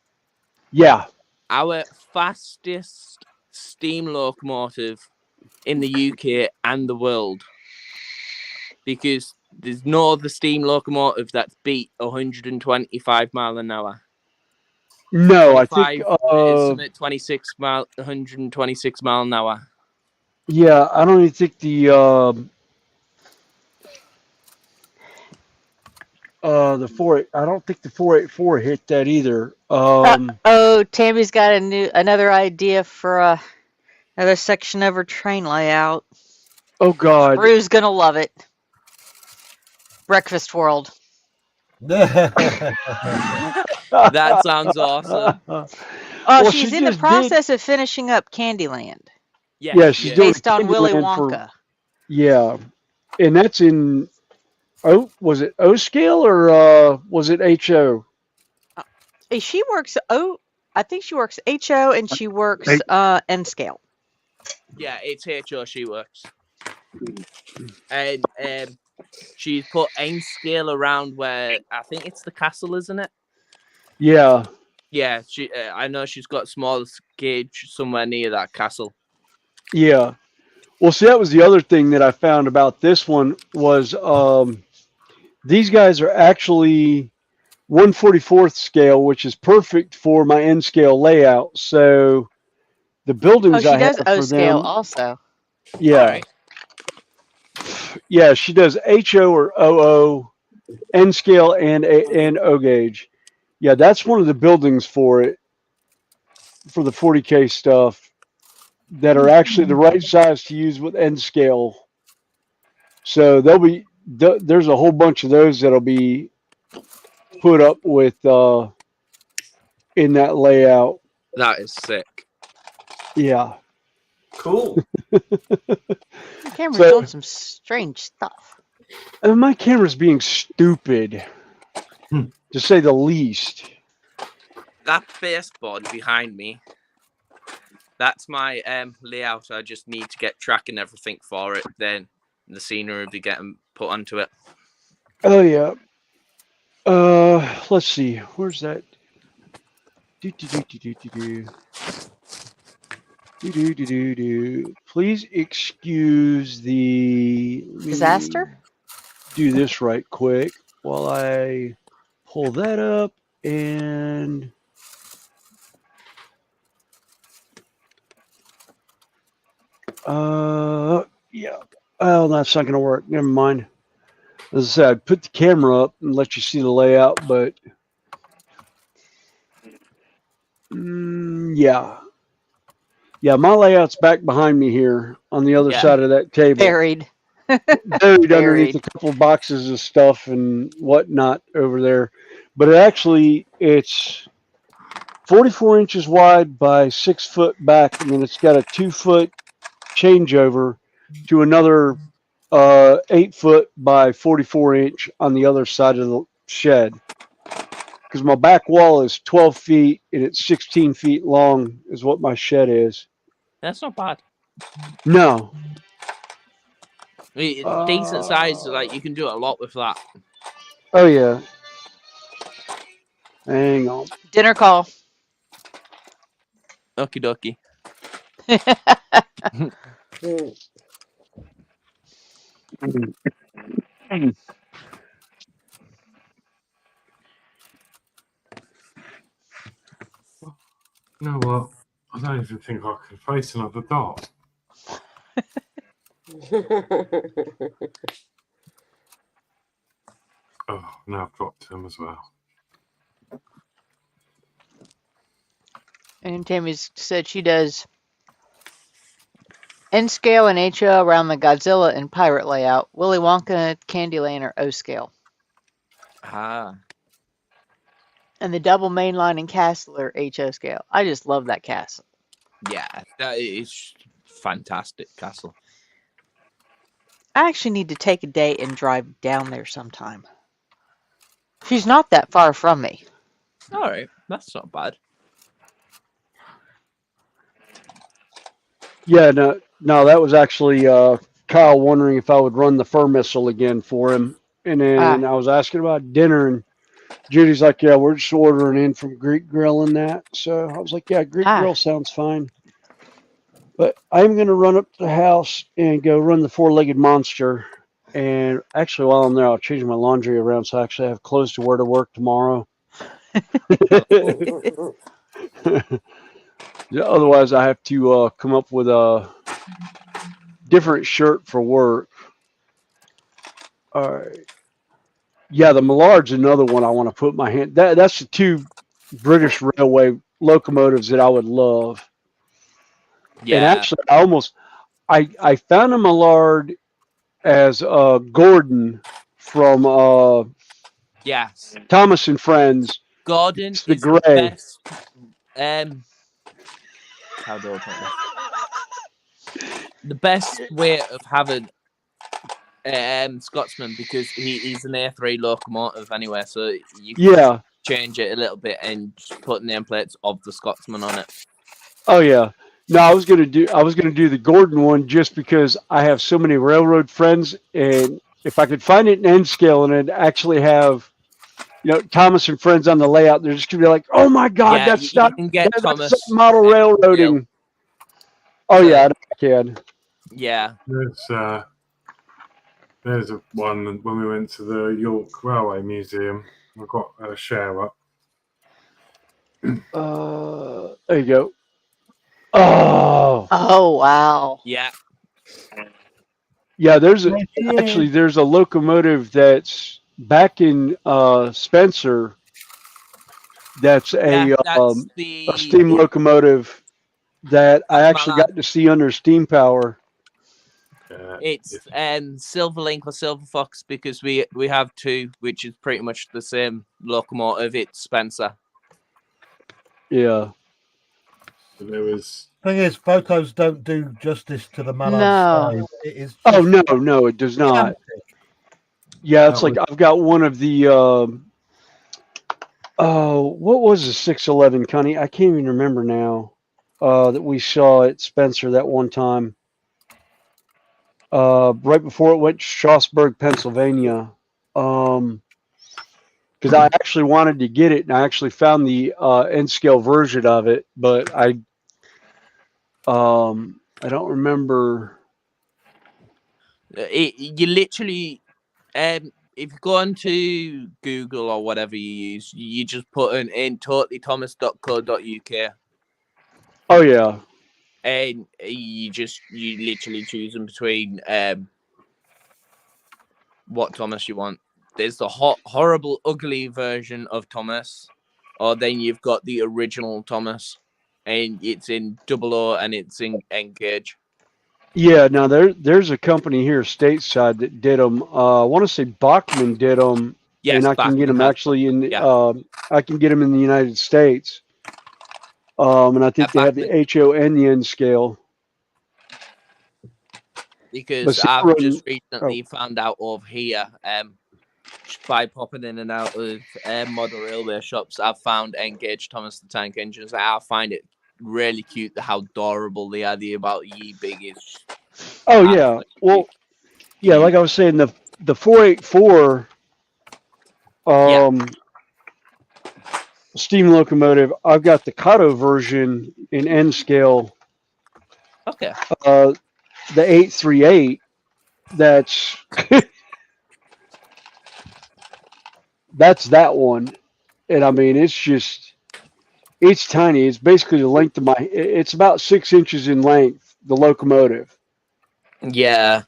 Yeah. our fastest steam locomotive in the UK and the world, because there's no other steam locomotive that's beat 125 mile an hour. No, I think. 26 mile, 126 mile an hour. Yeah, I don't even think the 4. I don't think the 484 hit that either. Oh, Tammy's got another idea for another section of her train layout. Oh God, Rue's gonna love it. Breakfast World. That sounds awesome. Oh, Well, she's she in the just process of finishing up Candyland. Yeah, she's doing based on Willy Candyland Wonka. Yeah, and that's in. Oh, was it O scale or was it HO? She works I think she works HO and she works N scale. Yeah, it's HO she works. And she's put N scale around where I think it's the castle, isn't it? Yeah. Yeah, she. I know she's got small gauge somewhere near that castle. Yeah. Well, see, that was the other thing that I found about this one was these guys are actually 1/44th scale, which is perfect for my N scale layout. So the buildings she I does have O for scale them, also. yeah, yeah, she does HO or OO, N scale and O gauge. Yeah, that's one of the buildings for it, for the 40K stuff, that are actually the right size to use with N scale. So there's a whole bunch of those that'll be put up with in that layout. That is sick. Yeah. Cool. The camera's doing some strange stuff. And my camera's being stupid, to say the least. That baseboard behind me. That's my layout. I just need to get track and everything for it. Then the scenery will be getting put onto it. Oh yeah. Let's see. Where's that? Please excuse the disaster. Do this right quick while I pull that up and. Yeah. Oh, that's not going to work. Never mind. As I said, I'd put the camera up and let you see the layout, but yeah. Yeah, my layout's back behind me here on the other side of that table. Buried. Buried underneath a couple of boxes of stuff and whatnot over there. But it's 44 inches wide by 6 foot back, and then it's got a 2 foot changeover to another 8 foot by 44 inch on the other side of the shed. Because my back wall is 12 feet and it's 16 feet long is what my shed is. That's not bad. No. Decent size, like you can do a lot with that. Oh yeah. Hang on. Dinner call. Okie dokie. You know what? I don't even think I can face another dart. Oh, now I've dropped him as well. And Tammy's said she does N scale and HO around the Godzilla and Pirate layout. Willy Wonka, Candyland, or O scale. Ah. And the double mainline and castle are HO scale. I just love that castle. Yeah, that is fantastic castle. I actually need to take a day and drive down there sometime. She's not that far from me. All right, that's not bad. Yeah, no, that was actually Kyle wondering if I would run the fur missile again for him. And then I was asking about dinner, and Judy's like, yeah, we're just ordering in from Greek Grill and that. So I was like, yeah, Greek Grill sounds fine. But I'm going to run up to the house and go run the four-legged monster. And actually, while I'm there, I'll change my laundry around so I actually have clothes to wear to work tomorrow. Yeah, otherwise, I have to come up with a different shirt for work. All right. Yeah, the Millard's another one I want to put my hand. That's the two British Railway locomotives that I would love. Yeah. And actually, I found a Millard as Gordon from Yes. Thomas and Friends. Gordon It's the is gray. the best. How do I put this? The best way of having Scotsman, because he's an A3 locomotive anyway, so you can change it a little bit and just put nameplates of the Scotsman on it. Oh yeah. No, I was gonna do the Gordon one just because I have so many railroad friends, and if I could find it in N scale and it actually have, Thomas and Friends on the layout, they're just gonna be like, oh my God, that's you not can get that's Thomas not model railroading. Oh yeah, I can. Yeah. There's one when we went to the York Railway Museum. I got a share up. There you go. Oh wow. Yeah. Yeah, there's a locomotive that's back in Spencer. That's a steam locomotive that I actually got to see under steam power. It's Silverlink or Silver Fox, because we have two, which is pretty much the same locomotive. It's Spencer. Yeah. There was. Thing is, photos don't do justice to the Mallard's size. It is. No, it does not. Yeah, it's like I've got one of the. What was the 611, Connie? I can't even remember now. That we saw at Spencer that one time. Right before it went to Strasburg, Pennsylvania. Because I actually wanted to get it, and I actually found the N-scale version of it, but I don't remember. You literally, if you go onto Google or whatever you use, you just put in totallythomas.co.uk. Oh yeah. And you literally choose in between what Thomas you want. There's the horrible, ugly version of Thomas, or then you've got the original Thomas, and it's in 00 and it's in N-gauge. Yeah, now there's a company here stateside that did them. I want to say Bachman did them, yes, and I can get them actually in. I can get them in the United States. And I think they have the HO and the N scale. Because I've just recently found out over here, just by popping in and out of model railway shops, I've found N-gauge Thomas the Tank Engines. I find it really cute how adorable they are. The about ye big is. Oh yeah, well, yeah, like I was saying, the 484 steam locomotive. I've got the Kato version in N scale. Okay. The 838. That's that's that one, and I mean it's tiny. It's basically the length of it's about 6 inches in length, the locomotive. Yeah,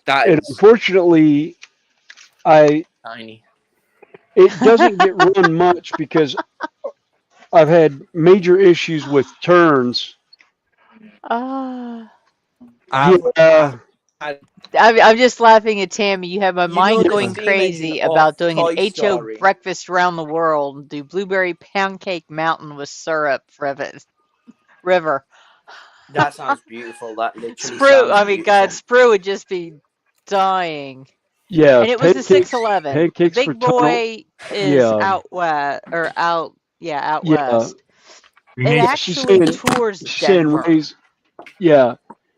and unfortunately, tiny. It doesn't get run much because I've had major issues with turns. I'm just laughing at Tammy. You have my mind going crazy about doing an HO breakfast around the world and do Blueberry Pancake Mountain with syrup river. That sounds beautiful. That literally Sprue, sounds beautiful. Sprue would just be dying. Yeah, and it was the 611. Pancakes Big for boy is out west out west. It actually tours Denver.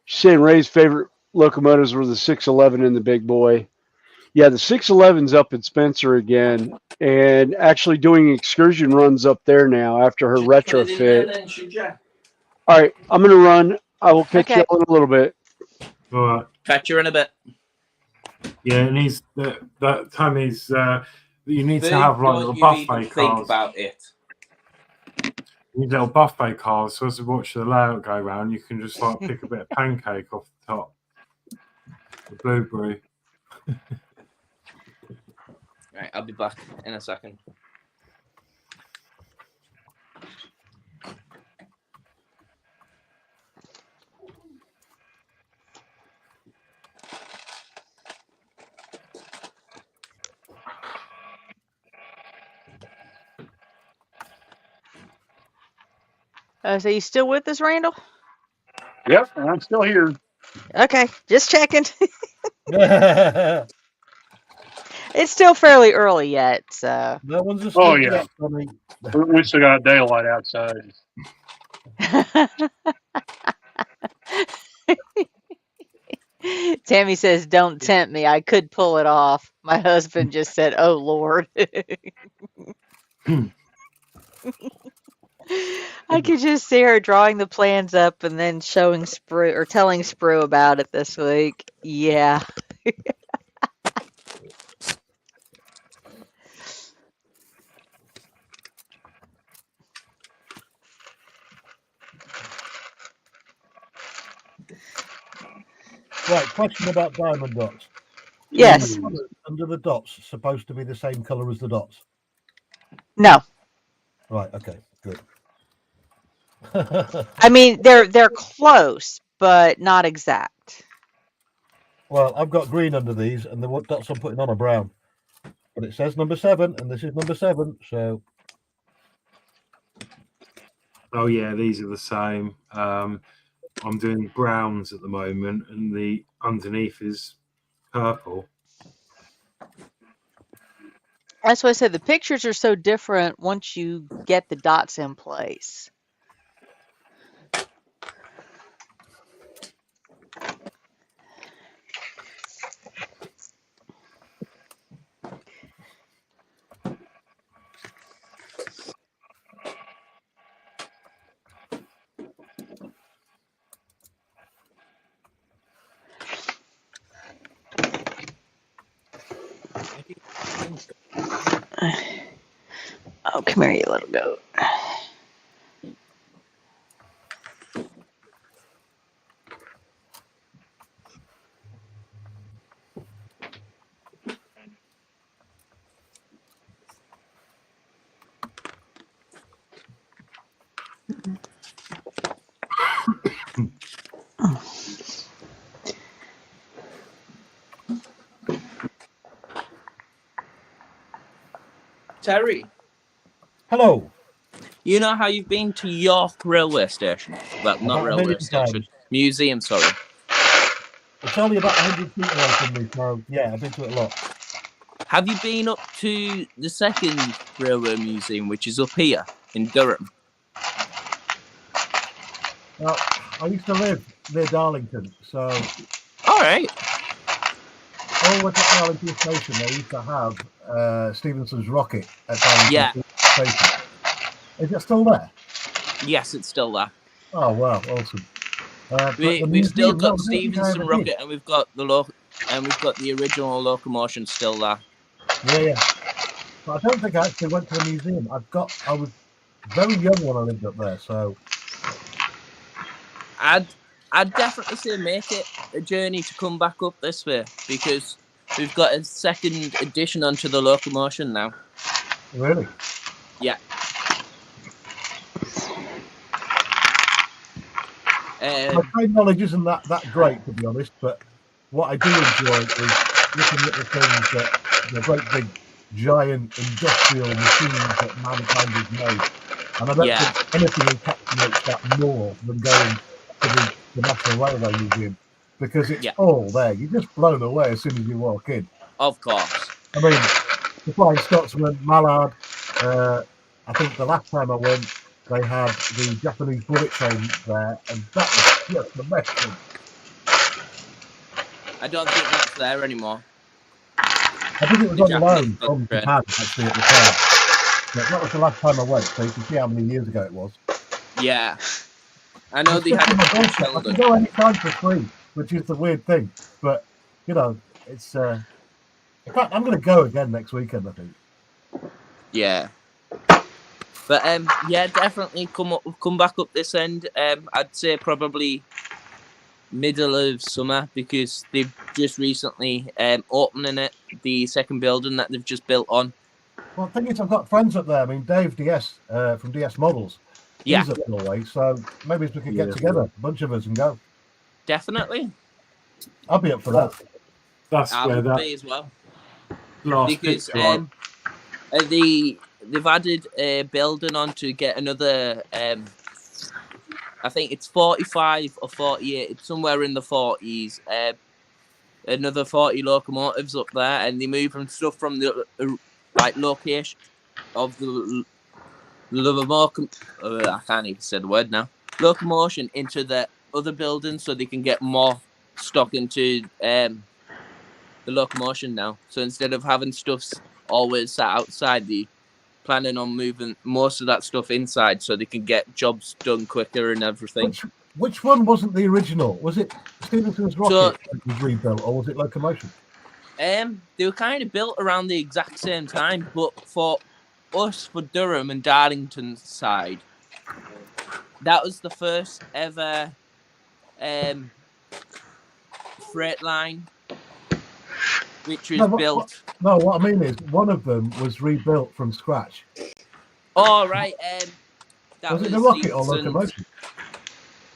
Saying Ray's favorite locomotives were the 611 and the Big Boy. Yeah, the 611's up in Spencer again, and actually doing excursion runs up there now after her Just put it in there retrofit. then, should you? All right, I'm gonna run. I will catch you Okay. all in a little bit. All right. Catch you in a bit. Yeah, it needs that time is you need to Food, have like don't little you even buffet think cars. about it. You need little buffet cars, so as you watch the layout go around, you can just like pick a bit of pancake off the top. The blueberry. Right, I'll be back in a second. So you still with us, Randall? Yep, I'm still here. Okay, just checking. It's still fairly early yet, so. No one's asleep Oh yeah, yet, Tommy. we still got daylight outside. Tammy says, "Don't tempt me. I could pull it off." My husband just said, "Oh Lord." I could just see her drawing the plans up and then showing Sprue or telling Sprue about it this week. Yeah. Right, question about diamond dots. Yes. Under the dots supposed to be the same color as the dots? No. Right, okay, good. I mean, they're close, but not exact. Well, I've got green under these, and the dots I'm putting on are brown. But it says number 7, and this is number 7, so. Oh yeah, these are the same. I'm doing browns at the moment, and the underneath is purple. That's why I said the pictures are so different once you get the dots in place. Oh, come here, you little goat. Terry. Hello. You know how you've been to York Railway Station? Well, not About a railway million station. times. Museum, sorry. It's only about 100 feet away from me, so yeah, I've been to it a lot. Have you been up to the second railway museum, which is up here in Durham? Well, I used to live near Darlington, so. All right. All the way to Darlington Station, they used to have Stevenson's rocket at Darlington Station. Is it still there? Yes, it's still there. Oh wow, awesome! We've still got Stevenson rocket, and we've got the original locomotion still there. Yeah. But I don't think I actually went to the museum. I was very young when I lived up there, so. I'd definitely say make it a journey to come back up this way, because we've got a second addition onto the locomotion now. Really? Yeah. My trade knowledge isn't that great, to be honest, but what I do enjoy is looking at the things that the great big giant industrial machines that mankind has made. And I don't think anything encapsulates that more than going to the National Railway Museum, because it's all there. You're just blown away as soon as you walk in. Of course. I mean, the Flying Scotsman, Mallard, I think the last time I went, they had the Japanese bullet train there, and that was just amazing. I don't think that's there anymore. I think it was The on Japanese loan got from the trade. Japan actually at the time. But that was the last time I went, so you can see how many years ago it was. Yeah. I know It's they just had on it my in doorstep. I Sheldon. can go anytime for free, which is the weird thing. But you know, it's. In fact, I'm going to go again next weekend. I think. Yeah. But yeah, definitely come back up this end. I'd say probably middle of summer because they've just recently opening it, the second building that they've just built on. Well, the thing is, I've got friends up there. I mean, Dave DS from DS Models. Yeah. He's up Norway, so maybe we could get Yeah. together, a bunch of us, and go. Definitely. I'll be up for that. That's I where would that be as well. last Because picture. they've added a building on to get another I think it's 45 or 48. It's somewhere in the 40s. Another 40 locomotives up there, and they're moving stuff from the like location of the I can't even say the word now. Locomotion into the other building so they can get more stock into the locomotion now. So instead of having stuff always sat outside, they planning on moving most of that stuff inside so they can get jobs done quicker and everything. Which one wasn't the original? Was it Stevenson's rocket that was rebuilt, or was it Locomotion? They were kind of built around the exact same time, but for us, for Durham and Darlington's side, that was the first ever freight line, which was built. What I mean is, one of them was rebuilt from scratch. Oh, right. That Was it the rocket or Stevenson's. Locomotion?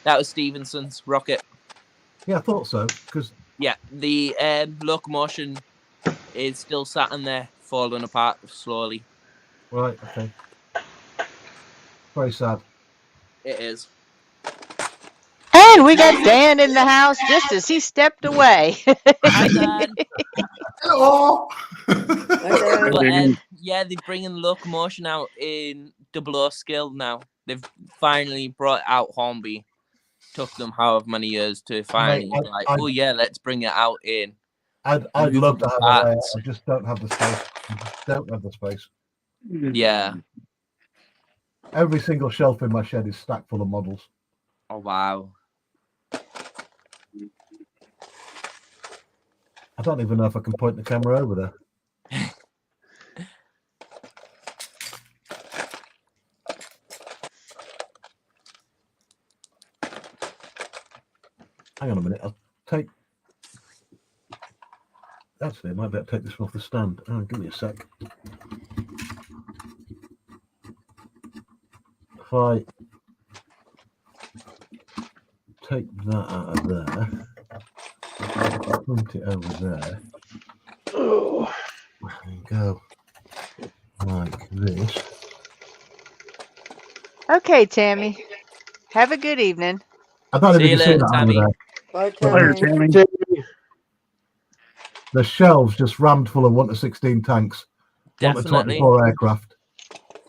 That was Stevenson's rocket. Yeah, I thought so. Because yeah, the locomotion is still sat in there, falling apart slowly. Right. Okay. Very sad. It is. And we got Dan in the house just as he stepped away. Hi, Dan. Hello. But yeah, they're bringing locomotion out in 00 scale now. They've finally brought out Hornby. Took them however many years to finally oh yeah, let's bring it out in. I'd love to have it. I just don't have the space. Don't have the space. Yeah. Every single shelf in my shed is stacked full of models. Oh wow. I don't even know if I can point the camera over there. Hang on a minute. I'll take. Actually, I might be able to take this off the stand. Oh, give me a sec. If I take that out of there, point it over there. Oh, there you go. Like this. Okay, Tammy. Have a good evening. I don't know if you can see that over there. Bye, But Tammy. the shelves just rammed full of 1 to 16 tanks, 1 to Definitely. 24 aircraft,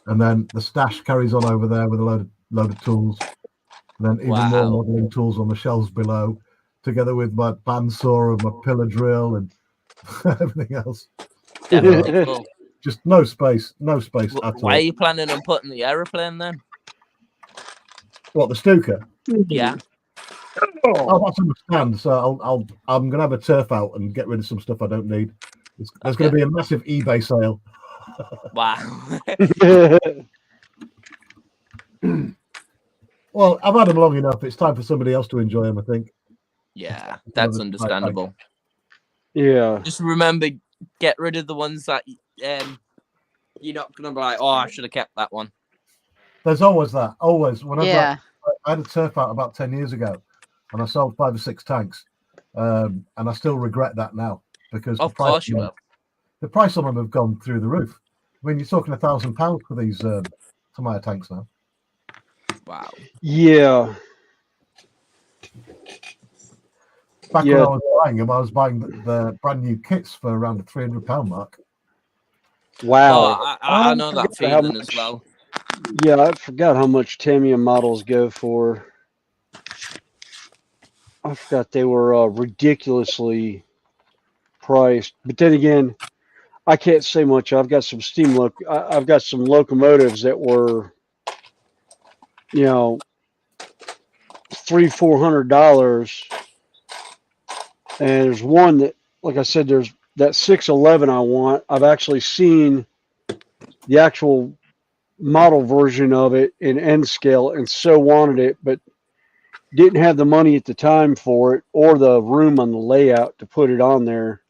and then the stash carries on over there with a load of tools, and then even more modelling tools on the shelves below, together with my bandsaw and my pillar drill and everything else. Definitely full. Just no space at all. Why are you planning on putting the aeroplane then? What, the Stuka? Yeah. Oh, that's on the stand. So I'm gonna have a turf out and get rid of some stuff I don't need. There's gonna be a massive eBay sale. Wow. Well, I've had them long enough. It's time for somebody else to enjoy them, I think. Yeah, that's understandable. Yeah. Just remember, get rid of the ones that you're not gonna be like, oh, I should have kept that one. There's always that. Always. Whenever Yeah. I had a turf out about 10 years ago, and I sold 5 or 6 tanks, and I still regret that now because Of course you will. The price on them have gone through the roof. I mean, you're talking £1,000 for these Tamiya tanks now. Wow. Yeah. Back when I was buying them, I was buying the brand new kits for around the £300 mark. Wow. Oh, I know that feeling as well. Yeah, I forgot how much Tamiya models go for. I forgot they were ridiculously priced. But then again, I can't say much. I've got some I've got some locomotives that were, you know, $300-400, and there's one that, like I said, there's that 611 I want. I've actually seen the actual model version of it in N scale and so wanted it, but didn't have the money at the time for it or the room on the layout to put it on there.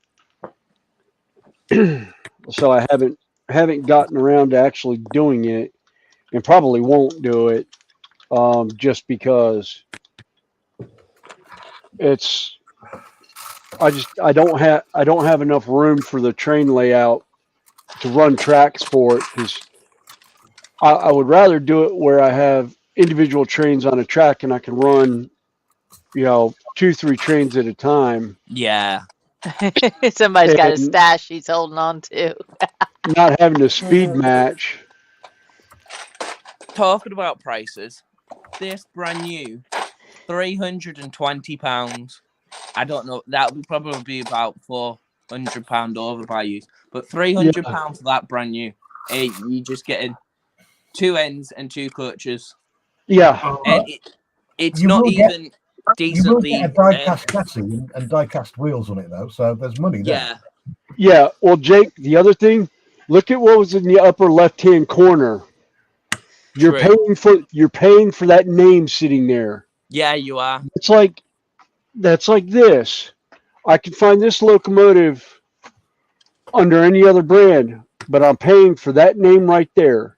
So I haven't gotten around to actually doing it, and probably won't do it, just because it's I don't have enough room for the train layout to run tracks for it, because I would rather do it where I have individual trains on a track and I can run, 2-3 trains at a time. Yeah. Somebody's got a And stash he's holding on to. not having to speed match. Talking about prices, this brand new £320. I don't know. That would probably be about £400 over by you, but £300 for that brand new. Hey, you're just getting 2 ends and 2 coaches. Yeah, and it's You not will get- even You will decently. get a die-cast chassis and die-cast wheels on it, though, so there's money there. Yeah. Yeah. Well, Jake, the other thing, look at what was in the upper left-hand corner. You're True. paying for that name sitting there. Yeah, you are. That's like this. I can find this locomotive under any other brand, but I'm paying for that name right there.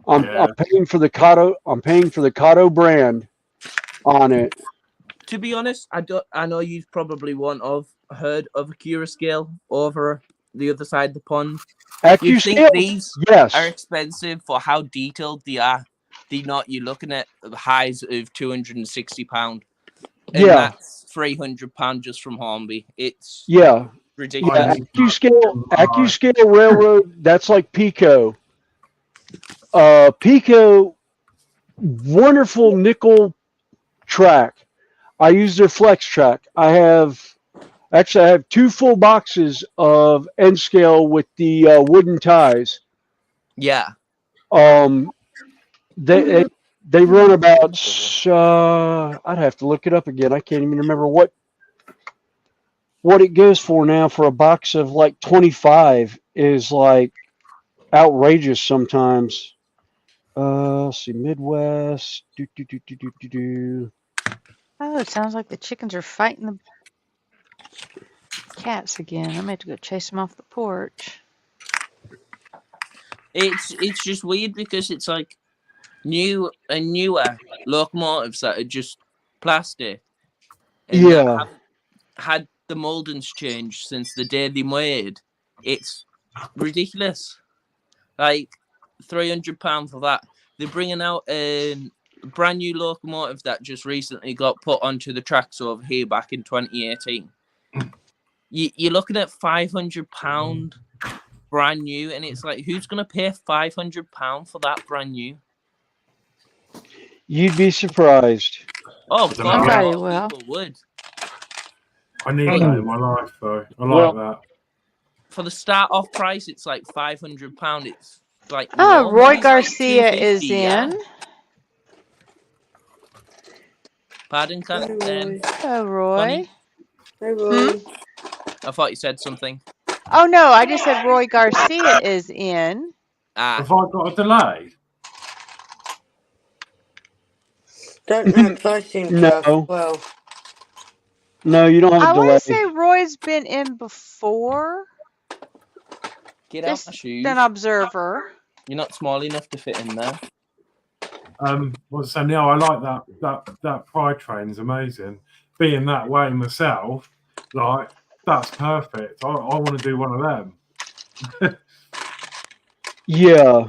I'm paying for the Kato. I'm paying for the Kato brand on it. To be honest, I know you probably won't have heard of a Cura scale over the other side of the pond. You think AccuScale? these Yes. are expensive for how detailed they are? You're looking at the highs of £260, and Yeah. that's £300 just from Hornby. It's Yeah. ridiculous. Yeah. AccuScale Railroad. That's like Pico. Pico, wonderful nickel track. I use their flex track. I have 2 full boxes of N scale with the wooden ties. Yeah. They run about. I'd have to look it up again. I can't even remember what it goes for now. For a box of like 25 is like outrageous sometimes. Let's see, Midwest. Oh, it sounds like the chickens are fighting the cats again. I'm gonna have to go chase them off the porch. It's just weird because it's like newer locomotives that are just plastic and that haven't had the moldings changed since the day they made. It's ridiculous. Like £300 for that. They're bringing out a brand new locomotive that just recently got put onto the tracks over here back in 2018. You're looking at £500 brand new, and it's like, who's going to pay £500 for that brand new? You'd be surprised. Oh, of course, a lot of people would. I need that in my life, though. I like that. For the start-off price, it's like £500. It's like Roy Garcia is in. Pardon, Hello, Roy. Connie? Hey, Roy. I thought you said something. Oh no, I just said Roy Garcia is in. Have I got a delay? Don't know, because I seem to have, well. No, you don't have a I delay. want to say Roy's been in before. Get out my shoes. An observer. You're not small enough to fit in there. So now I like that pride train is amazing. Being that way myself, like that's perfect. I want to do one of them. Yeah.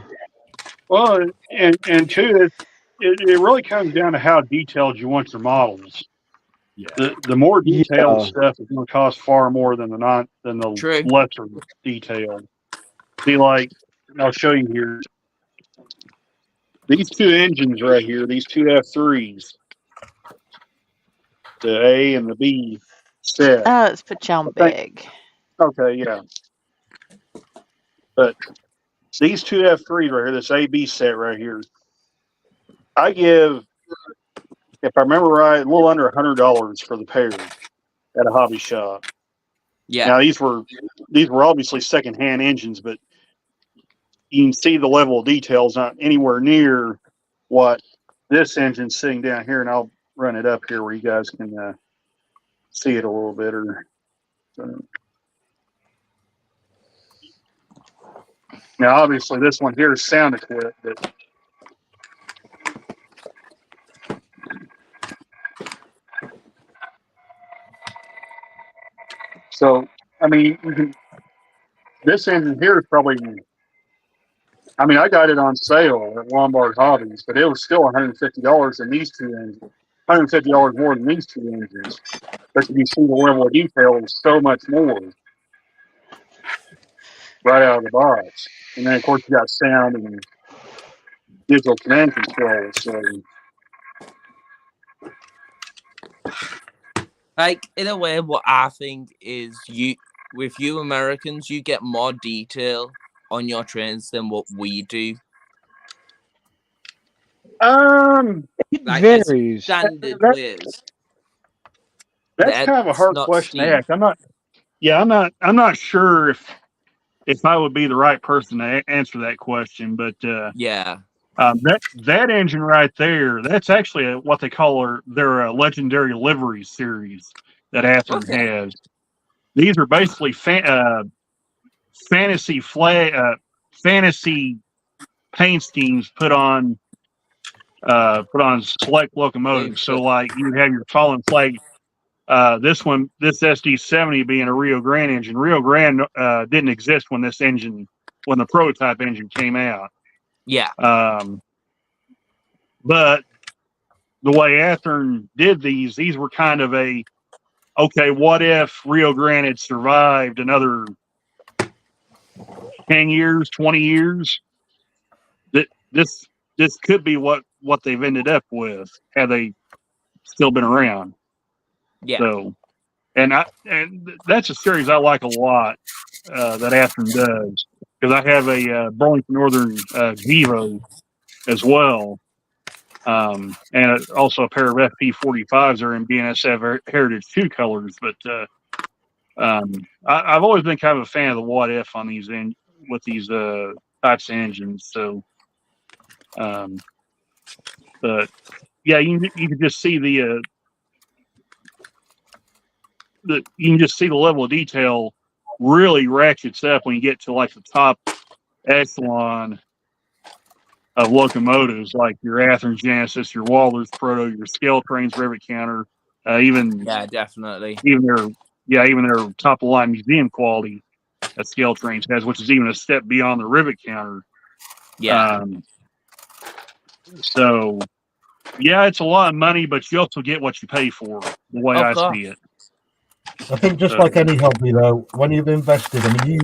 Well, and two, it really comes down to how detailed you want your models. Yeah. The more detailed stuff is going to cost far more than the lesser detailed. See, like I'll show you here. These 2 engines right here, these 2 F3s, the A and the B set. Let's put you on big. Okay, yeah. But these two F3s right here, this AB set right here, I give, if I remember right, a little under $100 for the pair at a hobby shop. Yeah. Now these were obviously secondhand engines, but you can see the level of details not anywhere near what this engine's sitting down here, and I'll run it up here where you guys can see it a little better. So, now, obviously, this one here is sound equipped, but so I mean, this engine here is probably. I mean, I got it on sale at Lombard Hobbies, but it was still $150 in these two engines. $150 more than these two engines. But you can see the level of detail is so much more right out of the box. And then, of course, you got sound and digital command control. So, like, in a way, what I think is with you Americans, you get more detail on your trains than what we do. It like varies. Standard ways. That's kind of a hard question to ask. I'm not sure if I would be the right person to answer that question, but yeah, that engine right there, that's actually what they call their legendary livery series that Athearn has. These are basically fantasy paint schemes put on select locomotives. So like you have your fallen flag. This SD70 being a Rio Grande engine. Rio Grande didn't exist when the prototype engine came out. Yeah. But the way Athearn did these were kind of okay, what if Rio Grande had survived another 10 years, 20 years? This could be what they've ended up with had they still been around. Yeah. So, and that's a series I like a lot that Athearn does, because I have a Burlington Northern Vivo as well, and also a pair of FP45s are in BNSF Heritage 2 colors. But I've always been kind of a fan of the what if on these with these types of engines. So, but yeah, you can just see you can just see the level of detail really ratchets up when you get to like the top echelon of locomotives, like your Athearn Genesis, your Walters Proto, your Scale Trains Rivet Counter, even definitely even their top of line museum quality that Scale Trains has, which is even a step beyond the Rivet Counter. Yeah. So yeah, it's a lot of money, but you also get what you pay for, the way I see it. I think just like any hobby, though, when you've invested, I mean,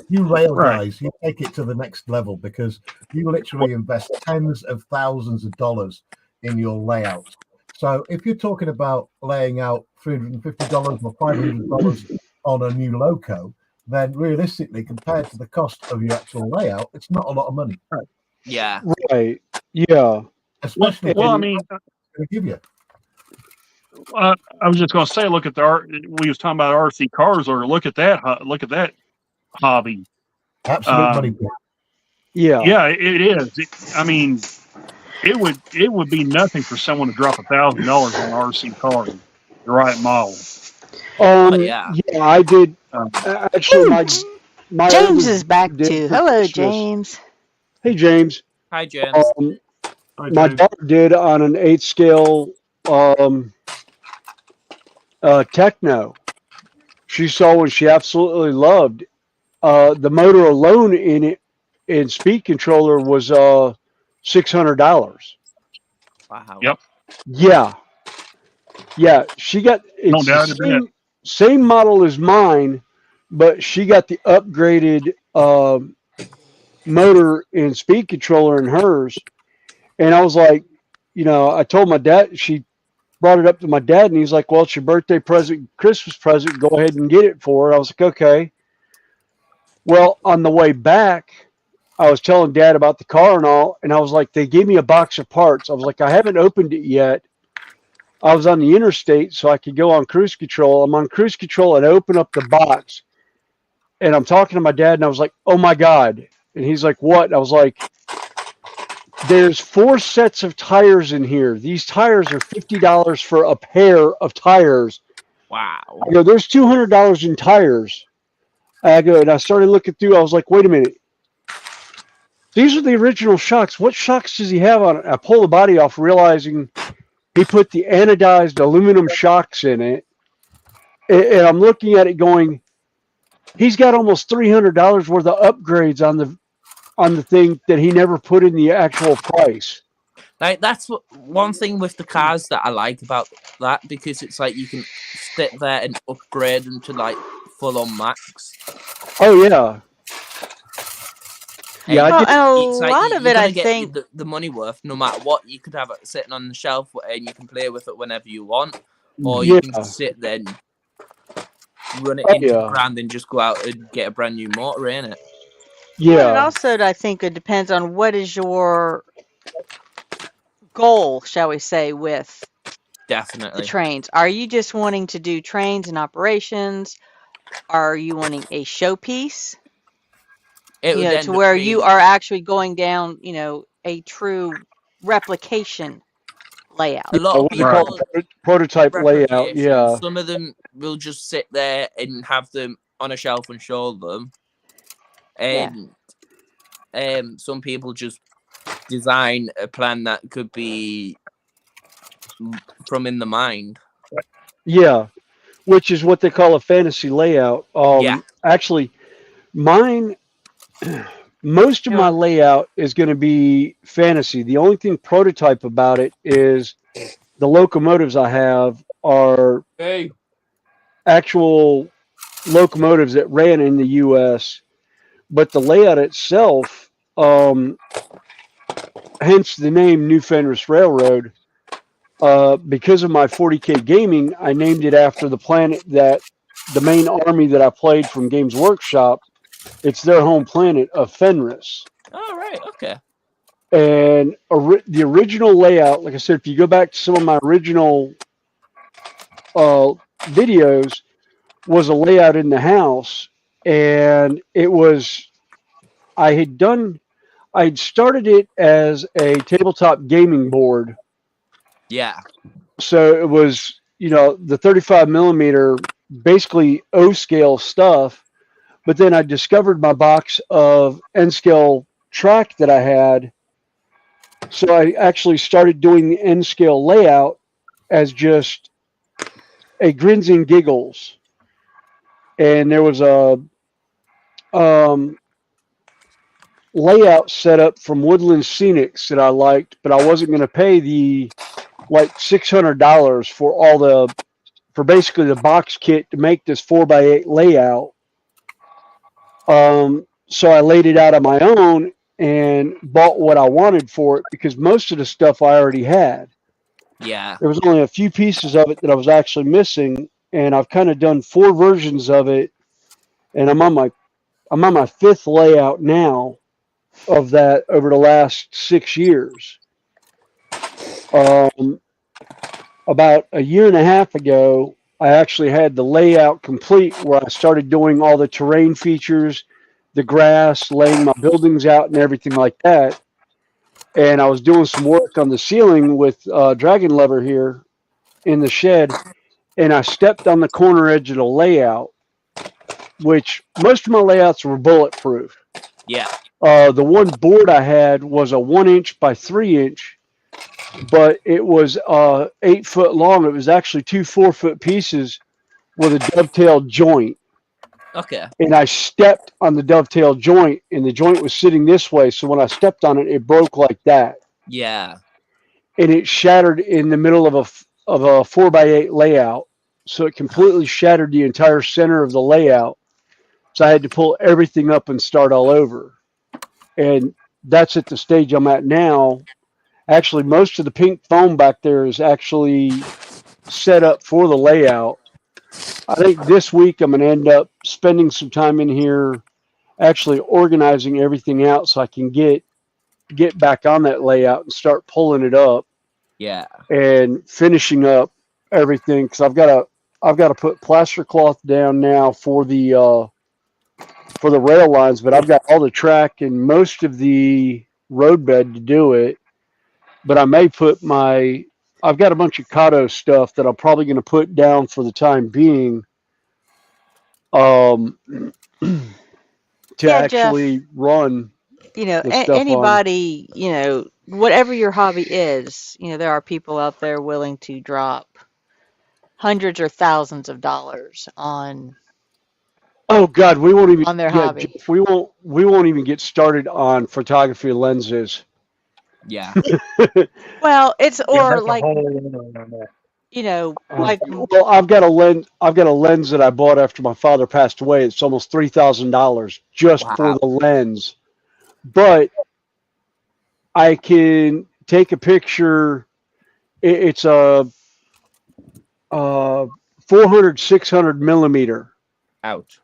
you rail guys, you take it to the next level, because you literally invest tens of thousands of dollars in your layout. So if you're talking about laying out $350 or $500 on a new loco, then realistically, compared to the cost of your actual layout, it's not a lot of money. Yeah. Right. Yeah. Especially I mean, going to give you. I was just going to say, look at we was talking about RC cars, or look at that hobby. Absolute money. Yeah, it is. I mean, it would be nothing for someone to drop $1,000 on an RC car, the right model. Yeah, I did. Actually, my James oldest is back did too. for Hello, Christmas. James. Hey, James. Hi, James. My daughter did on an 8 scale techno. She saw one she absolutely loved. The motor alone in speed controller was $600. Wow. Yep. Yeah. She got it's the same model as mine, but she got the upgraded motor and speed controller in hers. And I was like, I told my dad, she brought it up to my dad, and he's like, well, it's your birthday present, Christmas present. Go ahead and get it for her. I was like, okay. Well, on the way back, I was telling Dad about the car and all, and I was like, they gave me a box of parts. I was like, I haven't opened it yet. I was on the interstate, so I could go on cruise control. I'm on cruise control and I open up the box, and I'm talking to my dad, and I was like, oh my God. And he's like, what? And I was like, there's 4 sets of tires in here. These tires are $50 for a pair of tires. Wow. I go, there's $200 in tires. I go, and I started looking through. I was like, wait a minute. These are the original shocks. What shocks does he have on it? I pull the body off, realizing he put the anodized aluminum shocks in it. And I'm looking at it going, he's got almost $300 worth of upgrades on the thing that he never put in the actual price. Like, that's one thing with the cars that I like about that, because it's like you can sit there and upgrade them to like full on max. Oh yeah. Yeah, well, and a lot of it, I think, the money worth no matter what. You could have it sitting on the shelf and you can play with it whenever you want, or you can just sit there and run it into the ground and just go out and get a brand new motor in it. Yeah. Well, and also, I think it depends on what is your goal, shall we say, with definitely the trains. Are you just wanting to do trains and operations? Are you wanting a showpiece? To where you are actually going down, a true replication layout. A lot of people prototype layout. Yeah. Some of them will just sit there and have them on a shelf and show them, and some people just design a plan that could be from in the mind. Yeah, which is what they call a fantasy layout. Actually, mine, most of my layout is going to be fantasy. The only thing prototype about it is the locomotives I have are actual locomotives that ran in the U.S., but the layout itself, hence the name New Fenris Railroad, because of my 40K gaming, I named it after the planet that the main army that I played from Games Workshop, it's their home planet of Fenris. Oh, right. Okay. And the original layout, like I said, if you go back to some of my original videos, was a layout in the house. And it was, I'd started it as a tabletop gaming board. Yeah. So it was, the 35 millimeter, basically O-scale stuff. But then I discovered my box of N-scale track that I had. So I actually started doing the N-scale layout as just a grins and giggles. And there was a layout set up from Woodland Scenics that I liked, but I wasn't going to pay the $600 for basically the box kit to make this 4x8 layout. So I laid it out on my own and bought what I wanted for it, because most of the stuff I already had. Yeah. There was only a few pieces of it that I was actually missing, and I've kind of done 4 versions of it, and I'm on my 5th layout now of that over the last 6 years. About a year and a half ago, I actually had the layout complete, where I started doing all the terrain features, the grass, laying my buildings out and everything like that. And I was doing some work on the ceiling with Dragon Lever here in the shed, and I stepped on the corner edge of the layout, which most of my layouts were bulletproof. Yeah. The one board I had was a 1-inch by 3-inch, but it was 8 foot long. It was actually 2 4-foot pieces with a dovetail joint. Okay. And I stepped on the dovetail joint, and the joint was sitting this way. So when I stepped on it, it broke like that. Yeah. And it shattered in the middle of a 4x8 layout. So it completely shattered the entire center of the layout. So I had to pull everything up and start all over. And that's at the stage I'm at now. Actually, most of the pink foam back there is actually set up for the layout. I think this week I'm going to end up spending some time in here actually organizing everything out so I can get back on that layout and start pulling it up Yeah. and finishing up everything because I've got to put plaster cloth down now for the rail lines, but I've got all the track and most of the roadbed to do it. But I may put I've got a bunch of Kato stuff that I'm probably going to put down for the time being, to Yeah, actually Jeff. run the stuff on. Anybody, whatever your hobby is, there are people out there willing to drop hundreds or thousands of dollars on Oh God, we won't even. their Yeah, hobby. Jeff, we won't even get started on photography lenses. Yeah. Well, it's or like like well, I've got a lens. I've got a lens that I bought after my father passed away. It's almost $3,000 just for Wow. the lens, but I can take a picture. It's a 400, 600 millimeter. Ouch.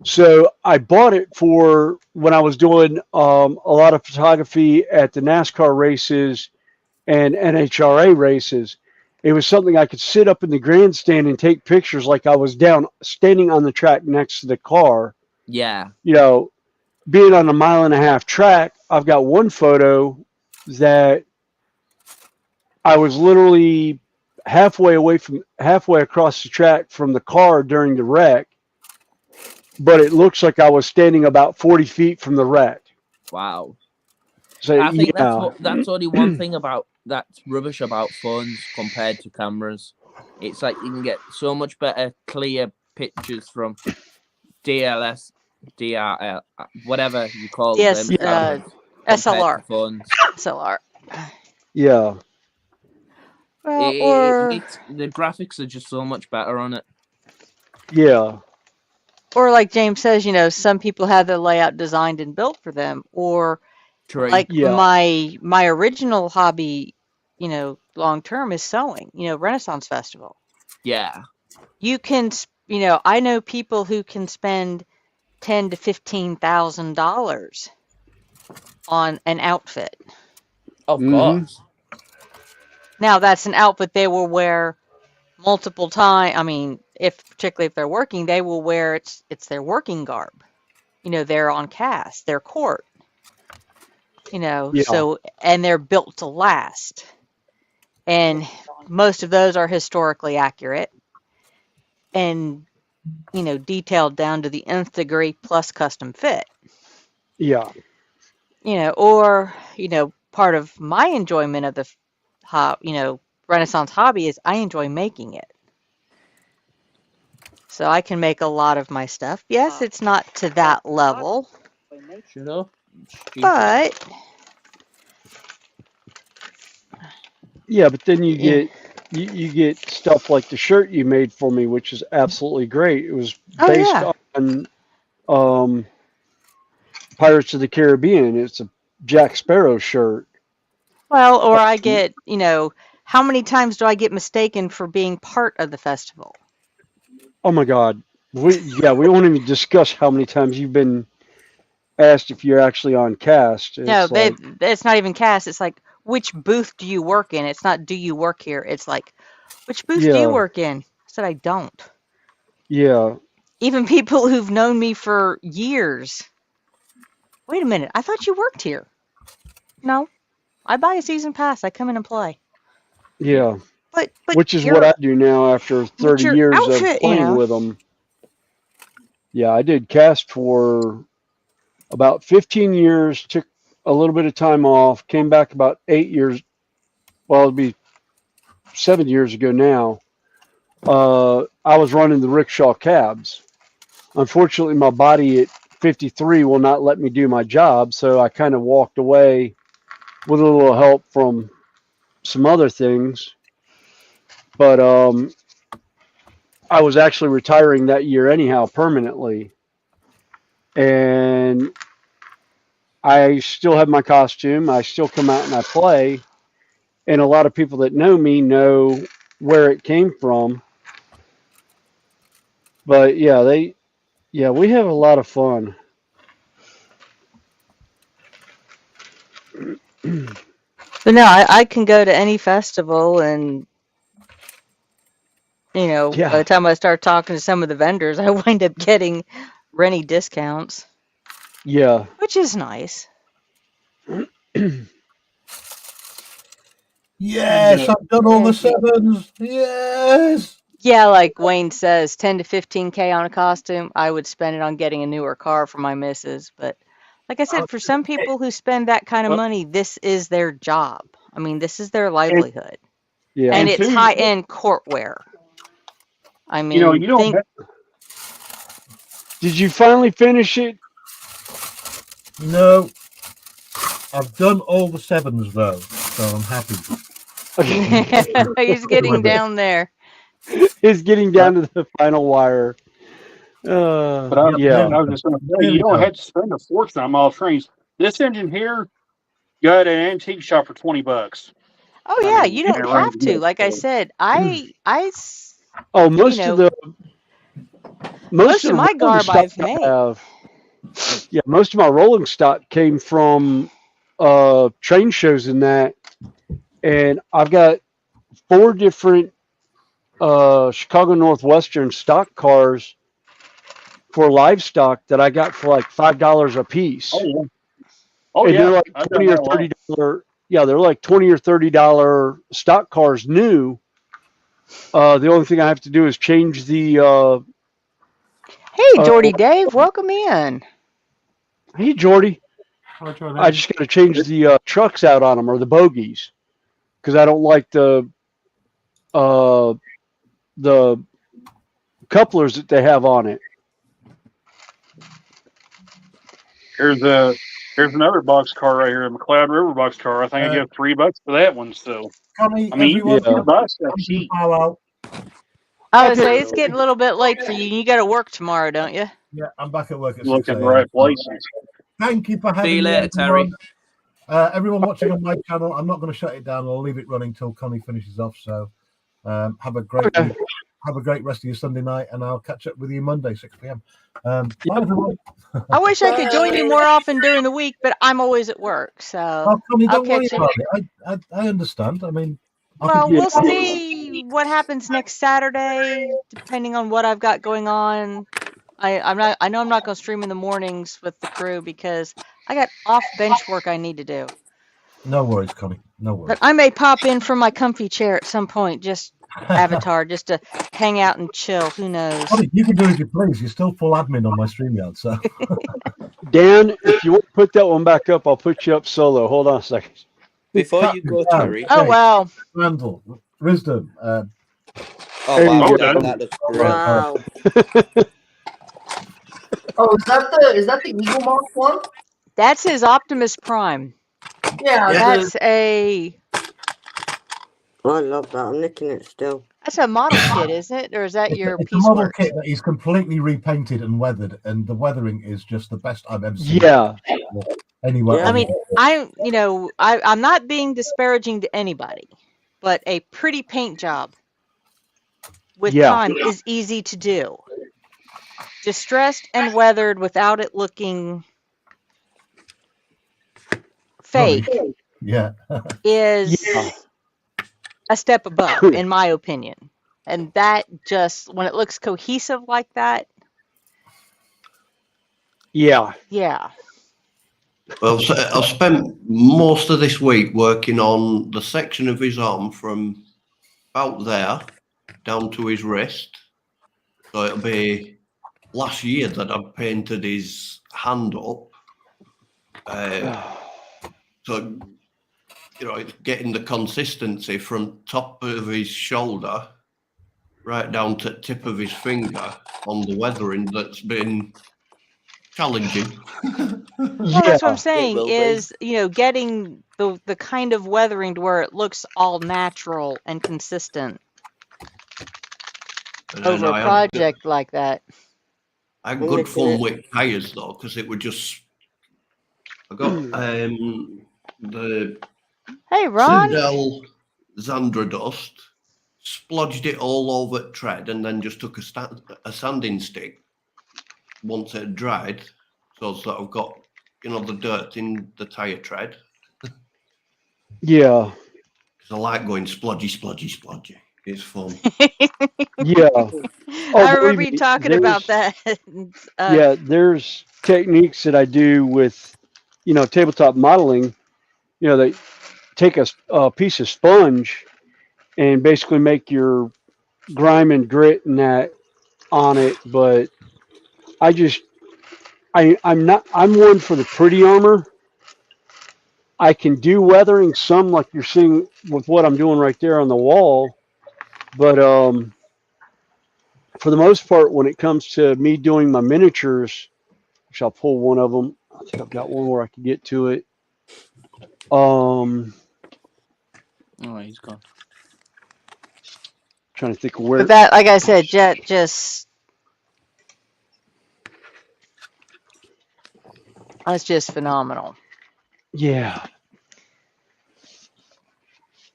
So I bought it for when I was doing a lot of photography at the NASCAR races and NHRA races. It was something I could sit up in the grandstand and take pictures like I was down standing on the track next to the car. Yeah. Being on a 1.5-mile track, I've got one photo that I was literally halfway across the track from the car during the wreck, but it looks like I was standing about 40 feet from the wreck. Wow. So I think yeah, that's only one thing that's rubbish about phones compared to cameras. It's like you can get so much better clear pictures from DLS, DRL, whatever you call yes, them cameras compared SLR, to phones. SLR. yeah. Well, or It's the graphics are just so much better on it. Yeah. Or like James says, some people have their layout designed and built for them. Or True. like Yeah. my original hobby, long term is sewing. Renaissance Festival. Yeah. You can, I know people who can spend $10,000 to $15,000 on an outfit. Of course. Now that's an outfit they will wear multiple times. I mean, particularly if they're working, they will wear it's their working garb. They're on cast, their court. Yeah. So and they're built to last. And most of those are historically accurate and detailed down to the nth degree plus custom fit. Yeah. Or part of my enjoyment of the Renaissance hobby is I enjoy making it. So I can make a lot of my stuff. Yes, it's not to that level. Shut up. But yeah, but then you get stuff like the shirt you made for me, which is absolutely great. It was based on Pirates of the Caribbean. It's a Jack Sparrow shirt. Well, or I get, how many times do I get mistaken for being part of the festival? Oh my God. We won't even discuss how many times you've been asked if you're actually on cast. No, it's not even cast. It's like, which booth do you work in? It's not, do you work here? It's like, which booth do you work in? I said, I don't. Yeah. Even people who've known me for years. Wait a minute. I thought you worked here. No, I buy a season pass. I come in and play. Yeah. But which is what I do now after 30 years outfit, of playing with them. Yeah, I did cast for about 15 years, took a little bit of time off, came back about 8 years. Well, it'd be 7 years ago now. I was running the rickshaw cabs. Unfortunately, my body at 53 will not let me do my job, so I kind of walked away with a little help from some other things. But I was actually retiring that year anyhow, permanently. And I still have my costume. I still come out and I play. And a lot of people that know me know where it came from. But yeah, we have a lot of fun. But no, I can go to any festival, and by the time I start talking to some of the vendors, I wind up getting renty discounts. Yeah. Which is nice. Yes, I've done all the 7s. Yes. Yeah, like Wayne says, 10 to 15K on a costume. I would spend it on getting a newer car for my missus. But like I said, for some people who spend that kind of money, this is their job. I mean, this is their livelihood. Yeah. And it's high-end courtwear. I mean, you don't have, Did you finally finish it? No. I've done all the 7s though, so I'm happy. He's getting down there. He's getting down to the final wire. but I Yeah. was just going to say, you don't have to spend a fortune on model trains. This engine here, got at an antique shop for $20. Oh yeah, you don't have to. Like I said, most of my garb I've made. Most of my rolling stock came from train shows and that, and I've got 4 different Chicago Northwestern stock cars for livestock that I got for like $5 a piece. Oh yeah. They're like $20 or $30. Yeah, they're like $20 or $30 stock cars new. The only thing I have to do is change the. Hey, Jordy Dave, welcome in. Hey, Jordy. Hi, Jordy. I just got to change the trucks out on them, or the bogies, because I don't like the couplers that they have on it. There's another box car right here, a McLeod River box car. I think I got $3 for that one. So Connie, I mean, you everyone, can buy stuff cheap. I would say it's getting a little bit late for you. You got to work tomorrow, don't you? Yeah, I'm back at work at 6 Look in the a.m. right places. Thank you for having See you me, later, Terry. everyone watching on my channel. I'm not going to shut it down. I'll leave it running till Connie finishes off. So have a great week. Have a great rest of your Sunday night, and I'll catch up with you Monday, 6 p.m. Bye, everyone. I wish I could join you more often during the week, but I'm always at work. So Connie, I'll don't worry catch you. about it. I understand. I mean, Well, we'll see what happens next Saturday, depending on what I've got going on. I know I'm not going to stream in the mornings with the crew because I got off bench work I need to do. No worries, Connie. No worries. But I may pop in from my comfy chair at some point, just Avatar, just to hang out and chill. Who knows? Connie, you can do as you please. You're still full admin on my StreamYard, so. Dan, if you want to put that one back up, I'll put you up solo. Hold on a second. Before you go, Terry. Oh, wow. Randall, Wisdom. Oh, wow. That looks great. Wow. Oh, is that the Eagle Moth one? That's his Optimus Prime. Yeah, That's a. I love that. I'm nicking it still. That's a model kit, isn't it? Or is that your It's a model piecework? kit that is completely repainted and weathered, and the weathering is just the best I've ever seen. Yeah. Anywhere. I mean, I'm not being disparaging to anybody, but a pretty paint job with time is easy to do. Distressed and weathered without it looking fake is a step above, in my opinion. And that just, when it looks cohesive like that. Yeah. Yeah. Well, so I've spent most of this week working on the section of his arm from about there down to his wrist. So it'll be last year that I painted his hand up. So, it's getting the consistency from top of his shoulder right down to the tip of his finger on the weathering that's been challenging. Well, that's what I'm saying is, getting the kind of weathering to where it looks all natural and consistent over a project like that. I had good fun with tires though, because it would just. I got the Hey Ron. Sindel Xandra dust, splodged it all over tread, and then just took a sanding stick once it had dried, so that I've got the dirt in the tire tread. Yeah. Because I like going splodgy, splodgy, splodgy. It's fun. Yeah. Oh, I remember believe you me, talking about that. yeah, there's techniques that I do with, tabletop modeling. They take a piece of sponge and basically make your grime and grit and that on it. But I just, I'm one for the pretty armor. I can do weathering some like you're seeing with what I'm doing right there on the wall. But for the most part, when it comes to me doing my miniatures, which I'll pull one of them. I think I've got one where I can get to it. Oh, he's gone. Trying to think of where. But that, like I said, Jet that's just phenomenal. Yeah.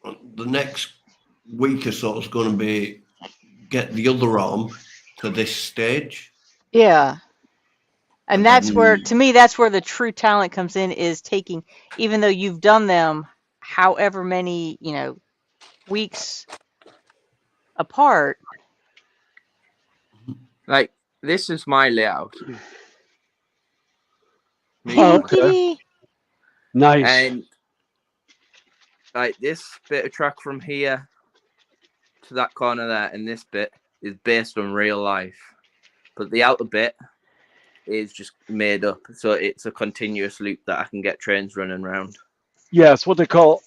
The next week or so is going to be get the other arm to this stage. Yeah. And that's where, then, to me, that's where the true talent comes in, is taking, even though you've done them however many, weeks apart. Like, this is my layout. Oh, okay. Nice. And like this bit of track from here to that corner there, and this bit is based on real life, but the outer bit is just made up, so it's a continuous loop that I can get trains running around. Yeah, it's what they call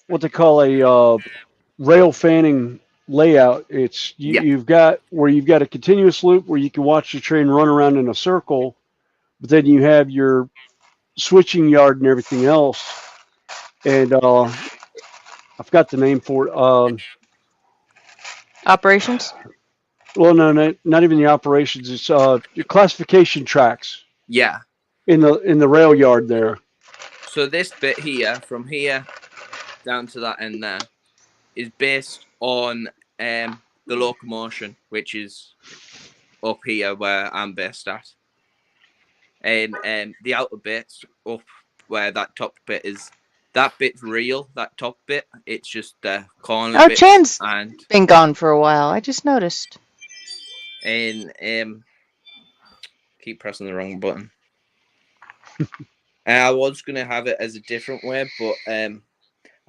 a rail fanning layout. It's you've got a continuous loop where you can watch the train run around in a circle, but then you have your switching yard and everything else. And I forgot the name for it. Operations? Well, no, not even the operations. It's your classification tracks. Yeah. In the rail yard there. So this bit here, from here down to that end there, is based on the locomotion, which is up here where I'm based at. And the outer bits up where that top bit is, that bit's real, that top bit. It's just the corner Oh, bits. Chan's And been gone for a while. I just noticed. And keep pressing the wrong button. I was going to have it as a different way, but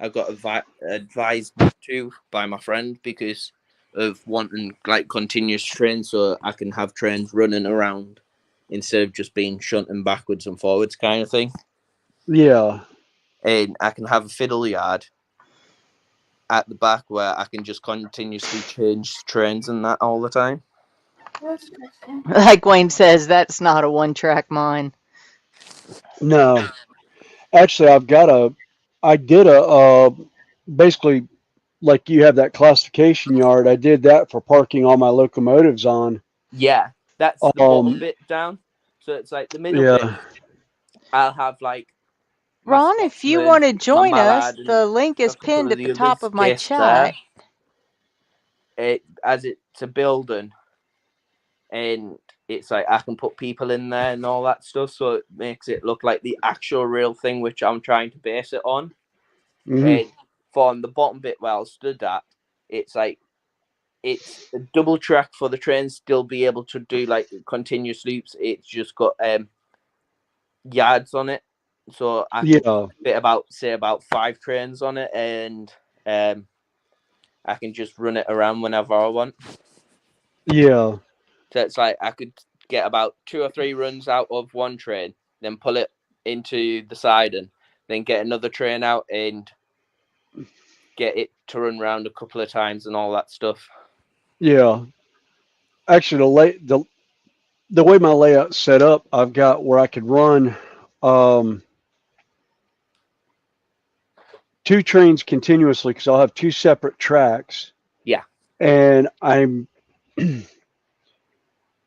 I got advised to by my friend because of wanting like continuous trains, so I can have trains running around instead of just being shunting backwards and forwards kind of thing. Yeah. And I can have a fiddle yard at the back where I can just continuously change trains and that all the time. Like Wayne says, that's not a one-track mind. No. Actually, I did basically like you have that classification yard. I did that for parking all my locomotives on. Yeah, that's the bottom bit down. So it's like the middle bit. I'll have like Ron, if you want to join us, the link is pinned at the top of my chat. As it's a building, and it's like I can put people in there and all that stuff, so it makes it look like the actual real thing, which I'm trying to base it on. And from the bottom bit where I stood at, it's like it's a double track for the trains still be able to do like continuous loops. It's just got yards on it, so I can fit about 5 trains on it, and I can just run it around whenever I want. Yeah. So it's like I could get about 2 or 3 runs out of one train, then pull it into the siding, then get another train out and get it to run around a couple of times and all that stuff. Yeah. Actually, the way my layout's set up, I've got where I could run 2 trains continuously because I'll have 2 separate tracks. Yeah. And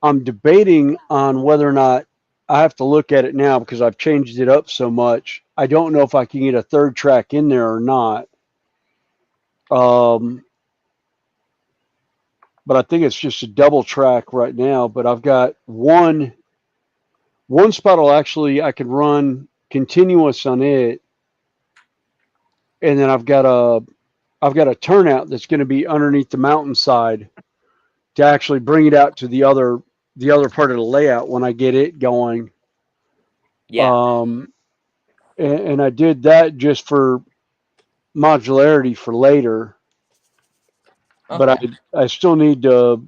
I'm debating on whether or not I have to look at it now because I've changed it up so much. I don't know if I can get a 3rd track in there or not. But I think it's just a double track right now. But I've got one spot I can run continuous on it. and then I've got a turnout that's going to be underneath the mountainside to actually bring it out to the other part of the layout when I get it going. Yeah. And I did that just for modularity for later. But I still need to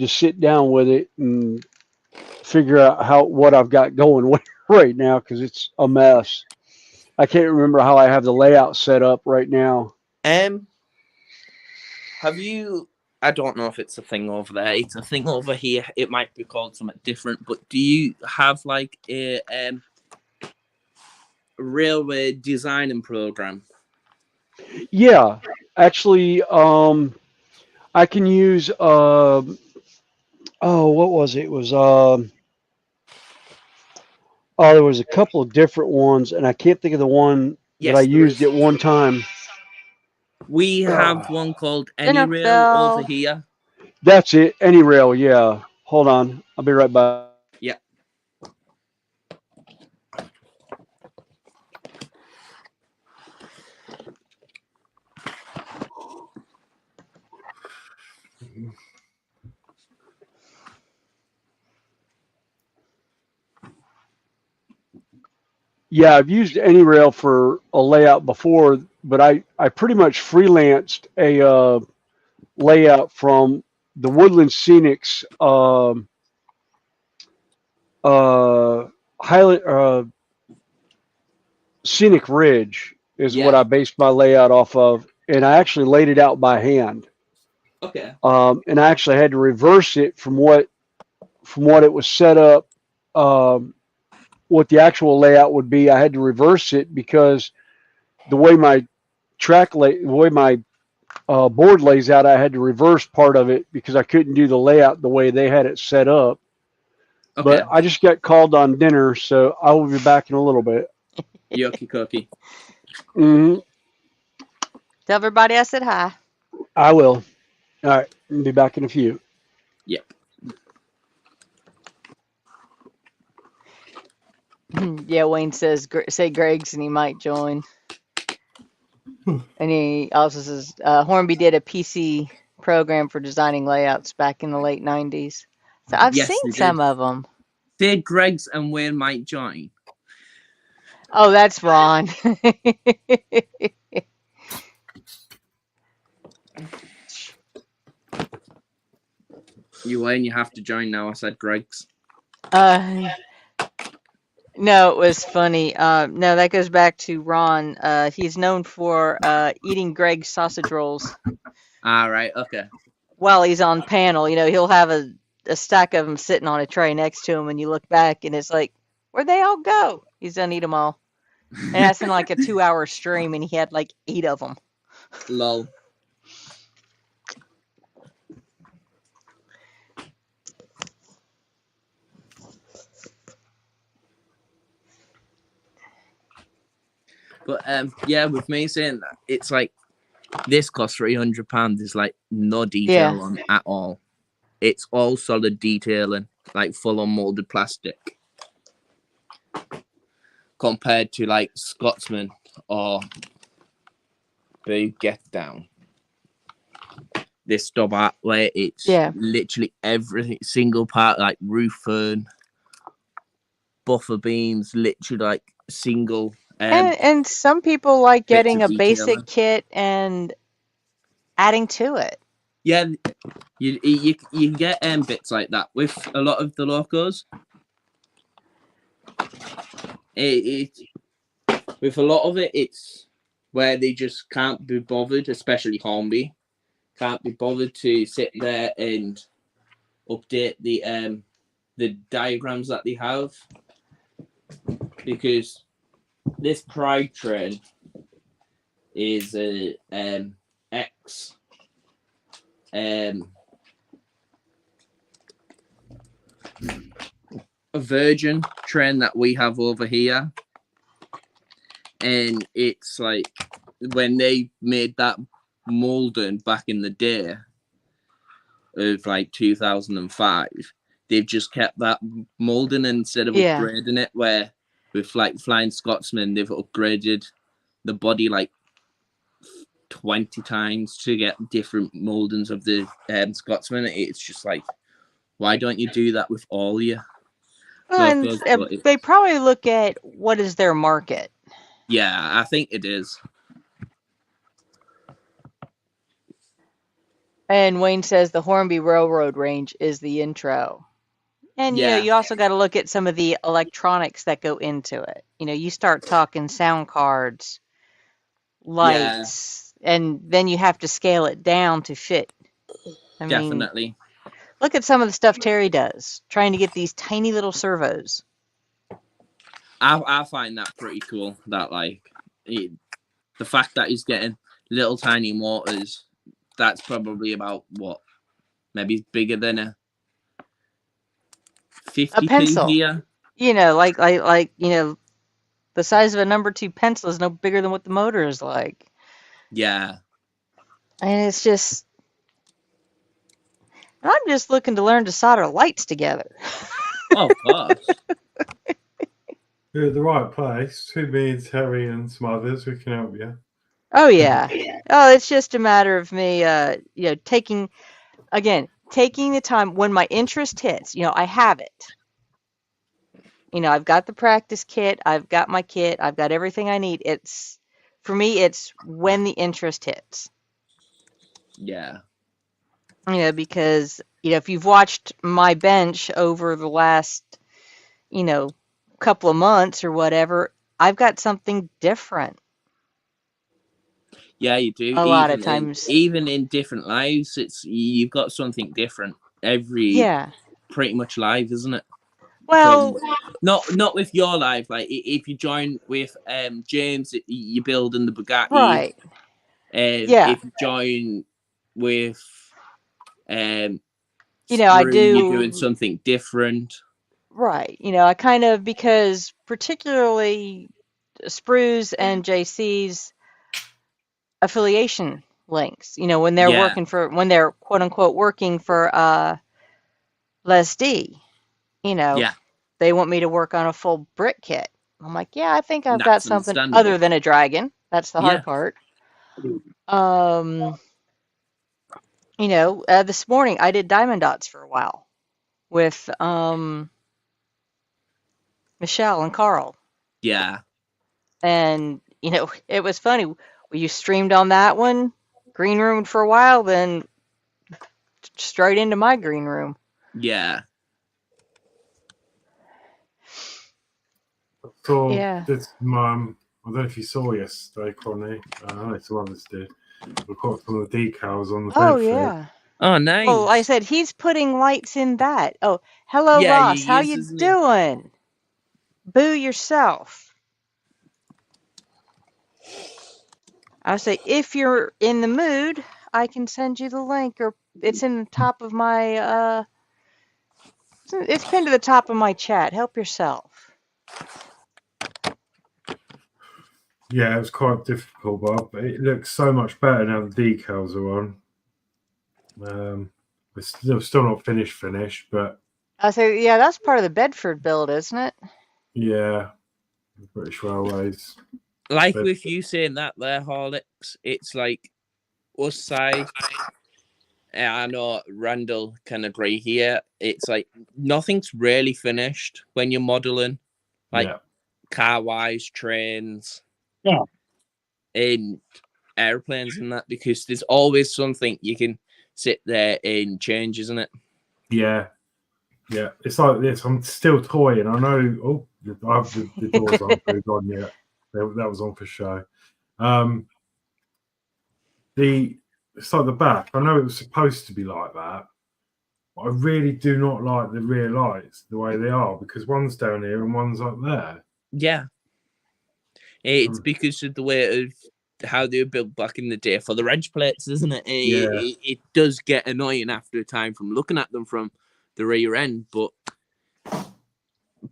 sit down with it and figure out what I've got going right now, because it's a mess. I can't remember how I have the layout set up right now. Have you? I don't know if it's a thing over there. It's a thing over here. It might be called something different. But do you have like a railway designing program? Yeah, actually, I can use. Oh, what was it? It was oh, there was a couple of different ones, and I can't think of the one that I used at one time. We have one called Dinner AnyRail over bell. here. That's it. AnyRail. Yeah. Hold on. I'll be right back. Yeah. Yeah, I've used AnyRail for a layout before, but I pretty much freelanced a layout from the Woodland Scenics Highland Scenic Ridge is what I based my layout off of, and I actually laid it out by hand. Okay. And I actually had to reverse it from what it was set up. What the actual layout would be, I had to reverse it because the way my the way my board lays out, I had to reverse part of it because I couldn't do the layout the way they had it set up. Okay. But I just got called on dinner, so I will be back in a little bit. Yoki cookie. Mm-hmm. Tell everybody I said hi. I will. All right. I'll be back in a few. Yep. Yeah, Wayne says say Greg's and he might join. And he also says Hornby did a PC program for designing layouts back in the late 90s. So I've seen some of them. Say Greg's and Wayne might join. Oh, that's Ron. Wayne, you have to join now. I said Greg's. No, it was funny. No, that goes back to Ron. He's known for eating Greg's sausage rolls. All right. Okay. While he's on panel, he'll have a stack of them sitting on a tray next to him, and you look back, and it's like, where'd they all go? He's done eat them all. And that's in like a 2-hour stream, and he had like 8 of them. Lol. But yeah, with me saying that, it's like this costs £300. There's like no detail on at all. It's all solid detailing, like full on molded plastic. Compared to like Scotsman or Boo Get Down. This stub art where it's literally every single part, like roof fern, buffer beams, literally like single. And some people like getting a basic kit and adding to it. Yeah, you can get bits like that with a lot of the locos. With a lot of it, it's where they just can't be bothered, especially Hornby, can't be bothered to sit there and update the diagrams that they have, because this Pride train is a X a Virgin train that we have over here, and it's like when they made that molding back in the day of like 2005, they've just kept that molding instead of upgrading it, where with like Flying Scotsman they've upgraded the body like 20 times to get different moldings of the Scotsman. It's just like, why don't you do that with all your locals? And they probably look at what is their market. Yeah, I think it is. And Wayne says the Hornby Railroad Range is the intro. And, you know, you also got to look at some of the electronics that go into it. You know, you start talking sound cards, lights, and then you have to scale it down to fit. I Definitely. mean, look at some of the stuff Terry does, trying to get these tiny little servos. I find that pretty cool, that like the fact that he's getting little tiny motors, that's probably about what, maybe bigger than a 52 pencil here. You know, like you know, the size of a number 2 pencil is no bigger than what the motor is like. Yeah. And it's just, I'm just looking to learn to solder lights together. Oh, of course. You're at the right place. Who needs Harry and some others? We can help you. Oh yeah. Oh, it's just a matter of me, you know, taking the time when my interest hits. You know, I have it. You know, I've got the practice kit, I've got my kit, I've got everything I need. It's, for me, it's when the interest hits. Yeah. You know, because, you know, if you've watched my bench over the last, you know, couple of months or whatever, I've got something different. Yeah, you do. A lot of times. Even in different lives, you've got something different every pretty much live, isn't it? Well, not with your life. Like if you join with James, you're building the Bugatti. Right. If you join with you know, I do. You're doing something different. Right. You know, I kind of, because particularly Sprue's and JC's affiliation links, you know, when they're working for, when they're quote unquote working for Les D, you know, they want me to work on a full brick kit. I'm like, yeah, I think I've got something other than a dragon. That's the hard part. You know, this morning I did diamond dots for a while with Michelle and Carl. Yeah. And, you know, it was funny. You streamed on that one, green room for a while, then straight into my green room. Yeah. So this mum, I don't know if you saw yesterday, Connie. I know some others did. We got some of the decals on the bed. Oh yeah. Oh nice. Oh, I said he's putting lights in that. Oh, hello Ross. How you doing? Boo yourself. I say if you're in the mood, I can send you the link, or it's in the top of my it's pinned to the top of my chat. Help yourself. Yeah, it was quite difficult, but it looks so much better now the decals are on. It's still not finished, but I say, yeah, that's part of the Bedford build, isn't it? yeah, British Railways. Like with you saying that there, Horlicks, it's like us side. I know Randall can agree here. It's like nothing's really finished when you're modeling, like car-wise, trains, in airplanes and that, because there's always something you can sit there and change, isn't it? Yeah. It's like this. I'm still toying. I know. Oh, the doors aren't very on yet. That was on for show. It's like the back. I know it was supposed to be like that. But I really do not like the rear lights the way they are, because one's down here and one's up there. Yeah. It's because of the way of how they were built back in the day for the reg plates, isn't it? It does get annoying after a time from looking at them from the rear end, but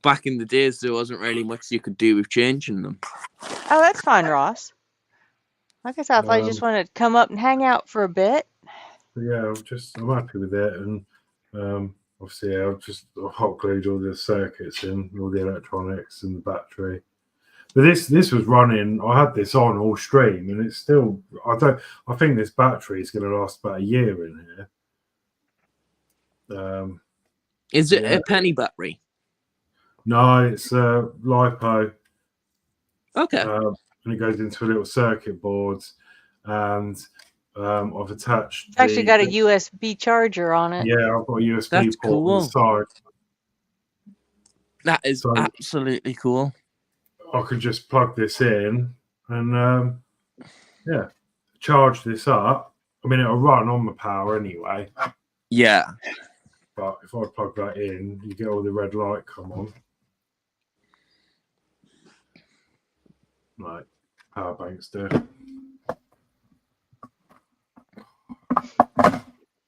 back in the days there wasn't really much you could do with changing them. Oh, that's fine, Ross. Like I said, I thought you just wanted to come up and hang out for a bit. Yeah, I'm happy with it, and obviously I've just hot glued all the circuits in, all the electronics and the battery. But this was running. I had this on all stream, and it's still. I think this battery is going to last about a year in here. Is it a penny battery? No, it's LiPo. Okay. And it goes into a little circuit board, and I've attached. It's actually got a USB charger on it. Yeah, I've got a USB That's port on the side. That is absolutely cool. I could just plug this in and charge this up. I mean, it'll run on the power anyway. Yeah. But if I plug that in, you get all the red light come on. Like power banks do.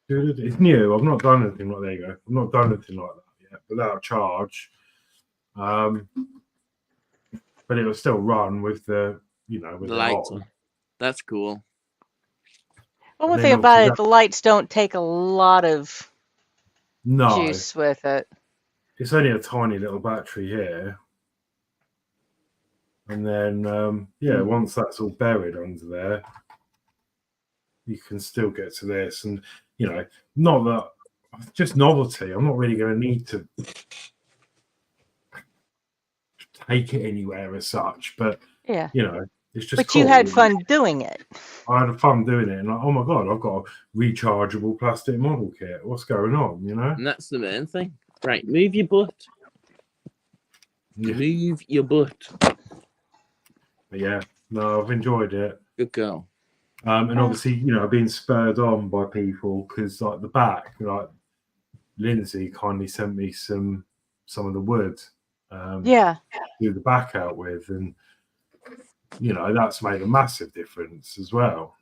Dude, it's new. I've not done anything like. There you go. I've not done anything like that yet without charge. But it will still run with the, with the lights on. That's cool. Well, one thing about it, the lights don't take a lot of juice with it. It's only a tiny little battery here. And then, once that's all buried under there, you can still get to this. And, not that, just novelty. I'm not really going to need to take it anywhere as such. But, it's just But cool. you had fun doing it. I had fun doing it. And, like, oh, my God, I've got a rechargeable plastic model kit. What's going on, And that's the main thing. Right, move your butt. Yeah. Move your butt. But yeah, no, I've enjoyed it. Good girl. And obviously, I've been spurred on by people because, like, the back, like, Lindsay kindly sent me some of the wood. To do the back out with, and that's made a massive difference as well.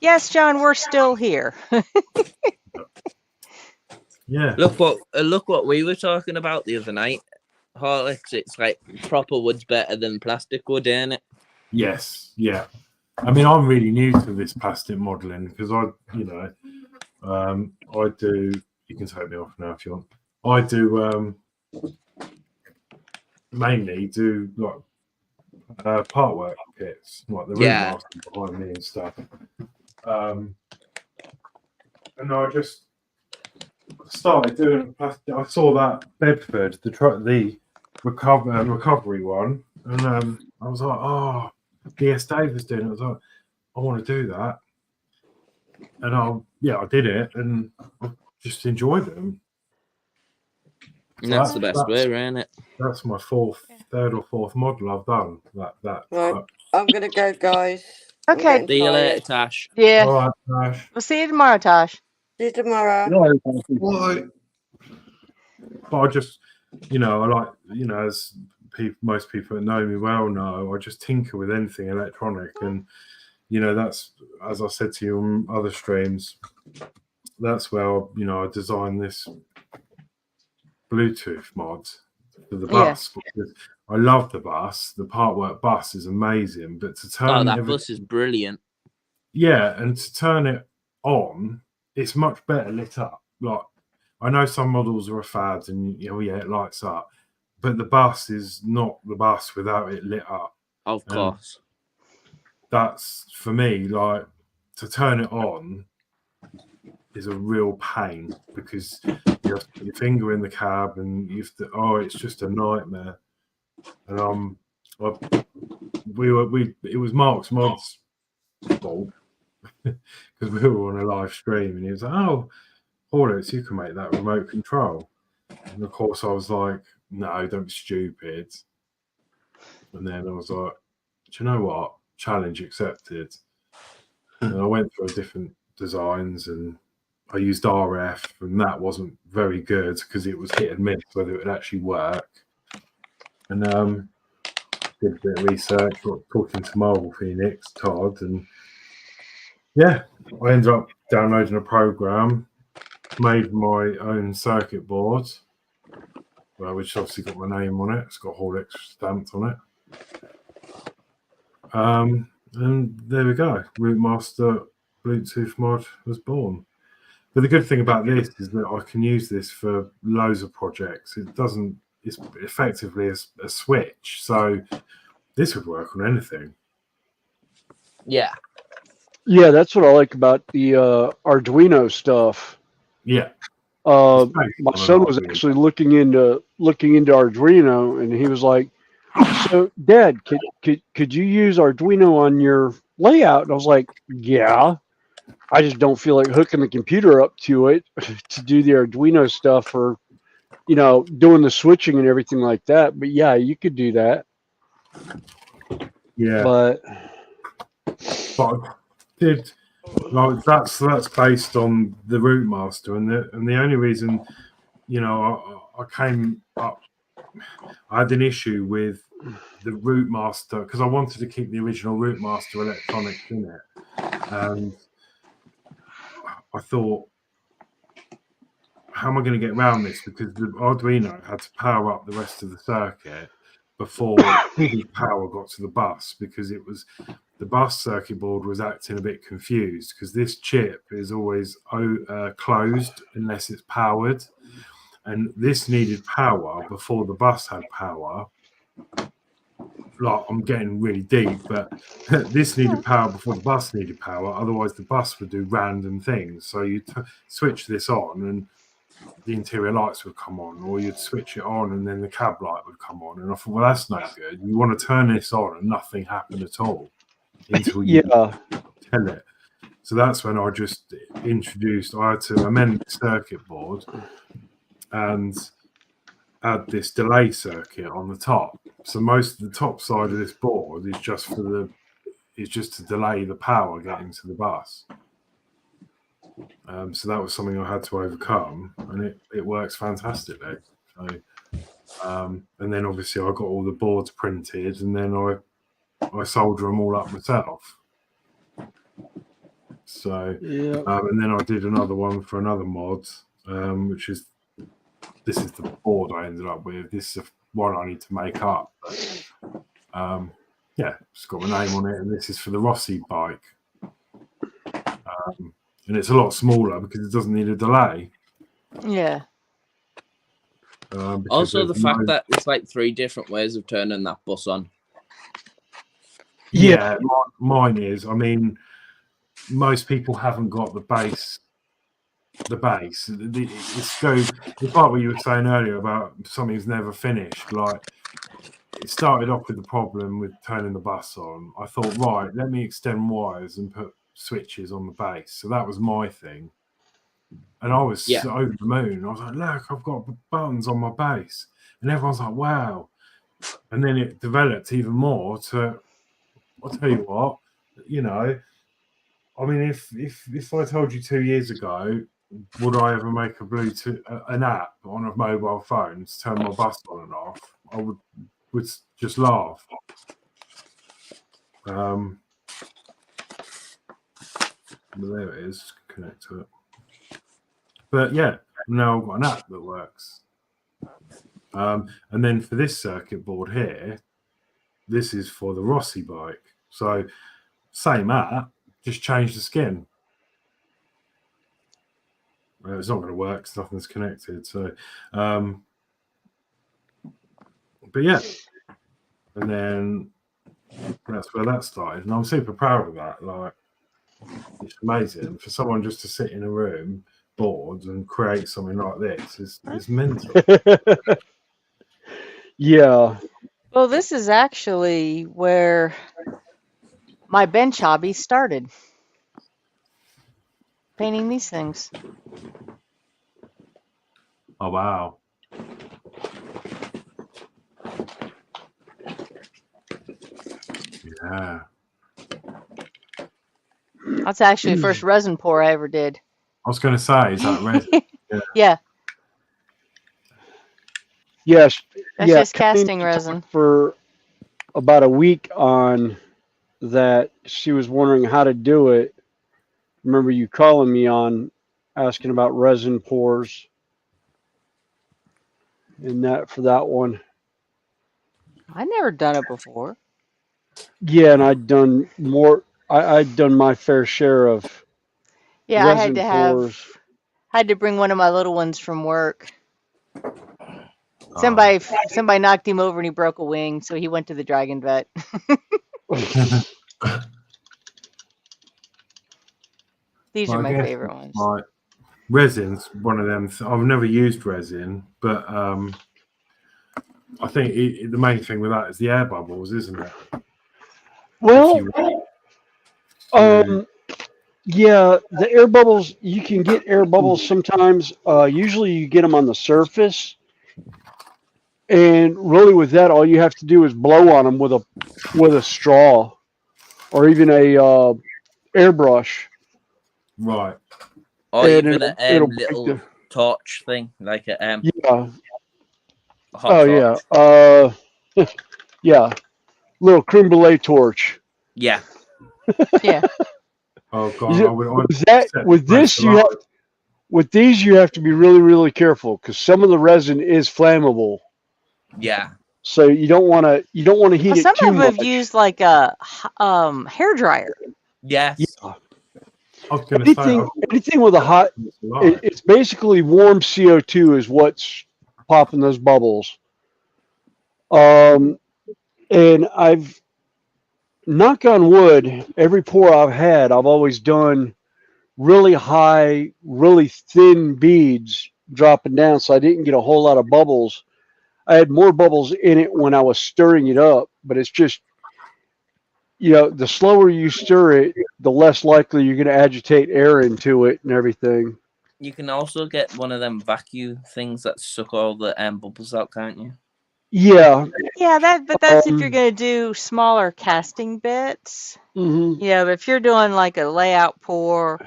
Yes, John, we're still here. Yeah. Look what we were talking about the other night. Horlicks, it's like proper wood's better than plastic wood, ain't it? Yes, yeah. I mean, I'm really new to this plastic modelling because I do. You can take me off now if you want. I do mainly do like part work kits, like the room master behind me and stuff. And I just started doing plastic. I saw that Bedford, the recovery one, and I was like, oh, DS Dave was doing it. I was like, I want to do that, and I did it, and I just enjoyed them. And that's the best way, isn't it? That's my third or fourth model I've done. Right. I'm gonna go, guys. Okay. See you later, Tash. Yeah. All right, Tash. We'll see you tomorrow, Tosh. See you tomorrow. But I just, I like, as most people that know me well know, I just tinker with anything electronic, and that's, as I said to you on other streams, that's where I designed this Bluetooth mod for the bus because I love the bus. The part work bus is amazing, but to turn that bus is brilliant. Yeah, and to turn it on, it's much better lit up. Like, I know some models are a fad, and it lights up, but the bus is not the bus without it lit up. Of course, that's for me. Like, to turn it on is a real pain because you have to put your finger in the cab, and you have to. It's just a nightmare. And it was Mark's mod's fault because we were on a live stream, and he was like, "Oh, Horlicks, you can make that remote control." And of course, I was like, "No, don't be stupid." And then I was like, "Do you know what? Challenge accepted." And I went through different designs, and I used RF, and that wasn't very good because it was hit and miss whether it would actually work. And did a bit of research, talking to Marvel Phoenix, Todd, and I ended up downloading a program, made my own circuit board, which obviously got my name on it. It's got Horlicks stamped on it. And there we go. Rootmaster Bluetooth mod was born. But the good thing about this is that I can use this for loads of projects. It's effectively a switch. So this would work on anything. Yeah. Yeah, that's what I like about the Arduino stuff. Yeah. My son was actually looking into Arduino, and he was like, "So, Dad, could you use Arduino on your layout?" And I was like, "Yeah, I just don't feel like hooking the computer up to it to do the Arduino stuff, or doing the switching and everything like that. But yeah, you could do that." Yeah. But did like that's based on the Root Master, and the only reason, I came up, I had an issue with the Root Master because I wanted to keep the original Root Master electronics in it, and I thought, how am I going to get around this? Because the Arduino had to power up the rest of the circuit before the power got to the bus, because the bus circuit board was acting a bit confused, because this chip is always closed unless it's powered, and this needed power before the bus had power. Like, I'm getting really deep, but this needed power before the bus needed power. Otherwise, the bus would do random things. So you switch this on, and the interior lights would come on, or you'd switch it on, and then the cab light would come on. And I thought, well, that's no good. You want to turn this on, and nothing happened at all until you tell it. So that's when I just introduced. I had to amend the circuit board and add this delay circuit on the top. So most of the top side of this board is just to delay the power getting to the bus. So that was something I had to overcome, and it works fantastically. So, and then obviously I got all the boards printed, and then I solder them all up myself. So, and then I did another one for another mod, which is, this is the board I ended up with. This is one I need to make up. But, it's got my name on it, and this is for the Rossi bike. And it's a lot smaller because it doesn't need a delay. Yeah. Also, the fact that it's like 3 different ways of turning that bus on. Yeah, mine is. I mean, most people haven't got the base. It's like what you were saying earlier about something's never finished. Like, it started off with the problem with turning the bus on. I thought, right, let me extend wires and put switches on the base. So that was my thing. And I was so over the moon. I was like, look, I've got buttons on my base. And everyone's like, wow. And then it developed even more to, I'll tell you what, I mean, if I told you 2 years ago, would I ever make a Bluetooth, an app on a mobile phone to turn my bus on and off, I would just laugh. There it is, connect to it. But yeah, now I've got an app that works. And then for this circuit board here, this is for the Rossi bike. So same app, just change the skin. Well, it's not going to work because nothing's connected. So, but yeah, and then that's where that started, and I'm super proud of that. Like, it's amazing for someone just to sit in a room bored and create something like this. It's mental. Yeah. Well, this is actually where my bench hobby started. Painting these things. Oh, wow. Yeah. That's actually the first resin pour I ever did. I was going to say, is that resin? Yeah. Yes. That's just casting resin. For about a week on that, she was wondering how to do it. Remember you calling me on asking about resin pours and that for that one. I'd never done it before. Yeah, and I'd done more. I'd done my fair share of resin pours. I had to bring one of my little ones from work. Somebody knocked him over and he broke a wing, so he went to the dragon vet. These are I my guess favorite ones. like resin's one of them. I've never used resin, but I think the main thing with that is the air bubbles, isn't it? Well, yeah, the air bubbles, you can get air bubbles sometimes. Usually you get them on the surface. And really with that, all you have to do is blow on them with a straw or even a airbrush. Right. Or And even it'll a break little torch thing, like a yeah. a hot torch. Yeah. Yeah. Little creme brulee torch. Yeah. Yeah. Oh god, With these you have to be really, really careful because some of the resin is flammable. Yeah. So you don't want to heat it Some too of them much. have used like a hair dryer. Yes. Yeah. I was going to say Anything with a hot, it's basically warm CO2 is what's popping those bubbles. And I've, knock on wood, every pour I've had, I've always done really high, really thin beads dropping down, so I didn't get a whole lot of bubbles. I had more bubbles in it when I was stirring it up, but it's just, the slower you stir it, the less likely you're going to agitate air into it and everything. You can also get one of them vacuum things that suck all the bubbles out, can't you? Yeah. Yeah, that's if you're going to do smaller casting bits. Mm-hmm. Yeah, but if you're doing like a layout pour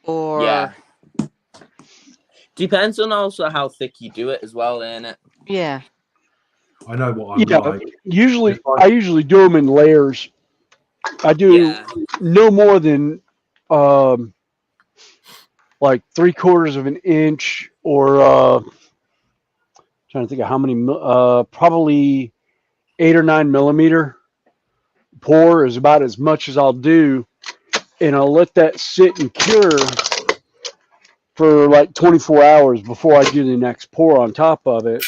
or yeah. Depends on also how thick you do it as well, innit? Yeah. I know what I'm like. Usually I usually do them in layers. I do no more than like 3/4 of an inch or trying to think of how many probably 8 or 9 millimeter pour is about as much as I'll do, and I'll let that sit and cure for like 24 hours before I do the next pour on top of it.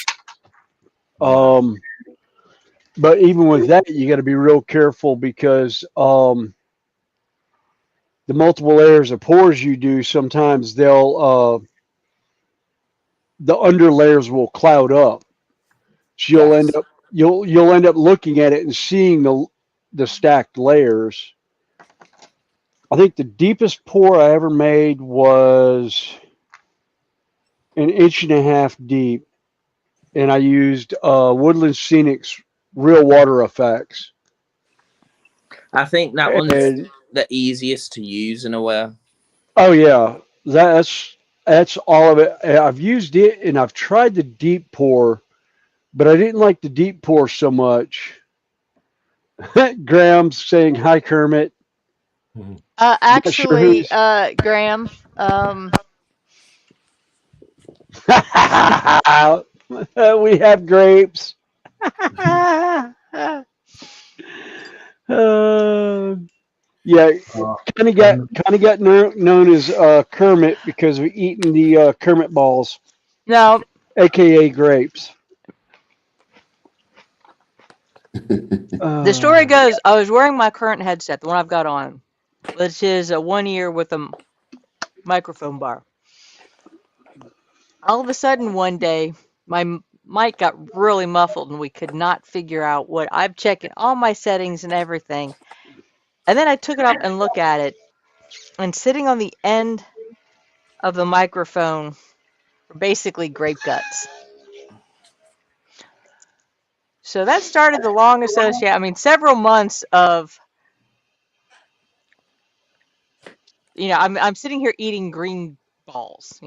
But even with that, you got to be real careful because the multiple layers of pours you do, sometimes they'll the under layers will cloud up. So you'll end up looking at it and seeing the stacked layers. I think the deepest pour I ever made was 1.5 inches deep, and I used Woodland Scenic's Real Water Effects. I think that one's the easiest to use in a way. Oh yeah, that's all of it. I've used it and I've tried the deep pour, but I didn't like the deep pour so much. Graham's saying hi, Kermit. Actually, Graham, we have grapes. Yeah, kind of got known as Kermit because we're eating the Kermit balls. No, aka grapes. The story goes, I was wearing my current headset, the one I've got on, which is a 1 year with a microphone bar. All of a sudden one day, my mic got really muffled and we could not figure out what. I'm checking all my settings and everything. And then I took it up and looked at it, and sitting on the end of the microphone were basically grape guts. So that started the long several months of, I'm sitting here eating green balls,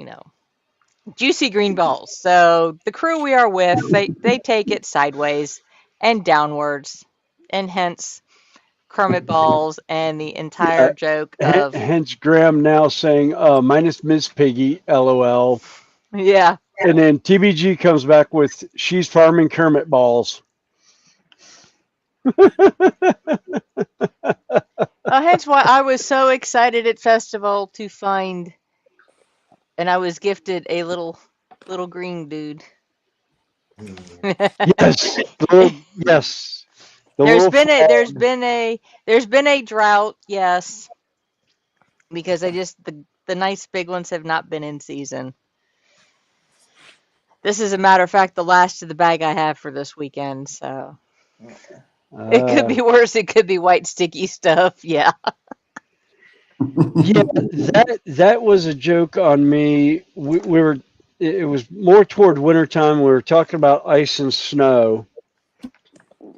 juicy green balls. So the crew we are with, they take it sideways and downwards, and hence Kermit balls and the entire joke of. Hence Graham now saying minus Miss Piggy, LOL. Yeah. And then TBG comes back with she's farming Kermit balls. Hence why I was so excited at festival to find, and I was gifted a little green dude. Yes, yes. There's been a drought, yes, because the nice big ones have not been in season. This is a matter of fact the last of the bag I have for this weekend, so it could be worse. It could be white sticky stuff. Yeah. Yeah, that was a joke on me. We were. It was more toward wintertime. We were talking about ice and snow.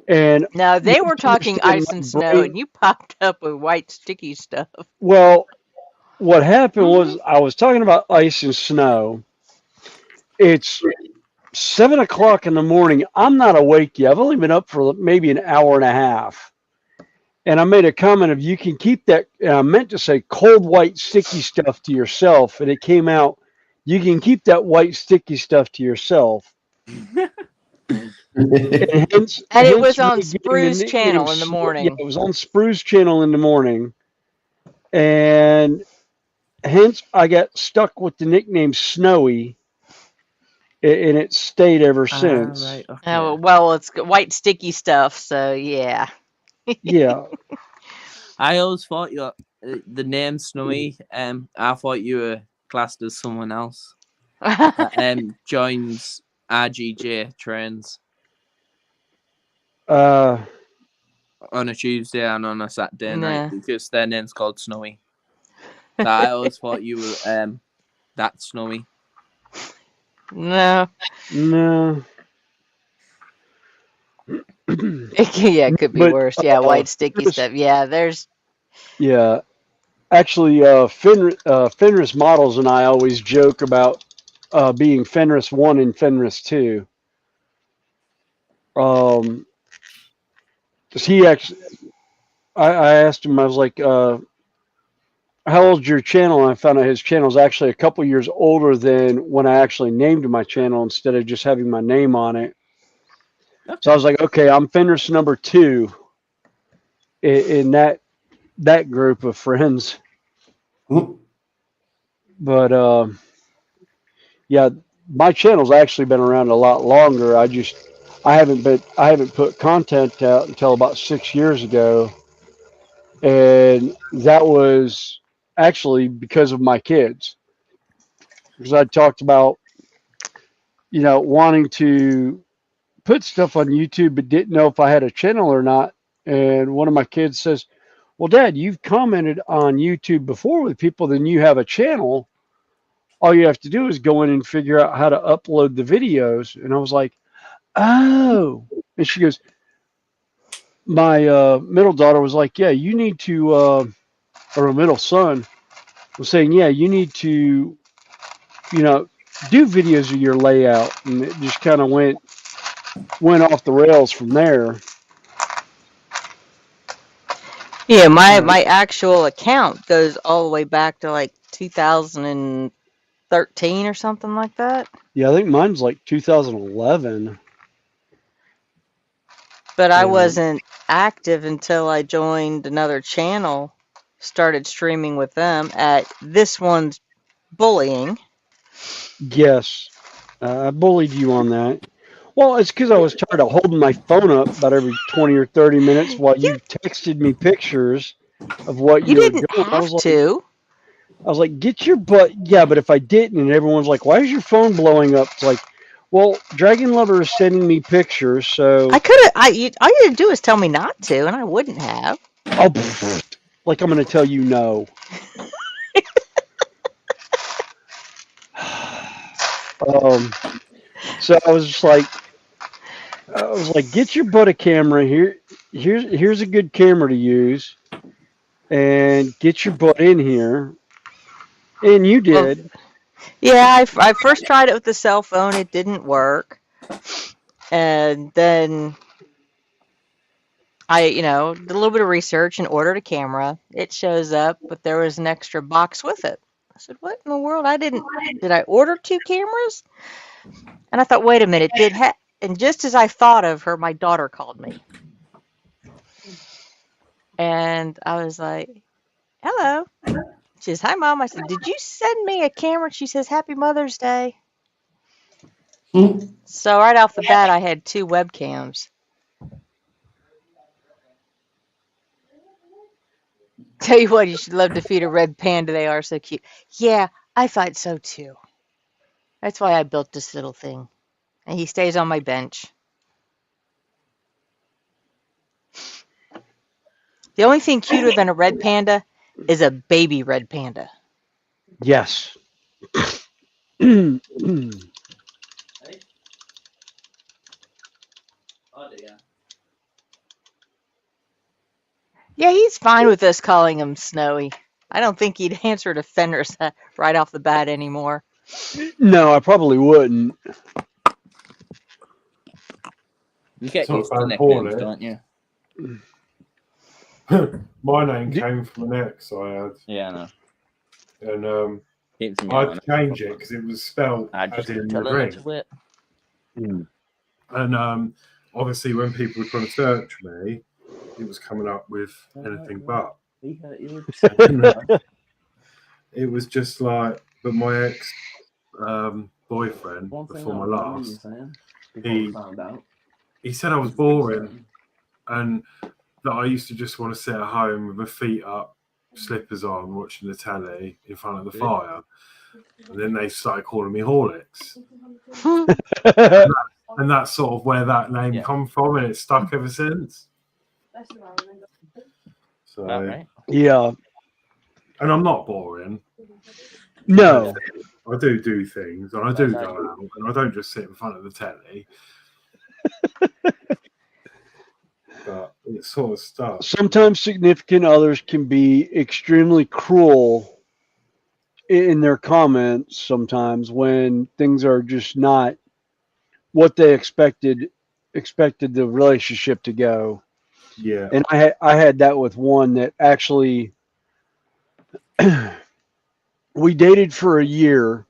And now they were talking ice and snow, and you popped up with white sticky stuff. Well, what happened was I was talking about ice and snow. It's 7 o'clock in the morning. I'm not awake yet. I've only been up for maybe an hour and a half. And I made a comment of you can keep that. And I meant to say cold white sticky stuff to yourself, and it came out. You can keep that white sticky stuff to yourself. And it was on Sprue's channel in the morning. Yeah, it was on Sprue's channel in the morning. And hence I got stuck with the nickname Snowy. And it stayed ever since. Right, okay. Oh, well, it's white sticky stuff, so yeah. Yeah. I always thought the name Snowy, I thought you were classed as someone else. Joins RGJ trains. On a Tuesday and on a Saturday night because their name's called Snowy. So I always thought you were that Snowy. No. No. Yeah, it could be worse. Yeah, white sticky stuff. Yeah, there's. Yeah. Actually, Fenris Models and I always joke about being Fenris 1 and Fenris 2. Because he actually, I asked him, I was like, how old's your channel? And I found out his channel is actually a couple years older than when I actually named my channel instead of just having my name on it. Okay. So I was like, okay, I'm Fenris number 2 in that group of friends. But yeah, my channel's actually been around a lot longer. I haven't put content out until about 6 years ago, and that was actually because of my kids. Because I talked about, wanting to put stuff on YouTube, but didn't know if I had a channel or not. And one of my kids says, "Well, Dad, you've commented on YouTube before with people, then you have a channel. All you have to do is go in and figure out how to upload the videos." And I was like, "Oh." And she goes, my middle daughter was like, "Yeah, you need to," or a middle son was saying, "Yeah, you need to, do videos of your layout." And it just kind of went off the rails from there. Yeah, my actual account goes all the way back to like 2013 or something like that. Yeah, I think mine's like 2011. But I wasn't active until I joined another channel, started streaming with them at this one's bullying. Yes, I bullied you on that. Well, it's because I was tired of holding my phone up about every 20 or 30 minutes while you texted me pictures of what you were doing. I was like, get your butt. Yeah, but if I didn't, and everyone's like, why is your phone blowing up? It's like, well, Dragon Lover is sending me pictures, so I could have. All you had to do is tell me not to, and I wouldn't have. Oh, like I'm going to tell you no. So I was just like, get your butt a camera here. Here's a good camera to use, and get your butt in here. And you did. Well, yeah, I first tried it with the cell phone. It didn't work. And then I, did a little bit of research and ordered a camera. It shows up, but there was an extra box with it. I said, what in the world? Did I order 2 cameras? And I thought, wait a minute, and just as I thought of her, my daughter called me. And I was like, hello. She says, hi, Mom. I said, did you send me a camera? She says, Happy Mother's Day. So right off the bat, I had 2 webcams. Tell you what, you should love to feed a red panda. They are so cute. Yeah, I thought so too. That's why I built this little thing. And he stays on my bench. The only thing cuter than a red panda is a baby red panda. Yes. Yeah, he's fine with us calling him Snowy. I don't think he'd answer to Fenris right off the bat anymore. No, I probably wouldn't. You get It's not used to bad nicknames, for don't you? My name came from an ex I had. Yeah, I know. And Keeps me I had on to change it because it was spelled I as just in tell the a ring. little bit. And obviously, when people were trying to search me, it was coming up with anything but. It was just like, but my ex boyfriend before my last, he said I was boring and that I used to just want to sit at home with my feet up, slippers on, watching the telly in front of the fire. And then they started calling me Horlicks. And that's sort of where that name come from, and it's stuck ever since. So yeah. And I'm not boring. No. I do things, and I do go out, and I don't just sit in front of the telly. But it's sort of stuff. Sometimes significant others can be extremely cruel in their comments sometimes when things are just not what they expected the relationship to go. Yeah. And I had that with one that actually we dated for a year,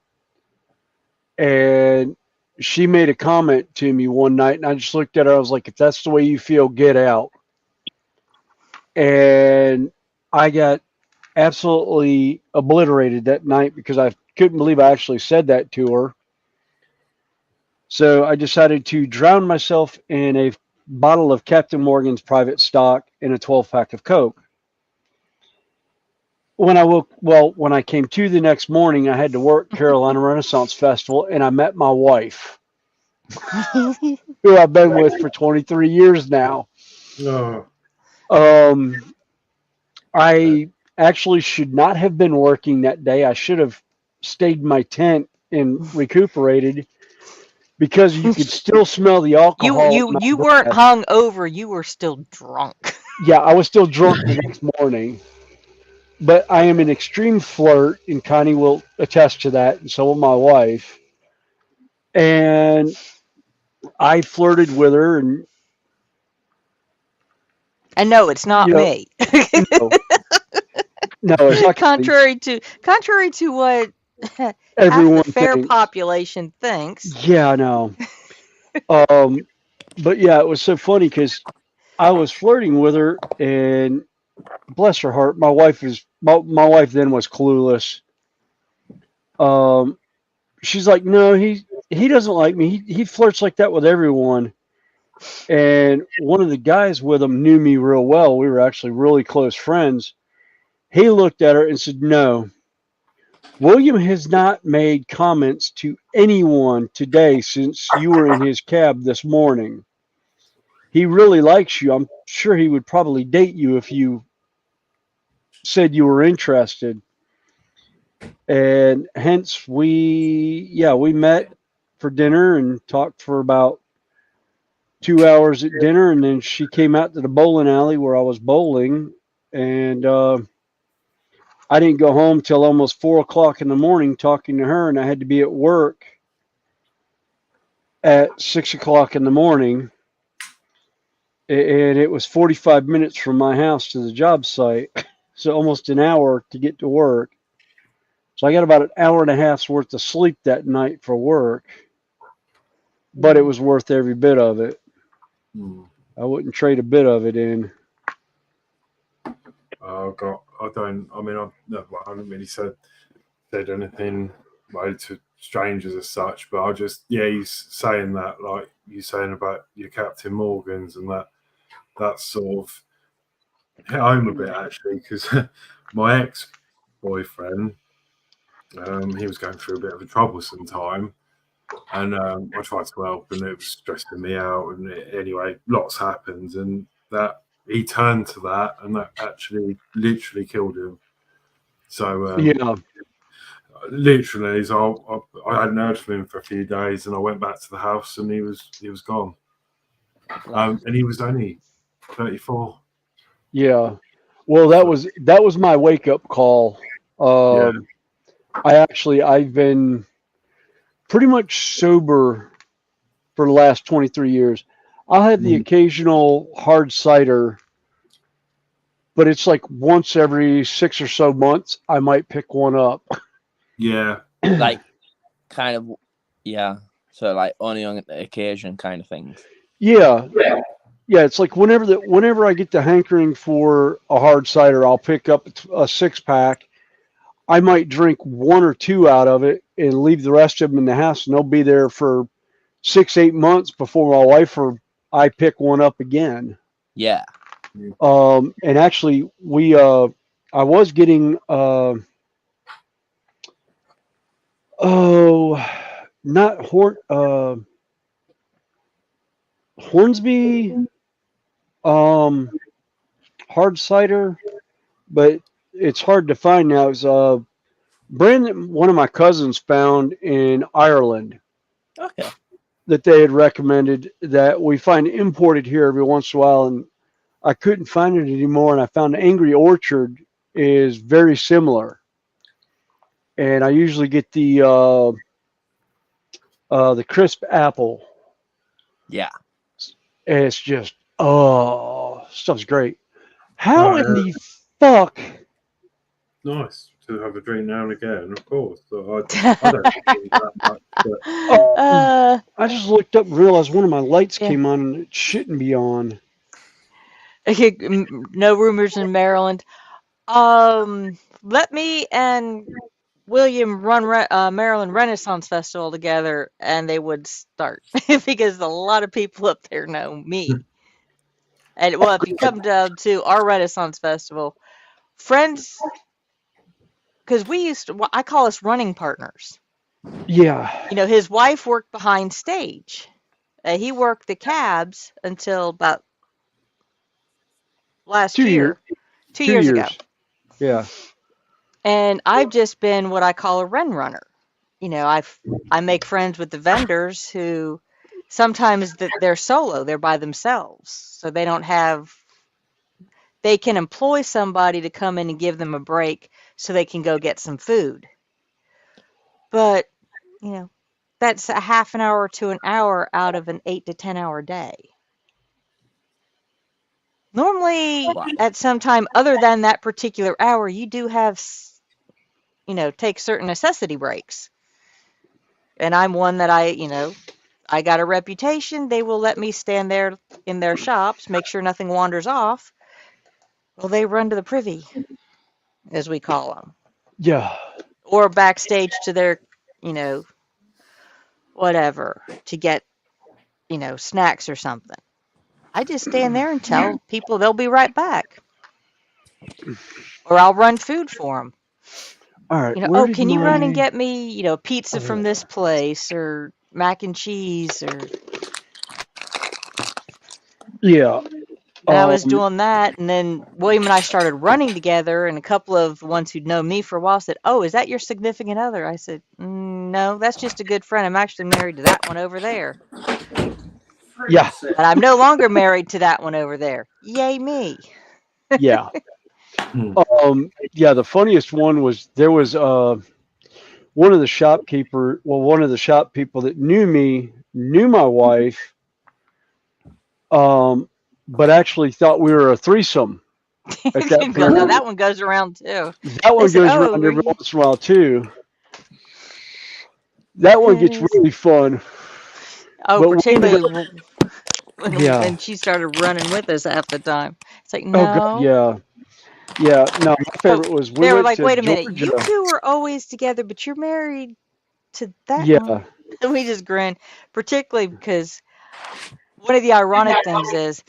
and she made a comment to me one night, and I just looked at her. I was like, if that's the way you feel, get out. And I got absolutely obliterated that night because I couldn't believe I actually said that to her. So I decided to drown myself in a bottle of Captain Morgan's private stock and a 12-pack of Coke. When I came to the next morning, I had to work Carolina Renaissance Festival, and I met my wife, who I've been with for 23 years now. I actually should not have been working that day. I should have stayed in my tent and recuperated because you could still smell the alcohol. You weren't hung over. You were still drunk. Yeah, I was still drunk the next morning. But I am an extreme flirt, and Connie will attest to that, and so will my wife. And I flirted with her, and no, it's not me. No, it's not. Contrary to what everyone half the fair thinks. population thinks. Yeah, I know. But yeah, it was so funny because I was flirting with her, and bless her heart, my wife then was clueless. She's like, no, he doesn't like me. He flirts like that with everyone. And one of the guys with him knew me real well. We were actually really close friends. He looked at her and said, no, William has not made comments to anyone today since you were in his cab this morning. He really likes you. I'm sure he would probably date you if you said you were interested. And hence we met for dinner and talked for about 2 hours at dinner, and then she came out to the bowling alley where I was bowling, and I didn't go home till almost 4 o'clock in the morning talking to her, and I had to be at work at 6 o'clock in the morning, and it was 45 minutes from my house to the job site, so almost an hour to get to work. So I got about an hour and a half's worth of sleep that night for work, but it was worth every bit of it. I wouldn't trade a bit of it in. I haven't really said anything to strangers as such, but I just, he's saying that, like you saying about your Captain Morgans, and that's sort of hit home a bit actually, because my ex-boyfriend, he was going through a bit of a troublesome time, and I tried to help, and it was stressing me out, and anyway, lots happened, and that he turned to that, and that actually literally killed him. So literally, so I hadn't heard from him for a few days, and I went back to the house, and he was gone, and he was only 34. Yeah. Well, that was my wake up call. I've been pretty much sober for the last 23 years. I'll have the occasional hard cider, but it's like once every 6 or so months I might pick one up. Like kind of, so like only on the occasion kind of things. Yeah, it's like whenever I get the hankering for a hard cider, I'll pick up a 6-pack. I might drink 1 or 2 out of it and leave the rest of them in the house, and they'll be there for 6-8 months before my wife or I pick one up again. Yeah. And actually, I was getting not Hornsby hard cider, but it's hard to find now. It's a brand that one of my cousins found in Ireland. Okay. That they had recommended, that we find imported here every once in a while, and I couldn't find it anymore, and I found Angry Orchard is very similar. And I usually get the crisp apple. Yeah. And it's just, stuff's great. How in the fuck? Nice to have a drink now and again, of course. So I don't think that much, but... I just looked up and realized one of my lights came on, and it shouldn't be on. Okay, no rumors in Maryland. Let me and William run Maryland Renaissance Festival together, and they would start because a lot of people up there know me. And well, if you come down to our Renaissance Festival, friends, because I call us running partners. Yeah. You know, his wife worked behind stage. He worked the cabs until about last year. 2 years ago. Yeah. And I've just been what I call a runner. You know, I make friends with the vendors who sometimes they're solo, they're by themselves. So they can employ somebody to come in and give them a break so they can go get some food. But, you know, that's a half an hour to an hour out of an 8 to 10 hour day. Normally, at some time other than that particular hour, you do have, take certain necessity breaks. And I'm one that I got a reputation. They will let me stand there in their shops, make sure nothing wanders off. Well, they run to the privy, as we call them. Yeah. Or backstage to their, whatever, to get, snacks or something. I just stand there and tell people they'll be right back. Or I'll run food for them. All right. Can you run and get me, pizza from this place, or mac and cheese, or... Yeah. And I was doing that, and then William and I started running together, and a couple of ones who'd known me for a while said, "Oh, is that your significant other?" I said, "No, that's just a good friend. I'm actually married to that one over there." Yeah. But I'm no longer married to that one over there. Yay me. Yeah. The funniest one was there was one of the shop people that knew me, knew my wife, but actually thought we were a threesome at that point. No, that one goes around too. That one goes around every once in a while too. That one gets really fun. Oh, but particularly when she started running with us half the time. It's like, no. Oh, God, yeah. Yeah, no, my favorite was they were like, wait a minute, you two are always together, but you're married to that Yeah. one. We just grinned, particularly because one of the ironic things is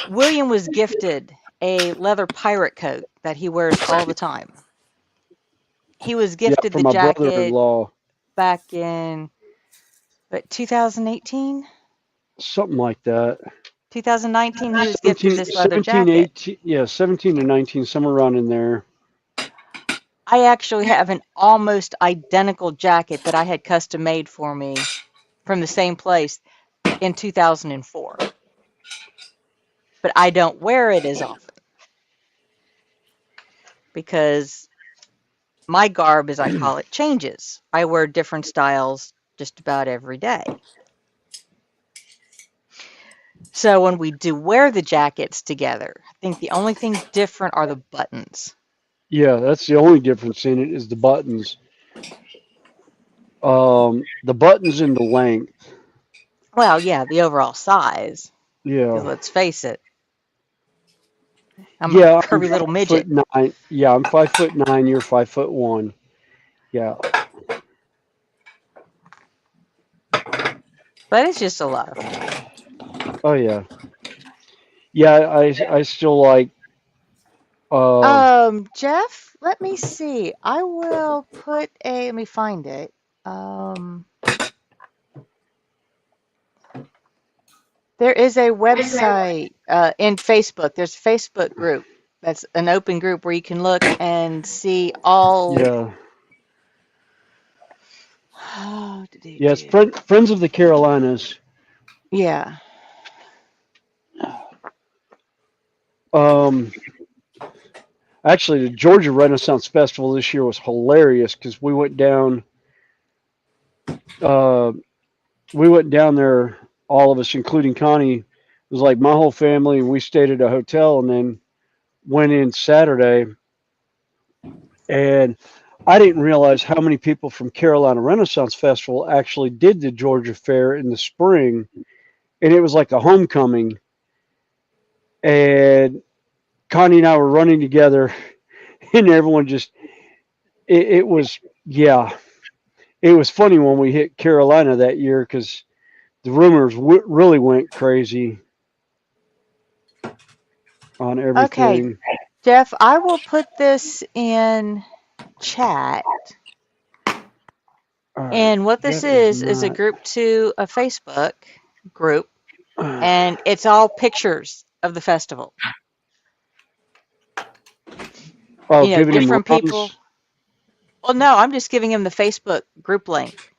William was gifted a leather pirate coat that he wears all the time. He was gifted from the my jacket brother-in-law. back in 2018, Something like that. 2019. He was gifted this leather 17, jacket. 18, yeah, 17 to 19, somewhere around in there. I actually have an almost identical jacket that I had custom made for me from the same place in 2004. But I don't wear it as often because my garb, as I call it, changes. I wear different styles just about every day. So when we do wear the jackets together, I think the only thing different are the buttons. Yeah, that's the only difference in it is the buttons. The buttons and the length. Well, yeah, the overall size. Yeah. Because let's face it, I'm Yeah, a curvy little midget. 5'9". Yeah, I'm 5'9". You're 5'1". Yeah. But it's just a lot of fun. Oh yeah. Yeah, I still like. Jeff, let me see. I will put a. Let me find it. There is a website in Facebook. There's a Facebook group that's an open group where you can look and see all. Yeah. Yes, Friends of the Carolinas. Yeah. Actually, the Georgia Renaissance Festival this year was hilarious because we went down. We went down there, all of us, including Connie. It was like my whole family, and we stayed at a hotel, and then went in Saturday. And I didn't realize how many people from Carolina Renaissance Festival actually did the Georgia Fair in the spring, and it was like a homecoming. And Connie and I were running together, and everyone just, it was, yeah, it was funny when we hit Carolina that year because the rumors really went crazy on everything. Okay, Jeff, I will put this in chat. And what this is a group to a Facebook group, and it's all pictures of the festival. Oh, you know, giving different him people. runs? Well, no, I'm just giving him the Facebook group link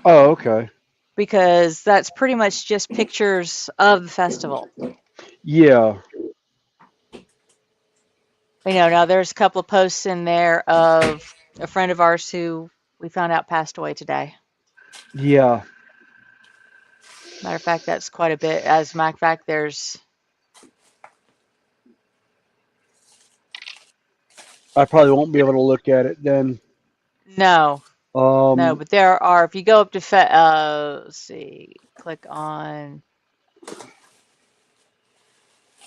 Oh, okay. because that's pretty much just pictures of the festival. Yeah. You know, now there's a couple of posts in there of a friend of ours who we found out passed away today. Yeah. Matter of fact, that's quite a bit. As a matter of fact, there's. I probably won't be able to look at it then. No. No, but there are. If you go up to let's see, click on.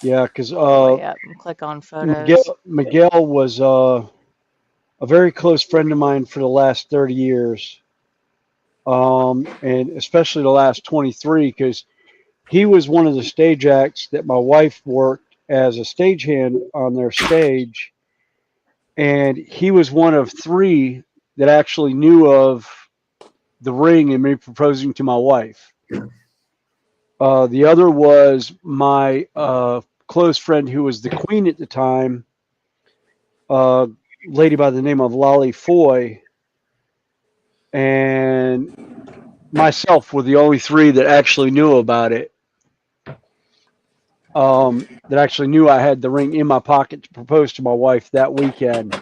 Yeah, because way up and click on photos. Miguel was a very close friend of mine for the last 30 years, and especially the last 23, because he was one of the stage acts that my wife worked as a stagehand on their stage, and he was one of 3 that actually knew of the ring and me proposing to my wife. The other was my close friend who was the queen at the time, lady by the name of Lolly Foy, and myself were the only 3 that actually knew about it. That actually knew I had the ring in my pocket to propose to my wife that weekend.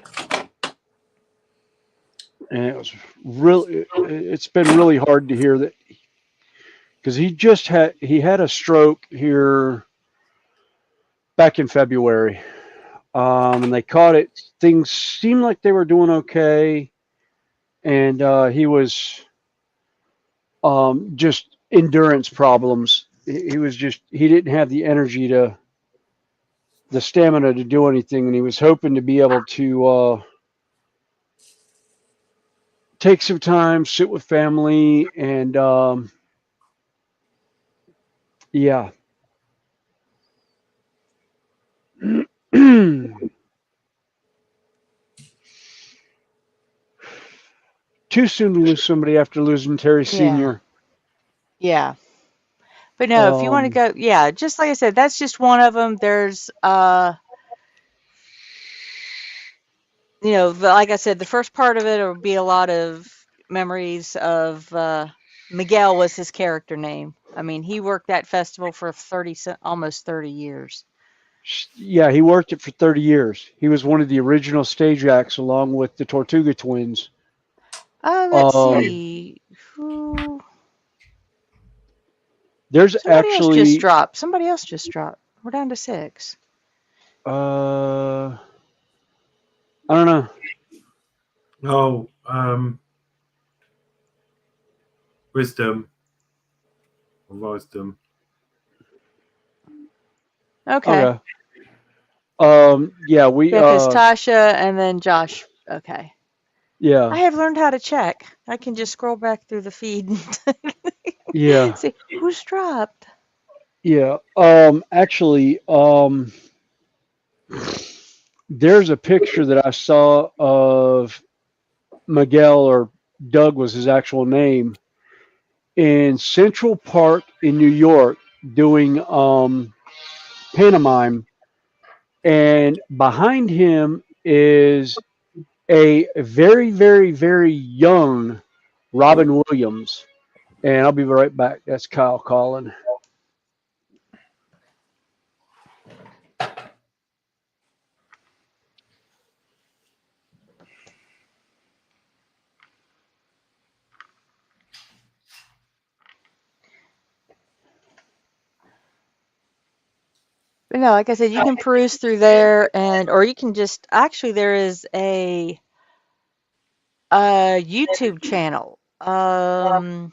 And it was really, it's been really hard to hear that, because he had a stroke here back in February. And they caught it. Things seemed like they were doing okay. And he was just endurance problems. He didn't have the energy the stamina to do anything. And he was hoping to be able to take some time, sit with family, and yeah. Too soon to lose somebody after losing Terry Sr. Yeah. But no, if you want to go, yeah, just like I said, that's just one of them. There's, like I said, the first part of it will be a lot of memories of Miguel was his character name. I mean, he worked that festival for almost 30 years. Yeah, he worked it for 30 years. He was one of the original stage acts along with the Tortuga twins. Let's see. Who? There's Somebody actually else just dropped. Somebody else just dropped. We're down to 6. I don't know. Oh, Wisdom. Okay. Yeah, we because Tasha and then Josh. Okay. Yeah. I have learned how to check. I can just scroll back through the feed and Yeah. see who's dropped. Yeah. Actually, there's a picture that I saw of Miguel, or Doug was his actual name, in Central Park in New York doing pantomime, and behind him is a very, very, very young Robin Williams. And I'll be right back. That's Kyle calling. But no, like I said, you can peruse through there, or you can just there is a YouTube channel, or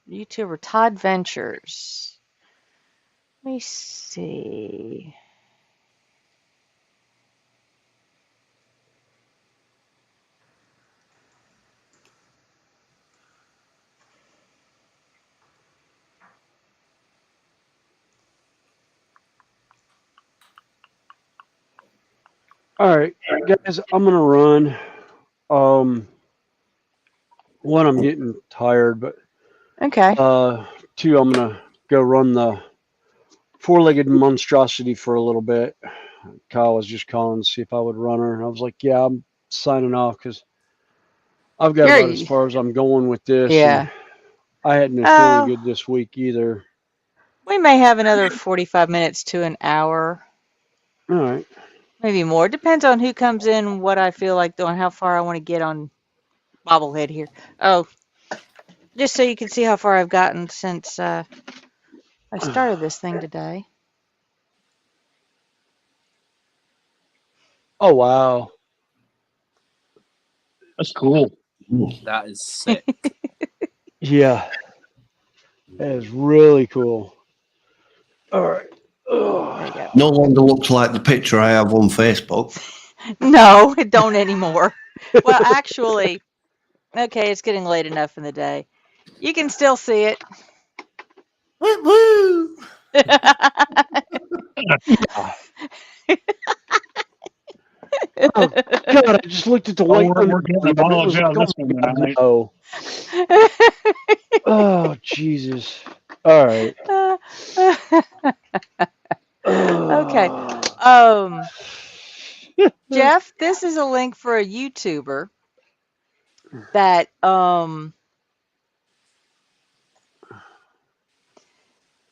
YouTuber Todd Ventures. Let me see. All right, guys, I'm gonna run. One, I'm getting tired, but okay. Two, I'm gonna go run the four-legged monstrosity for a little bit. Kyle was just calling to see if I would run her, and I was like, "Yeah, I'm signing off because I've got about as far as I'm going with this." Yeah. And I hadn't been feeling good this week either. We may have another 45 minutes to an hour. All right. Maybe more. Depends on who comes in, what I feel like doing, how far I want to get on bobblehead here. Oh, just so you can see how far I've gotten since I started this thing today. Oh, wow. That's cool. That is sick. Yeah. That is really cool. All right. There you No longer looks like the picture I have on Facebook. No, it don't anymore. Well, actually, okay, it's getting late enough in the day. You can still see it. Woo woo! Oh God! I just looked at the white. We're getting a ball of this one tonight. No. Oh Jesus! All right. Okay. Jeff, this is a link for a YouTuber that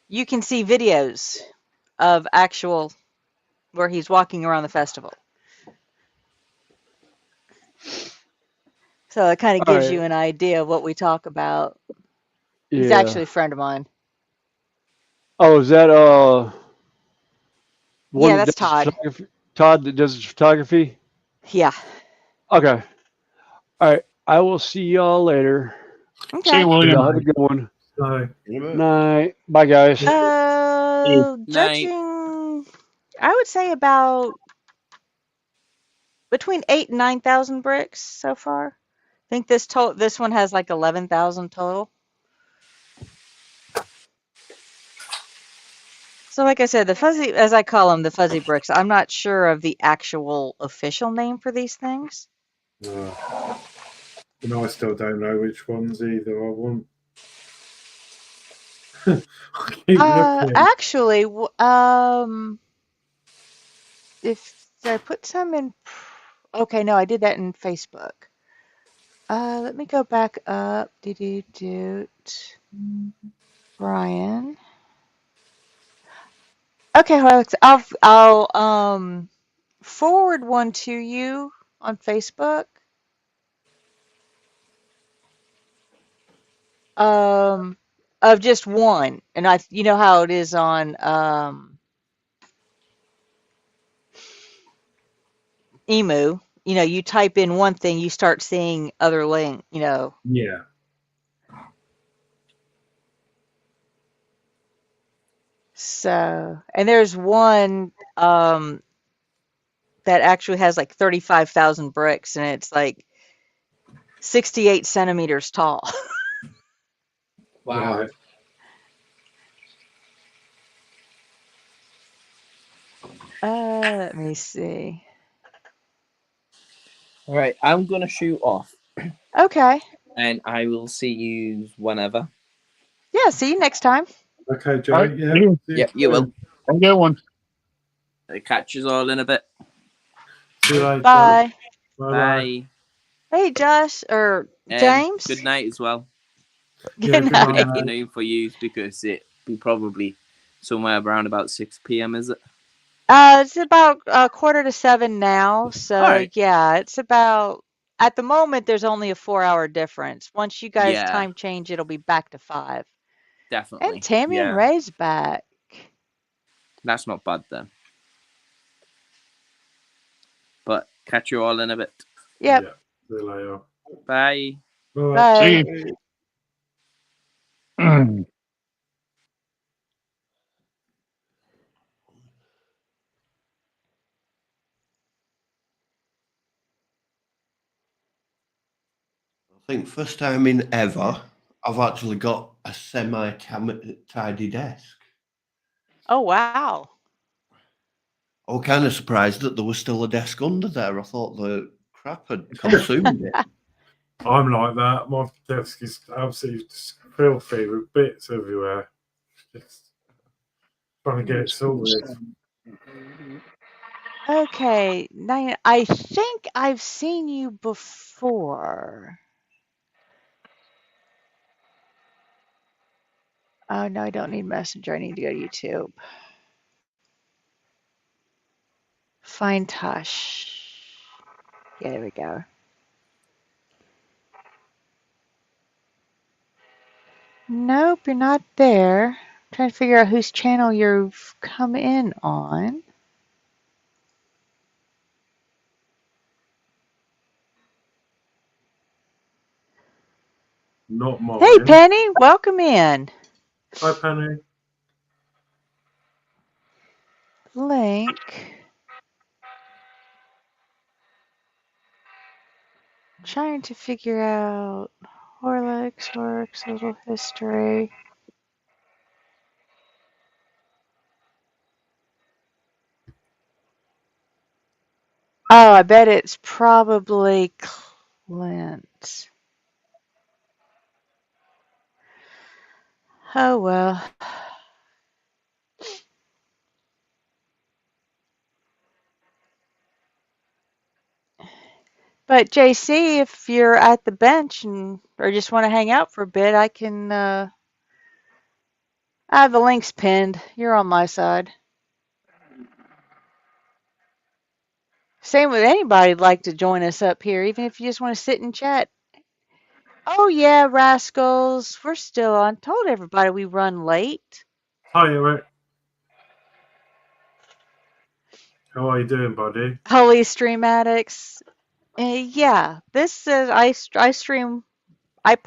you can see videos of actual where he's walking around the festival. So it kind of gives you an idea of what we talk about. He's actually a friend of mine. Oh, is that one Yeah, that that's does Todd. photography? Todd that does photography? Yeah. Okay. All right. I will see y'all later. Okay. See you, William. Y'all have a good one. Bye. Night. Bye, guys. Judging, I would say about between 8 and 9,000 bricks so far. I think this one has like 11,000 total. So like I said, the fuzzy, as I call them, the fuzzy bricks, I'm not sure of the actual official name for these things. And I still don't know which ones either I want. I keep looking. Actually, if I put some in, okay, no, I did that in Facebook. Let me go back up. Brian. Okay, Alex, I'll forward one to you on Facebook. Of just one, and you know how it is on Emu. You know, you type in one thing, you start seeing other link. You know. Yeah. So, and there's one that actually has like 35,000 bricks, and it's like 68 centimeters tall. Wow. Let me see. All right, I'm gonna shoot off. Okay. And I will see you whenever. Yeah, see you next time. Okay, Joe. Right. Yeah. Yep, you will. Have a good one. Catch us all in a bit. See you later. Bye. Bye. Hey, Josh or James. Good night as well. Good night. Afternoon for you because it be probably somewhere around about 6 p.m. Is it? It's about 6:45 now. So right. yeah, it's about at the moment there's only a 4-hour difference. Once you guys time change, it'll be back to 5. Definitely. And Tammy and Ray's back. That's not bad then. But catch you all in a bit. Yep. Yeah. See you later. Bye. Bye. See you. I think first time in ever, I've actually got a semi-tidy desk. Oh, wow. I was kind of surprised that there was still a desk under there. I thought the crap had consumed it. I'm like that. My desk is absolutely filthy with bits everywhere. Just trying to get it sorted. Okay, Diana, I think I've seen you before. Oh, no, I don't need Messenger. I need to go to YouTube. Find Tosh. Yeah, there we go. Nope, you're not there. I'm trying to figure out whose channel you've come in on. Not mine. Hey, Penny, welcome in. Hi, Penny. Link. Trying to figure out Horlicks works, a little history. Oh, I bet it's probably Clint. Oh, well. But JC, if you're at the bench and or just want to hang out for a bit, I can I have the links pinned. You're on my side. Same with anybody who'd like to join us up here, even if you just want to sit and chat. Oh yeah, rascals. We're still on. Told everybody we run late. Hi, Eric. How are you doing, buddy? Holy Stream Addicts. Yeah, this is I stream. I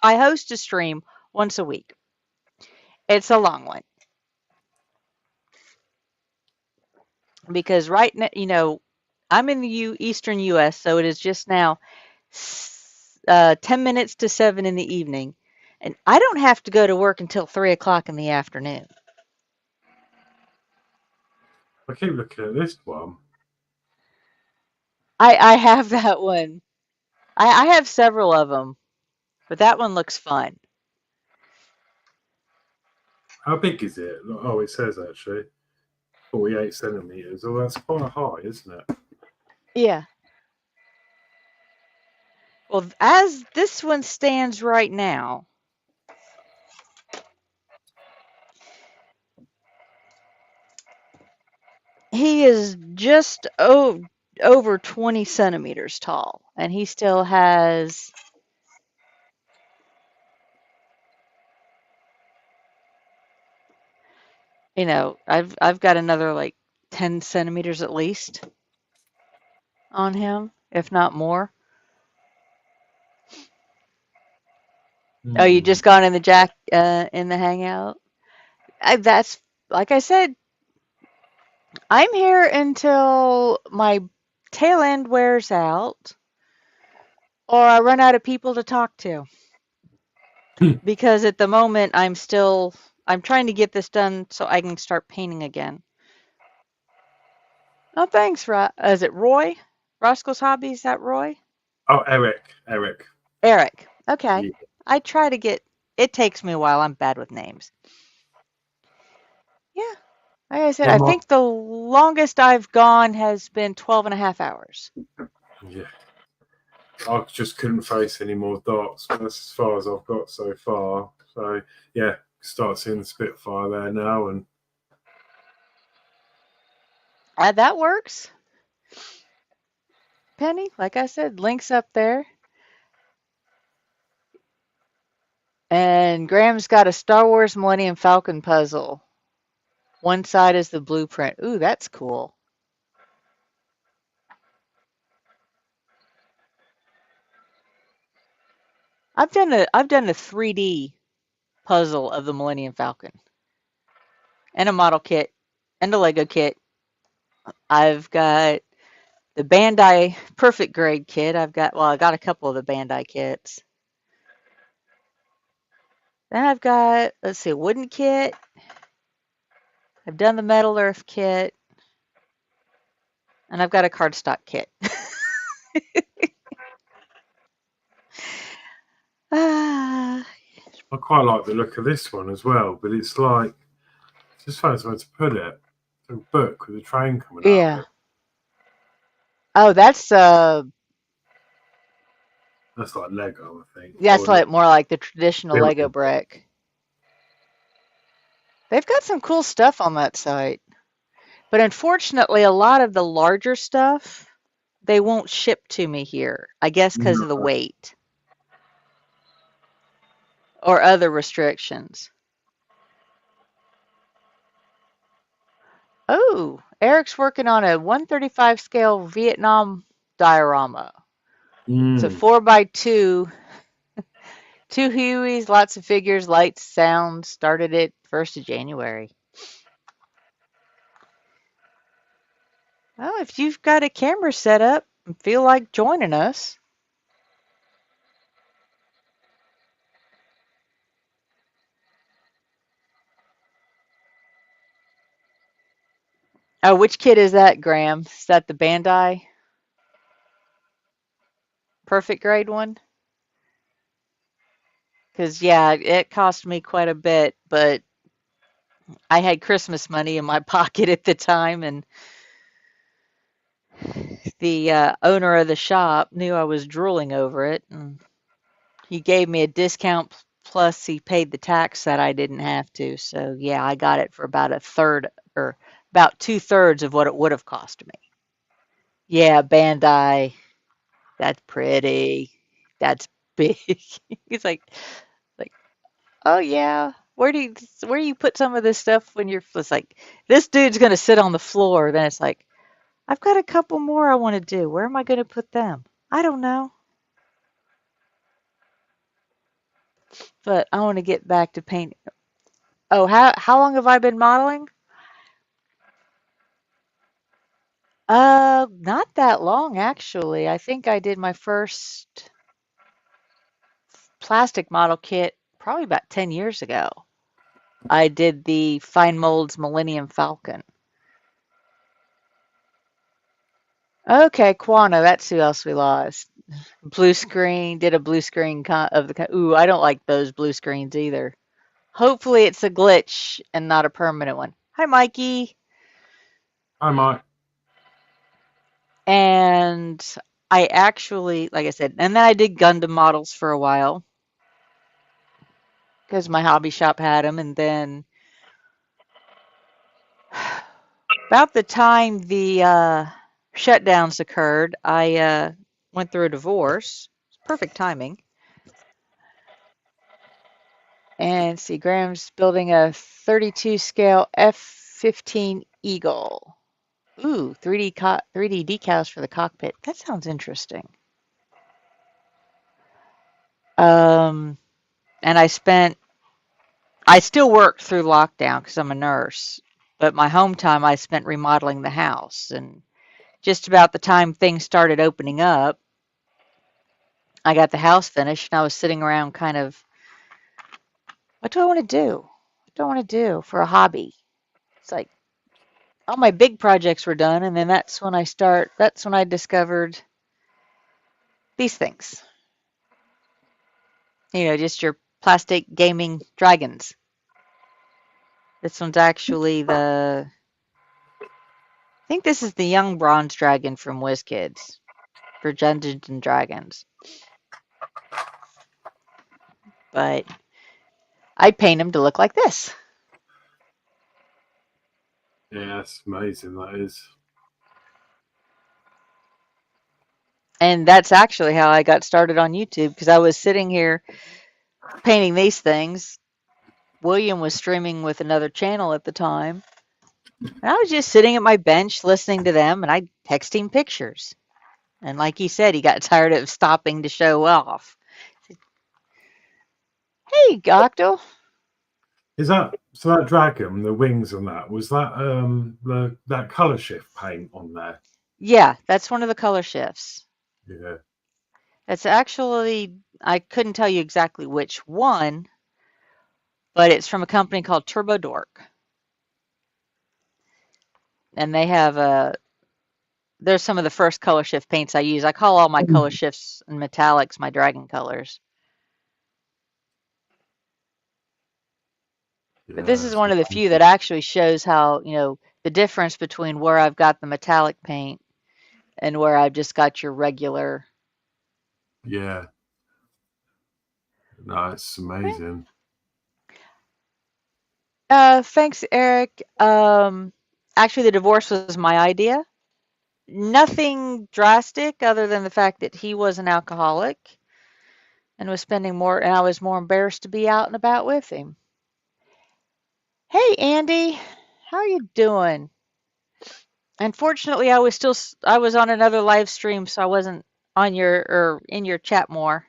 host a stream once a week. It's a long one because right now, you know, I'm in the Eastern U.S., so it is just now 10 minutes to 7 in the evening, and I don't have to go to work until 3 o'clock in the afternoon. I keep looking at this one. I have that one. I have several of them, but that one looks fun. How big is it? Oh, it says actually 48 centimeters. Oh, that's quite high, isn't it? Yeah. Well, as this one stands right now, he is just over 20 centimeters tall, and he still has I've got another like 10 centimeters at least on him, if not more. Oh, you just gone in the in the hangout? That's like I said, I'm here until my tail end wears out or I run out of people to talk to. Because at the moment I'm trying to get this done so I can start painting again. Oh, thanks, is it Roy? Roscoe's Hobby, is that Roy? Oh, Eric. Eric. Okay. Yeah. I try to get it takes me a while. I'm bad with names. Yeah. Like I said, I think the longest I've gone has been 12 and a half hours. Yeah. I just couldn't face any more darts. That's as far as I've got so far. So yeah, start seeing the Spitfire there now, and that works. Penny, like I said, links up there. And Graham's got a Star Wars Millennium Falcon puzzle. One side is the blueprint. Ooh, that's cool. I've done a 3D puzzle of the Millennium Falcon. And a model kit and a Lego kit. I've got the Bandai Perfect Grade kit. I got a couple of the Bandai kits. Then I've got, let's see, a wooden kit. I've done the Metal Earth kit. And I've got a cardstock kit. I quite like the look of this one as well, but it's like, just find somewhere to put it. A book with a train coming out. Yeah. Oh, that's like Lego, I think. That's more like the traditional Lego brick. They've got some cool stuff on that site. But unfortunately, a lot of the larger stuff, they won't ship to me here. I guess because of the weight. Or other restrictions. Oh, Eric's working on a 135 scale Vietnam diorama. It's a 4x2. 2 Hueys, lots of figures, lights, sound. Started it 1st of January. Well, if you've got a camera set up and feel like joining us. Oh, which kit is that, Graham? Is that the Bandai Perfect Grade one? Because, yeah, it cost me quite a bit, but I had Christmas money in my pocket at the time, and the owner of the shop knew I was drooling over it, and he gave me a discount, plus he paid the tax that I didn't have to. So, yeah, I got it for about a third or about 2/3 of what it would have cost me. Yeah, Bandai. That's pretty. That's big. He's like, oh yeah. Where do you put some of this stuff when you're? It's like this dude's gonna sit on the floor. Then it's like, I've got a couple more I want to do. Where am I gonna put them? I don't know. But I want to get back to painting. Oh, how long have I been modeling? Not that long actually. I think I did my first plastic model kit probably about 10 years ago. I did the Fine Molds Millennium Falcon. Okay, Quana, that's who else we lost. Blue screen, did a blue screen of the. Ooh, I don't like those blue screens either. Hopefully it's a glitch and not a permanent one. Hi, Mikey. Hi, Mike. And I actually, like I said, and then I did Gundam models for a while because my hobby shop had them. And then about the time the shutdowns occurred, I went through a divorce. It's perfect timing. And see, Graham's building a 32 scale F-15 Eagle. Ooh, 3D decals for the cockpit. That sounds interesting. And I still worked through lockdown because I'm a nurse, but my home time I spent remodeling the house. And just about the time things started opening up, I got the house finished and I was sitting around kind of, what do I want to do? What do I want to do for a hobby? It's like all my big projects were done, and then that's when I discovered these things. Just your plastic gaming dragons. This one's actually I think this is the young bronze dragon from WizKids for Dungeons and Dragons. But I paint them to look like this. Yeah, that's amazing, that is. And that's actually how I got started on YouTube, because I was sitting here painting these things. William was streaming with another channel at the time. And I was just sitting at my bench listening to them, and I text him pictures. And like he said, he got tired of stopping to show off. Hey, Gocto. Is that so? That dragon, the wings on that, was that that color shift paint on there? Yeah, that's one of the color shifts. Yeah. It's actually, I couldn't tell you exactly which one, but it's from a company called Turbo Dork. And they have there's some of the first color shift paints I use. I call all my color shifts and metallics my dragon colors. But this is one of the few that actually shows how, the difference between where I've got the metallic paint and where I've just got your regular. Yeah. No, it's amazing. Thanks, Eric. Actually, the divorce was my idea. Nothing drastic other than the fact that he was an alcoholic and was spending more, and I was more embarrassed to be out and about with him. Hey, Andy, how are you doing? Unfortunately, I was on another live stream, so I wasn't on in your chat more.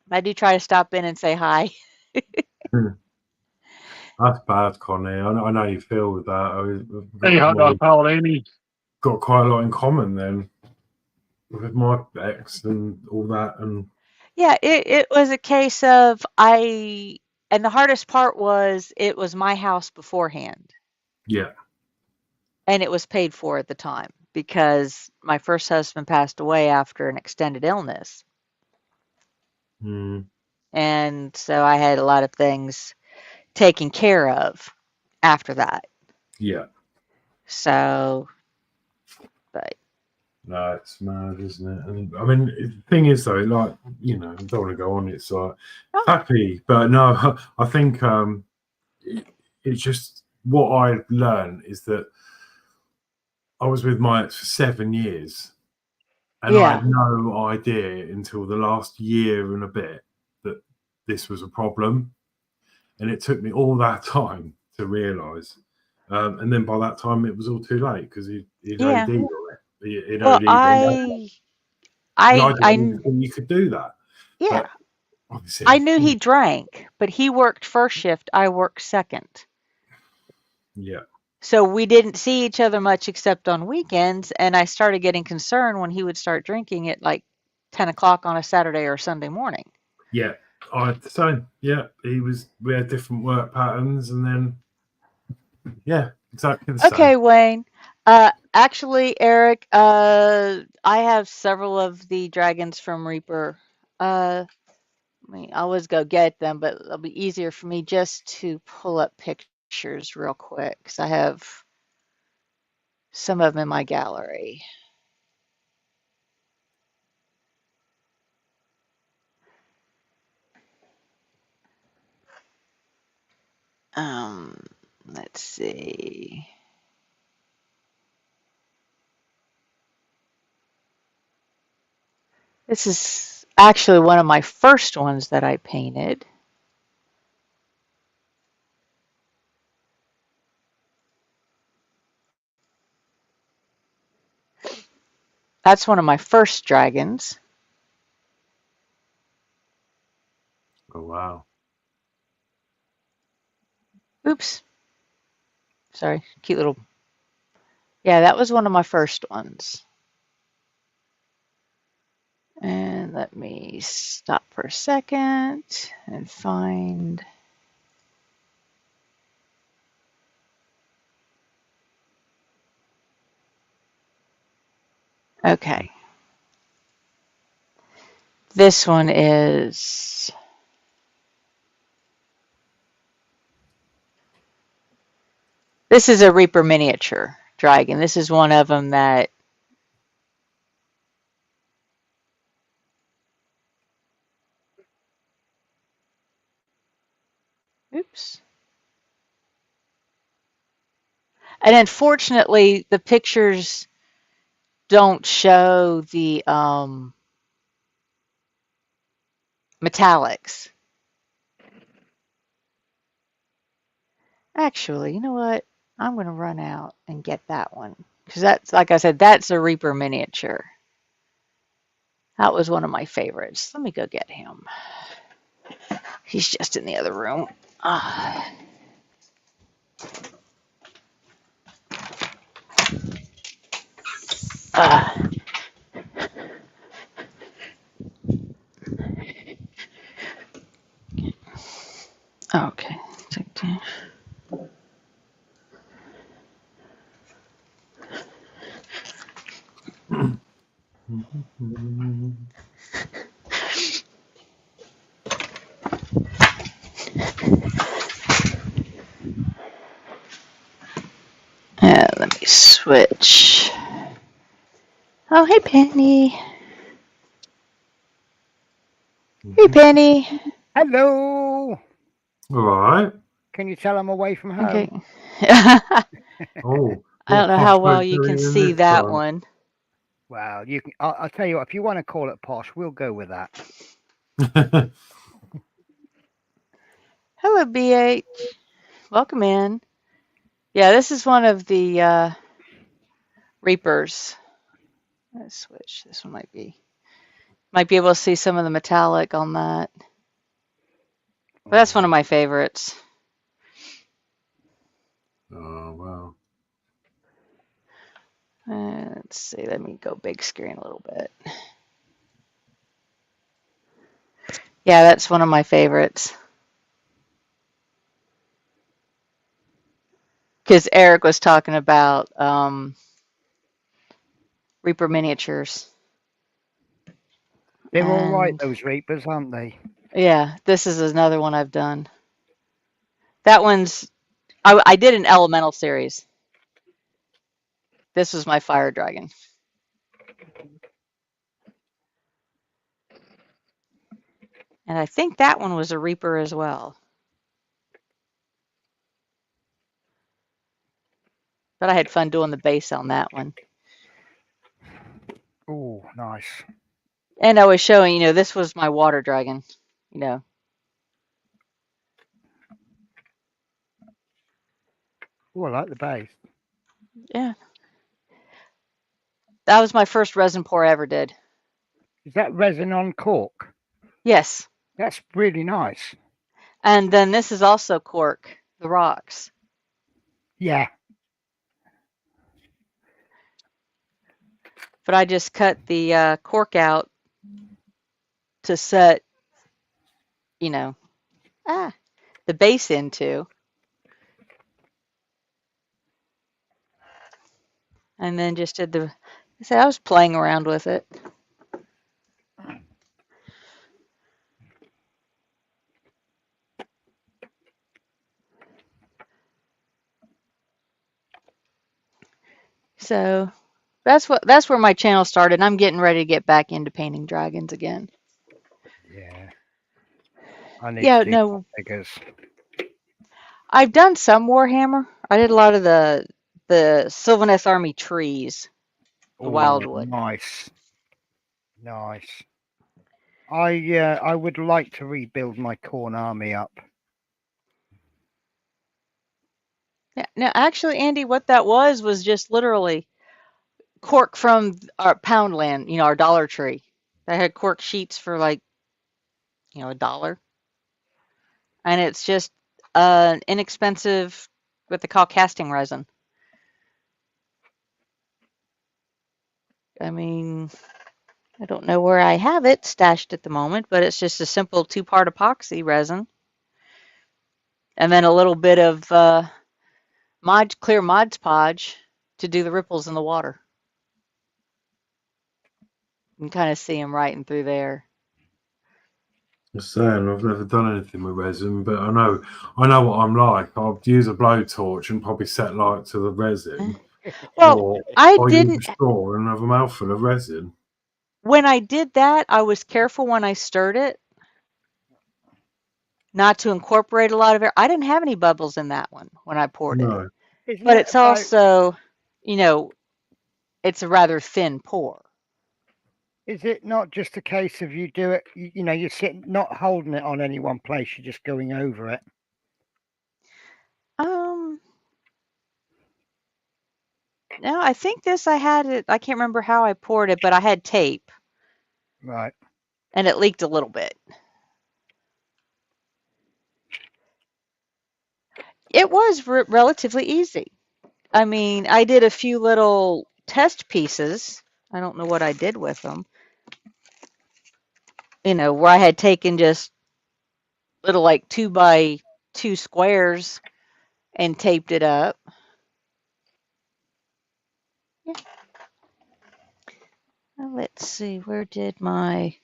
I do try to stop in and say hi. That's bad, Connie. I know you feel with that. Hey, hot dog pile, Amy. Got quite a lot in common then with my ex and all that. And yeah, it was a case of and the hardest part was it was my house beforehand. Yeah. And it was paid for at the time because my first husband passed away after an extended illness. And so I had a lot of things taken care of after that. Yeah. So, but. No, it's mad, isn't it? And I mean, the thing is, though, like, I don't want to go on. It's like happy, but no, I think it's just what I learned is that I was with my ex for 7 years, and I had no idea until the last year and a bit that this was a problem, and it took me all that time to realise. And then by that time, it was all too late because he'd OD'd on it. Well, I you could do that. Yeah. I knew he drank, but he worked first shift. I worked second. Yeah. So we didn't see each other much except on weekends, and I started getting concerned when he would start drinking at like 10 o'clock on a Saturday or Sunday morning. Yeah, I had the same. Yeah, we had different work patterns, and then yeah, exactly the same. Okay, Wayne. Actually, Eric, I have several of the dragons from Reaper. I always go get them, but it'll be easier for me just to pull up pictures real quick because I have some of them in my gallery. Let's see. This is actually one of my first ones that I painted. That's one of my first dragons. Oh, wow. Oops. Sorry, cute little. Yeah, that was one of my first ones. And let me stop for a second and find. Okay. This one is. This is a Reaper miniature dragon. This is one of them that. Oops. And unfortunately, the pictures don't show the metallics. Actually, you know what? I'm going to run out and get that one. Because that's, like I said, that's a Reaper miniature. That was one of my favorites. Let me go get him. He's just in the other room. Okay. Let me switch. Oh, hey, Penny. Hey, Penny. Hello. All right. Can you tell I'm away from home? Okay. Oh, I don't know how well you can see that one. Well, you can. I'll tell you what. If you want to call it posh, we'll go with that. Hello, BH. Welcome in. Yeah, this is one of the Reapers. Let's switch. This one might be able to see some of the metallic on that. But that's one of my favorites. Oh, wow. Let's see. Let me go big screen a little bit. Yeah, that's one of my favorites. Because Eric was talking about Reaper miniatures. They're all right, those Reapers, aren't they? Yeah, this is another one I've done. That one's, I did an elemental series. This was my fire dragon. And I think that one was a Reaper as well. But I had fun doing the base on that one. Oh, nice. And I was showing, this was my water dragon, Oh, I like the base. Yeah. That was my first resin pour I ever did. Is that resin on cork? Yes. That's really nice. And then this is also cork, the rocks. Yeah. but I just cut the cork out to set, you know, the base into. And then just did I was playing around with it. So that's where my channel started. I'm getting ready to get back into painting dragons again. Yeah. I need to do more figures. I've done some Warhammer. I did a lot of the Sylvaneth Army trees, the Wildwood. Nice. I would like to rebuild my Khorne army up. Yeah. Now, actually, Andy, what that was just literally cork from our Poundland, our Dollar Tree. They had cork sheets for like, $1. And it's just inexpensive, what they call casting resin. I mean, I don't know where I have it stashed at the moment, but it's just a simple 2-part epoxy resin. And then a little bit of clear Mod Podge to do the ripples in the water. You can kind of see them right in through there. I'm saying I've never done anything with resin, but I know what I'm like. I'll use a blowtorch and probably set light to the resin. Well, or I use didn't. a straw and have a mouthful of resin. When I did that, I was careful when I stirred it not to incorporate a lot of air. I didn't have any bubbles in that one when I poured it. But it's also, it's a rather thin pour. Is it not just a case of you do it, you're sitting, not holding it on any one place, you're just going over it? No, I think I had it, I can't remember how I poured it, but I had tape. Right. And it leaked a little bit. It was relatively easy. I mean, I did a few little test pieces. I don't know what I did with them. Where I had taken just little like 2x2 squares and taped it up. Yeah. Well, let's see, where did my...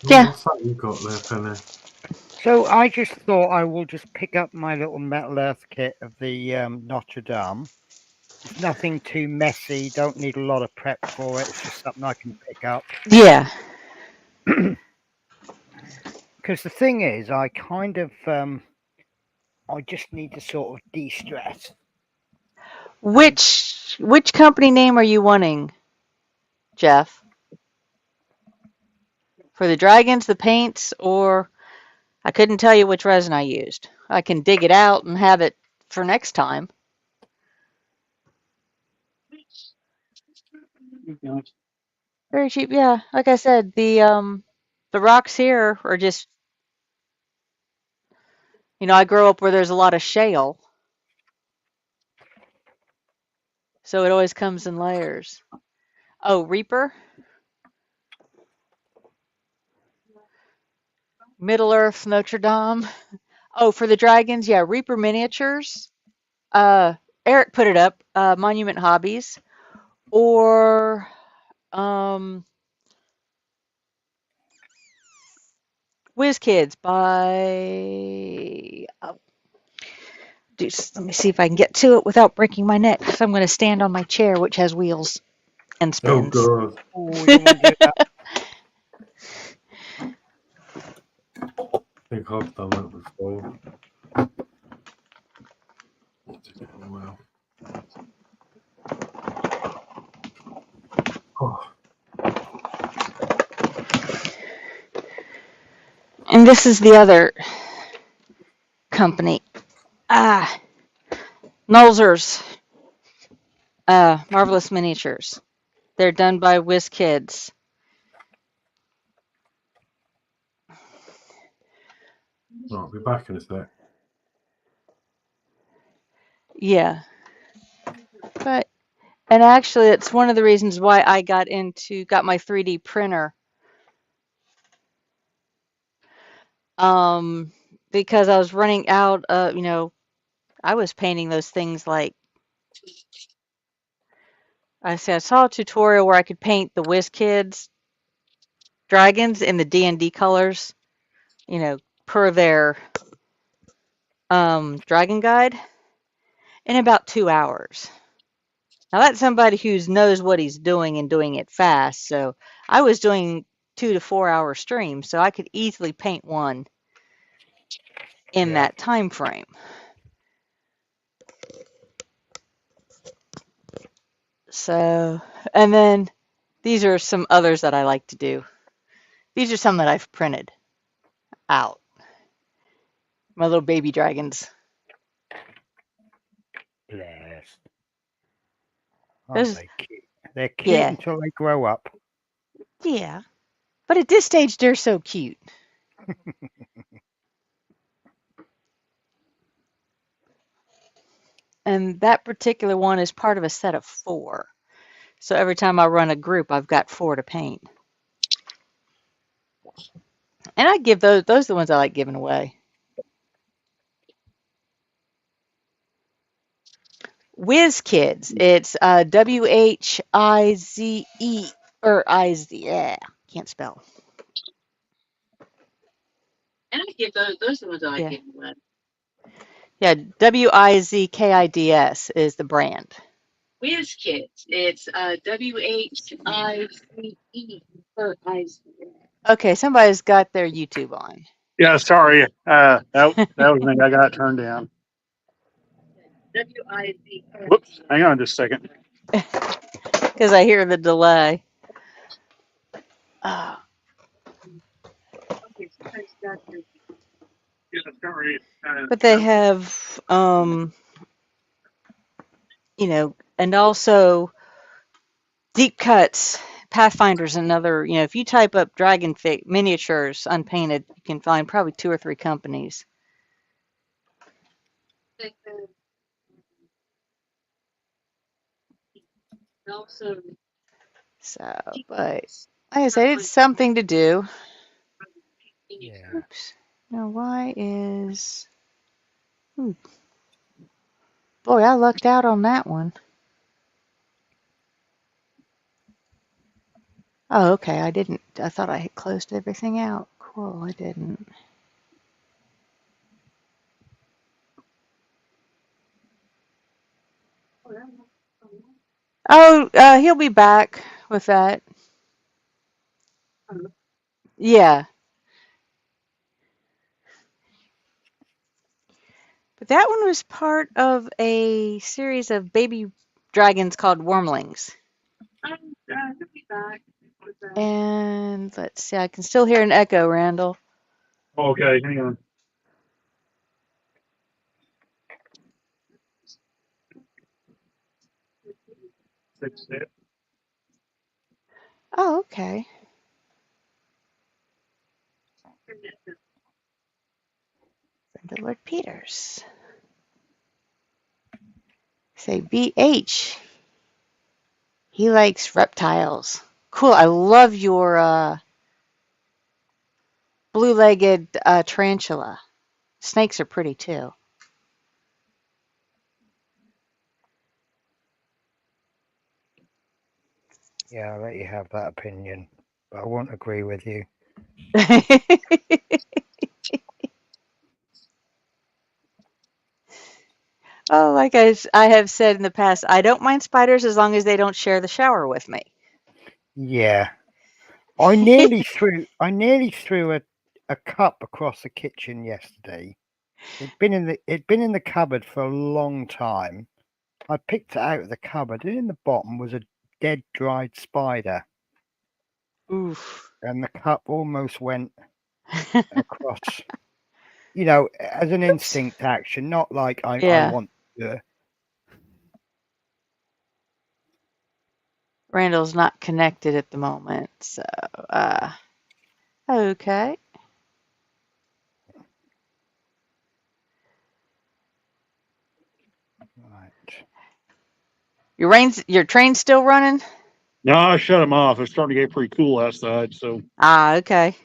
Yeah. What's that you got there, Penny? So I just thought I will just pick up my little Metal Earth kit of the Notre Dame. It's nothing too messy. Don't need a lot of prep for it. It's just something I can pick up. Yeah. Because the thing is, I kind of, I just need to sort of de-stress. Which company name are you wanting, Jeff? For the dragons, the paints, or I couldn't tell you which resin I used. I can dig it out and have it for next time. Very cheap, yeah. Like I said, the rocks here are just, I grew up where there's a lot of shale. So it always comes in layers. Oh, Reaper? Middle Earth, Notre Dame. Oh, for the dragons, yeah, Reaper miniatures. Eric put it up, Monument Hobbies. Or Whiz Kids by let me see if I can get to it without breaking my neck. So I'm going to stand on my chair, which has wheels and spins. Oh, God. Oh, you want to do that? I think I've done that before. Well. Oh. And this is the other company. Nolzur's Marvelous Miniatures. They're done by Whiz Kids. Right, I'll be back in a sec. Yeah. And actually, it's one of the reasons why I got my 3D printer. Because I was running out of, I was painting those things like, I saw a tutorial where I could paint the WizKids dragons in the D&D colors, per their dragon guide in about 2 hours. Now that's somebody who knows what he's doing and doing it fast. So I was doing 2 to 4 hour streams, so I could easily paint one in that time frame. So, and then these are some others that I like to do. These are some that I've printed out. My little baby dragons. Bless. Those, Aren't they cute? They're cute until they grow up. Yeah. But at this stage, they're so cute. And that particular one is part of a set of 4. So every time I run a group, I've got 4 to paint. And I give those are the ones I like giving away. WizKids. It's WHIZE or IZ. Yeah, can't spell. And I give those are the ones I like giving away. Yeah, WIZKIDS is the brand. WizKids. It's WHIZE or IZ. Okay, somebody's got their YouTube on. Yeah, sorry. That was me. I got it turned down. WIZ. Whoops. Hang on just a second. Because I hear the delay. Yeah, sorry. But they have, and also deep cuts. Pathfinder's another, if you type up dragon miniatures unpainted, you can find probably 2 or 3 companies. So, but like I said, it's something to do. Yeah. Oops. Now, why is... Boy, I lucked out on that one. Oh, okay. I didn't. I thought I had closed everything out. Cool, I didn't. Oh, he'll be back with that. Yeah. But that one was part of a series of baby dragons called wormlings. He'll be back with that. And let's see, I can still hear an echo, Randall. Okay, hang on. Oh, okay. Brenda Lord Peters. Say BH. He likes reptiles. Cool. I love your blue-legged tarantula. Snakes are pretty too. Yeah, I'll let you have that opinion, but I won't agree with you. Oh, like I have said in the past, I don't mind spiders as long as they don't share the shower with me. Yeah, I nearly threw a cup across the kitchen yesterday. It'd been in the cupboard for a long time. I picked it out of the cupboard, and in the bottom was a dead dried spider. Oof. And the cup almost went across. As an instinct action, not like I want to. Randall's not connected at the moment, so okay. Your train's still running? No, I shut them off. It's starting to get pretty cool outside. So Okay.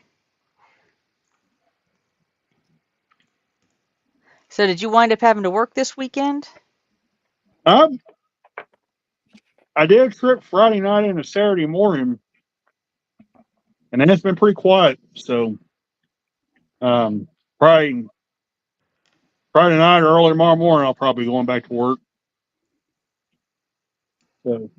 So did you wind up having to work this weekend? I did a trip Friday night and a Saturday morning, and then it's been pretty quiet. So probably Friday night or early tomorrow morning, I'll probably be going back to work. So.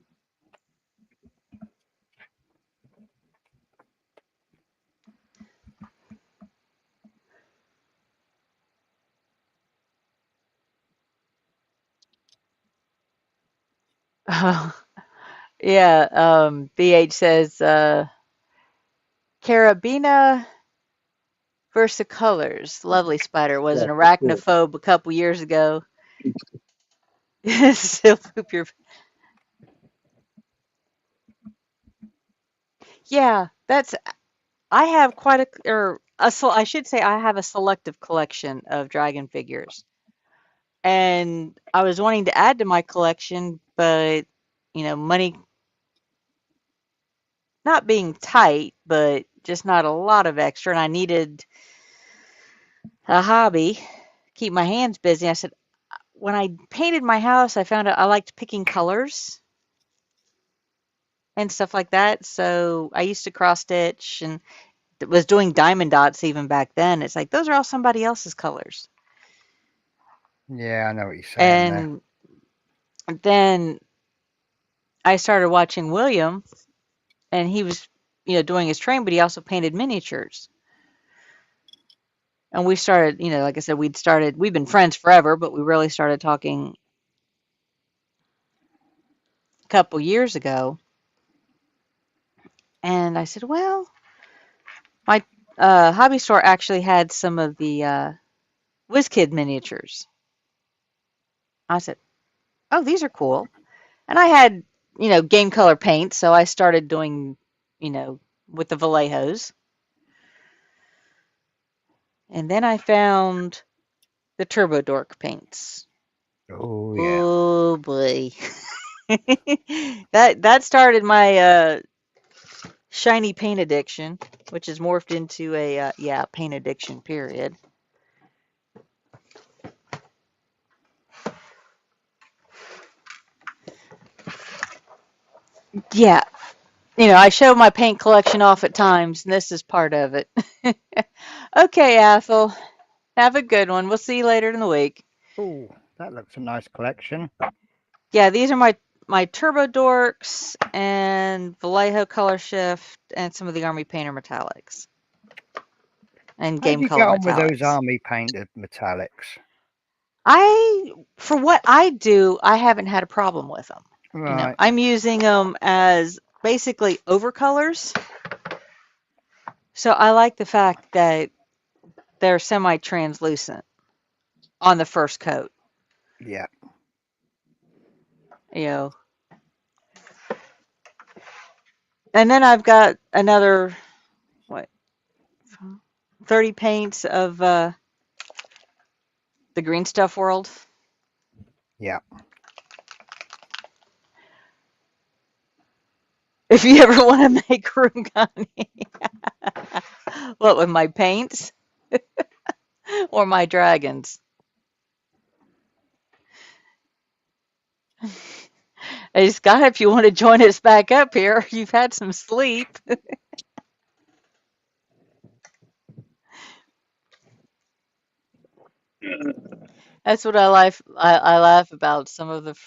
Yeah, BH says Carabina versicolors. Lovely spider. Was an arachnophobe a couple years ago. Still poop your. Yeah, that's. I have quite I should say I have a selective collection of dragon figures, and I was wanting to add to my collection, but money not being tight, but just not a lot of extra, and I needed a hobby, keep my hands busy. I said, when I painted my house, I found out I liked picking colors and stuff like that. So I used to cross stitch and was doing diamond dots even back then. It's like those are all somebody else's colors. Yeah, I know what you're saying. And then I started watching William, and he was, doing his train, but he also painted miniatures. And we started, like I said, we've been friends forever, but we really started talking a couple years ago. And I said, well, my hobby store actually had some of the WizKid miniatures. I said, oh, these are cool. And I had, game color paint, so I started doing, with the Vallejos. And then I found the Turbo Dork paints. Oh yeah. Oh boy. that started my shiny paint addiction, which has morphed into a paint addiction period. Yeah. I show my paint collection off at times, and this is part of it. Okay, Athel. Have a good one. We'll see you later in the week. Oh, that looks a nice collection. Yeah, these are my Turbo Dorks and Vallejo Color Shift and some of the Army Painter Metallics. And How do Game you Color get on Metallics. with those Army painted metallics? For what I do, I haven't had a problem with them. Right. I'm using them as basically overcolors. So I like the fact that they're semi-translucent on the first coat. Yeah. And then I've got another 30 paints of the Green Stuff World. Yeah. If you ever want to make room, Connie. What, with my paints? Or my dragons? Hey, Scott, if you want to join us back up here, you've had some sleep. That's what I laugh about. Some of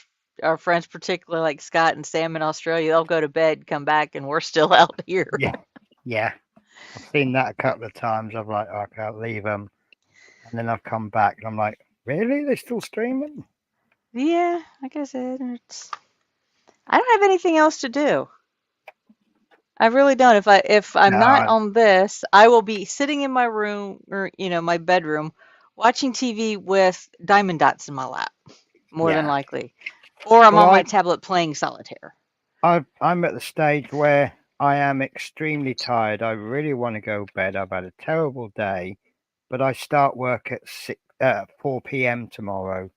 our friends, particularly like Scott and Sam in Australia, they'll go to bed, come back, and we're still out here. Yeah. I've seen that a couple of times. I'm like, oh, I can't leave them. And then I've come back and I'm like, really? They're still streaming? Yeah, like I said, I don't have anything else to do. I really don't. If I'm not on this, I will be sitting in my room or my bedroom watching TV with diamond dots in my lap, more than likely. Or I'm on my tablet playing solitaire. I'm at the stage where I am extremely tired. I really want to go to bed. I've had a terrible day, but I start work at 4 p.m. tomorrow.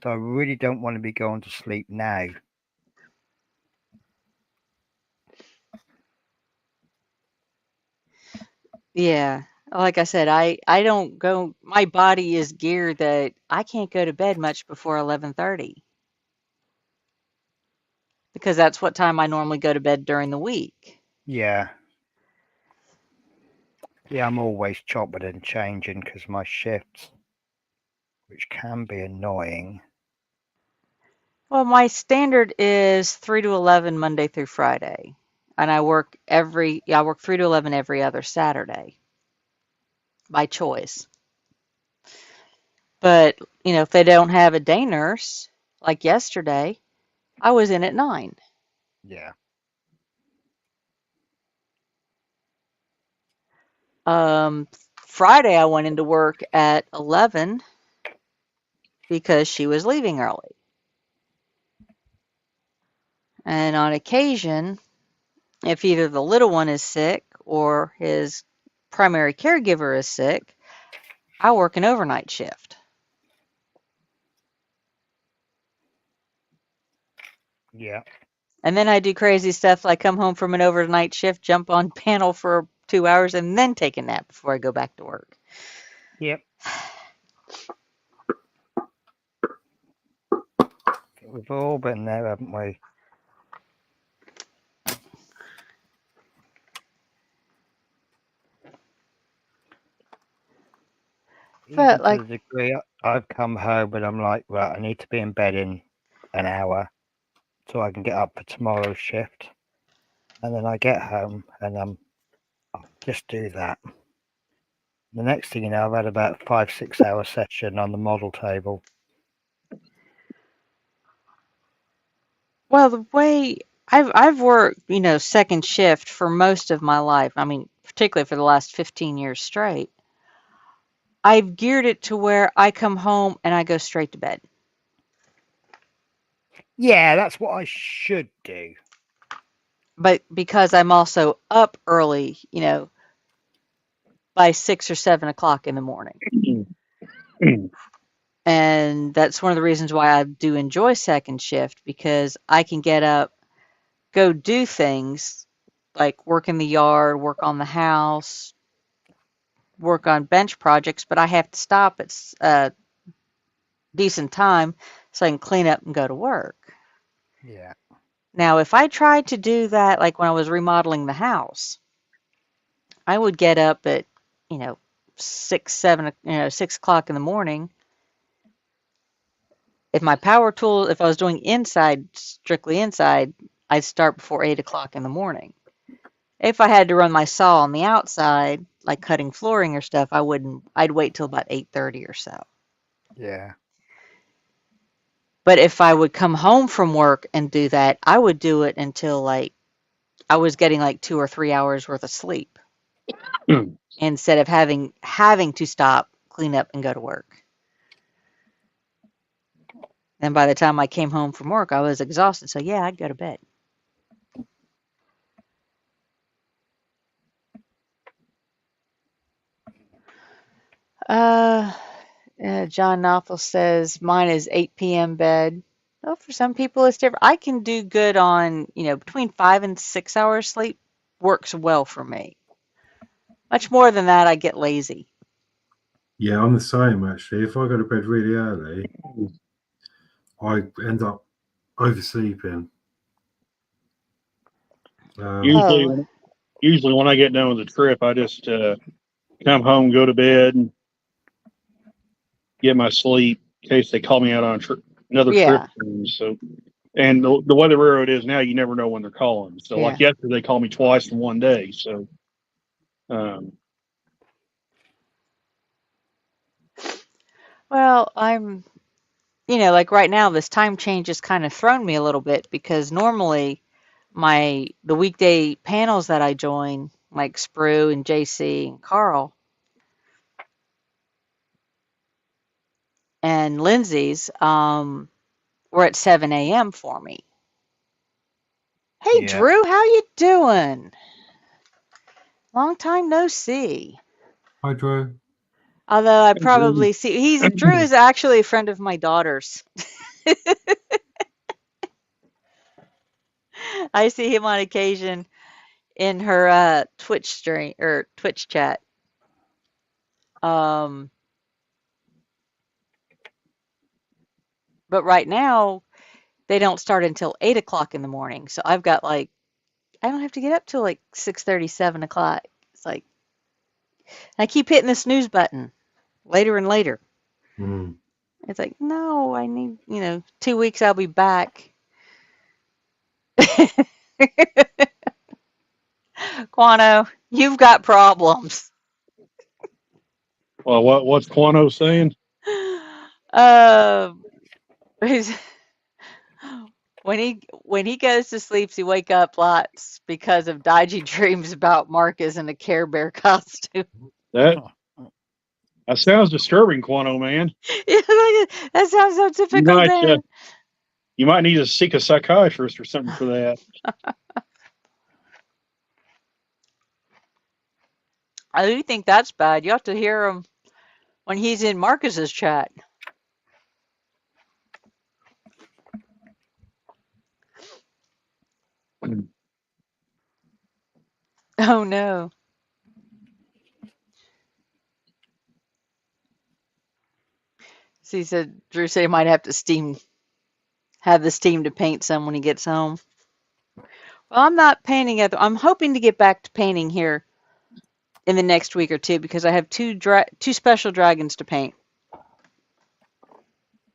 So I really don't want to be going to sleep now. Yeah. Like I said, I don't go. My body is geared that I can't go to bed much before 11:30 because that's what time I normally go to bed during the week. Yeah. Yeah, I'm always chopping and changing because my shifts, which can be annoying. Well, my standard is 3 to 11 Monday through Friday, and I work 3 to 11 every other Saturday by choice. But, if they don't have a day nurse, like yesterday, I was in at 9. Yeah. Friday I went into work at 11 because she was leaving early. And on occasion, if either the little one is sick or his primary caregiver is sick, I work an overnight shift. Yeah. And then I do crazy stuff like come home from an overnight shift, jump on panel for 2 hours, and then take a nap before I go back to work. Yep. We've all been there, haven't we? Even to the degree I've come home and I'm like, right, I need to be in bed in an hour so I can get up for tomorrow's shift. And then I get home and I'll just do that. The next thing you know, I've had about a 5-6 hour session on the model table. Well, the way I've worked, second shift for most of my life. I mean, particularly for the last 15 years straight. I've geared it to where I come home and I go straight to bed. Yeah, that's what I should do. But because I'm also up early, by 6 or 7 o'clock in the morning. And that's one of the reasons why I do enjoy second shift, because I can get up, go do things like work in the yard, work on the house, work on bench projects, but I have to stop at a decent time so I can clean up and go to work. Yeah. Now, if I tried to do that, like when I was remodeling the house, I would get up at, 6 o'clock in the morning. If my power tool, if I was doing strictly inside, I'd start before 8 o'clock in the morning. If I had to run my saw on the outside, like cutting flooring or stuff, I'd wait till about 8:30 or so. Yeah. But if I would come home from work and do that, I would do it until I was getting 2 or 3 hours worth of sleep instead of having to stop, clean up, and go to work. And by the time I came home from work, I was exhausted. So yeah, I'd go to bed. John Nothel says mine is 8 p.m. bed. Well, for some people it's different. I can do good on, between 5 and 6 hours sleep works well for me. Much more than that, I get lazy. Yeah, I'm the same actually. If I go to bed really early, I end up oversleeping. Usually when I get done with the trip, I just come home, go to bed, and get my sleep in case they call me out on another trip. So, and the weather where it is now, you never know when they're calling. So, like yesterday, they called me twice in one day. So, well, I'm, like right now, this time change has kind of thrown me a little bit because normally the weekday panels that I join, like Sprue and JC and Carl and Lindsay's, were at 7 a.m. for me. Hey, Drew, how you doing? Long time no see. Hi, Drew. Although I probably see Drew is actually a friend of my daughter's. I see him on occasion in her Twitch stream or Twitch chat. But right now, they don't start until 8 o'clock in the morning. So I've got like, I don't have to get up till like 6:30, 7 o'clock. It's like, I keep hitting the snooze button later and later. It's like, no, I need, 2 weeks I'll be back. Quano, you've got problems. Well, what's Quano saying? He's- when he goes to sleep, he wake up lots because of dodgy dreams about Marcus in a Care Bear costume. That sounds disturbing, Quano man. That sounds so typical. You might need to seek a psychiatrist or something for that. I do think that's bad. You have to hear him when he's in Marcus's chat. Oh no. So he said, Drew said he might have to have the steam to paint some when he gets home. Well, I'm not painting I'm hoping to get back to painting here in the next week or two because I have two special dragons to paint.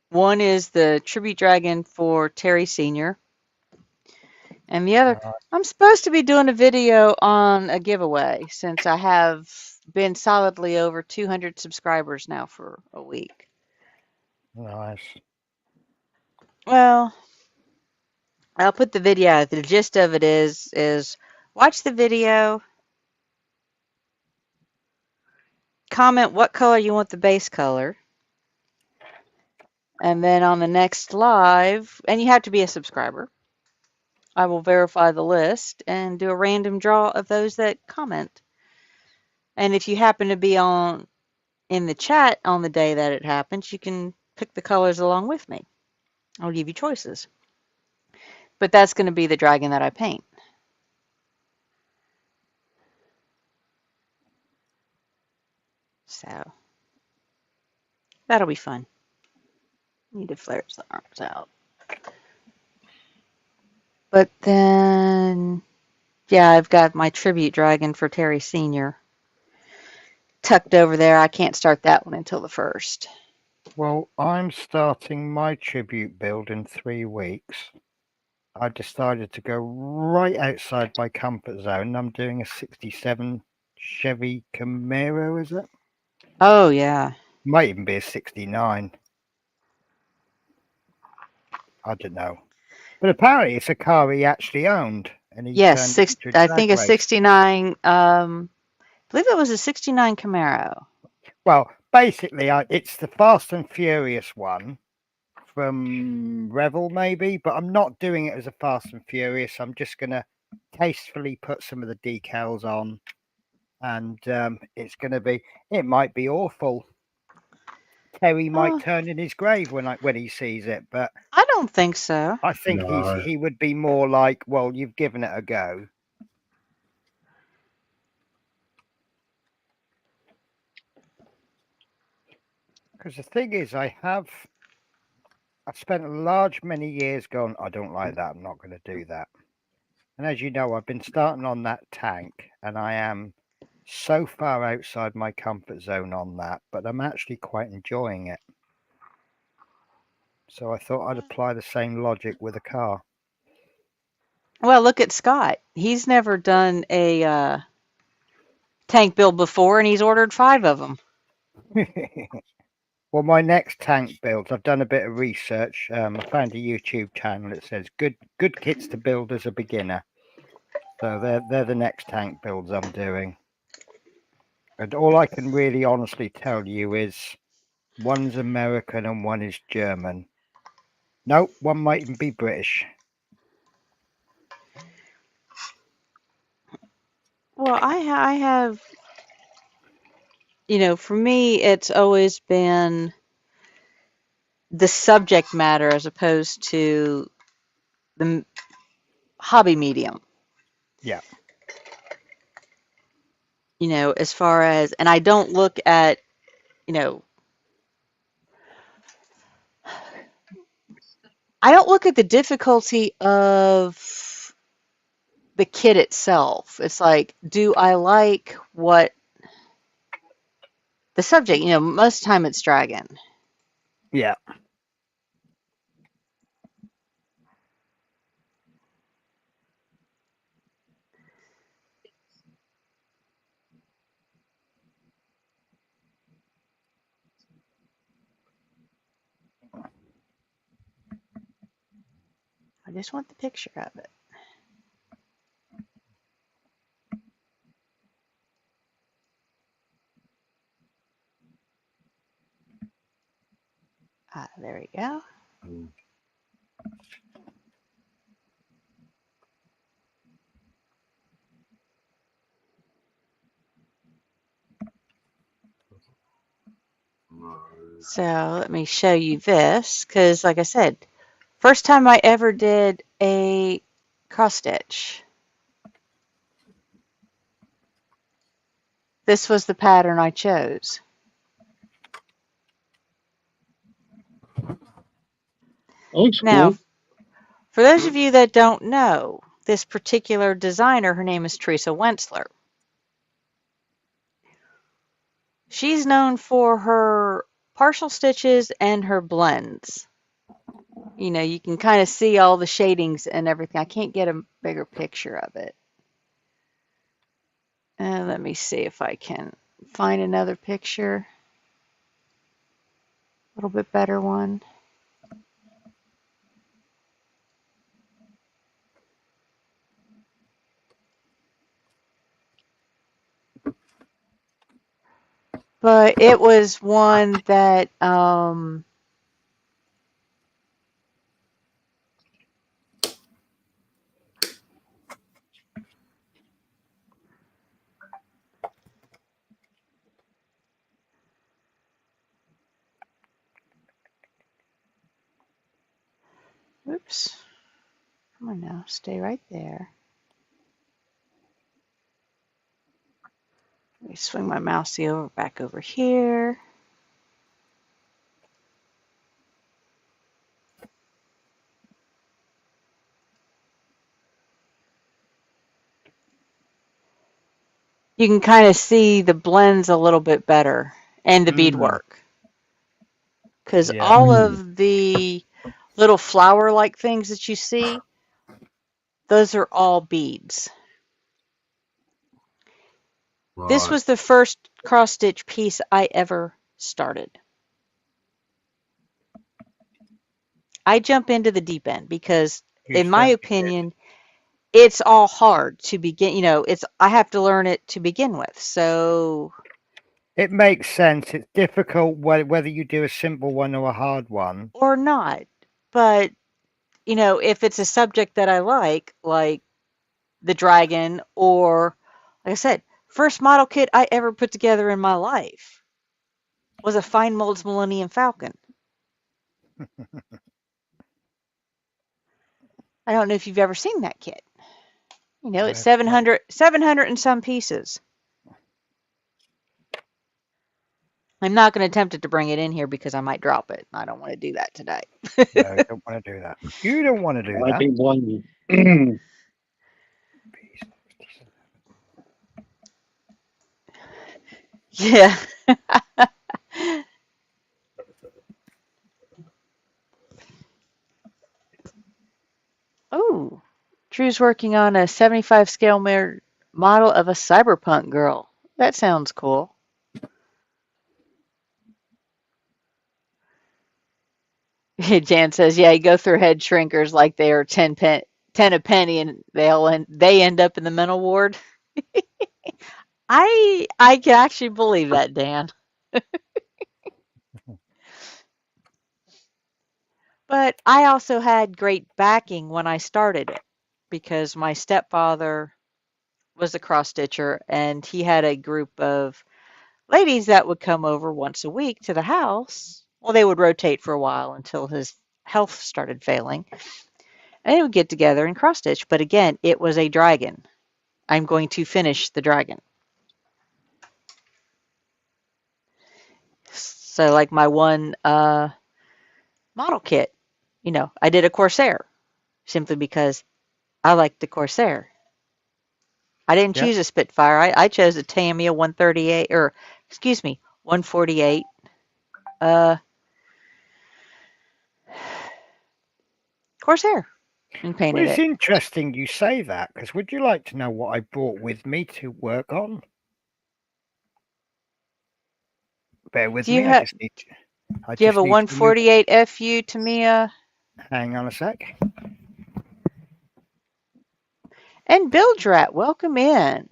One is the tribute dragon for Terry Sr. And the other, I'm supposed to be doing a video on a giveaway since I have been solidly over 200 subscribers now for a week. Nice. Well, I'll put the video out. The gist of it is watch the video, comment what color you want the base color, and then on the next live, and you have to be a subscriber, I will verify the list and do a random draw of those that comment. And if you happen to be in the chat on the day that it happens, you can pick the colors along with me. I'll give you choices. But that's going to be the dragon that I paint. So that'll be fun. Need to flare the arms out. But then, yeah, I've got my tribute dragon for Terry Sr. tucked over there. I can't start that one until the 1st. Well, I'm starting my tribute build in 3 weeks. I decided to go right outside my comfort zone. I'm doing a 67 Chevy Camaro, is it? Oh, yeah. Might even be a 69. I don't know. But apparently it's a car he actually owned. And he yes, I think a race. 69, I believe it was a 69 Camaro. Well, basically, it's the Fast and Furious one from Revel, maybe, but I'm not doing it as a Fast and Furious. I'm just going to tastefully put some of the decals on, and it's going to be, it might be awful. Terry might turn in his grave when he sees it, but I don't think so. I think he would be more like, well, you've given it a go. Because the thing is, I've spent many years going, I don't like that, I'm not going to do that. And as you know, I've been starting on that tank, and I am so far outside my comfort zone on that, but I'm actually quite enjoying it. So I thought I'd apply the same logic with a car. Well, look at Scott. He's never done a tank build before, and he's ordered 5 of them. Well, my next tank builds, I've done a bit of research. I found a YouTube channel that says good kits to build as a beginner. So they're the next tank builds I'm doing. And all I can really honestly tell you is one's American and one is German. No, one might even be British. Well, I have, for me, it's always been the subject matter as opposed to the hobby medium. Yeah. As far as, and I don't look at you know, I don't look at the difficulty of the kit itself. It's like, do I like what the subject, most of the time it's dragon. Yeah. I just want the picture of it. There we go. So let me show you this, because like I said, first time I ever did a cross stitch. This was the pattern I chose. Now, cool. For those of you that don't know, this particular designer, her name is Teresa Wentzler. She's known for partial stitches and her blends. You can kind of see all the shadings and everything. I can't get a bigger picture of it. Let me see if I can find another picture. A little bit better one. But it was one that oops. Come on now, stay right there. Let me swing my mouse back over here. You can kind of see the blends a little bit better and the beadwork. Because all of the little flower-like things that you see, those are all beads. Right. This was the first cross-stitch piece I ever started. I jump into the deep end because, in my opinion, it's all hard to begin. I have to learn it to begin with. So it makes sense. It's difficult whether you do a simple one or a hard one. Or not. But, if it's a subject that I like the dragon, or, like I said, first model kit I ever put together in my life was a Fine Molds Millennium Falcon. I don't know if you've ever seen that kit. It's 700 and some pieces. I'm not going to attempt to bring it in here because I might drop it. I don't want to do that today. No, you don't want to do that. You don't want to do that. I can't blame you. Yeah. Oh, Drew's working on a 75 scale model of a cyberpunk girl. That sounds cool. Jan says, yeah, you go through head shrinkers like they are 10 a penny and they end up in the mental ward. I can actually believe that, Dan. But I also had great backing when I started it because my stepfather was a cross stitcher and he had a group of ladies that would come over once a week to the house. Well, they would rotate for a while until his health started failing. And they would get together and cross stitch. But again, it was a dragon. I'm going to finish the dragon. So like my one model kit, I did a Corsair simply because I liked the Corsair. I didn't choose a Spitfire. I chose a Tamiya 138, or excuse me, 148. Corsair, and painted Well, it's it. interesting you say that, because would you like to know what I brought with me to work on? Bear with Do you me. have? Do you have a 148 FU Tamiya? Hang on a sec. And Bildrat, welcome in.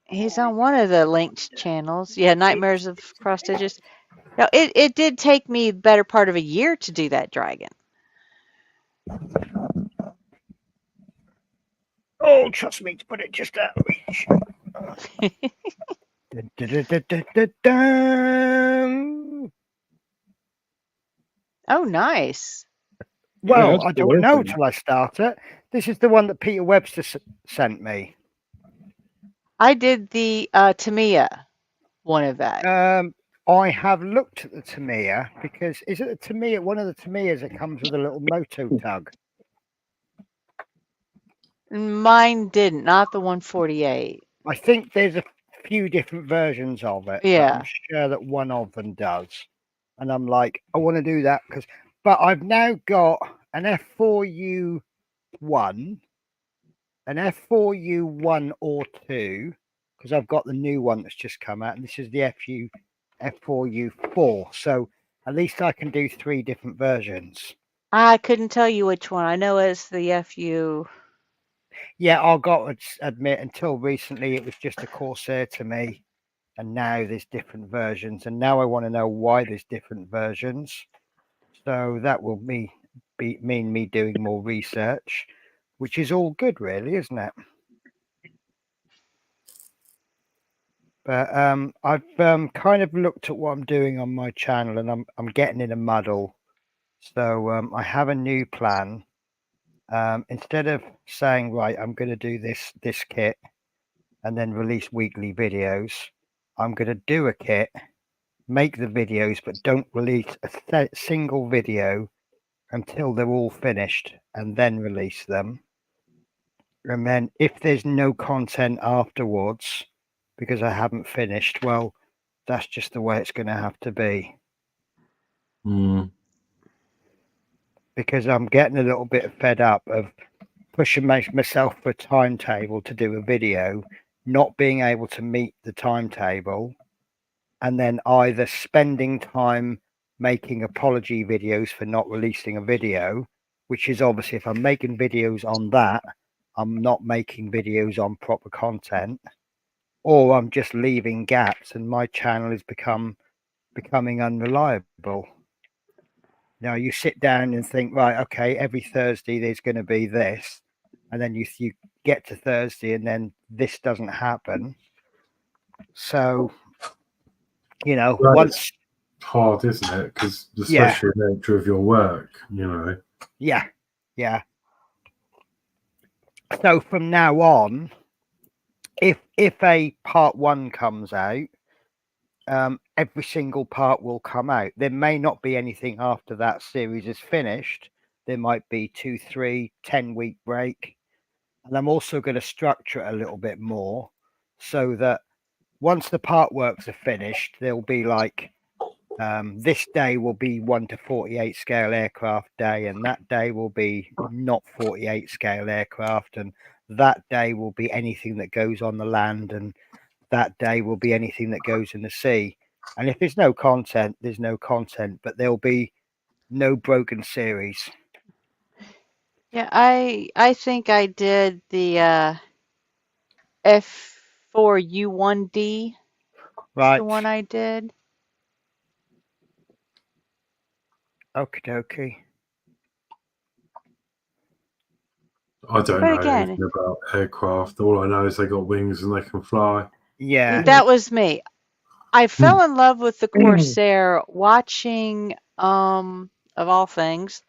He's on one of the linked channels. Yeah, Nightmares of Cross Stitches. No, it did take me the better part of a year to do that dragon. Oh, trust me to put it just out of reach. Oh, nice. Well, I don't know till I start it. This is the one that Peter Webster sent me. I did the Tamiya one of that. I have looked at the Tamiya because is it a Tamiya? One of the Tamiyas that comes with a little moto tug. Mine didn't, not the 148. I think there's a few different versions of it. Yeah. But I'm sure that one of them does. And I'm like, I want to do that but I've now got an F4U1, an F4U1 or 2, because I've got the new one that's just come out, and this is the F4U4. So at least I can do 3 different versions. I couldn't tell you which one. I know it's the FU. Yeah, I've got to admit, until recently it was just a Corsair to me, and now there's different versions, and now I want to know why there's different versions. So that will mean me doing more research, which is all good, really, isn't it? But I've kind of looked at what I'm doing on my channel, and I'm getting in a muddle. So I have a new plan. Instead of saying, right, I'm going to do this kit and then release weekly videos, I'm going to do a kit, make the videos, but don't release a single video until they're all finished, and then release them. And then if there's no content afterwards because I haven't finished, well, that's just the way it's going to have to be. Because I'm getting a little bit fed up of pushing myself for a timetable to do a video, not being able to meet the timetable, and then either spending time making apology videos for not releasing a video, which is obviously if I'm making videos on that, I'm not making videos on proper content, or I'm just leaving gaps and my channel is becoming unreliable. Now you sit down and think, right, okay, every Thursday there's going to be this, and then you get to Thursday and then this doesn't happen. So, It's hard, isn't it? Because especially the nature of your work, Yeah. So from now on, if a part 1 comes out, every single part will come out. There may not be anything after that series is finished. There might be 2, 3, 10-week break. And I'm also going to structure it a little bit more so that once the part works are finished, there'll be like this day will be 1 to 48 scale aircraft day, and that day will be not 48 scale aircraft, and that day will be anything that goes on the land, and that day will be anything that goes in the sea. And if there's no content, there's no content, but there'll be no broken series. Yeah, I think I did the F4U1D. Right. The one I did. Okie dokie. I don't know anything about aircraft. All I know is they got wings and they can fly. Yeah. That was me. I fell in love with the Corsair watching, of all things,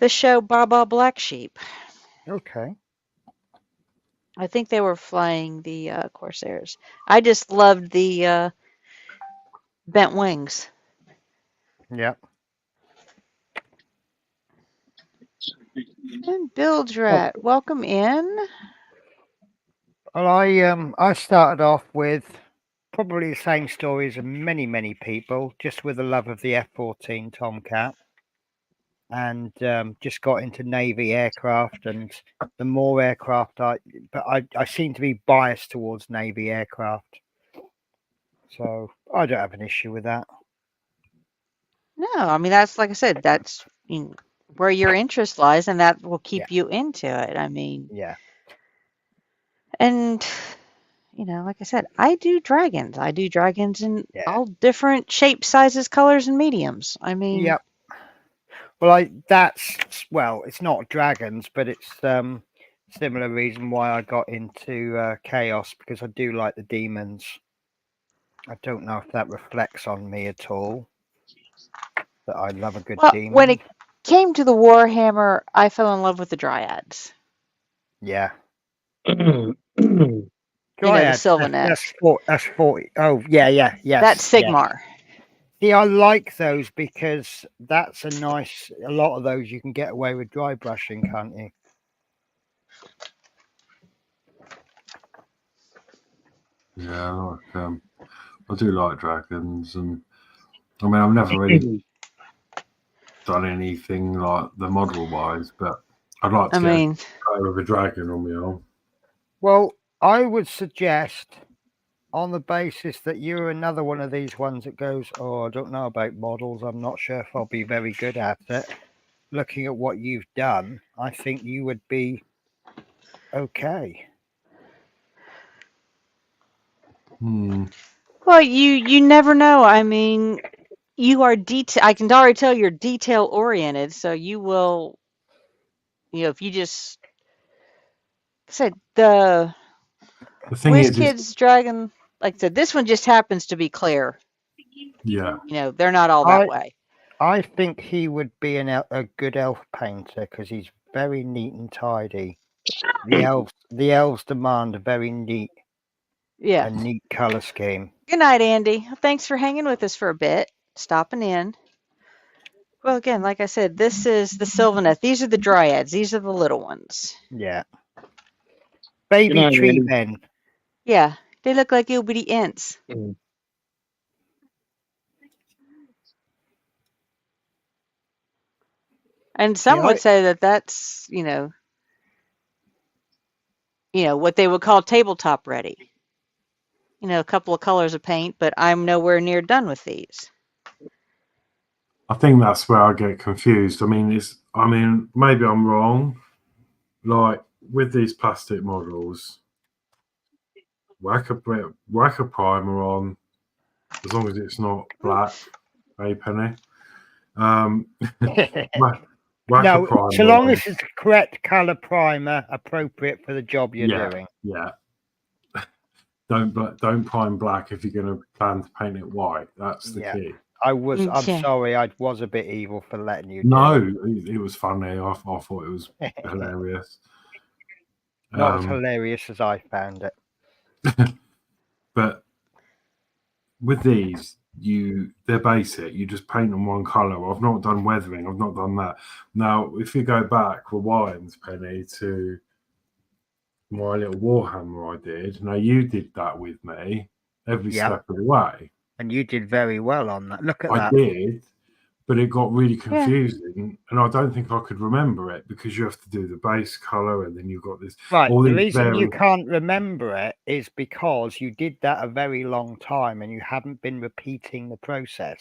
the show Baba Black Sheep. Okay. I think they were flying the Corsairs. I just loved the bent wings. Yep. And Bildrat, welcome in. Well, I started off with probably the same story as many people, just with the love of the F-14 Tomcat, and just got into Navy aircraft, and the more aircraft I seem to be biased towards Navy aircraft, so I don't have an issue with that. No, I mean, that's like I said, that's where your interest lies, and that will keep you into it. I mean, yeah. And like I said, I do dragons. I do dragons in all different shapes, sizes, colors, and mediums. I mean, Yep. Well, it's not dragons, but it's similar reason why I got into chaos, because I do like the demons. I don't know if that reflects on me at all, but I love a good demon. When it came to the Warhammer, I fell in love with the dryads. Yeah. The Sylvanets. That's 40. Oh, yeah. That's Sigmar. Yeah, I like those because that's a lot of those you can get away with dry brushing, can't you? Yeah, I do like dragons, and I mean, I've never really done anything like the model wise, but I'd like to go with a dragon on my arm. Well, I would suggest, on the basis that you're another one of these ones that goes, oh, I don't know about models, I'm not sure if I'll be very good at it. Looking at what you've done, I think you would be okay. Well, you never know. I mean, you are I can already tell you're detail oriented, so you will, if you just said the thing Kids dragon, like I said, this one just happens to be clear. Yeah. They're not all that way. I think he would be a good elf painter because he's very neat and tidy. The elves demand a very neat, a neat color scheme. Good night, Andy. Thanks for hanging with us for a bit, stopping in. Well, again, like I said, this is the Sylvaneth. These are the dryads. These are the little ones. Yeah. Baby tree men. Yeah, they look like itty bitty ants. And some would say that that's, what they would call tabletop ready. A couple of colors of paint, but I'm nowhere near done with these. I think that's where I get confused. I mean, maybe I'm wrong. Like with these plastic models, whack a primer on, as long as it's not black, Penny. No, so long as it's the correct color primer appropriate for the job you're doing. Yeah. Don't prime black if you're going to plan to paint it white. That's the key. I'm sorry, I was a bit evil for letting you. No, it was funny. I thought it was hilarious. Not as hilarious as I found it. But with these, they're basic. You just paint them one color. I've not done weathering. I've not done that. Now, if you go back, rewind, Penny, to my little Warhammer I did. Now, you did that with me every step of the way. And you did very well on that. Look at that. I did, but it got really confusing, and I don't think I could remember it because you have to do the base color, and then you've got this. Right. The reason you can't remember it is because you did that a very long time, and you haven't been repeating the process.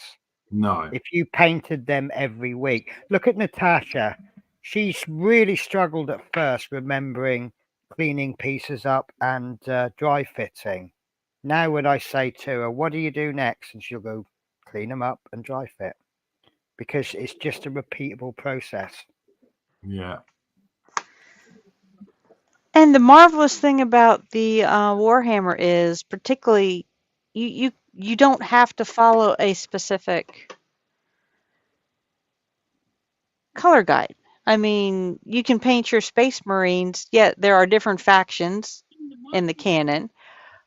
No. If you painted them every week, look at Natasha. She's really struggled at first remembering cleaning pieces up and dry fitting. Now, when I say to her, what do you do next? And she'll go, clean them up and dry fit. Because it's just a repeatable process. Yeah. And the marvelous thing about the Warhammer is particularly you don't have to follow a specific color guide. I mean, you can paint your Space Marines. Yeah, there are different factions in the canon,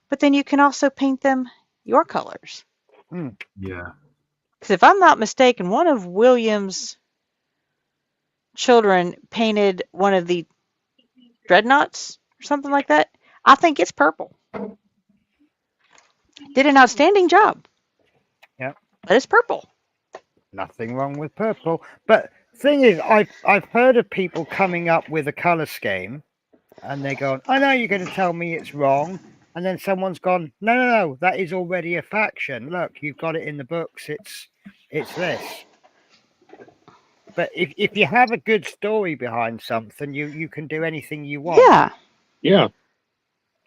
but then you can also paint them your colors. Yeah. Because if I'm not mistaken, one of William's children painted one of the dreadnoughts or something like that. I think it's purple. Did an outstanding job. Yeah. But it's purple. Nothing wrong with purple. But thing is, I've heard of people coming up with a color scheme, and they're going, "I know you're going to tell me it's wrong," and then someone's gone, "No, that is already a faction. Look, you've got it in the books. It's this." But if you have a good story behind something, you can do anything you want. Yeah. Yeah.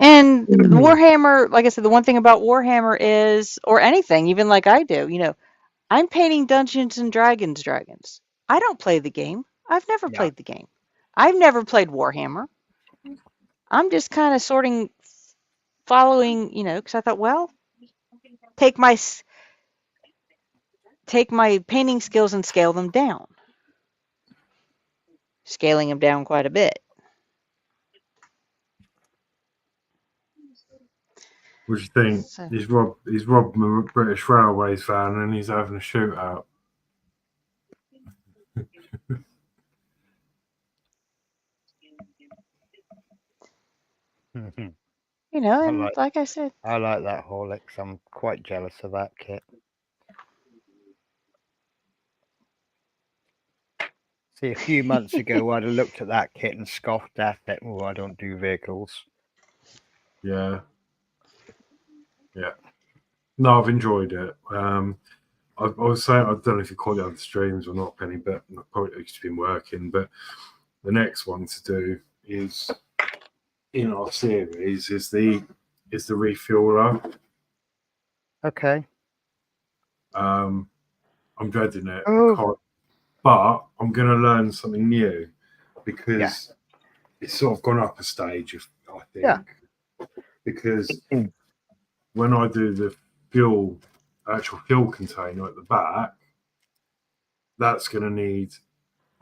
And Warhammer, like I said, the one thing about Warhammer is, or anything, even like I do, I'm painting Dungeons and Dragons dragons. I don't play the game. I've never played the game. I've never played Warhammer. I'm just kind of following, because I thought, well, take my painting skills and scale them down. Scaling them down quite a bit. What do you think? So, He's robbed a British Railways van and he's having a shootout. and like I said, I like that Horlicks. I'm quite jealous of that kit. See, a few months ago, I'd have looked at that kit and scoffed at it. Oh, I don't do vehicles. Yeah. Yeah. No, I've enjoyed it. I was saying, I don't know if you call it other streams or not, Penny, but I've probably just been working. But the next one to do is in our series is the refueler. Okay. I'm dreading it, Oh. but I'm going to learn something new because it's sort of gone up a stage, I think. Yeah. Because when I do the actual fuel container at the back, that's going to need,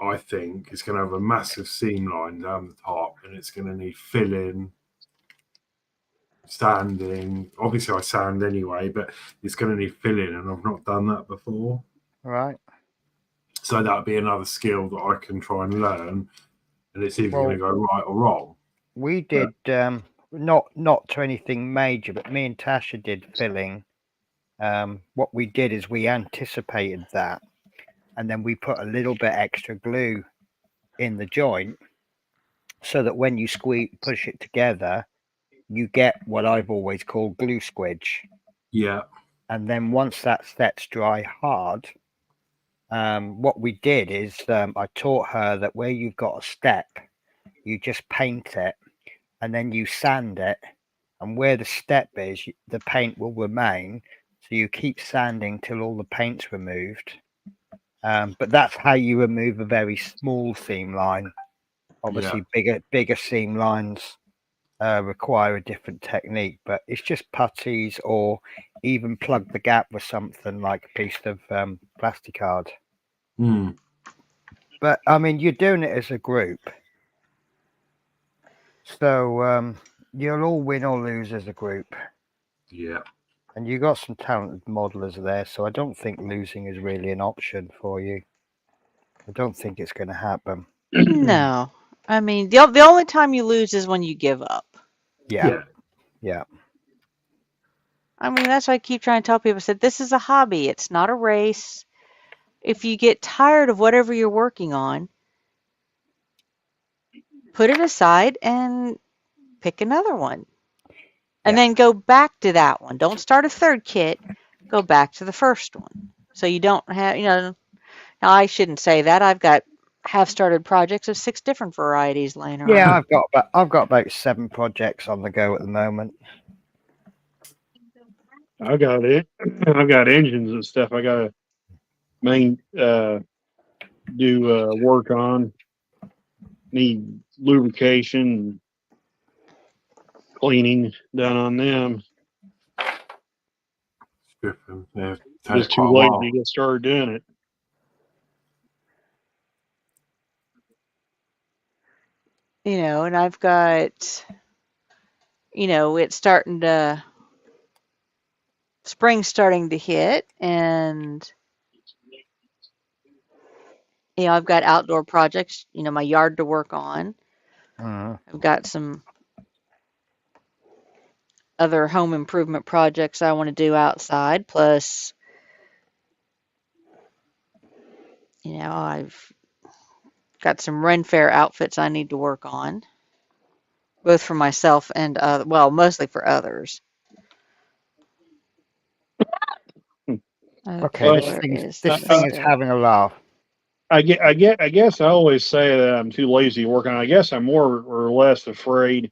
I think, it's going to have a massive seam line down the top, and it's going to need filling, sanding. Obviously, I sand anyway, but it's going to need filling, and I've not done that before. Right. So that'd be another skill that I can try and learn, and it's either going to go right or wrong. We did not to anything major, but me and Tasha did filling. What we did is we anticipated that, and then we put a little bit extra glue in the joint, so that when you push it together, you get what I've always called glue squidge. Yeah. And then once that sets dry hard, what we did is I taught her that where you've got a step, you just paint it, and then you sand it, and where the step is, the paint will remain. So you keep sanding till all the paint's removed. But that's how you remove a very small seam line. Obviously, bigger seam lines require a different technique, but it's just putties or even plug the gap with something like a piece of plasticard. But I mean, you're doing it as a group, so you'll all win or lose as a group. Yeah. And you got some talented modelers there, so I don't think losing is really an option for you. I don't think it's going to happen. No. I mean, the only time you lose is when you give up. Yeah. I mean, that's why I keep trying to tell people, I said, this is a hobby. It's not a race. If you get tired of whatever you're working on, put it aside and pick another one. And then go back to that one. Don't start a third kit. Go back to the first one. So you don't have, now I shouldn't say that. I've started projects of 6 different varieties laying around. Yeah, I've got about 7 projects on the go at the moment. I got it. I've got engines and stuff. I got to do work on. Need lubrication, cleaning done on them. Just too late to get started doing it. And I've got, it's spring's starting to hit, and I've got outdoor projects, my yard to work on. I've got some other home improvement projects I want to do outside. Plus, I've got some Ren Fair outfits I need to work on, both for myself and, mostly for others. Okay, this thing is having a laugh. I guess I always say that I'm too lazy to work on. I guess I'm more or less afraid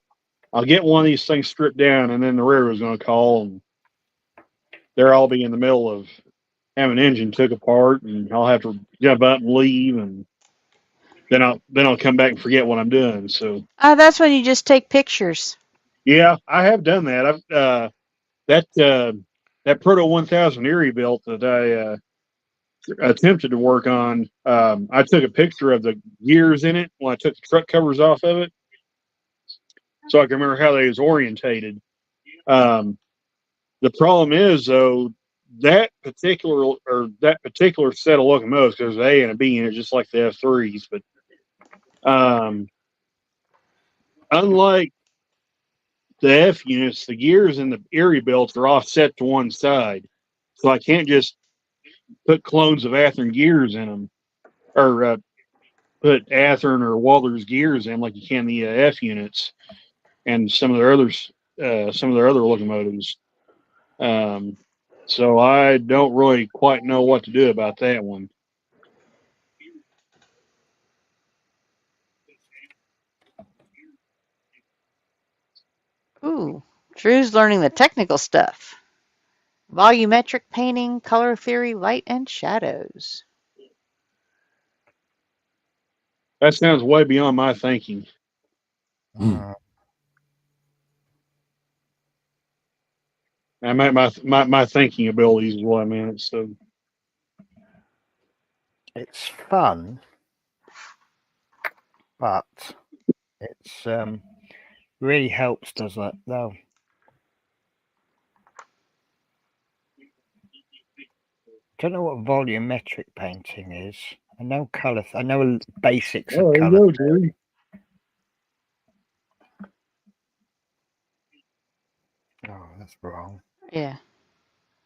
I'll get one of these things stripped down, and then the railroad's going to call, and I'll be in the middle of having an engine took apart, and I'll have to jump up and leave, and then I'll come back and forget what I'm doing. So that's when you just take pictures. yeah, I have done that. I've that Proto 1000 Erie built that I attempted to work on. I took a picture of the gears in it when I took the truck covers off of it, so I can remember how they was orientated. The problem is though that particular set of locomotives, because there's A and a B in it, just like the F3s, but unlike the F units, the gears in the Erie belts are offset to one side, so I can't just put clones of Athearn gears in them, or put Athearn or Walther's gears in like you can the F units and some of their other locomotives. So I don't really quite know what to do about that one. Ooh, Drew's learning the technical stuff. Volumetric painting, color theory, light and shadows. That sounds way beyond my thinking. I meant my thinking abilities is what I meant. So it's fun, but it's really helps, does it? Though. Don't know what volumetric painting is. I know color. I know basics of color. Oh, that's wrong. Yeah.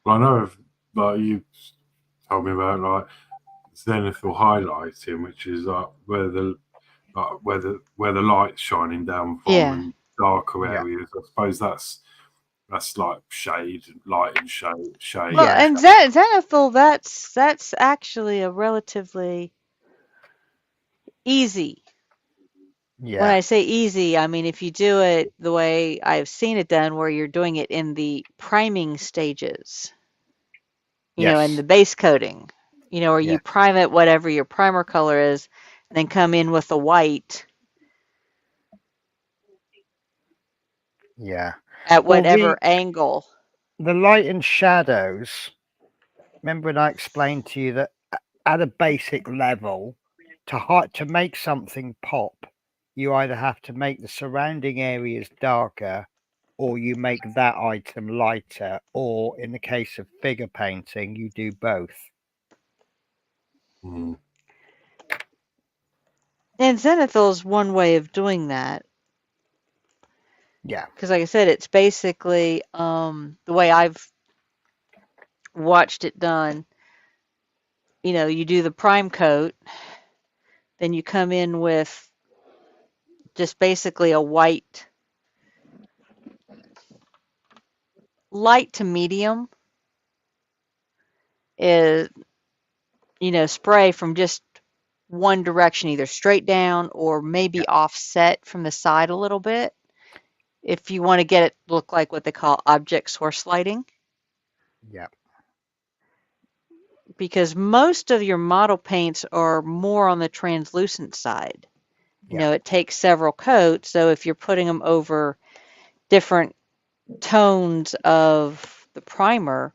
Well, I know like you told me about like zenithal highlighting, which is like where the light's shining down from and darker areas. I suppose that's like shade, light and shade. Well, and zenithal, that's actually a relatively easy. Yeah. When I say easy, I mean if you do it the way I've seen it done, where you're doing it in the priming stages, and the base coating, where you prime it whatever your primer color is, and then come in with the white. Yeah. At whatever angle. The light and shadows. Remember when I explained to you that at a basic level, to make something pop, you either have to make the surrounding areas darker, or you make that item lighter, or in the case of figure painting, you do both. Mm. And zenithal is one way of doing that. Yeah. Because like I said, it's basically the way I've watched it done. You do the prime coat, then you come in with just basically a white, light to medium is, spray from just one direction, either straight down or maybe offset from the side a little bit. If you want to get it look like what they call object source lighting. Yeah. Because most of your model paints are more on the translucent side. It takes several coats. So if you're putting them over different tones of the primer,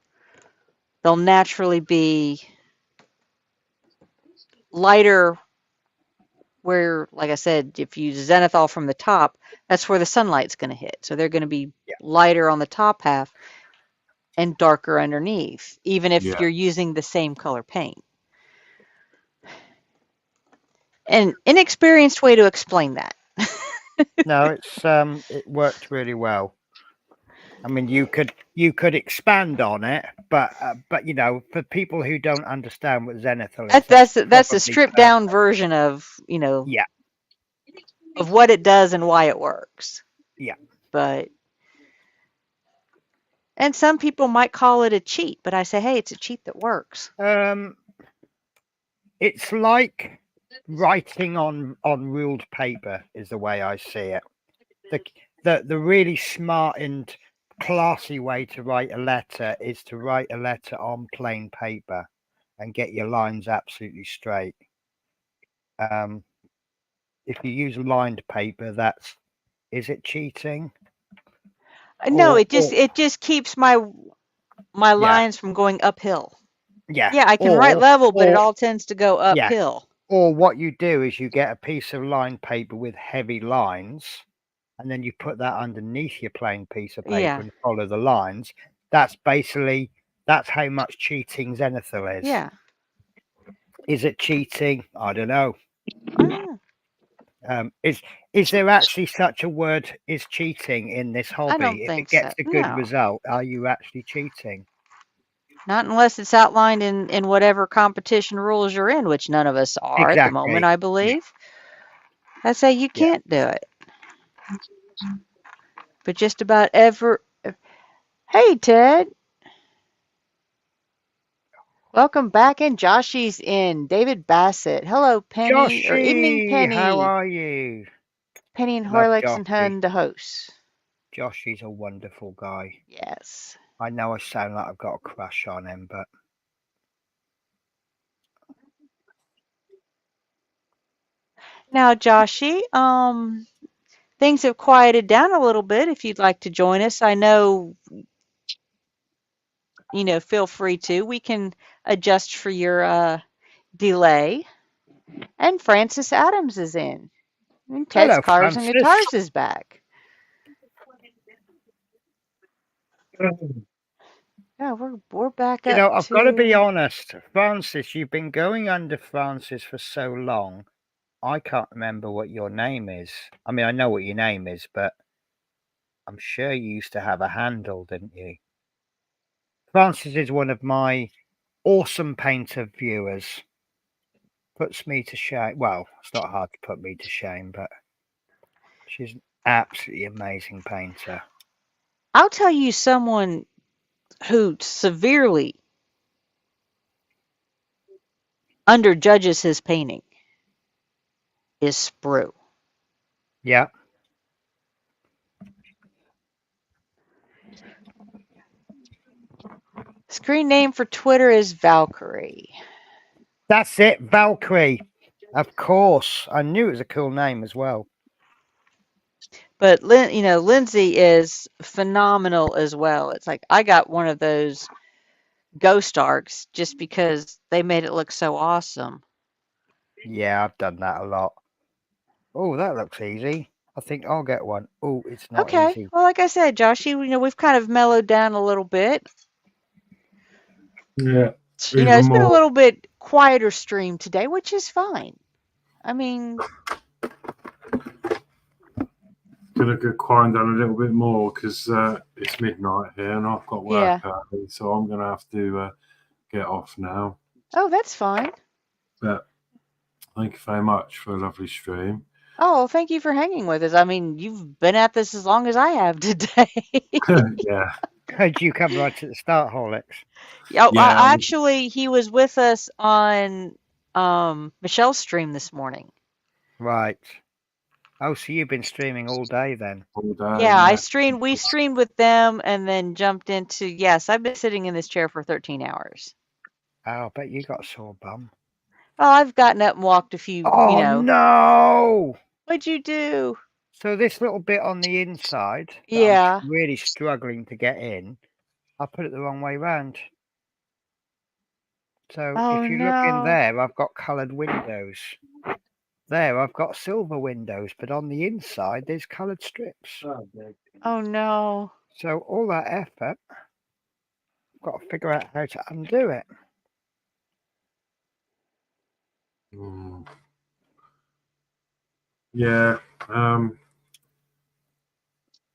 they'll naturally be lighter where, like I said, if you zenithal from the top, that's where the sunlight's going to hit. So they're going to be lighter on the top half and darker underneath, even if you're using the same color paint. An inexperienced way to explain that. No, it's it worked really well. I mean, you could expand on it, but you know, for people who don't understand what zenithal is, That's a stripped down version of, you know, of what it does and why it works. Yeah. But and some people might call it a cheat, but I say, hey, it's a cheat that works. It's like writing on ruled paper is the way I see it. The really smart and classy way to write a letter is to write a letter on plain paper and get your lines absolutely straight. If you use lined paper, is it cheating? No, it just keeps my lines from going uphill. Yeah. Yeah, I can write level, but it all tends to go uphill. Yeah. Or what you do is you get a piece of lined paper with heavy lines, and then you put that underneath your plain piece of paper and follow the lines. That's how much cheating zenithal is. Yeah. Is it cheating? I don't know. Is there actually such a word as cheating in this hobby? I don't if think it gets so. a good No. result, are you actually cheating? Not unless it's outlined in whatever competition rules you're in, which none of us are at the moment, I believe. I say you can't do it. But just about Hey, Ted. Welcome back, and Joshy's in. David Bassett. Hello, Penny, or evening, Penny. How are you? Penny and Love Horlicks and Hun, the hosts. Joshy's a wonderful guy. Yes. I know I sound like I've got a crush on him, but now, Joshy, things have quieted down a little bit. If you'd like to join us, I know, you know, feel free to. We can adjust for your delay. And Francis Adams is in. And Ted's hello, Cars Francis. and Guitars is back. Yeah, we're back up. You know, I've got to be honest, Francis. You've been going under Francis for so long. I can't remember what your name is. I mean, I know what your name is, but I'm sure you used to have a handle, didn't you? Francis is one of my awesome painter viewers. Puts me to shame. Well, it's not hard to put me to shame, but she's an absolutely amazing painter. I'll tell you someone who severely underjudges his painting is Sprue. Yeah. Screen name for Twitter is Valkyrie. That's it, Valkyrie. Of course. I knew it was a cool name as well. But, you know, Lindsay is phenomenal as well. It's like I got one of those ghost arcs just because they made it look so awesome. Yeah, I've done that a lot. Oh, that looks easy. I think I'll get one. Oh, it's not easy. Well, like I said, Josh, you know, we've kind of mellowed down a little bit. Yeah. You know, it's been a little bit quieter stream today, which is fine. I mean, Gonna get quiet down a little bit more because it's midnight here and I've got work early, so I'm gonna have to get off now. Oh, that's fine. But thank you very much for a lovely stream. Oh, thank you for hanging with us. I mean, you've been at this as long as I have today. Yeah. Did you come right at the start, Horlicks? Yeah, actually, he was with us on Michelle's stream this morning. Right. Oh, so you've been streaming all day then? All day. Yeah, we streamed with them and then jumped into, yes, I've been sitting in this chair for 13 hours. Oh, I bet you got a sore bum. Well, I've gotten up and walked a few, Oh, you know. no! What'd you do? So this little bit on the inside, yeah, I'm really struggling to get in, I put it the wrong way round. So if you look in there, I've got coloured windows. there I've got silver windows, but on the inside there's coloured strips. Oh no. So all that effort, I've got to figure out how to undo it. Yeah. Well,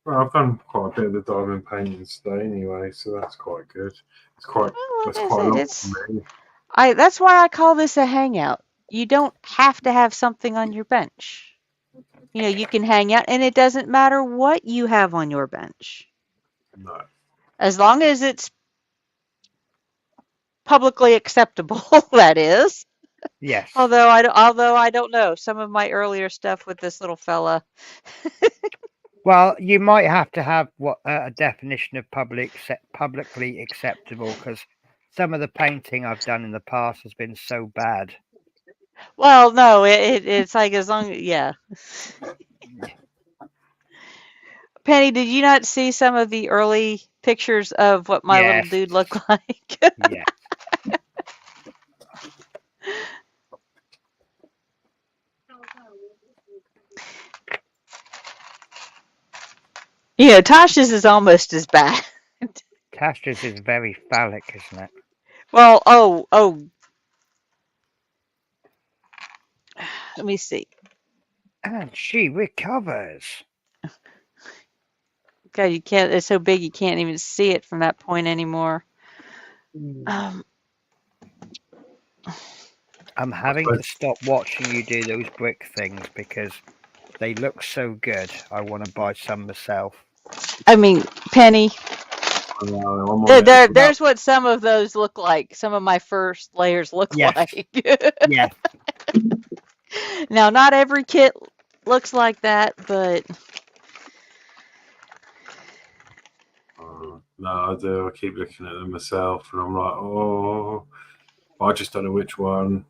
I've done quite a bit of the diamond painting today anyway, so that's quite good. It's quite that's quite a lot for me. That's why I call this a hangout. You don't have to have something on your bench. You know, you can hang out, and it doesn't matter what you have on your bench. No. As long as it's publicly acceptable, that is. Yes. Although I don't know some of my earlier stuff with this little fella. Well, you might have to have what a definition of publicly acceptable, because some of the painting I've done in the past has been so bad. Well, no, it's like as long yeah. Penny, did you not see some of the early pictures of what my little dude looked like? Yeah. You know, Tasha's is almost as bad. Tasha's is very phallic, isn't it? Well, oh. Let me see. And she recovers. God, you can't. It's so big you can't even see it from that point anymore. I'm having to stop watching you do those brick things because they look so good. I want to buy some myself. I mean, Penny. There's what some of those look like. Some of my first layers look like. Yes. Now, not every kit looks like that, but No, I do. I keep looking at them myself, and I'm like, oh, I just don't know which one.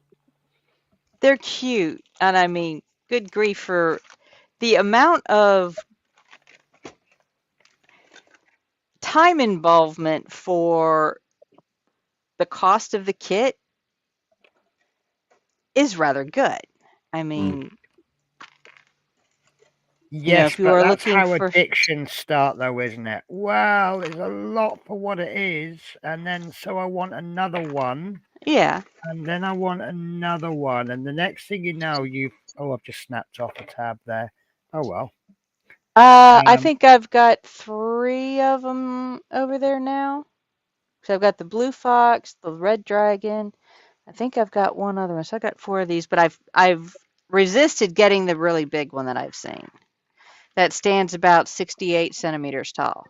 they're cute, and I mean, good grief for the amount of time involvement for the cost of the kit is rather good. I mean, yes, if you but are that's looking how for addictions start, though, isn't it? Well, it's a lot for what it is, and then so I want another one. Yeah. And then I want another one, and the next thing you know, I've just snapped off a tab there. Oh well. I think I've got 3 of them over there now. So I've got the blue fox, the red dragon. I think I've got one other one. So I got 4 of these, but I've resisted getting the really big one that I've seen. That stands about 68 centimeters tall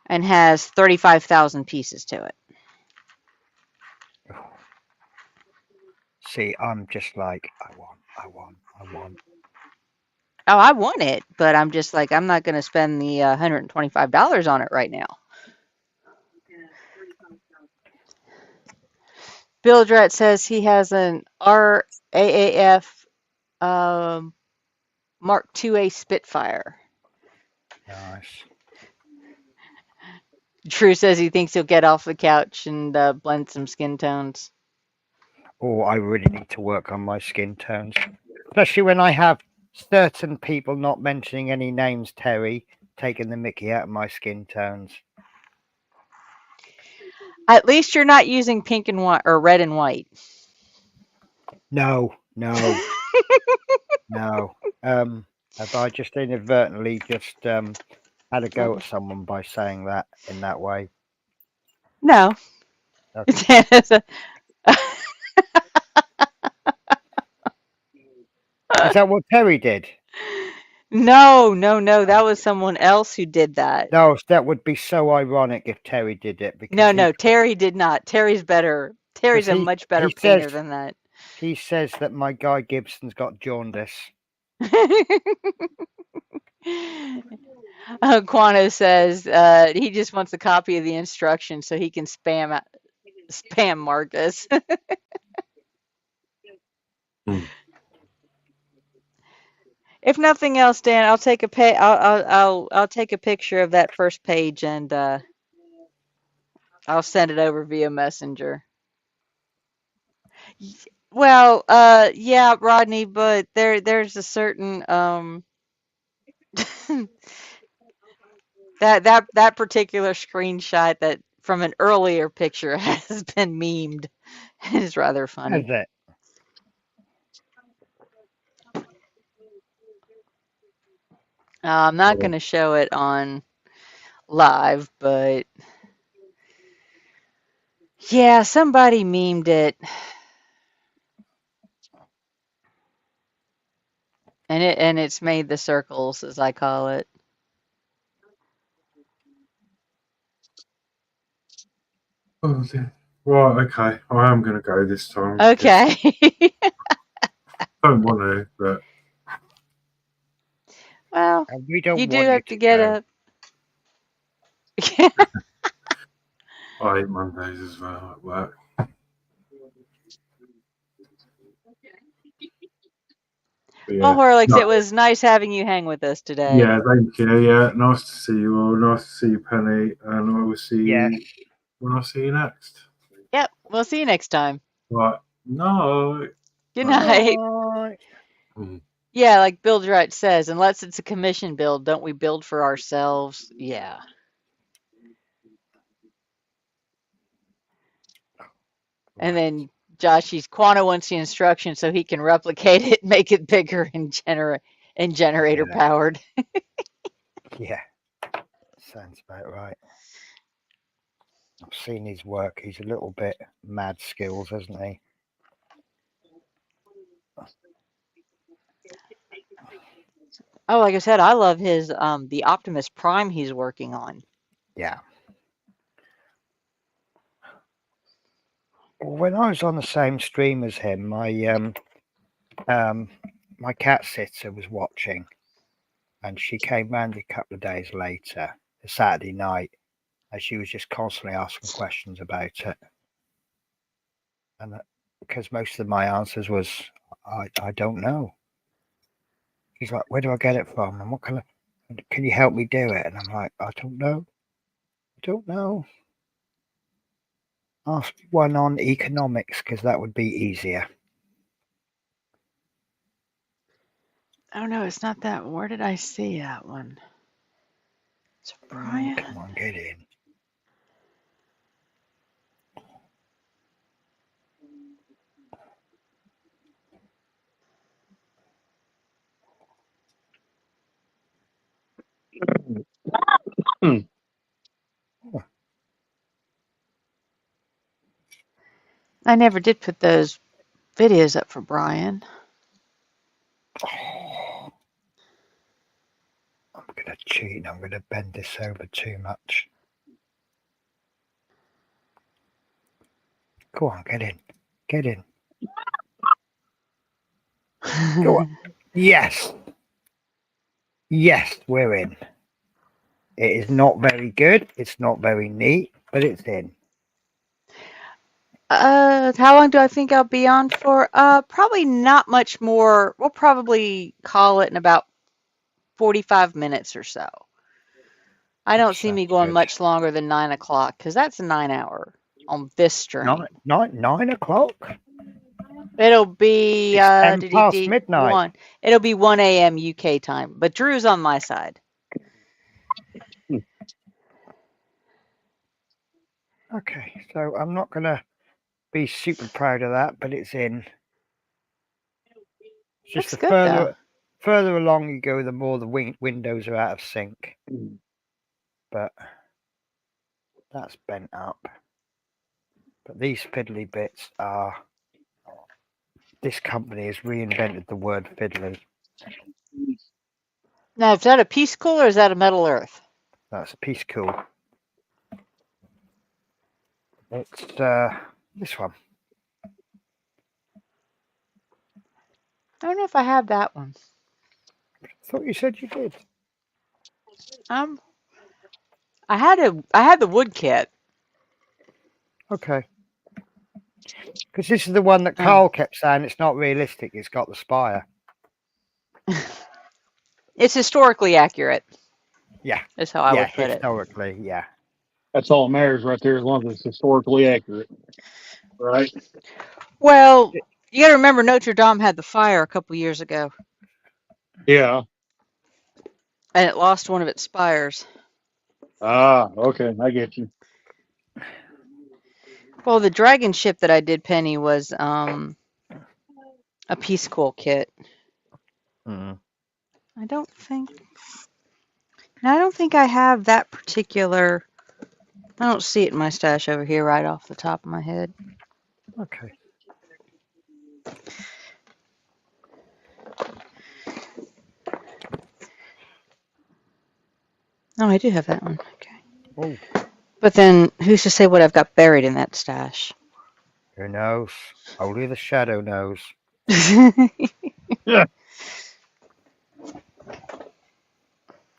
and has 35,000 pieces to it. See, I'm just like, I want. Oh, I want it, but I'm just like, I'm not going to spend the $125 on it right now. Bill Drat says he has an RAAF Mark IIA Spitfire. Nice. Drew says he thinks he'll get off the couch and blend some skin tones. Oh, I really need to work on my skin tones, especially when I have certain people, not mentioning any names, Terry, taking the mickey out of my skin tones. At least you're not using pink and white or red and white. No. No. Have I just inadvertently just had a go at someone by saying that in that way? No. Okay. Is that what Terry did? No. That was someone else who did that. No, that would be so ironic if Terry did it. Because No, Terry did not. Terry's better. Terry's a much better painter than that. He says that my Guy Gibson's got jaundice. Quano says he just wants a copy of the instructions so he can spam Marcus. If nothing else, Dan, I'll take I'll take a picture of that first page and I'll send it over via Messenger. Well, yeah, Rodney, but there's a certain that particular screenshot that from an earlier picture has been memed. It's rather funny. Is it? I'm not going to show it on live, but yeah, somebody memed it. And it's made the circles, as I call it. Oh, dear. Right, okay. I am going to go this time. Okay. Don't want to, but Well, we don't you do want have you to get go. up. I hate Mondays as well at work. Well, Horlicks, it was nice having you hang with us today. Yeah, thank you. Yeah, nice to see you all. Nice to see you, Penny. And I will see you when I see you next. Yep, we'll see you next time. Right. No. Good night. Yeah, like Build Right says, unless it's a commission build, don't we build for ourselves? Yeah. And then Joshy's Quanta wants the instruction so he can replicate it, make it bigger and generator powered. Yeah, sounds about right. I've seen his work. He's a little bit mad skills, hasn't he? Oh, like I said, I love his the Optimus Prime he's working on. Yeah. Well, when I was on the same stream as him, my cat sitter was watching, and she came round a couple of days later, a Saturday night, and she was just constantly asking questions about it. And because most of my answers was, I don't know. He's like, where do I get it from? And what can you help me do it? And I'm like, I don't know. I don't know. Ask one on economics, because that would be easier. Oh no, it's not that. Where did I see that one? It's Brian. Come on, get in. I never did put those videos up for Brian. I'm going to cheat. I'm going to bend this over too much. Go on, get in. Get in. Go on. Yes. Yes, we're in. It is not very good. It's not very neat, but it's in. How long do I think I'll be on for? Probably not much more. We'll probably call it in about 45 minutes or so. I don't see me going much longer than 9 o'clock because that's a 9 hour on this stream. 9 o'clock? It'll be 10 past midnight. It'll be 1 a.m. UK time, but Drew's on my side. Okay, so I'm not gonna be super proud of that, but it's in. Just That's the good, further along you go, the more the windows are out of sync. But that's bent up. But these fiddly bits are. This company has reinvented the word fiddly. Now, is that a Peace Cool or is that a Metal Earth? That's a Peace Cool. It's this one. I don't know if I have that one. I thought you said you did. I had the wood kit. Okay. Because this is the one that Carl kept saying it's not realistic. It's got the spire. It's historically accurate. Yeah. That's how I would put it. Historically, yeah. That's all that matters right there, as long as it's historically accurate. Right? Well, You got to remember, Notre Dame had the fire a couple years ago, Yeah. and it lost one of its spires. Ah, okay, I get you. Well, the dragon ship that I did, Penny, was a Peace Corps kit. Mm. I don't think I have that particular. I don't see it in my stash over here right off the top of my head. Okay. Oh, I do have that one. Okay. Oh, But then, who's to say what I've got buried in that stash? who knows? Only the shadow knows. Yeah.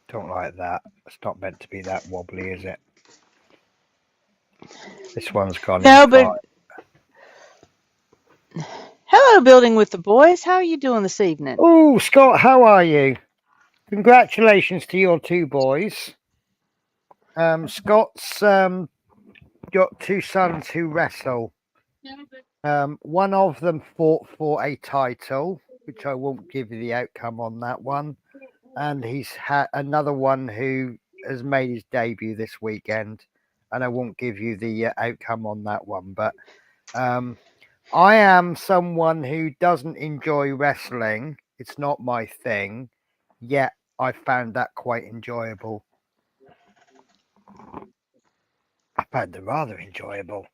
Don't like that. It's not meant to be that wobbly, is it? This one's gone. No, but hello, building with the boys. How are you doing this evening? Oh, Scott, how are you? Congratulations to your two boys. Scott's got two sons who wrestle. One of them fought for a title, which I won't give you the outcome on that one. And he's had another one who has made his debut this weekend, and I won't give you the outcome on that one. But I am someone who doesn't enjoy wrestling. It's not my thing, yet I found that quite enjoyable. I found it rather enjoyable.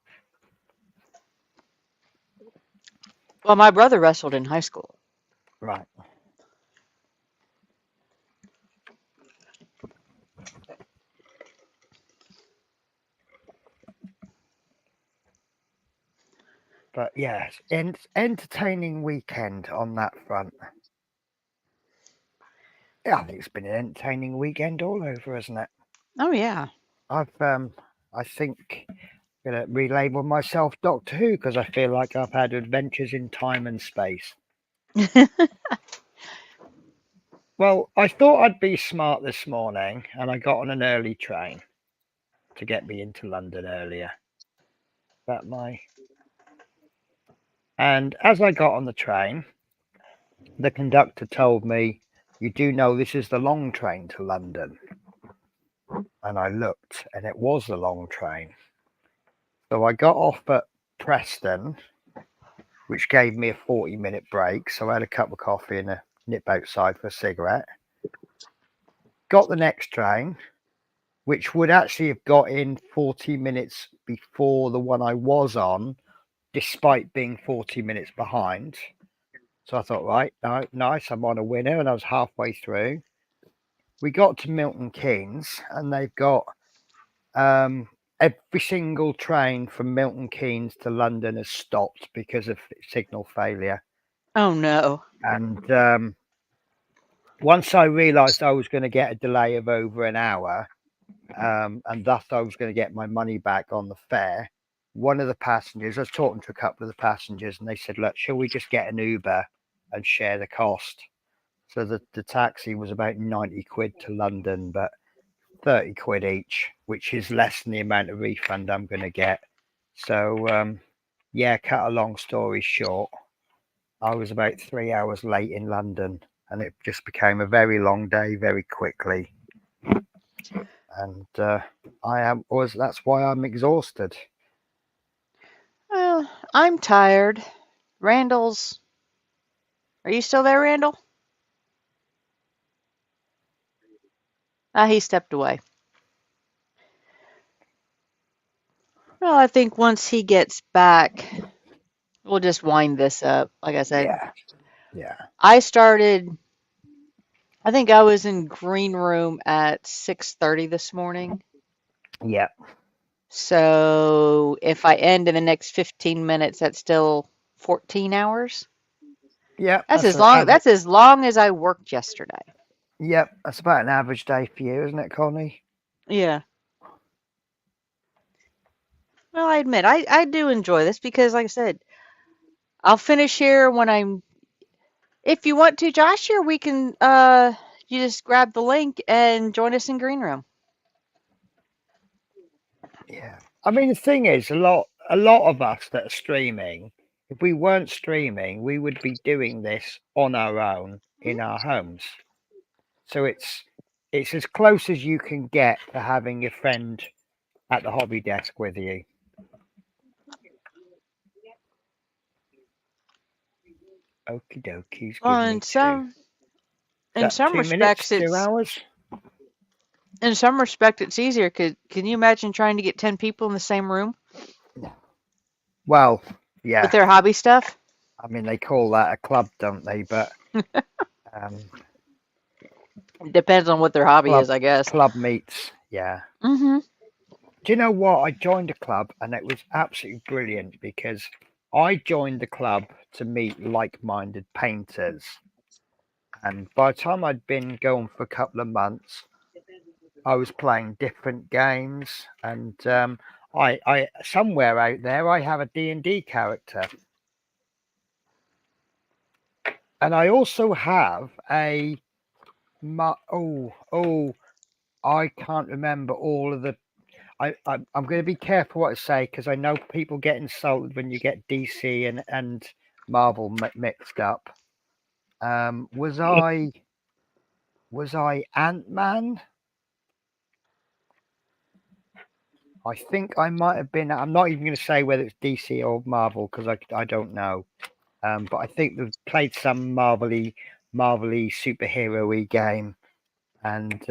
Well, my brother wrestled in high school. Right. But yes, entertaining weekend on that front. Yeah, I think it's been an entertaining weekend all over, isn't it? Oh yeah. I think I'm gonna relabel myself Doctor Who because I feel like I've had adventures in time and space. Well, I thought I'd be smart this morning, and I got on an early train to get me into London earlier. And as I got on the train, the conductor told me, "You do know this is the long train to London." And I looked, and it was the long train. So I got off at Preston, which gave me a 40-minute break. So I had a cup of coffee and a nip outside for a cigarette. Got the next train, which would actually have got in 40 minutes before the one I was on, despite being 40 minutes behind. So I thought, right, nice, I'm on a winner, and I was halfway through. We got to Milton Keynes, and they've got every single train from Milton Keynes to London has stopped because of signal failure. Oh no. And once I realised I was going to get a delay of over an hour, and thus I was going to get my money back on the fare, one of the passengers, I was talking to a couple of the passengers, and they said, look, shall we just get an Uber and share the cost? So the taxi was about 90 quid to London, but 30 quid each, which is less than the amount of refund I'm going to get. So, yeah, cut a long story short, I was about 3 hours late in London, and it just became a very long day very quickly. And that's why I'm exhausted. Well, I'm tired. Randall's. Are you still there, Randall? He stepped away. Well, I think once he gets back, we'll just wind this up. Like I said, yeah. I think I was in green room at 6:30 this morning. Yeah. So if I end in the next 15 minutes, that's still 14 hours. Yeah. That's as long as I worked yesterday. Yep, that's about an average day for you, isn't it, Connie? Yeah. Well, I admit, I do enjoy this because, like I said, I'll finish here when I'm. If you want to, Josh, here we can. You just grab the link and join us in green room. Yeah. I mean, the thing is, a lot of us that are streaming if we weren't streaming, we would be doing this on our own in our homes. So it's as close as you can get to having your friend at the hobby desk with you. Okie dokies. Well, in some respects, 2 hours. In some respect, it's easier. Can you imagine trying to get 10 people in the same room? Well, yeah. With their hobby stuff? I mean, they call that a club, don't they? But it depends on what their hobby is, I guess. Club meets, yeah. Mm-hmm. Do you know what? I joined a club, and it was absolutely brilliant because I joined the club to meet like-minded painters. And by the time I'd been going for a couple of months, I was playing different games, and I somewhere out there I have a D&D character, and I also have a I can't remember all of the. I'm going to be careful what I say because I know people get insulted when you get DC and Marvel mixed up. Was I Ant-Man? I think I might have been. I'm not even going to say whether it's DC or Marvel because I don't know. But I think they've played some Marvel-y superhero-y game, and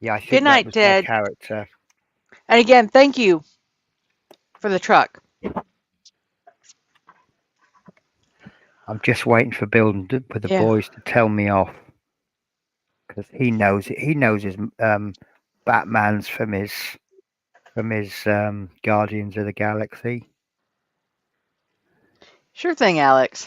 yeah, I think Good night, that was Ted. my character. And again, thank you for the truck. I'm just waiting for Bill with the boys to tell me off because he knows it. He knows his Batman's from his Guardians of the Galaxy. Sure thing, Alex.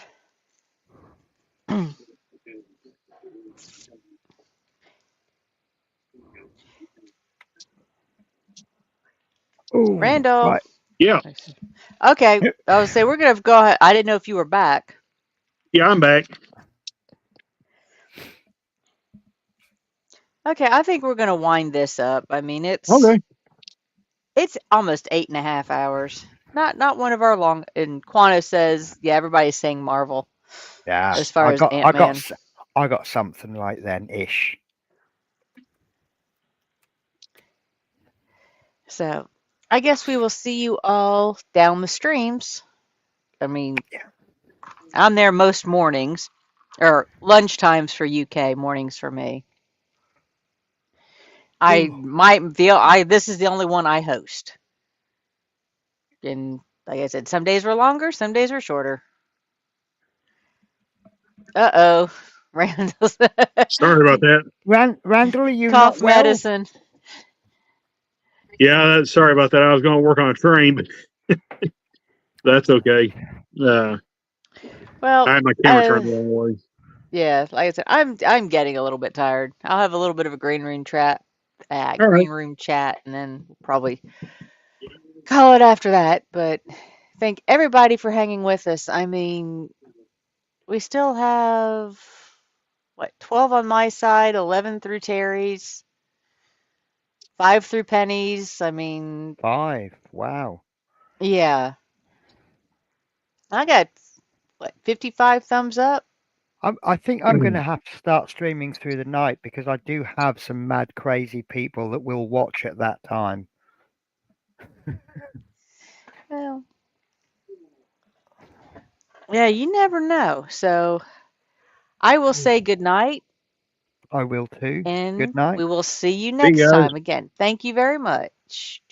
Ooh, Randall. right. Yeah. Okay. I would say we're going to go ahead. I didn't know if you were back. Yeah, I'm back. Okay, I think we're going to wind this up. I mean, it's almost 8.5 hours. Not one of our long. And Quano says, yeah, everybody's saying Marvel. Yeah, as far as Ant-Man. I got something like then ish. So, I guess we will see you all down the streams. I mean, I'm there most mornings, or lunch times for UK, mornings for me. This is the only one I host. And like I said, some days were longer, some days were shorter. Uh-oh. Randall's Sorry about that. Randall, are you cough not well? medicine. Yeah, sorry about that. I was going to work on a train, but that's okay. Well, I had my camera turned the wrong way. Yeah, like I said, I'm getting a little bit tired. I'll have a little bit of a green room chat, and then we'll probably call it after that. But thank everybody for hanging with us. I mean, we still have 12 on my side, 11 through Terry's, 5 through Penny's. I mean, 5. Wow. Yeah. I got 55 thumbs up. I think I'm going to have to start streaming through the night because I do have some mad, crazy people that will watch at that time. Well, yeah, you never know. So I will say good night. I will too. And good night. We will see you next time. Again, thank you very much.